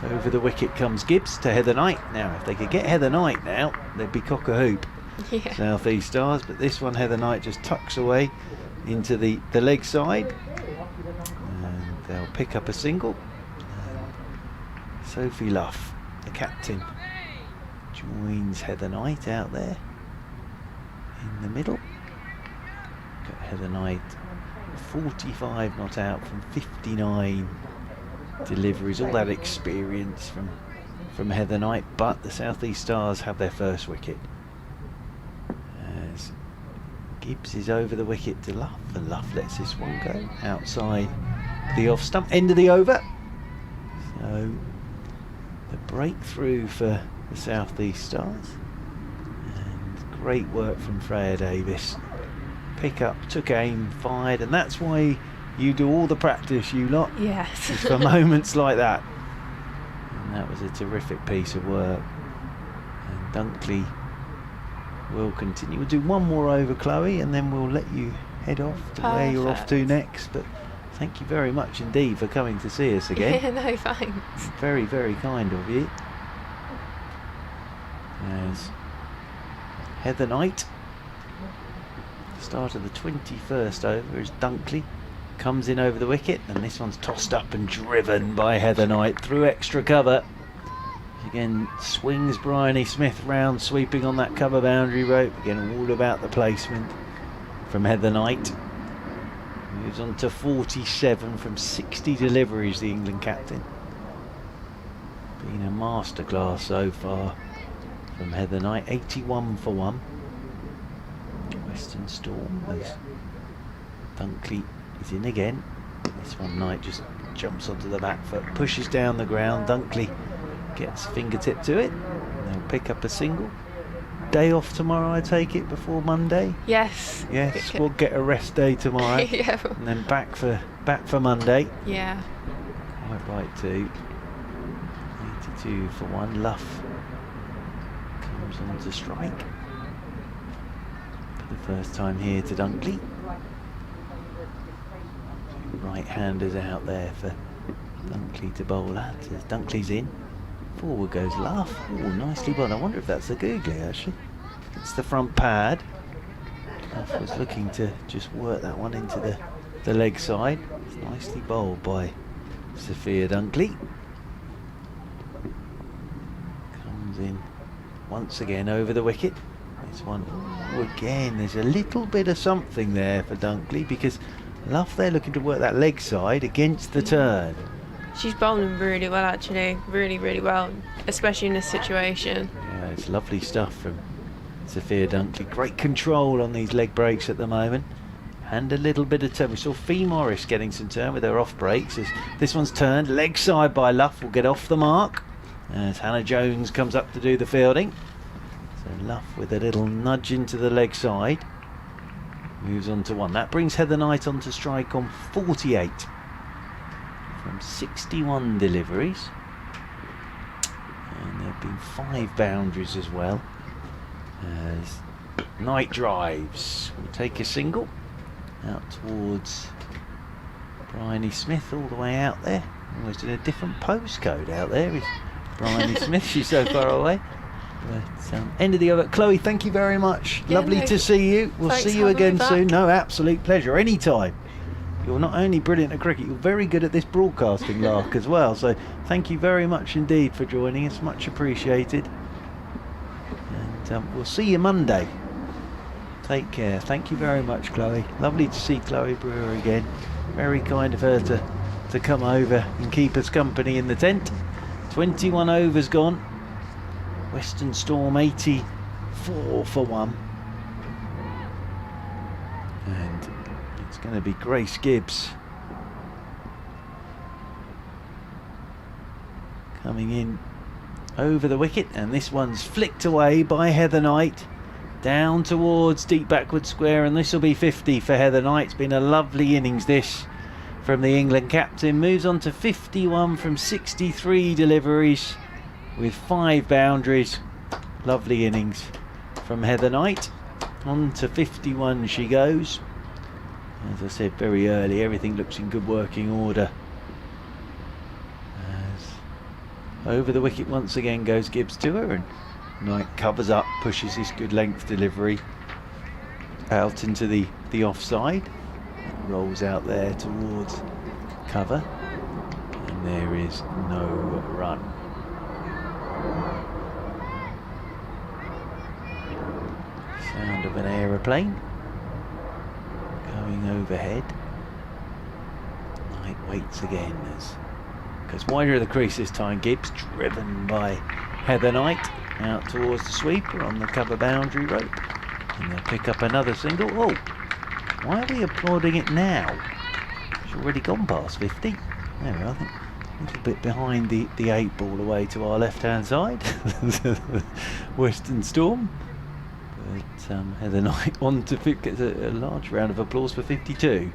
over the wicket comes Gibbs to Heather Knight. Now, if they could get Heather Knight now, they'd be cock a hoop. South East Stars, but this one Heather Knight just tucks away into the leg side, and they'll pick up a single. Sophie Luff, the captain, joins Heather Knight out there in the middle. Got Heather Knight 45 not out from 59 deliveries. All that experience from Heather Knight, but the South East Stars have their first wicket as Gibbs is over the wicket to Luff, and Luff lets this one go outside the off stump. End of the over. So the breakthrough for the South East Stars, and great work from Freya Davis. Pick up, took aim, fired, and that's why you do all the practice, you lot. Yes. It's for moments like that. And that was a terrific piece of work. And Dunkley will continue. We'll do one more over, Chloe, and then we'll let you head off to where you're off to next. But thank you very much indeed for coming to see us again. Yeah, no, thanks. Very, very kind of you. As Heather Knight, start of the 21st over, as Dunkley comes in over the wicket, and this one's tossed up and driven by Heather Knight through extra cover. Again, swings Bryony Smith round, sweeping on that cover boundary rope. Again, all about the placement from Heather Knight. Moves on to 47 from 60 deliveries, the England captain. Been a masterclass so far from Heather Knight. 81 for 1. Western Storm as Dunkley is in again. This one Knight just jumps onto the back foot, pushes down the ground. Dunkley gets fingertip to it, and they'll pick up a single. Day off tomorrow, I take it, before Monday? Yes. Yes, we'll get a rest day tomorrow. Yeah. And then back for Monday. Yeah. Quite right too. 82 for 1. Luff comes on to strike for the first time here to Dunkley. Right-handers out there for Dunkley to bowl that as Dunkley's in. Forward goes Luff. Oh, nicely bowled. I wonder if that's a googly actually. It's the front pad. Luff was looking to just work that one into the leg side. It's nicely bowled by Sophia Dunkley. Comes in once again over the wicket. This one, again, there's a little bit of something there for Dunkley because Luff there looking to work that leg side against the turn. She's bowling really well actually, really, really well, especially in this situation. Yeah, it's lovely stuff from Sophia Dunkley. Great control on these leg breaks at the moment. And a little bit of turn. We saw Fee Morris getting some turn with her off breaks. As this one's turned, leg side by Luff will get off the mark. As Hannah Jones comes up to do the fielding. So Luff with a little nudge into the leg side. Moves on to one. That brings Heather Knight on to strike on 48 from 61 deliveries. And there have been 5 boundaries as well. As Knight drives. Will take a single. Out towards Bryony Smith all the way out there. Almost in a different postcode out there is Bryony Smith. She's so far away. But end of the over. Chloe, thank you very much. Yeah, Lovely to see you. We'll see you again soon. No, absolute pleasure. Anytime. You're not only brilliant at cricket, you're very good at this broadcasting lark as well. So thank you very much indeed for joining us. Much appreciated. And we'll see you Monday. Take care. Thank you very much, Chloe. Lovely to see Chloe Brewer again. Very kind of her to come over and keep us company in the tent. 21 overs gone. Western Storm 84 for 1. And it's going to be Grace Gibbs coming in over the wicket. And this one's flicked away by Heather Knight. Down towards deep backward square, and this will be 50 for Heather Knight. It's been a lovely innings this from the England captain. Moves on to 51 from 63 deliveries with 5 boundaries. Lovely innings from Heather Knight. On to 51 she goes. As I said very early, everything looks in good working order. As over the wicket once again goes Gibbs to her, and Knight covers up, pushes his good length delivery out into the offside. Rolls out there towards cover, and there is no run. Sound of an aeroplane going overhead. Knight waits again as goes wider of the crease this time. Gibbs driven by Heather Knight. Out towards the sweeper on the cover boundary rope, and they'll pick up another single. Oh, why are we applauding it now? It's already gone past 50. There we are. I think a little bit behind the 8 ball away to our left hand side. Western Storm, but Heather Knight on to gets a large round of applause for 52.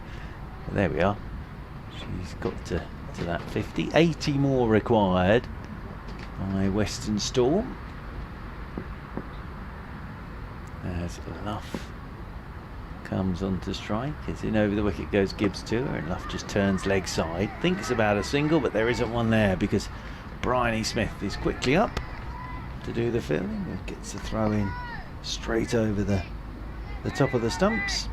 But there we are. She's got to that 50. 80 more required by Western Storm. As Luff comes on to strike, it's in over the wicket goes Gibbs to her, and Luff just turns leg side. Thinks about a single, but there isn't one there because Bryony Smith is quickly up to do the fielding. And gets the throw in straight over the top of the stumps.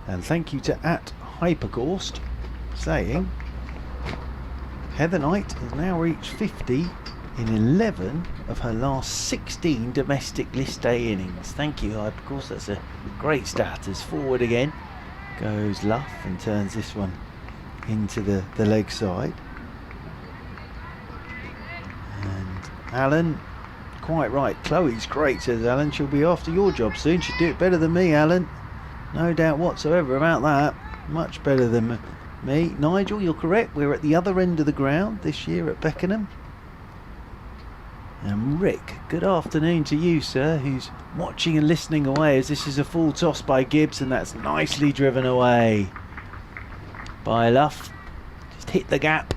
And thank you to @Hypergorst saying Heather Knight has now reached 50 in 11 of her last 16 domestic list day innings. Thank you, of course, that's a great stat. As forward again goes Luff and turns this one into the leg side. And Alan, quite right. Chloe's great, says Alan. She'll be after your job soon. She'll do it better than me, Alan. No doubt whatsoever about that. Much better than me. Nigel, you're correct. We're at the other end of the ground this year at Beckenham. And Rick, good afternoon to you, sir, who's watching and listening away as this is a full toss by Gibbs, and that's nicely driven away by Luff. Just hit the gap.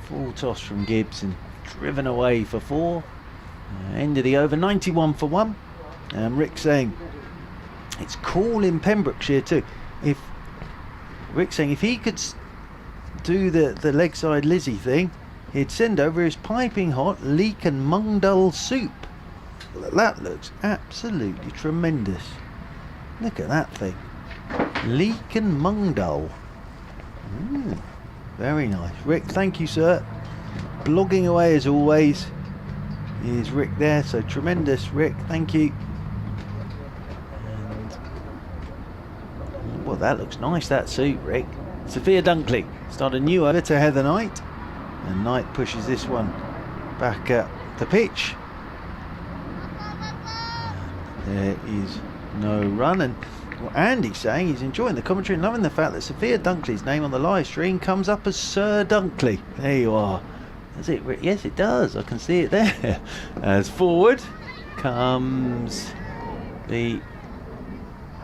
Full toss from Gibbs and driven away for 4. End of the over, 91 for 1. And Rick saying it's cool in Pembrokeshire too. If Rick saying if he could do the leg side Lizzie thing, he'd send over his piping hot leek and mung dull soup. That looks absolutely tremendous. Look at that thing. Leek and mung dull. Ooh, very nice. Rick, thank you, sir. Blogging away as always. Is Rick there? So tremendous, Rick. Thank you. And, well, that looks nice, that suit, Rick. Sophia Dunkley start a new over to Heather Knight, and Knight pushes this one back up the pitch. There is no run, and what Andy's saying he's enjoying the commentary and loving the fact that Sophia Dunkley's name on the live stream comes up as Sir Dunkley. There you are. Does it? Yes, it does. I can see it there. As forward comes the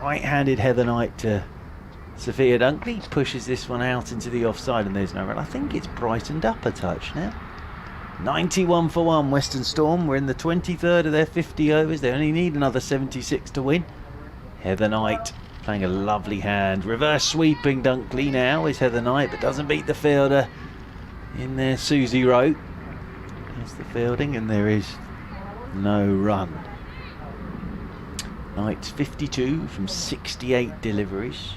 right-handed Heather Knight to Sophia Dunkley. Pushes this one out into the offside, and there's no run. I think it's brightened up a touch now. 91 for 1 Western Storm. We're in the 23rd of their 50 overs. They only need another 76 to win. Heather Knight playing a lovely hand. Reverse sweeping Dunkley now is Heather Knight, but doesn't beat the fielder in there. Susie Rowe. There's the fielding, and there is no run. Knight's 52 from 68 deliveries.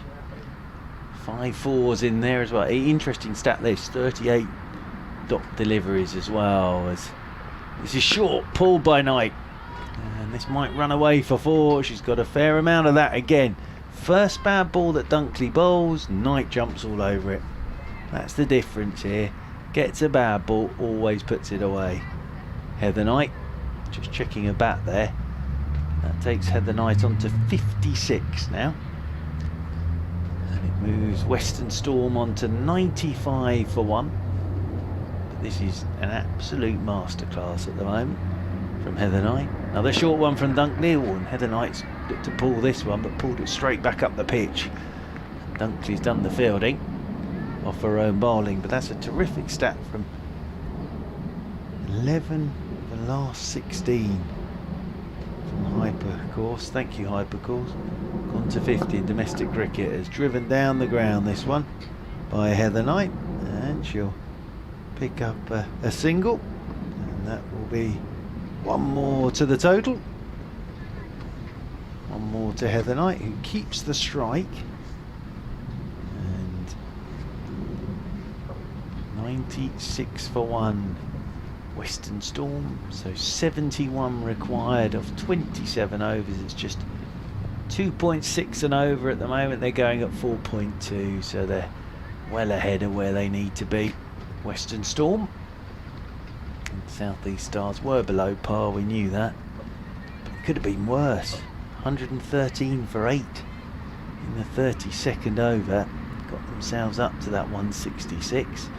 5 fours in there as well. Interesting stat list. 38 dot deliveries as well. As this is short, pulled by Knight, and this might run away for 4. She's got a fair amount of that again. First bad ball that Dunkley bowls, Knight jumps all over it. That's the difference here. Gets a bad ball, always puts it away. Heather Knight just checking her bat there. That takes Heather Knight on to 56 now. And it moves Western Storm on to 95 for 1. But this is an absolute masterclass at the moment from Heather Knight. Another short one from Dunkley. And Heather Knight's looked to pull this one, but pulled it straight back up the pitch. And Dunkley's done the fielding off her own bowling, but that's a terrific stat from 11 of the last 16 from Hypercourse. Thank you, Hypercourse. Gone to 50 in domestic cricket. Has driven down the ground this one by Heather Knight, and she'll pick up a single, and that will be one more to the total. One more to Heather Knight, who keeps the strike. 96 for 1 Western Storm, so 71 required of 27 overs. It's just 2.6 and over at the moment. They're going at 4.2, so they're well ahead of where they need to be. Western Storm and South East Stars were below par, we knew that, but it could have been worse. 113 for 8 in the 32nd over, got themselves up to that 166.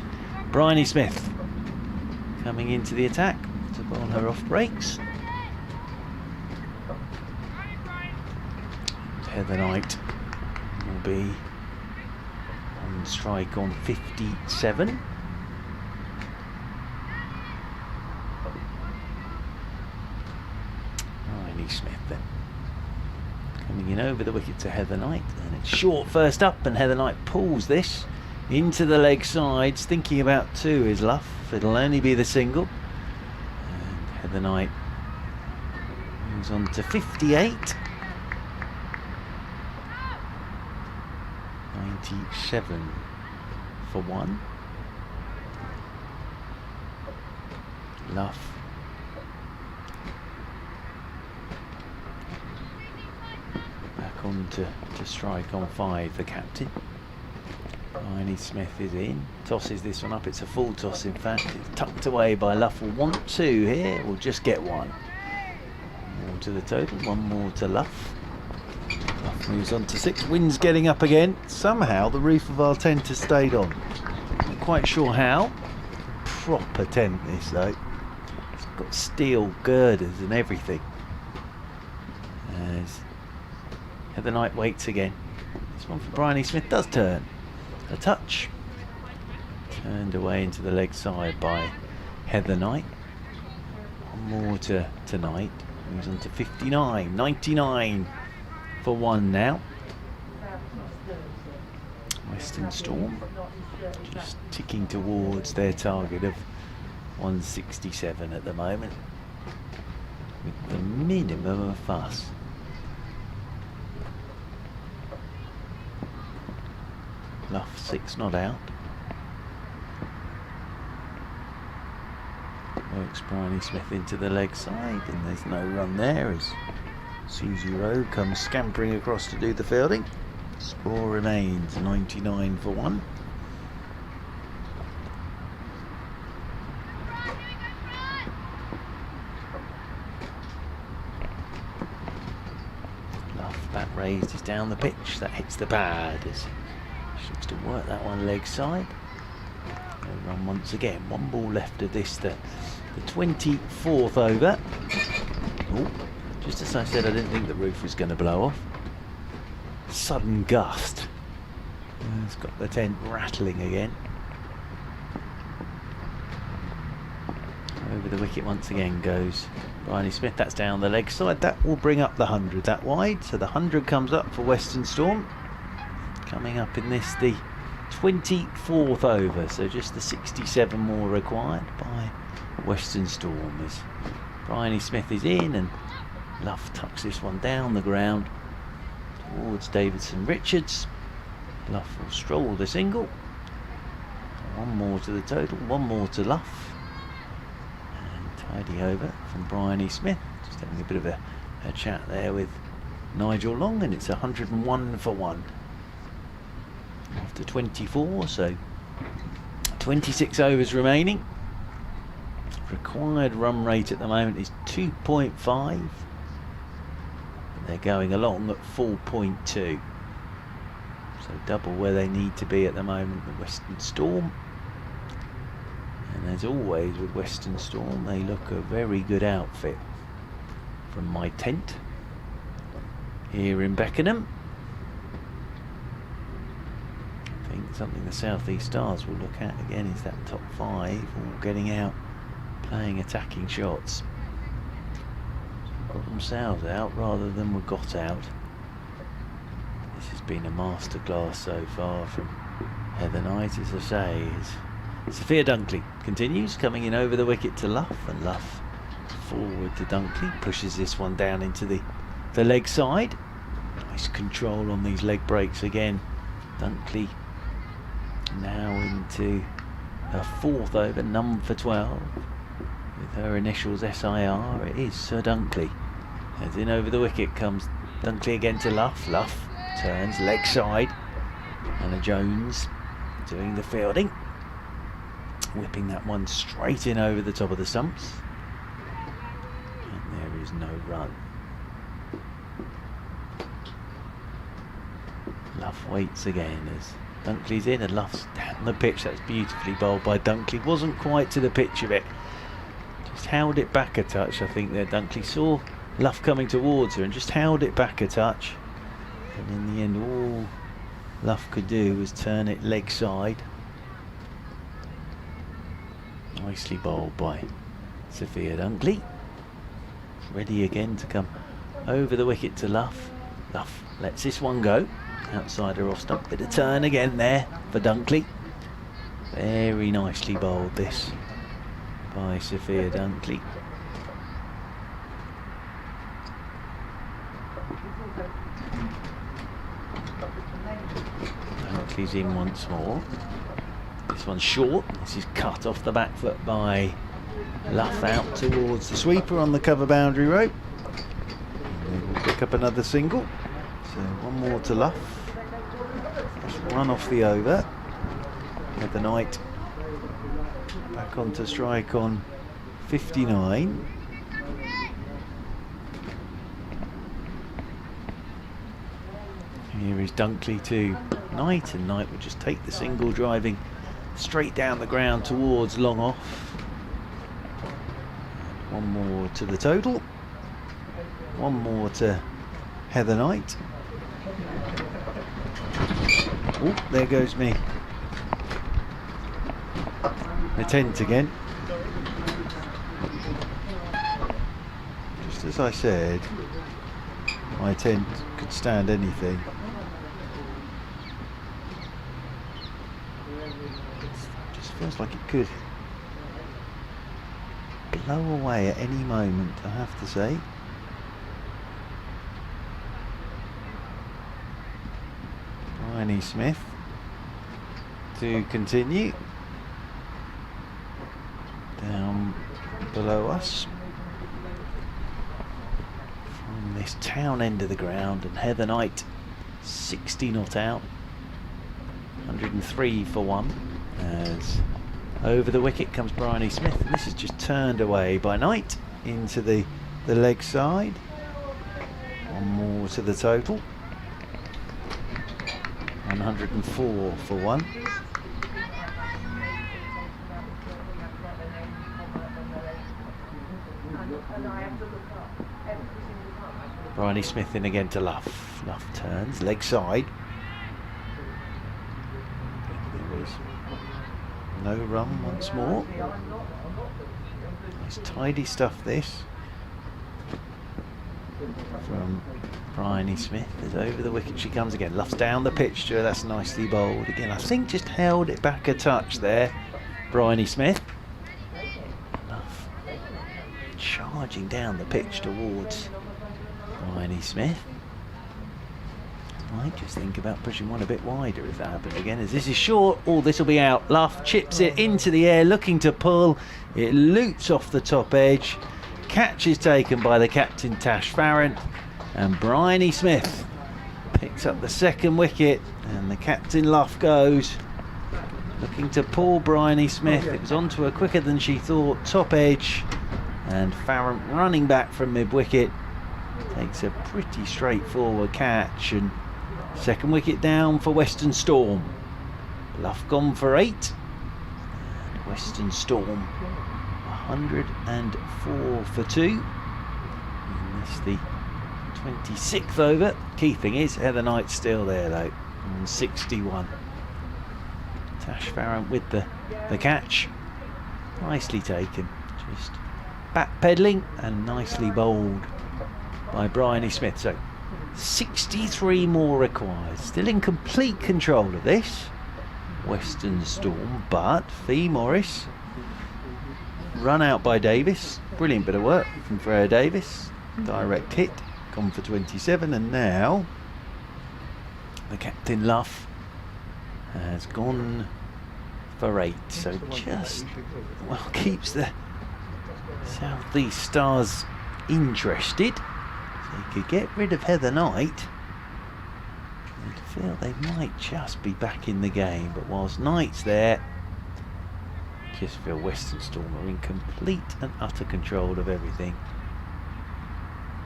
Bryony Smith coming into the attack to bowl her off breaks. And Heather Knight will be on strike on 57. Bryony Smith then coming in over the wicket to Heather Knight, and it's short first up, and Heather Knight pulls this into the leg sides, thinking about 2 is Luff. It'll only be the single, and Heather Knight moves on to 58. 97 for 1. Luff back on to strike on 5, the captain. Bryony Smith is in, tosses this one up. It's a full toss, in fact. It's tucked away by Luff. Will want 2 here, we'll just get 1 more to the total. 1 more to Luff. Luff moves on to 6. Wind's getting up again. Somehow the roof of our tent has stayed on. Not quite sure how. Proper tent this though. It's got steel girders and everything. As Heather Knight waits again. This one for Bryony Smith does turn. A touch. Turned away into the leg side by Heather Knight. 1 more to Knight. Moves on to 59. 99 for 1 now. Western Storm just ticking towards their target of 167 at the moment, with the minimum of fuss. Luff 6 not out. Works Bryony Smith into the leg side, and there's no run there as Susie Rowe comes scampering across to do the fielding. Score remains 99 for 1. Luff, bat raised, is down the pitch. That hits the pad as she looks to work that one leg side. No run once again. One ball left of this, the 24th over. Oh, just as I said, I didn't think the roof was going to blow off. Sudden gust. It's got the tent rattling again. Over the wicket once again goes Bryony Smith. That's down the leg side. That will bring up the 100 that wide. So the 100 comes up for Western Storm. Coming up in this, the 24th over. So just the 67 more required by Western Storm as Bryony Smith is in, and Luff tucks this one down the ground towards Davidson Richards. Luff will stroll the single. One more to the total, one more to Luff. And tidy over from Bryony Smith. Just having a bit of a chat there with Nigel Long, and it's 101 for 1. After 24, so 26 overs remaining. Required run rate at the moment is 2.5. They're going along at 4.2. So double where they need to be at the moment, the Western Storm. And as always with Western Storm, they look a very good outfit from my tent here in Beckenham. I think something the South East Stars will look at again is that top 5 all getting out, playing attacking shots. Got themselves out rather than were got out. This has been a masterclass so far from Heather Knight, as I say. Sophia Dunkley continues, coming in over the wicket to Luff, and Luff forward to Dunkley, pushes this one down into the leg side. Nice control on these leg breaks again. Dunkley now into her 4th over, none for 12. With her initials SIR, it is Sir Dunkley. As in over the wicket comes Dunkley again to Luff. Luff turns leg side. Anna Jones doing the fielding. Whipping that one straight in over the top of the stumps. And there is no run. Luff waits again as Dunkley's in, and Luff's down the pitch. That's beautifully bowled by Dunkley. Wasn't quite to the pitch of it. Just held it back a touch, I think there. Dunkley saw Luff coming towards her and just held it back a touch. And in the end, all Luff could do was turn it leg side. Nicely bowled by Sophia Dunkley. Ready again to come over the wicket to Luff. Luff lets this one go. Outside her off stump. Bit of turn again there for Dunkley. Very nicely bowled this by Sophia Dunkley. Dunkley's in once more. This one's short. This is cut off the back foot by Luff out towards the sweeper on the cover boundary rope. And we'll pick up another single. So one more to Luff. Just run off the over. Heather Knight back onto strike on 59. Here is Dunkley to Knight, and Knight will just take the single, driving straight down the ground towards long off. One more to the total. One more to Heather Knight. Oh, there goes me. The tent again. Just as I said, my tent could stand anything. Feels like it could blow away at any moment, I have to say. Bryony Smith to continue. Down below us from this town end of the ground, and Heather Knight 60 not out, 103 for 1, as over the wicket comes Bryony Smith, and this is just turned away by Knight into the leg side. One more to the total, 104 for 1. Bryony Smith in again to Luff. Luff turns, leg side. There is no run once more. Nice tidy stuff this from Bryony Smith. As over the wicket she comes again. Luff's down the pitch to her, that's nicely bowled. Again, I think just held it back a touch there, Bryony Smith. Luff charging down the pitch towards Bryony Smith. Might just think about pushing one a bit wider if that happens again, as this is short. Oh, this will be out. Luff chips it into the air, looking to pull. It loops off the top edge. Catch is taken by the captain, Tash Farrant, and Bryony Smith picks up the second wicket, and the captain Luff goes, looking to pull Bryony Smith. It was onto her quicker than she thought, top edge, and Farrant running back from mid-wicket takes a pretty straightforward catch, and second wicket down for Western Storm. Luff gone for 8, and Western Storm 104 for 2. And this the 26th over. Key thing is Heather Knight still there though, on 61. Tash Farrant with the catch, nicely taken, just backpedaling and nicely bowled by Bryony Smith. So 63 more required. Still in complete control of this Western Storm, but Fee Morris run out by Davis. Brilliant bit of work from Freya Davis. Direct hit, gone for 27, and now the captain Luff has gone for 8. So just, well, keeps the South East Stars interested. They could get rid of Heather Knight and feel they might just be back in the game, but whilst Knight's there, just feel Western Storm are in complete and utter control of everything.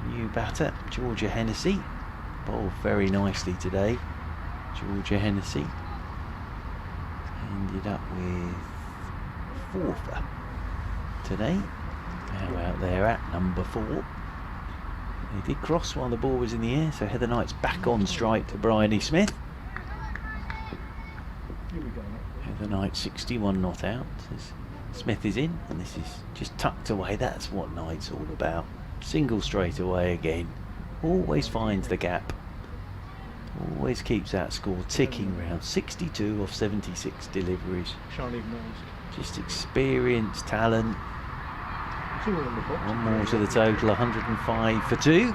New batter, Georgia Hennessy, bowled very nicely today. Georgia Hennessy ended up with 4th today. Now out there at number 4. They did cross while the ball was in the air, so Heather Knight's back on strike to Bryony Smith. Heather Knight 61 not out as Smith is in, and this is just tucked away. That's what Knight's all about. Single straight away again. Always finds the gap. Always keeps that score ticking round. 62 off 76 deliveries. Just experience, talent. One more to the total, 105 for 2.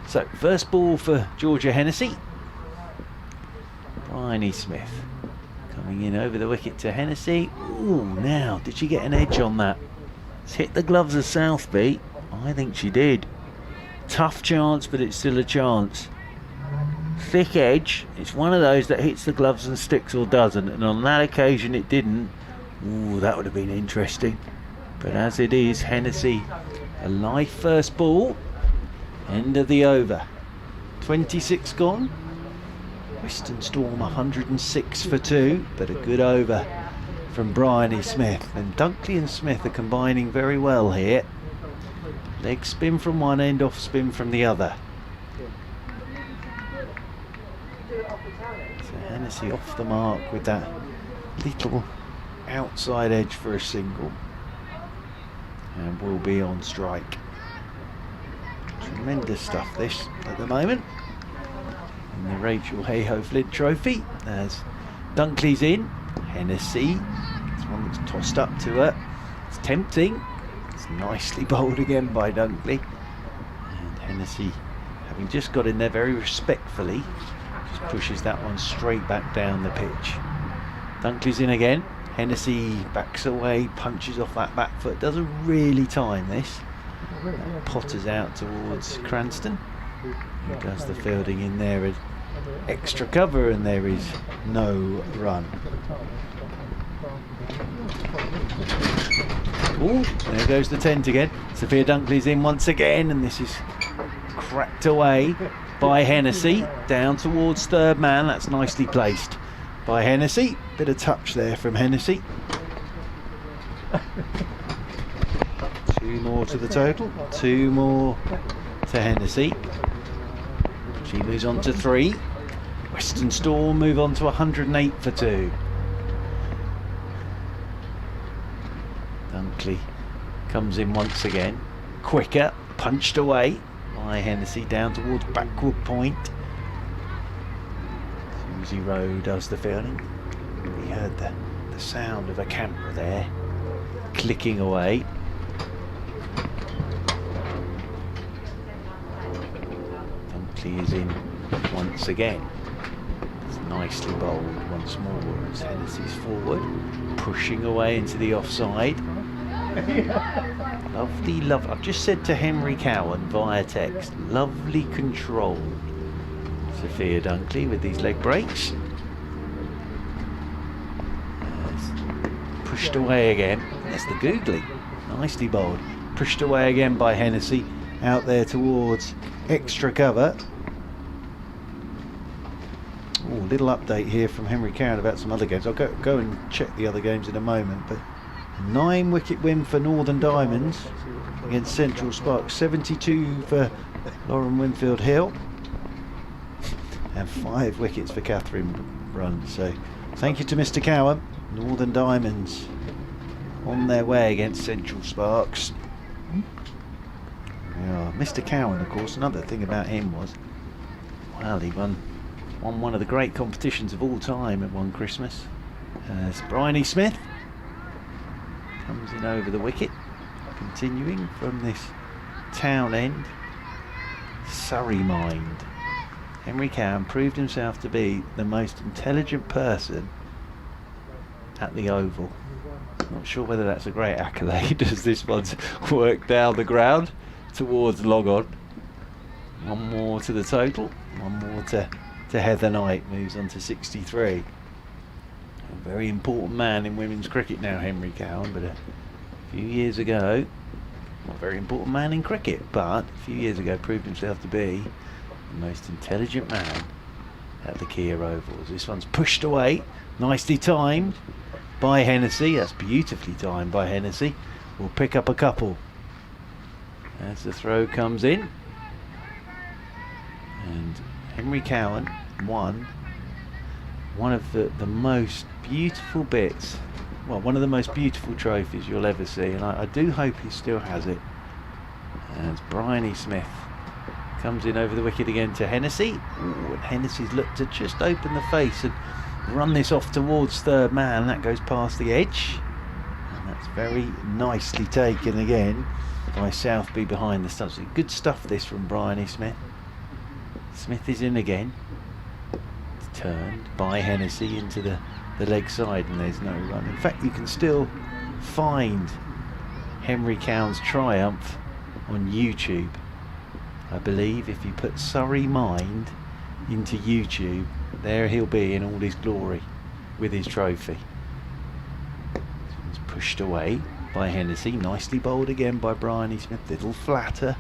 So first ball for Georgia Hennessy. Bryony Smith coming in over the wicket to Hennessy. Ooh, now did she get an edge on that? It's hit the gloves of Southby. I think she did. Tough chance, but it's still a chance. Thick edge. It's one of those that hits the gloves and sticks or doesn't, and on that occasion it didn't. Ooh, that would have been interesting. But as it is, Hennessy, a live first ball, end of the over. 26 gone. Western Storm 106 for 2, but a good over from Bryony Smith. And Dunkley and Smith are combining very well here. Leg spin from one end, off spin from the other. So Hennessy off the mark with that little outside edge for a single. And will be on strike. Tremendous stuff this at the moment in the Rachael Heyhoe Flint Trophy, as Dunkley's in, Hennessy. It's one that's tossed up to her. It's tempting. It's nicely bowled again by Dunkley. And Hennessy, having just got in there very respectfully, just pushes that one straight back down the pitch. Dunkley's in again. Hennessy backs away, punches off that back foot. Doesn't really time this. That potters out towards Cranston, who does the fielding in there at extra cover, and there is no run. Oh, there goes the tent again. Sophia Dunkley's in once again, and this is cracked away by Hennessy down towards third man. That's nicely placed by Hennessy. Bit of touch there from Hennessy. 2 more to the total. 2 more to Hennessy. She moves on to 3. Western Storm move on to 108 for 2. Dunkley comes in once again. Quicker, punched away by Hennessy down towards backward point. Susie Rowe does the fielding. We heard the sound of a camera there clicking away. Dunkley is in once again. It's nicely bowled once more as Hennessy's forward, pushing away into the offside. Lovely, love. I've just said to Henry Cowan via text, lovely control. Sophia Dunkley with these leg breaks. Pushed away again. That's the googly. Nicely bowled. Pushed away again by Hennessy. Out there towards extra cover. Oh, little update here from Henry Cowan about some other games. I'll go and check the other games in a moment. But 9 wicket win for Northern Diamonds against Central Sparks. 72 for Lauren Winfield Hill. And 5 wickets for Catherine Brun. So thank you to Mr. Cowan. Northern Diamonds on their way against Central Sparks. Yeah, Mr. Cowan, of course, another thing about him was, well, he won one of the great competitions of all time at one Christmas. As Bryony Smith comes in over the wicket, continuing from this town end. Surrey mind. Henry Cowan proved himself to be the most intelligent person at the Oval. Not sure whether that's a great accolade as this one's worked down the ground towards log on. 1 more to the total. 1 more to Heather Knight, moves on to 63. A very important man in women's cricket now, Henry Cowan, but a few years ago, not a very important man in cricket, but a few years ago proved himself to be the most intelligent man at the Kia Ovals. This one's pushed away, nicely timed by Hennessy. That's beautifully timed by Hennessy. We'll pick up a couple as the throw comes in. And Henry Cowan won one of the most beautiful bits, well, one of the most beautiful trophies you'll ever see, and I do hope he still has it. As Bryony Smith comes in over the wicket again to Hennessy. Ooh, and Hennessy's looked to just open the face and run this off towards third man. That goes past the edge, and that's very nicely taken again by Southby behind the stumps. Good stuff this from Bryony Smith. Smith is in again. It's turned by Hennessy into the leg side, and there's no run. In fact, you can still find Henry Cowan's triumph on YouTube. I believe if you put Surrey Mind into YouTube, there he'll be in all his glory with his trophy. It's pushed away by Hennessy. Nicely bowled again by Bryony Smith. Little flatter.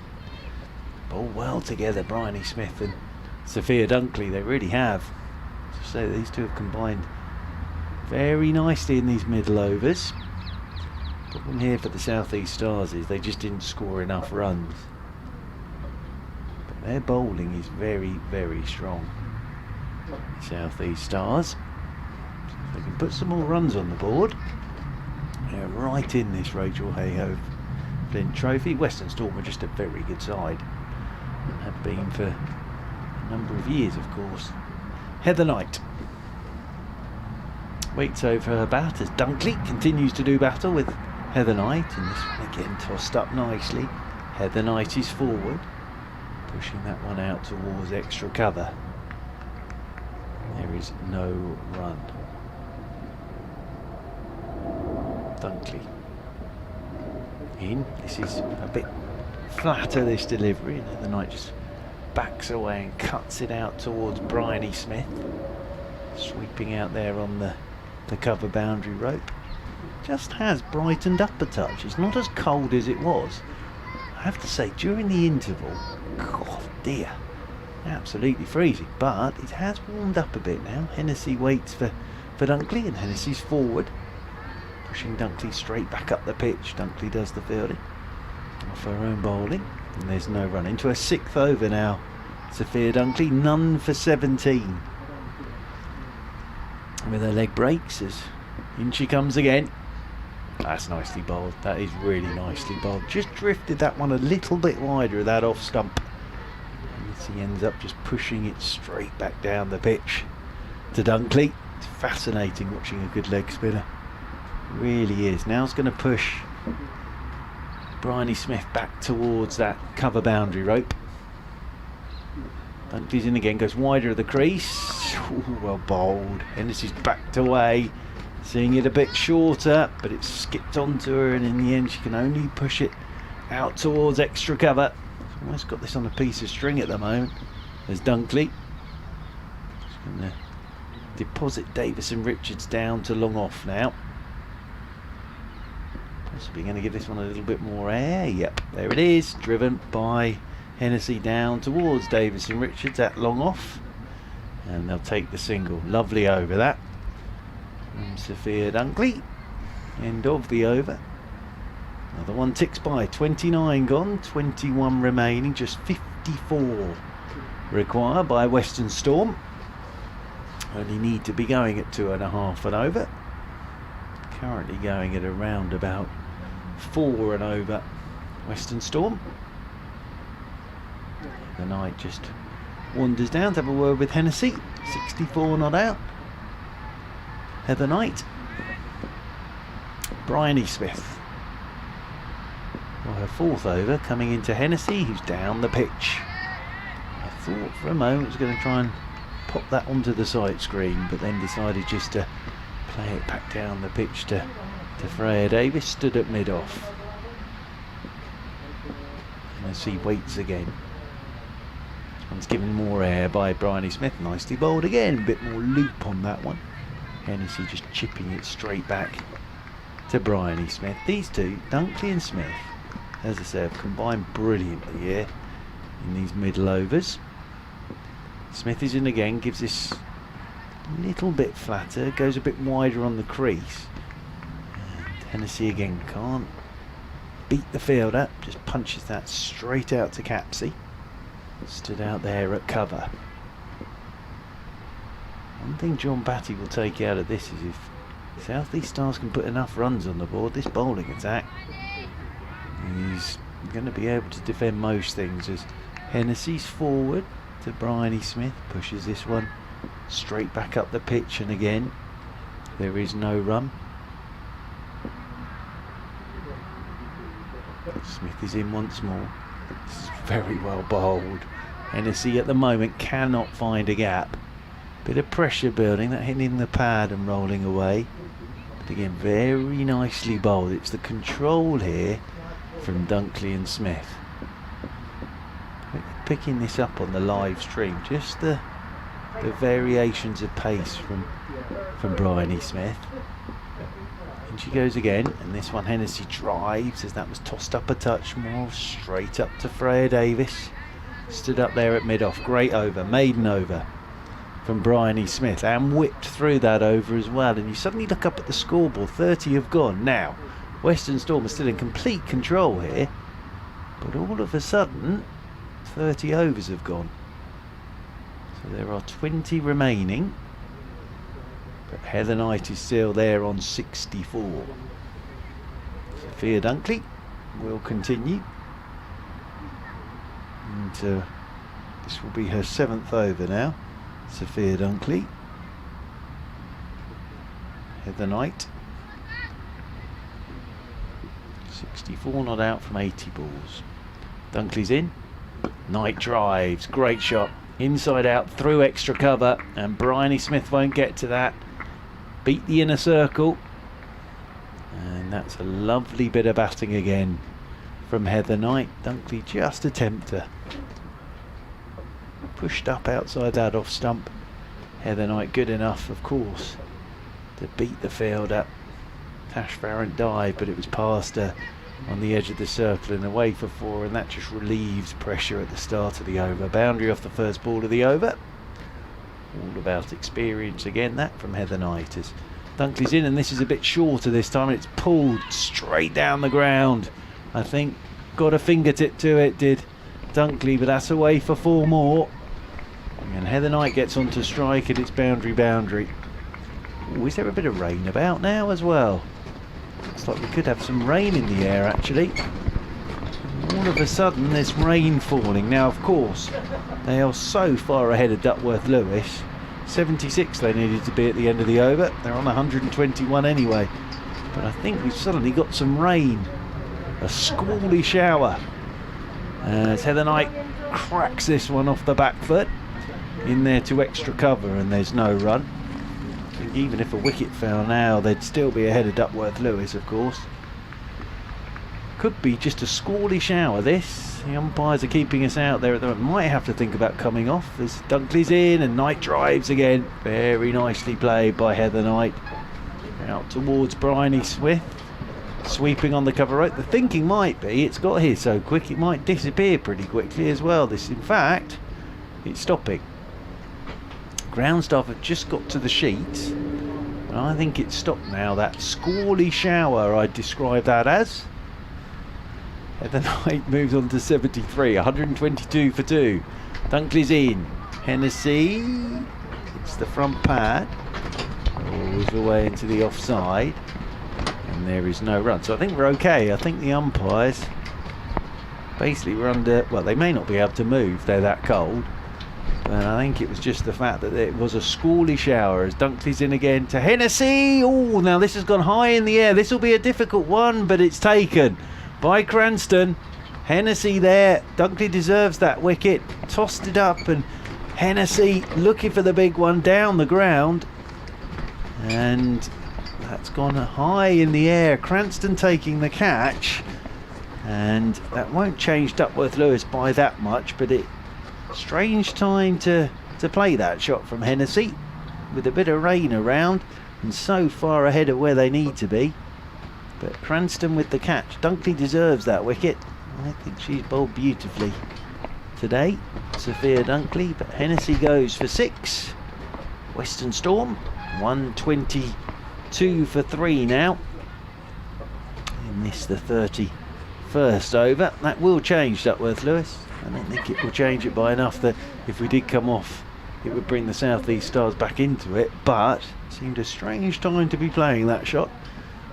Bowled well together, Bryony Smith and Sophia Dunkley. They really have. So these two have combined very nicely in these middle overs. The problem here for the South East Stars is they just didn't score enough runs. But their bowling is very, very strong. The South East Stars. So if they can put some more runs on the board, they're right in this Rachael Heyhoe Flint trophy. Western Storm are just a very good side. And have been for a number of years, of course. Heather Knight waits over her bat as Dunkley continues to do battle with Heather Knight, and this one again tossed up nicely. Heather Knight is forward, pushing that one out towards extra cover. There is no run. Dunkley in. This is a bit flatter, this delivery, and Heather Knight just backs away and cuts it out towards Bryony Smith, sweeping out there on the cover boundary rope. Just has brightened up a touch. It's not as cold as it was. I have to say, during the interval, God dear, absolutely freezing, but it has warmed up a bit now. Hennessy waits for Dunkley, and Hennessy's forward, pushing Dunkley straight back up the pitch. Dunkley does the fielding off her own bowling, and there's no run. Into her 6th over now, Sophia Dunkley, none for 17. With her leg breaks, as in she comes again. That's nicely bowled. That is really nicely bowled. Just drifted that one a little bit wider of that off stump. And he ends up just pushing it straight back down the pitch to Dunkley. It's fascinating watching a good leg spinner. It really is. Now it's going to push Bryony Smith back towards that cover boundary rope. Dunkley's in again, goes wider of the crease. Ooh, well bowled. Hennessy's backed away, seeing it a bit shorter, but it's skipped onto her, and in the end she can only push it out towards extra cover. She's almost got this on a piece of string at the moment. There's Dunkley. She's going to deposit Davis and Richards down to long off now. Possibly going to give this one a little bit more air. Yep, there it is, driven by Hennessy down towards Davis and Richards at long off, and they'll take the single. Lovely over that from Sophia Dunkley. End of the over. Another one ticks by. 29 gone, 21 remaining, just 54 required by Western Storm. Only need to be going at 2.5 and over. Currently going at around about 4 and over Western Storm. The Knight just wanders down to have a word with Hennessy. 64 not out. Heather Knight. Bryony Smith. Well, her 4th over coming into Hennessy, who's down the pitch. I thought for a moment I was going to try and pop that onto the side screen, but then decided just to play it back down the pitch to Freya Davis. Stood at mid-off. Hennessy waits again. One's given more air by Bryony Smith. Nicely bowled again. A bit more loop on that one. Hennessy just chipping it straight back to Bryony Smith. These two, Dunkley and Smith, as I say, have combined brilliantly here in these middle overs. Smith is in again, gives this a little bit flatter, goes a bit wider on the crease. And Hennessy again can't beat the fielder, just punches that straight out to Capsey. Stood out there at cover. One thing John Batty will take out of this is if South East Stars can put enough runs on the board, this bowling attack, he's going to be able to defend most things. As Hennessy's forward to Bryony Smith, pushes this one straight back up the pitch, and again there is no run. Smith is in once more. This is very well bowled. Hennessy at the moment cannot find a gap. Bit of pressure building, that hitting the pad and rolling away. But again, very nicely bowled. It's the control here from Dunkley and Smith. Picking this up on the live stream, just the variations of pace from Bryony Smith. And she goes again, and this one Hennessy drives as that was tossed up a touch more, straight up to Freya Davis. Stood up there at mid-off. Great over, maiden over from Bryony Smith, and whipped through that over as well. And you suddenly look up at the scoreboard, 30 have gone. Now, Western Storm are still in complete control here, but all of a sudden, 30 overs have gone. So there are 20 remaining. But Heather Knight is still there on 64. Sophia Dunkley will continue. And this will be her 7th over now. Sophia Dunkley. Heather Knight. 64 not out from 80 balls. Dunkley's in. Knight drives. Great shot. Inside out through extra cover, and Bryony Smith won't get to that. Beat the inner circle. And that's a lovely bit of batting again from Heather Knight. Dunkley just attempt to pushed up outside that off stump. Heather Knight good enough, of course, to beat the fielder. Tash Farrant dived, but it was past her on the edge of the circle and away for 4, and that just relieves pressure at the start of the over. Boundary off the first ball of the over. All about experience again, that from Heather Knight, as Dunkley's in, and this is a bit shorter this time. It's pulled straight down the ground. I think got a fingertip to it, did Dunkley, but that's away for 4 more. And Heather Knight gets onto strike, and it's boundary. Ooh, is there a bit of rain about now as well? Looks like we could have some rain in the air actually. All of a sudden there's rain falling. Now of course they are so far ahead of Duckworth Lewis. 76 they needed to be at the end of the over. They're on 121 anyway. But I think we've suddenly got some rain. A squally shower. As Heather Knight cracks this one off the back foot. In there to extra cover, and there's no run. I think even if a wicket fell now, they'd still be ahead of Duckworth Lewis, of course. Could be just a squally shower, this. The umpires are keeping us out there at the moment. Might have to think about coming off as Dunkley's in, and Knight drives again. Very nicely played by Heather Knight. Out towards Bryony Smith. Sweeping on the cover rope. The thinking might be it's got here so quick it might disappear pretty quickly as well. This, in fact, it's stopping. Ground staff have just got to the sheet, and I think it's stopped now. That squally shower, I'd describe that as. Heather Knight moves on to 73, 122 for 2. Dunkley's in. Hennessy, it's the front pad, all the way into the offside, and there is no run. So I think we're okay. I think the umpires basically were under, well, they may not be able to move, they're that cold. And I think it was just the fact that it was a squally shower as Dunkley's in again to Hennessy. Oh, now this has gone high in the air. This will be a difficult one, but it's taken by Cranston. Hennessy there. Dunkley deserves that wicket. Tossed it up, and Hennessy looking for the big one down the ground. And that's gone high in the air. Cranston taking the catch. And that won't change Duckworth Lewis by that much, but it strange time to play that shot from Hennessy with a bit of rain around and so far ahead of where they need to be. But Cranston with the catch. Dunkley deserves that wicket. I think she's bowled beautifully today, Sophia Dunkley, but Hennessy goes for 6. Western Storm 122 for 3 now. And this the 31st over. That will change Duckworth Lewis. I don't think it will change it by enough that if we did come off it would bring the South East Stars back into it, but it seemed a strange time to be playing that shot.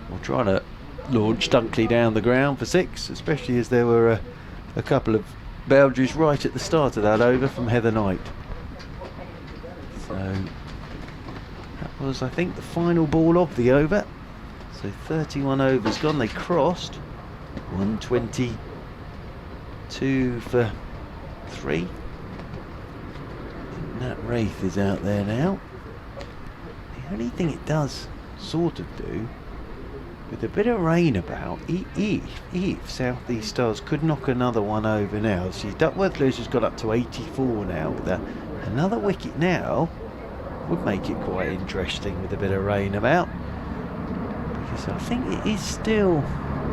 We'll try to launch Dunkley down the ground for 6, especially as there were a couple of boundaries right at the start of that over from Heather Knight. So that was, I think, the final ball of the over. So 31 overs gone. They crossed 122 for 3. I think Nat Wraith is out there now. The only thing it does sort of do, with a bit of rain about, if South East Stars could knock another one over now. See, Duckworth Lewis has got up to 84 now. With another wicket now would make it quite interesting with a bit of rain about, because I think it is still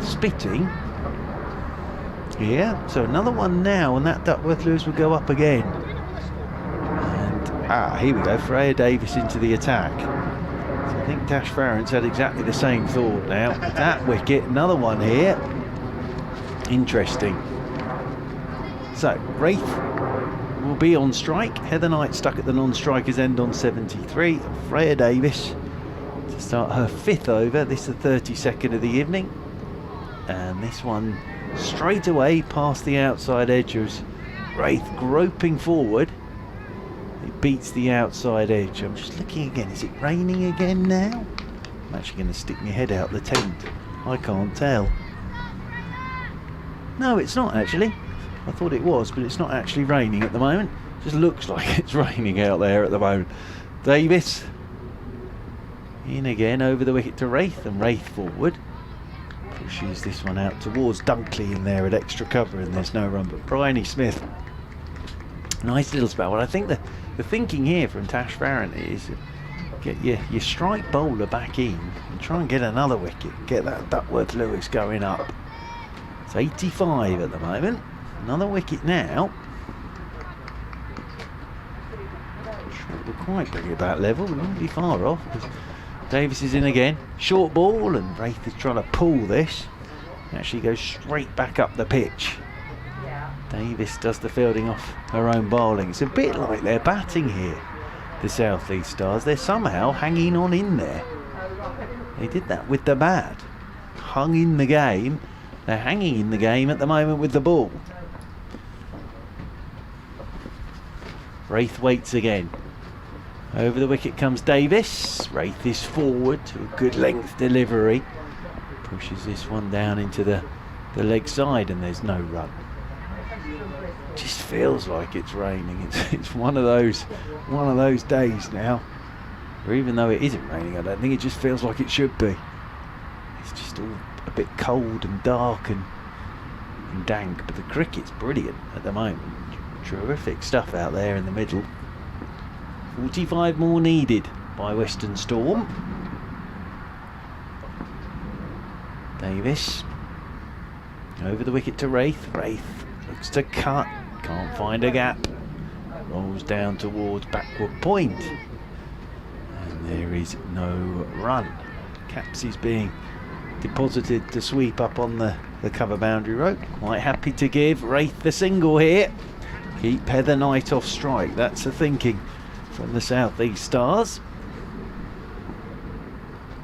spitting. Yeah, so another one now, and that Duckworth Lewis will go up again. And here we go, Freya Davis into the attack. So I think Tash Farrant's had exactly the same thought now. That wicket, another one here. Interesting. So Wraith will be on strike. Heather Knight stuck at the non-strikers end on 73. And Freya Davis to start her 5th over. This is the 32nd of the evening. And this one straight away past the outside edge as Wraith groping forward. It beats the outside edge. I'm just looking again. Is it raining again now? I'm actually going to stick my head out the tent. I can't tell. No, it's not actually. I thought it was, but it's not actually raining at the moment. It just looks like it's raining out there at the moment. Davis in again over the wicket to Wraith, and Wraith forward. Pushes this one out towards Dunkley in there at extra cover, and there's no run. But Bryony Smith, nice little spell. Well, I think the thinking here from Tash Farron is get your strike bowler back in and try and get another wicket. Get that Duckworth Lewis going up. It's 85 at the moment. Another wicket now. Sure, we'll quite bring it about level. We won't be far off. Davis is in again. Short ball, and Wraith is trying to pull this. Actually goes straight back up the pitch. Davis does the fielding off her own bowling. It's a bit like they're batting here, the South East Stars. They're somehow hanging on in there. They did that with the bat. Hung in the game. They're hanging in the game at the moment with the ball. Wraith waits again. Over the wicket comes Davis. Wraith is forward to a good length delivery. Pushes this one down into the leg side, and there's no run. Just feels like it's raining. It's one of those days now. Or even though it isn't raining, I don't think it just feels like it should be. It's just all a bit cold and dark and dank, but the cricket's brilliant at the moment. Terrific stuff out there in the middle. 45 more needed by Western Storm. Davis over the wicket to Wraith. Wraith looks to cut, can't find a gap, rolls down towards backward point, and there is no run. Caps is being deposited to sweep up on the cover boundary rope. Quite happy to give Wraith the single here. Keep Heather Knight off strike. That's the thinking from the South East Stars.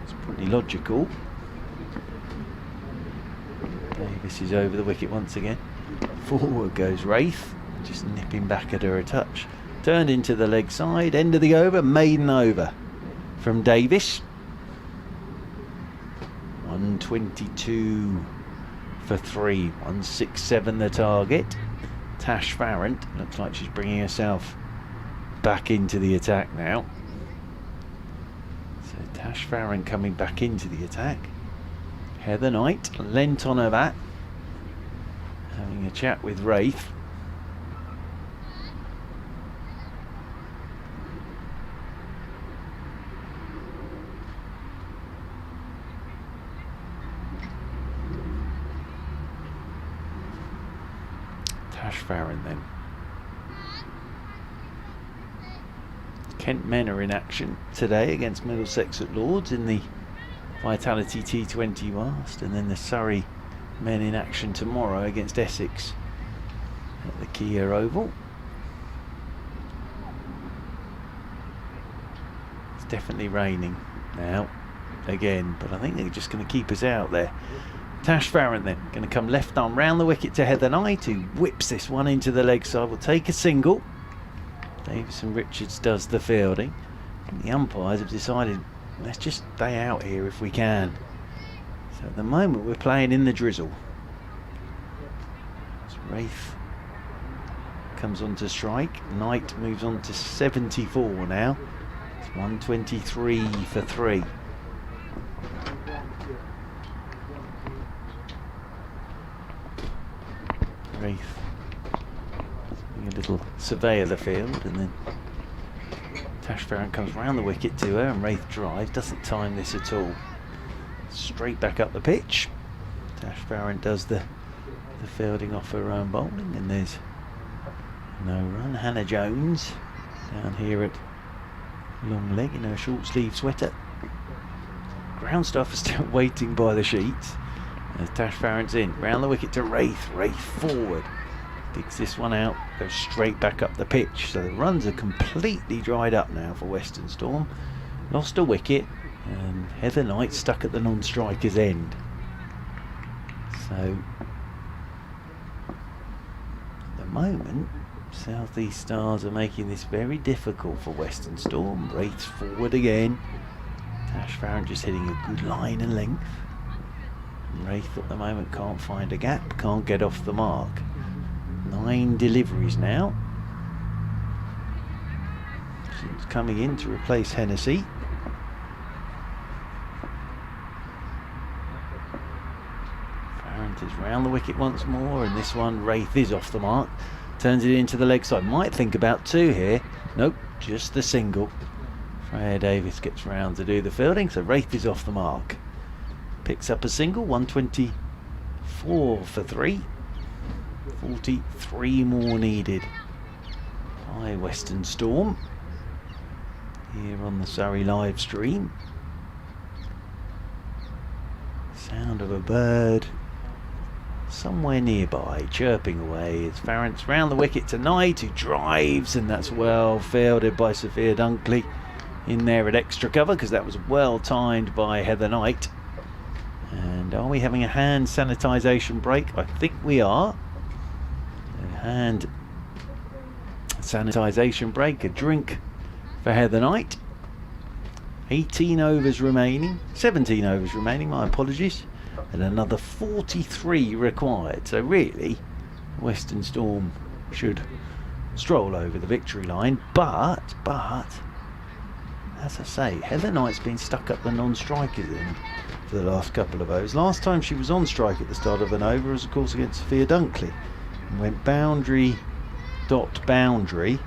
It's pretty logical. Davis is over the wicket once again. Forward goes Wraith, just nipping back at her a touch. Turned into the leg side, end of the over, maiden over from Davis. 122 for 3, 167 the target. Tash Farron looks like she's bringing herself back into the attack now. So Tash Farron coming back into the attack. Heather Knight leant on her bat, having a chat with Wraith. Tash Farron then. Kent men are in action today against Middlesex at Lords in the Vitality T20 Wast, and then the Surrey men in action tomorrow against Essex at the Kia Oval. It's definitely raining now again, but I think they're just going to keep us out there. Tash Farron then going to come left arm round the wicket to Heather Knight, who whips this one into the leg side. Will take a single. Davison Richards does the fielding. The umpires have decided, let's just stay out here if we can. So at the moment we're playing in the drizzle. So Wraith comes on to strike. Knight moves on to 74 now. It's 123 for 3. Wraith a little survey of the field, and then Tash Farron comes round the wicket to her, and Wraith drives, doesn't time this at all. Straight back up the pitch. Tash Farron does the fielding off her own bowling, and there's no run. Hannah Jones down here at long leg in her short sleeve sweater. Ground staff are still waiting by the sheets as Tash Farron's in. Round the wicket to Wraith. Wraith forward. Digs this one out, goes straight back up the pitch. So the runs are completely dried up now for Western Storm. Lost a wicket, and Heather Knight stuck at the non-striker's end. So at the moment, South East Stars are making this very difficult for Western Storm. Wraith's forward again. Ash Farron just hitting a good line and length. Wraith at the moment can't find a gap, can't get off the mark. 9 deliveries now. She's coming in to replace Hennessy. Farron is round the wicket once more, and this one, Wraith is off the mark. Turns it into the leg side. Might think about 2 here. Nope, just the single. Freya Davis gets round to do the fielding, so Wraith is off the mark. Picks up a single, 124 for 3. 43 more needed by Western Storm here on the Surrey live stream. Sound of a bird somewhere nearby chirping away as Farrant's round the wicket tonight, who drives, and that's well fielded by Sophia Dunkley in there at extra cover, because that was well timed by Heather Knight. And are we having a hand sanitisation break? I think we are. A hand sanitisation break, a drink for Heather Knight. 18 overs remaining, 17 overs remaining, my apologies, and another 43 required. So really, Western Storm should stroll over the victory line, but as I say, Heather Knight's been stuck up the non-strikers in for the last couple of overs. Last time she was on strike at the start of an over was of course against Sophia Dunkley, and went boundary dot boundary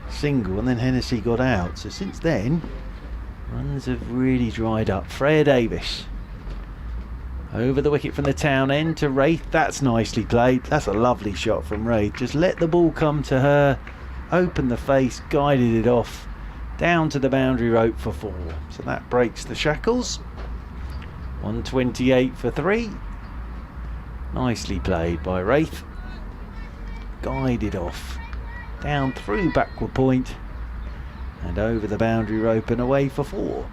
single, and then Hennessy got out. So since then runs have really dried up. Freya Davis over the wicket from the town end to Wraith. That's nicely played. That's a lovely shot from Wraith. Just let the ball come to her, open the face, guided it off down to the boundary rope for 4. So that breaks the shackles. 128 for 3. Nicely played by Wraith. Guided off down through backward point and over the boundary rope and away for 4.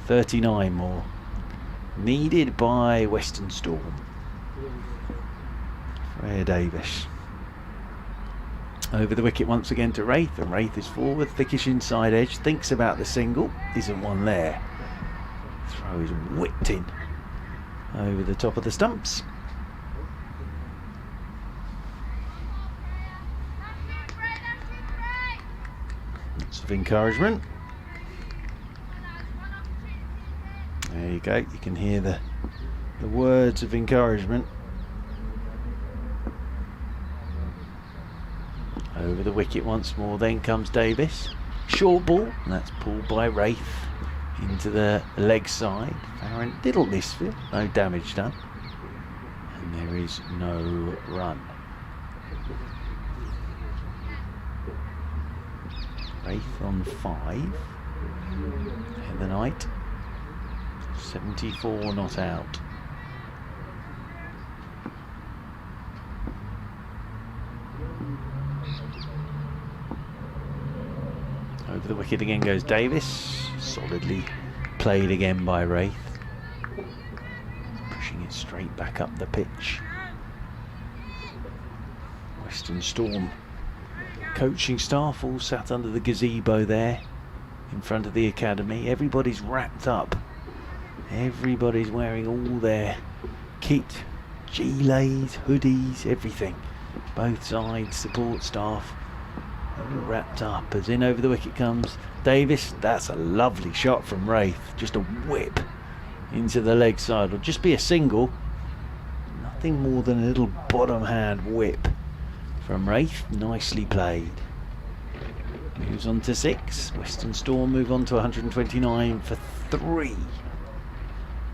39 more needed by Western Storm. Freya Davis over the wicket once again to Wraith, and Wraith is forward, thickish inside edge, thinks about the single, isn't one there. Throw is whipped in over the top of the stumps. Lots of encouragement. There you go, you can hear the words of encouragement. Over the wicket once more, then comes Davis. Short ball, and that's pulled by Wraith into the leg side. Farron diddled this field, no damage done. And there is no run. Wraith on 5. Heather Knight. 74 not out. Over the wicket again goes Davis. Solidly played again by Wraith. Pushing it straight back up the pitch. Western Storm coaching staff all sat under the gazebo there in front of the academy. Everybody's wrapped up. Everybody's wearing all their kit, gilets, hoodies, everything. Both sides, support staff, all wrapped up. As in over the wicket comes Davis. That's a lovely shot from Wraith. Just a whip into the leg side. It'll just be a single. Nothing more than a little bottom hand whip from Wraith. Nicely played. Moves on to 6. Western Storm move on to 129 for 3.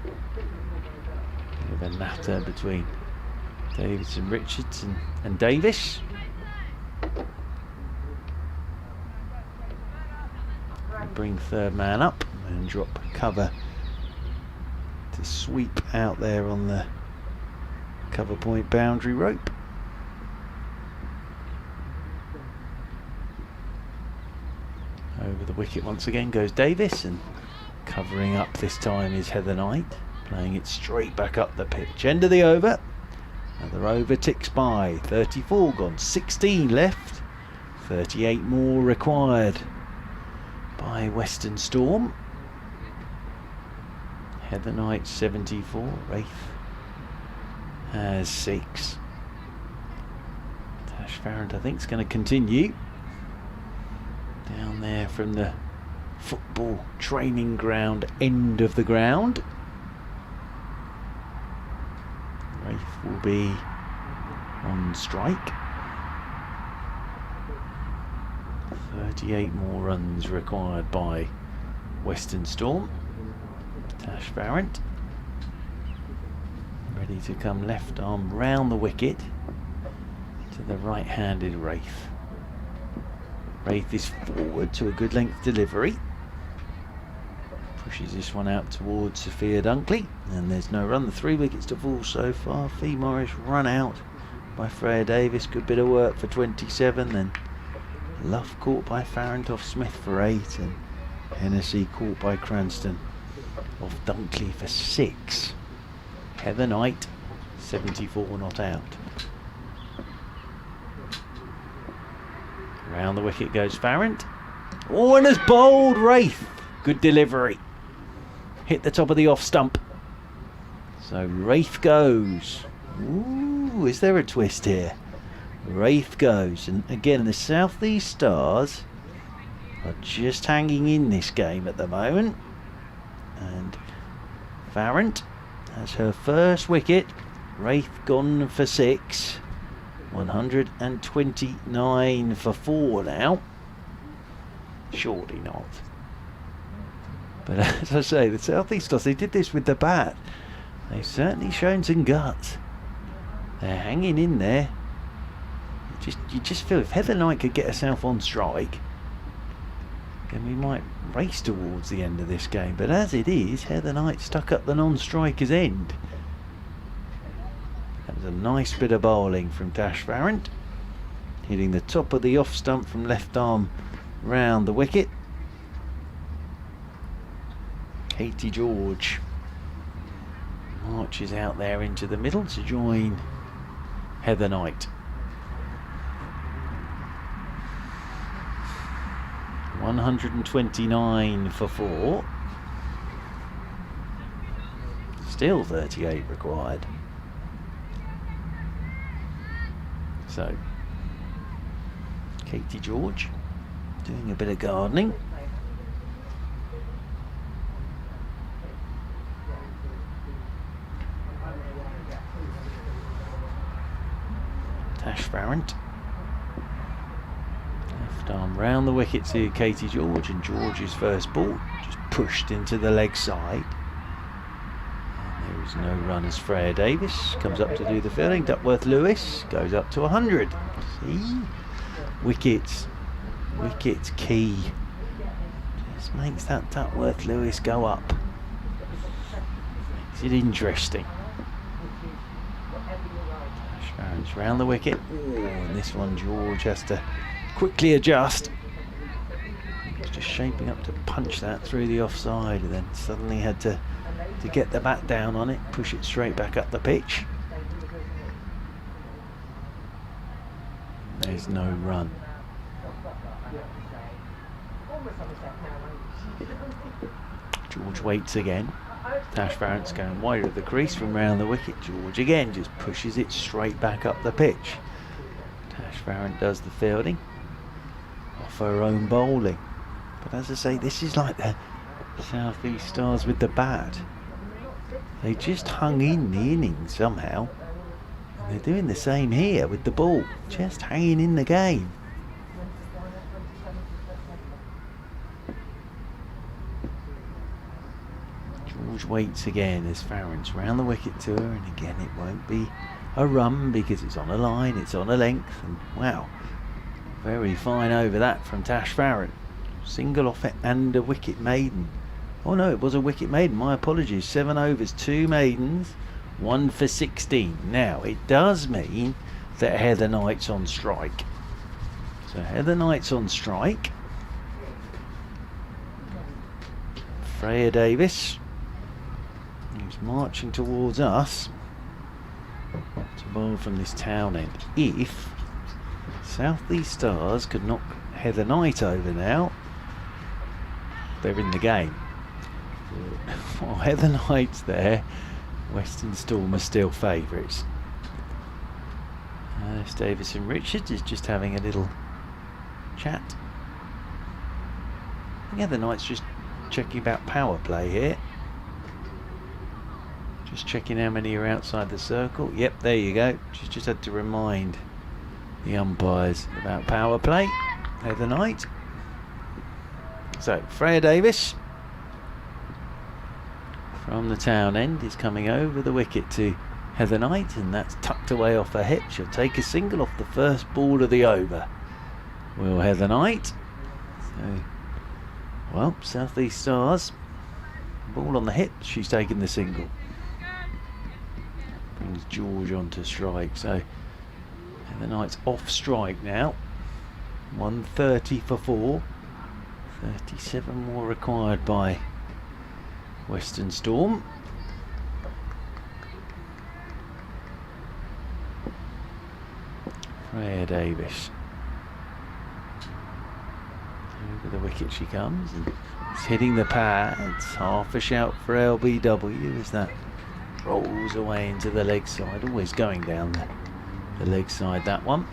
Bit of a natter between Davis and Richards and Davis. Bring third man up and drop cover to sweep out there on the cover point boundary rope. Over the wicket once again goes Davis, and covering up this time is Heather Knight, playing it straight back up the pitch. End of the over. Another over ticks by. 34 gone, 16 left, 38 more required by Western Storm. Heather Knight 74, Wraith has 6. Tash Farrant, I think, is going to continue. Down there from the football training ground end of the ground. Wraith will be on strike. 38 more runs required by Western Storm. Tash Farrant ready to come left arm round the wicket to the right-handed Wraith. Wraith is forward to a good length delivery. Pushes this one out towards Sophia Dunkley, and there's no run. The 3 wickets to fall so far. Fee Morris run out by Freya Davis. Good bit of work for 27. Then Luff caught by Farrant off Smith for 8, and Hennessy caught by Cranston off Dunkley for 6. Heather Knight 74 not out. Round the wicket goes Farrant. Oh, and has bowled Wraith. Good delivery. Hit the top of the off stump. So Wraith goes. Ooh, is there a twist here? Wraith goes. And again, the South East Stars are just hanging in this game at the moment. And Farrant has her first wicket. Wraith gone for 6. 129 for 4 now. Surely not. But as I say, the South East Stars, they did this with the bat. They've certainly shown some guts. They're hanging in there. You just feel if Heather Knight could get herself on strike, then we might race towards the end of this game. But as it is, Heather Knight stuck up the non-striker's end. That was a nice bit of bowling from Tash Farrant, hitting the top of the off stump from left arm round the wicket. Katie George marches out there into the middle to join Heather Knight. 129 for 4. Still 38 required. So Katie George doing a bit of gardening. Tash Farrant. Left arm round the wicket to Katie George, and George's first ball just pushed into the leg side. And there is no run as Freya Davis comes up to do the fielding. Duckworth Lewis goes up to 100. See? Wickets key. Just makes that Duckworth Lewis go up. Makes it interesting. Tash Farrant's round the wicket. Ooh, and this one George has to quickly adjust. He's just shaping up to punch that through the offside, and then suddenly had to get the bat down on it, push it straight back up the pitch. There's no run. George waits again. Tash Farrant's going wide of the crease from round the wicket. George again just pushes it straight back up the pitch. Tash Farrant does the fielding off her own bowling. But as I say, this is like the South East Stars with the bat. They just hung in the innings somehow. And they're doing the same here with the ball, just hanging in the game. George waits again as Farrant's round the wicket to her, and again it won't be a run because it's on a line, it's on a length, and wow, very fine over that from Tash Farrant. Single off it and a wicket maiden. Oh no, it was a wicket maiden, my apologies. 7 overs, 2 maidens, 1 for 16. Now it does mean that Heather Knight's on strike. So Heather Knight's on strike. Freya Davis, who's marching towards us to bowl from this town end. If South East Stars could knock Heather Knight over now, they're in the game. While Heather Knight's there, Western Storm are still favourites. Davison Richards is just having a little chat. I think Heather Knight's just checking about power play here. Just checking how many are outside the circle. Yep, there you go. She's just had to remind the umpires about power play. Heather Knight. So Freya Davis from the town end is coming over the wicket to Heather Knight, and that's tucked away off her hip. She'll take a single off the first ball of the over. Will Heather Knight. So, well, South East Stars, ball on the hip, she's taking the single. Brings George on to strike, so Heather Knight's off strike now. 130 for 4. 37 more required by Western Storm. Freya Davis. Over the wicket she comes, and it's hitting the pads. Half a shout for LBW as that rolls away into the leg side. Always going down the leg side, that one.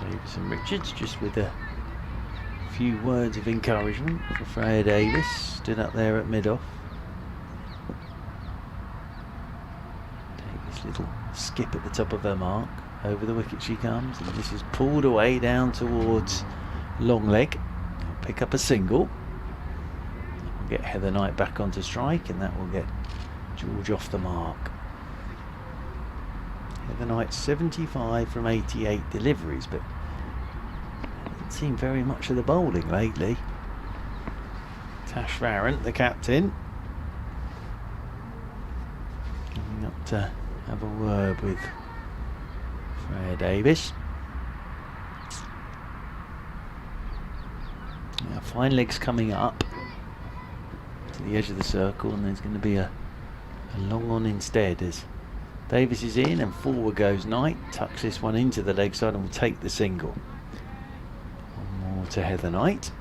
Davison Richards just with a few words of encouragement for Freya Davis. Stood up there at mid-off. Little skip at the top of her mark. Over the wicket she comes, and this is pulled away down towards long leg. I'll pick up a single. We'll get Heather Knight back onto strike, and that will get George off the mark. Heather Knight 75 from 88 deliveries, but hasn't seen very much of the bowling lately. Tash Farrant, the captain, coming up to have a word with Freya Davis. Now fine legs coming up to the edge of the circle, and there's going to be a long on instead as Davis is in and forward goes Knight. Tucks this one into the leg side and will take the single. One more to Heather Knight.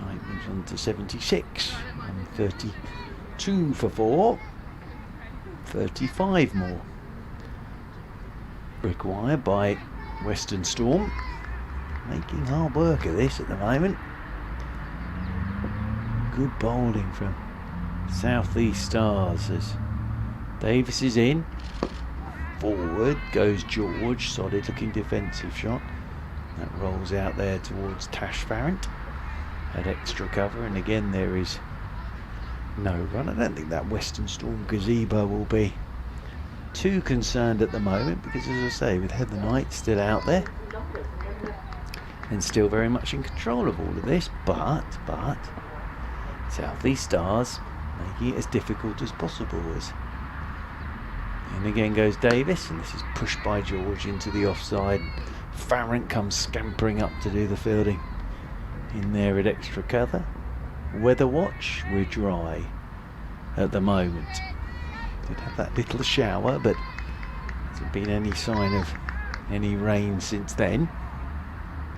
Knight moves on to 76. 132 for 4. 35 more required by Western Storm. Making hard work of this at the moment. Good bowling from South East Stars as Davis is in. Forward goes George. Solid looking defensive shot. That rolls out there towards Tash Farrant at extra cover, and again there is no run. I don't think that Western Storm gazebo will be too concerned at the moment, because as I say, with Heather Knight still out there and still very much in control of all of this, but South East Stars making it as difficult as possible. As and again goes Davis, and this is pushed by George into the offside. Farrant comes scampering up to do the fielding in there at extra cover. Weather watch, we're dry at the moment. Did have that little shower, but hasn't been any sign of any rain since then.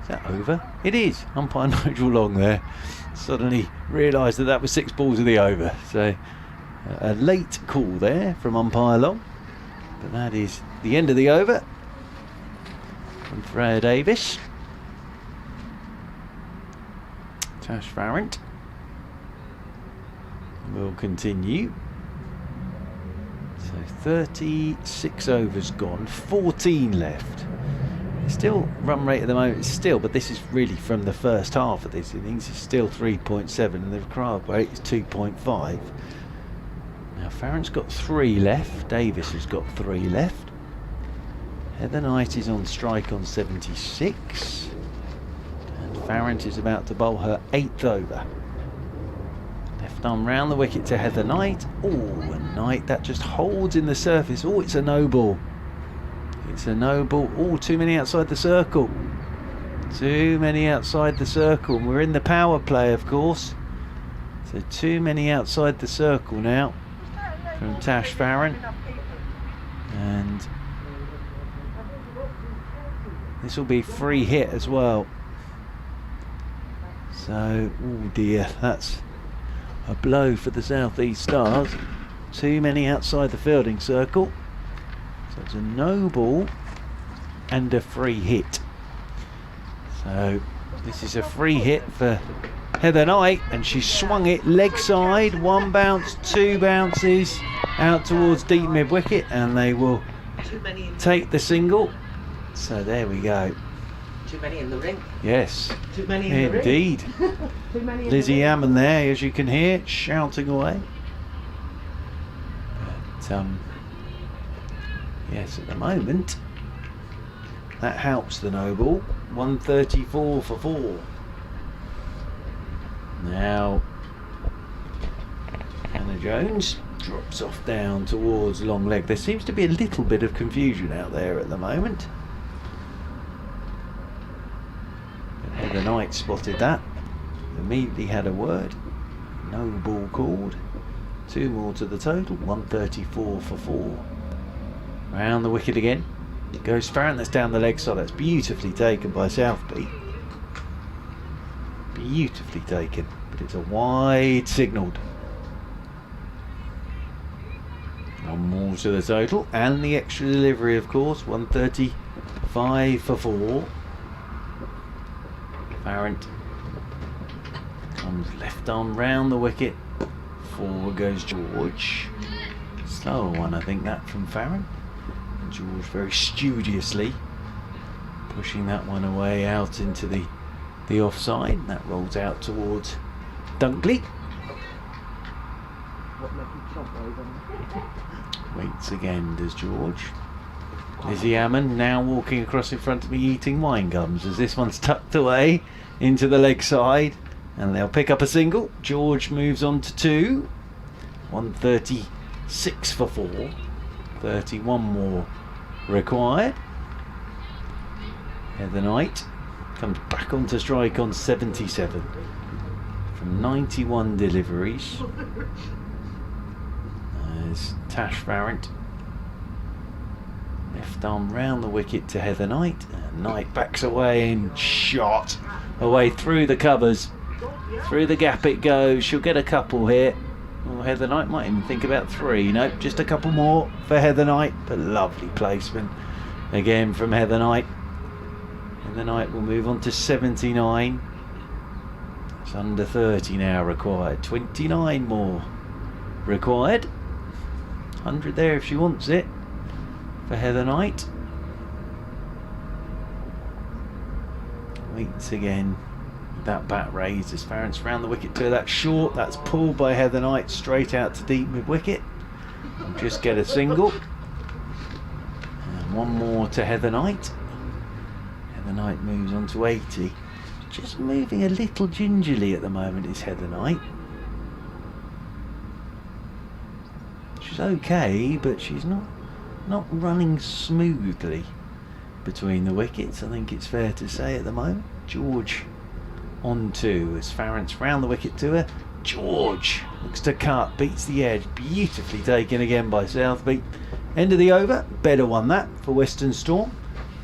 Is that over? It is. Umpire Nigel Long there suddenly realised that that was 6 balls of the over. So a late call there from Umpire Long, but that is the end of the over from Freya Davis. Tash Farrant will continue. So 36 overs gone, 14 left. Still run rate at the moment is still, but this is really from the first half of this innings, is still 3.7 and the required rate is 2.5. Now Farrant's got 3 left, Davis has got 3 left. Heather Knight is on strike on 76. And Farrant is about to bowl her 8th over. Left arm round the wicket to Heather Knight. Oh, and Knight, that just holds in the surface. Oh, it's a no ball. It's a no ball. Oh, too many outside the circle. Too many outside the circle. And we're in the power play, of course. So too many outside the circle now from Tash Farrant. And This will be free hit as well. So, oh dear, that's a blow for the South East Stars. Too many outside the fielding circle. So it's a no ball and a free hit. So this is a free hit for Heather Knight, and she swung it leg side. One bounce, two bounces out towards deep mid wicket, and they will take the single. So there we go. Too many in the ring. Yes, Too many in indeed. the ring. Too many in Lizzie the ring. Hammond there, as you can hear, shouting away. But yes, at the moment that helps the no ball. 134 for 4. Now Hannah Jones drops off down towards long leg. There seems to be a little bit of confusion out there at the moment. But Heather Knight spotted that, immediately had a word. No ball called. 2 more to the total. 134 for 4. Round the wicket again. Goes Farron, that's down the leg side. That's beautifully taken by Southbeat. Beautifully taken, but it's a wide signalled. 1 more to the total, and the extra delivery, of course. 135 for 4. Farron comes left arm round the wicket. Forward goes George. Slower one, I think, that from Farron. And George very studiously pushing that one away out into the offside. That rolls out towards Dunkley. Waits again, does George. Lizzie Hammond now walking across in front of me, eating wine gums, as this one's tucked away into the leg side, and they'll pick up a single. George moves on to 2. 136 for 4. 31 more required. Heather Knight comes back onto strike on 77 from 91 deliveries. There's Tash Farrant. Left arm round the wicket to Heather Knight, and Knight backs away and shot away through the covers. Through the gap it goes. She'll get a couple here. Well, Heather Knight might even think about 3. Nope, just a couple more for Heather Knight. But lovely placement again from Heather Knight. Heather Knight will move on to 79. It's under 30 now required. 29 more required. 100 there if she wants it for Heather Knight. Waits again. That bat raised as Farrant's round the wicket to that short. That's pulled by Heather Knight straight out to deep mid wicket. We'll just get a single. And 1 more to Heather Knight. Heather Knight moves on to 80. Just moving a little gingerly at the moment is Heather Knight. She's okay, but she's not running smoothly between the wickets, I think it's fair to say at the moment. George on 2 as Farrant's round the wicket to her. George looks to cut, beats the edge, beautifully taken again by Southbeat. End of the over, better one that for Western Storm.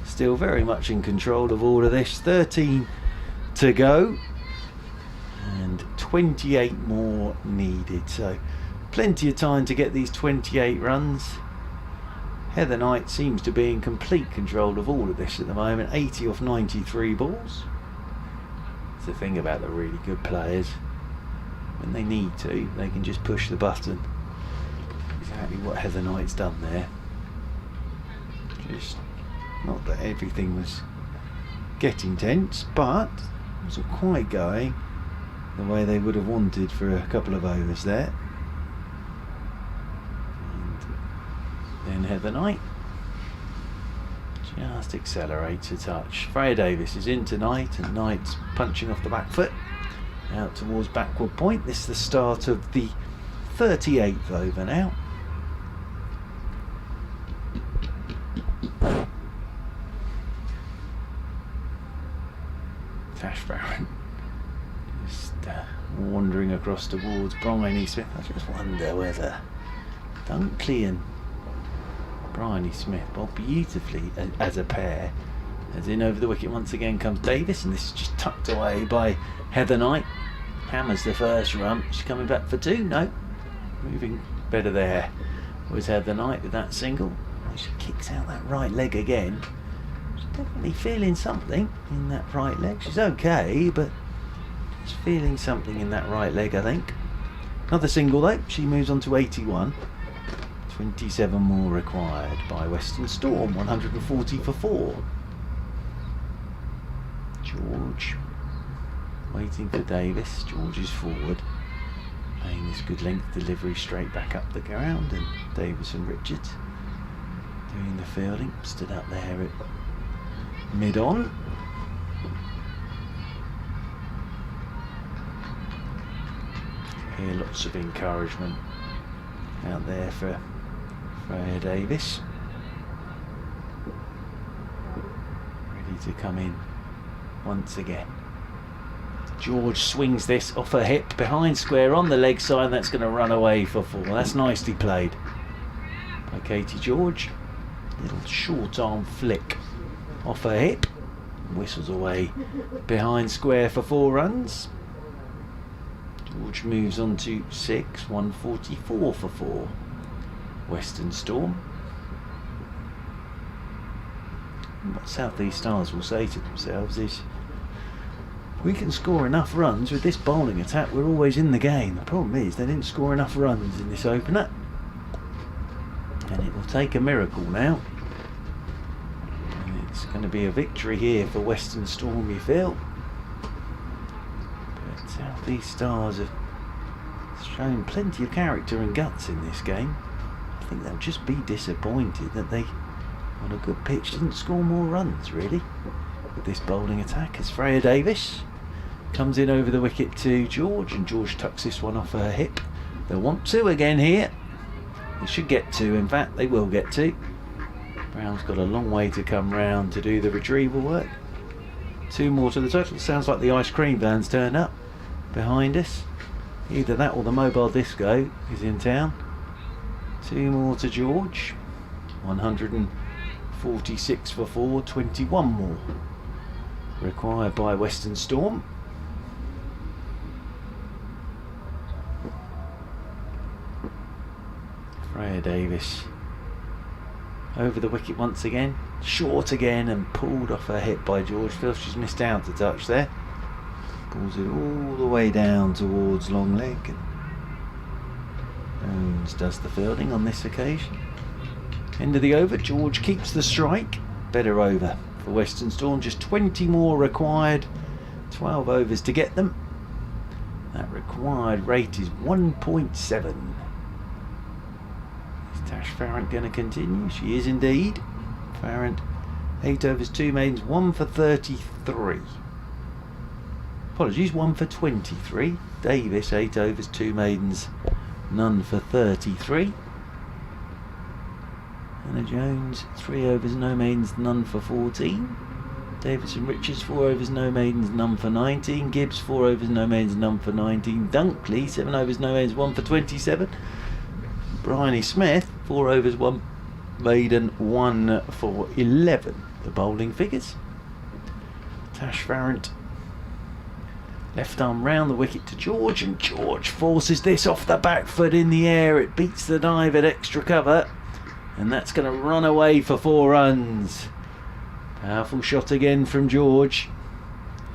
Still very much in control of all of this. 13 to go and 28 more needed, so plenty of time to get these 28 runs. Heather Knight seems to be in complete control of all of this at the moment. 80 off 93 balls. It's the thing about the really good players. When they need to, they can just push the button. Exactly what Heather Knight's done there. Just, not that everything was getting tense, but it wasn't quite going the way they would have wanted for a couple of overs there. And then Heather Knight just accelerates a touch. Freya Davis is in tonight, and Knight's punching off the back foot out towards backward point. This is the start of the 38th over now. Tash Farron just wandering across towards Bryony Smith. I just wonder whether Dunkley and Bryony Smith bowl beautifully as a pair, As in over the wicket once again comes Davis, and this is just tucked away by Heather Knight. Hammers the first run. She's coming back for 2. No, moving better there was Heather Knight with that single. She kicks out that right leg again. She's definitely feeling something in that right leg. She's okay, but she's feeling something in that right leg, I think. Another single though. She moves on to 81. 27 more required by Western Storm. 140 for 4. George waiting for Davis. George is forward, playing this good length delivery straight back up the ground, and Davis and Richards doing the fielding. Stood up there at mid-on. Here lots of encouragement out there for Freya Davis, ready to come in once again. George swings this off her hip behind square on the leg side, and that's going to run away for 4. That's nicely played by Katie George. Little short arm flick off her hip, whistles away behind square for 4 runs. George moves on to 6. 144 for 4. Western Storm. And what South East Stars will say to themselves is, we can score enough runs with this bowling attack, we're always in the game. The problem is they didn't score enough runs in this opener, and it will take a miracle now. And it's going to be a victory here for Western Storm, you feel. But South East Stars have shown plenty of character and guts in this game. I think they'll just be disappointed that they, on a good pitch, didn't score more runs really with this bowling attack, as Freya Davis comes in over the wicket to George, and George tucks this one off her hip. They'll want 2 again here. They should get 2, in fact they will get 2. Brown's got a long way to come round to do the retrieval work. 2 more to the total. Sounds like the ice cream van's turned up behind us. Either that or the mobile disco is in town. 2 more to George. 146 for 4. 21 more required by Western Storm. Freya Davis over the wicket once again, short again, and pulled off her hip by George. Feels she's missed out a touch there. Pulls it all the way down towards long leg, and Jones does the fielding on this occasion. End of the over. George keeps the strike. Better over for Western Storm. Just 20 more required. 12 overs to get them. That required rate is 1.7. Is Tash Farrant going to continue? She is indeed. Farrant, 8 overs, 2 maidens, 1 for 33. Apologies, 1 for 23. Davis, 8 overs, 2 maidens, none for 33. Anna Jones, 3 overs, no maidens, none for 14. Davis and Richards, 4 overs, no maidens, none for 19. Gibbs, 4 overs, no maidens, none for 19. Dunkley, 7 overs, no maidens, 1 for 27. Bryony Smith, 4 overs, 1 maiden, 1 for 11. The bowling figures. Tash Farrant, left arm round the wicket to George, and George forces this off the back foot in the air. It beats the dive at extra cover, and that's going to run away for 4 runs. Powerful shot again from George,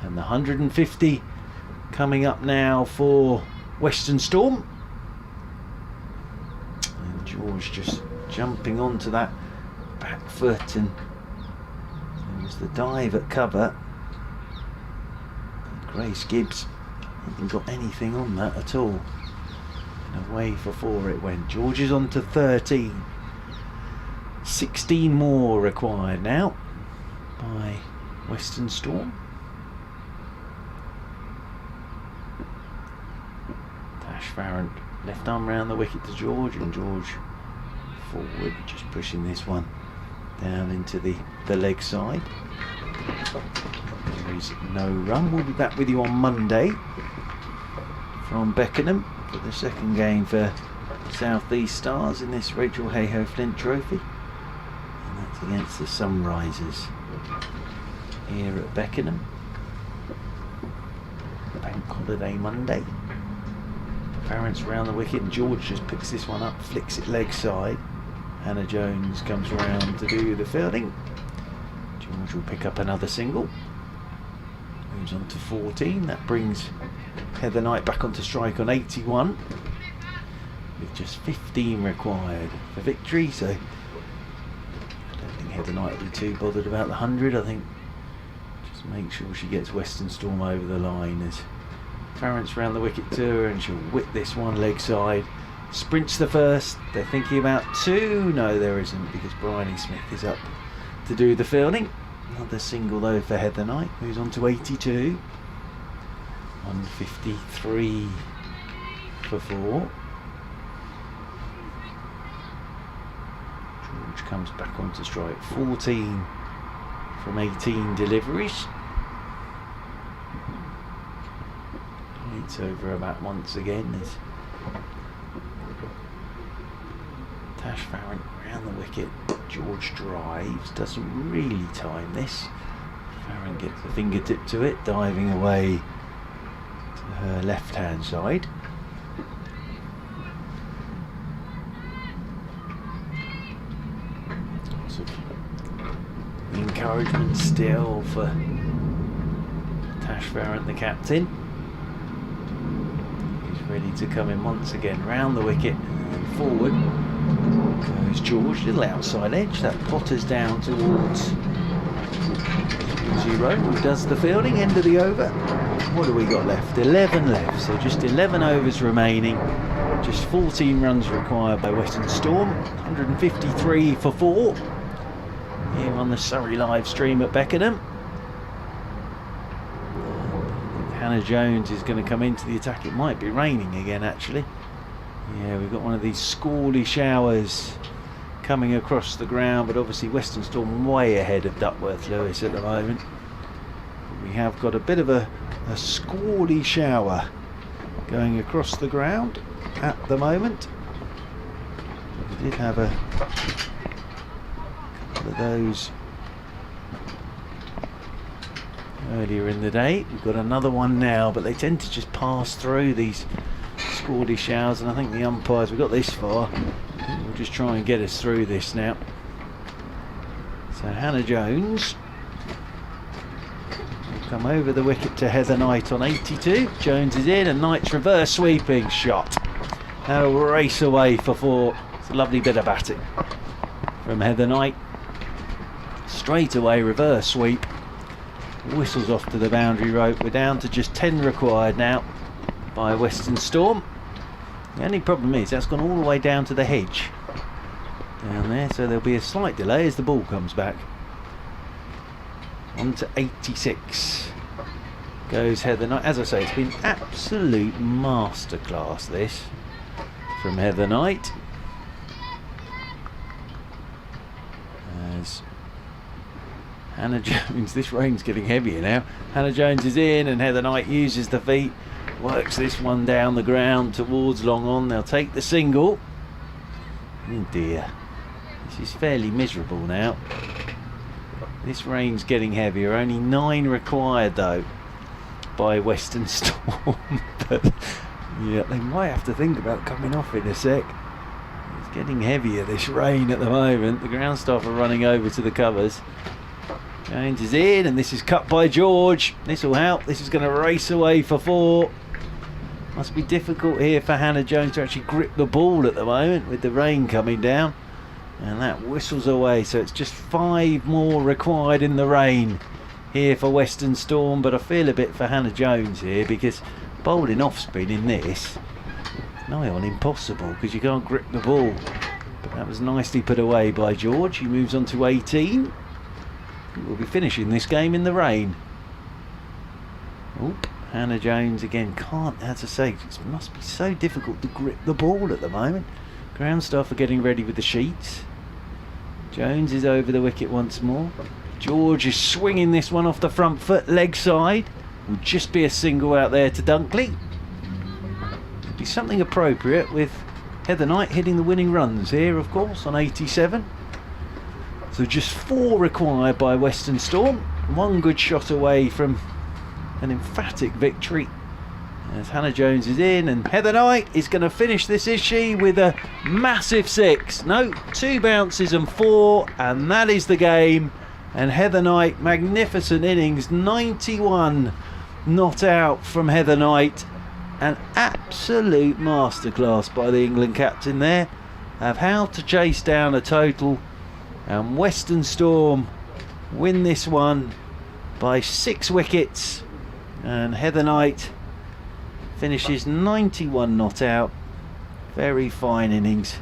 and the 150 coming up now for Western Storm. And George just jumping onto that back foot, and there was the dive at cover. Grace Gibbs hasn't got anything on that at all, and away for 4 it went. George is on to 13. 16 more required now by Western Storm. Tash Farrant, left arm round the wicket to George, and George forward, just pushing this one down into the leg side. There is no run. We'll be back with you on Monday from Beckenham for the second game for South East Stars in this Rachael Heyhoe Flint Trophy, and that's against the Sunrisers. here at Beckenham. Bank holiday Monday. Parents round the wicket, and George just picks this one up, flicks it leg side. Hannah Jones comes round to do the fielding. George will pick up another single. Moves on to 14. That brings Heather Knight back onto strike on 81. With just 15 required for victory, so I don't think Heather Knight will be too bothered about the 100. I think just make sure she gets Western Storm over the line as Farrance round the wicket to her, and she'll whip this one leg side. Sprints the first. They're thinking about 2. No, there isn't, because Bryony Smith is up to do the fielding. Another single though for Heather Knight, who's on to 82. 153 for 4. George comes back onto strike. 14 from 18 deliveries. It's over about once again as Tash Farrant round the wicket. George drives, doesn't really time this. Farrant gets a fingertip to it, diving away to her left hand side. Lots of encouragement still for Tash Farrant, the captain. He's ready to come in once again, round the wicket and forward goes George. Little outside edge, that potters down towards 0, who does the fielding. End of the over. What do we got left? 11 left, so just 11 overs remaining. Just 14 runs required by Western Storm. 153 for 4 here on the Surrey live stream at Beckenham. Hannah Jones is going to come into the attack. It might be raining again, actually. Yeah, we've got one of these squally showers coming across the ground, but obviously Western Storm way ahead of Duckworth Lewis at the moment. We have got a bit of a squally shower going across the ground at the moment. We did have a couple of those earlier in the day. We've got another one now, but they tend to just pass through these squally showers, and I think the umpires, we've got this far, we'll just try and get us through this now. So Hannah Jones will come over the wicket to Heather Knight on 82. Jones is in, and Knight's reverse sweeping shot. That'll race away for 4. It's a lovely bit of batting from Heather Knight. Straight away reverse sweep, whistles off to the boundary rope. We're down to just 10 required now by Western Storm. The only problem is that's gone all the way down to the hedge down there, so there'll be a slight delay as the ball comes back. On to 86 goes Heather Knight. As I say, it's been absolute masterclass this from Heather Knight. As Hannah Jones, this rain's getting heavier now. Hannah Jones is in, and Heather Knight uses the feet, works this one down the ground towards long on. They'll take the single. Oh dear, this is fairly miserable now. This rain's getting heavier. Only 9 required though by Western Storm. But yeah, they might have to think about coming off in a sec. It's getting heavier, this rain at the moment. The ground staff are running over to the covers. Jones is in, and this is cut by George. This will help. This is going to race away for 4. Must be difficult here for Hannah Jones to actually grip the ball at the moment with the rain coming down. And that whistles away, so it's just 5 more required in the rain here for Western Storm. But I feel a bit for Hannah Jones here, because bowling off spin in this is nigh on impossible because you can't grip the ball. But that was nicely put away by George. He moves on to 18. We'll be finishing this game in the rain. Oop, Hannah Jones again can't, as I say, it must be so difficult to grip the ball at the moment. Ground staff are getting ready with the sheets. Jones is over the wicket once more. George is swinging this one off the front foot, leg side. Will just be a single out there to Dunkley. It'll be something appropriate with Heather Knight hitting the winning runs here, of course, on 87. So just 4 required by Western Storm. one good shot away from an emphatic victory. As Hannah Jones is in, and Heather Knight is going to finish this, is she, with a massive 6. No, 2 bounces and 4, and that is the game. And Heather Knight, magnificent innings, 91 not out from Heather Knight. An absolute masterclass by the England captain there of how to chase down a total. And Western Storm win this one by 6 wickets. And Heather Knight finishes 91 not out. Very fine innings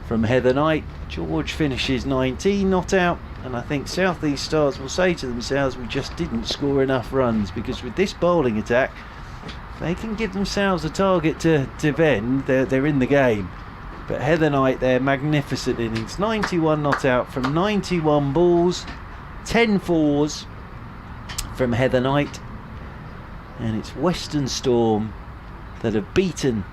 from Heather Knight. George finishes 19 not out, and I think South East Stars will say to themselves, we just didn't score enough runs, because with this bowling attack, they can give themselves a target to defend. They're in the game. But Heather Knight, their magnificent innings, 91 not out from 91 balls, 10 fours from Heather Knight, and it's Western Storm that have beaten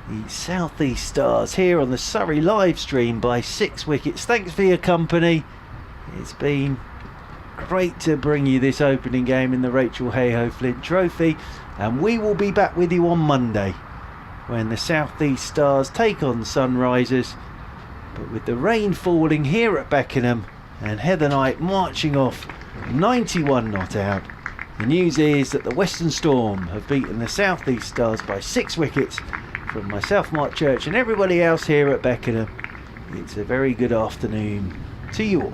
the South East Stars here on the Surrey live stream by 6 wickets. Thanks for your company. It's been great to bring you this opening game in the Rachael Heyhoe Flint Trophy, and we will be back with you on Monday when the South East Stars take on Sunrisers. But with the rain falling here at Beckenham and Heather Knight marching off 91 not out, the news is that the Western Storm have beaten the South East Stars by 6 wickets. From myself, Mark Church, and everybody else here at Beckenham, it's a very good afternoon to you all.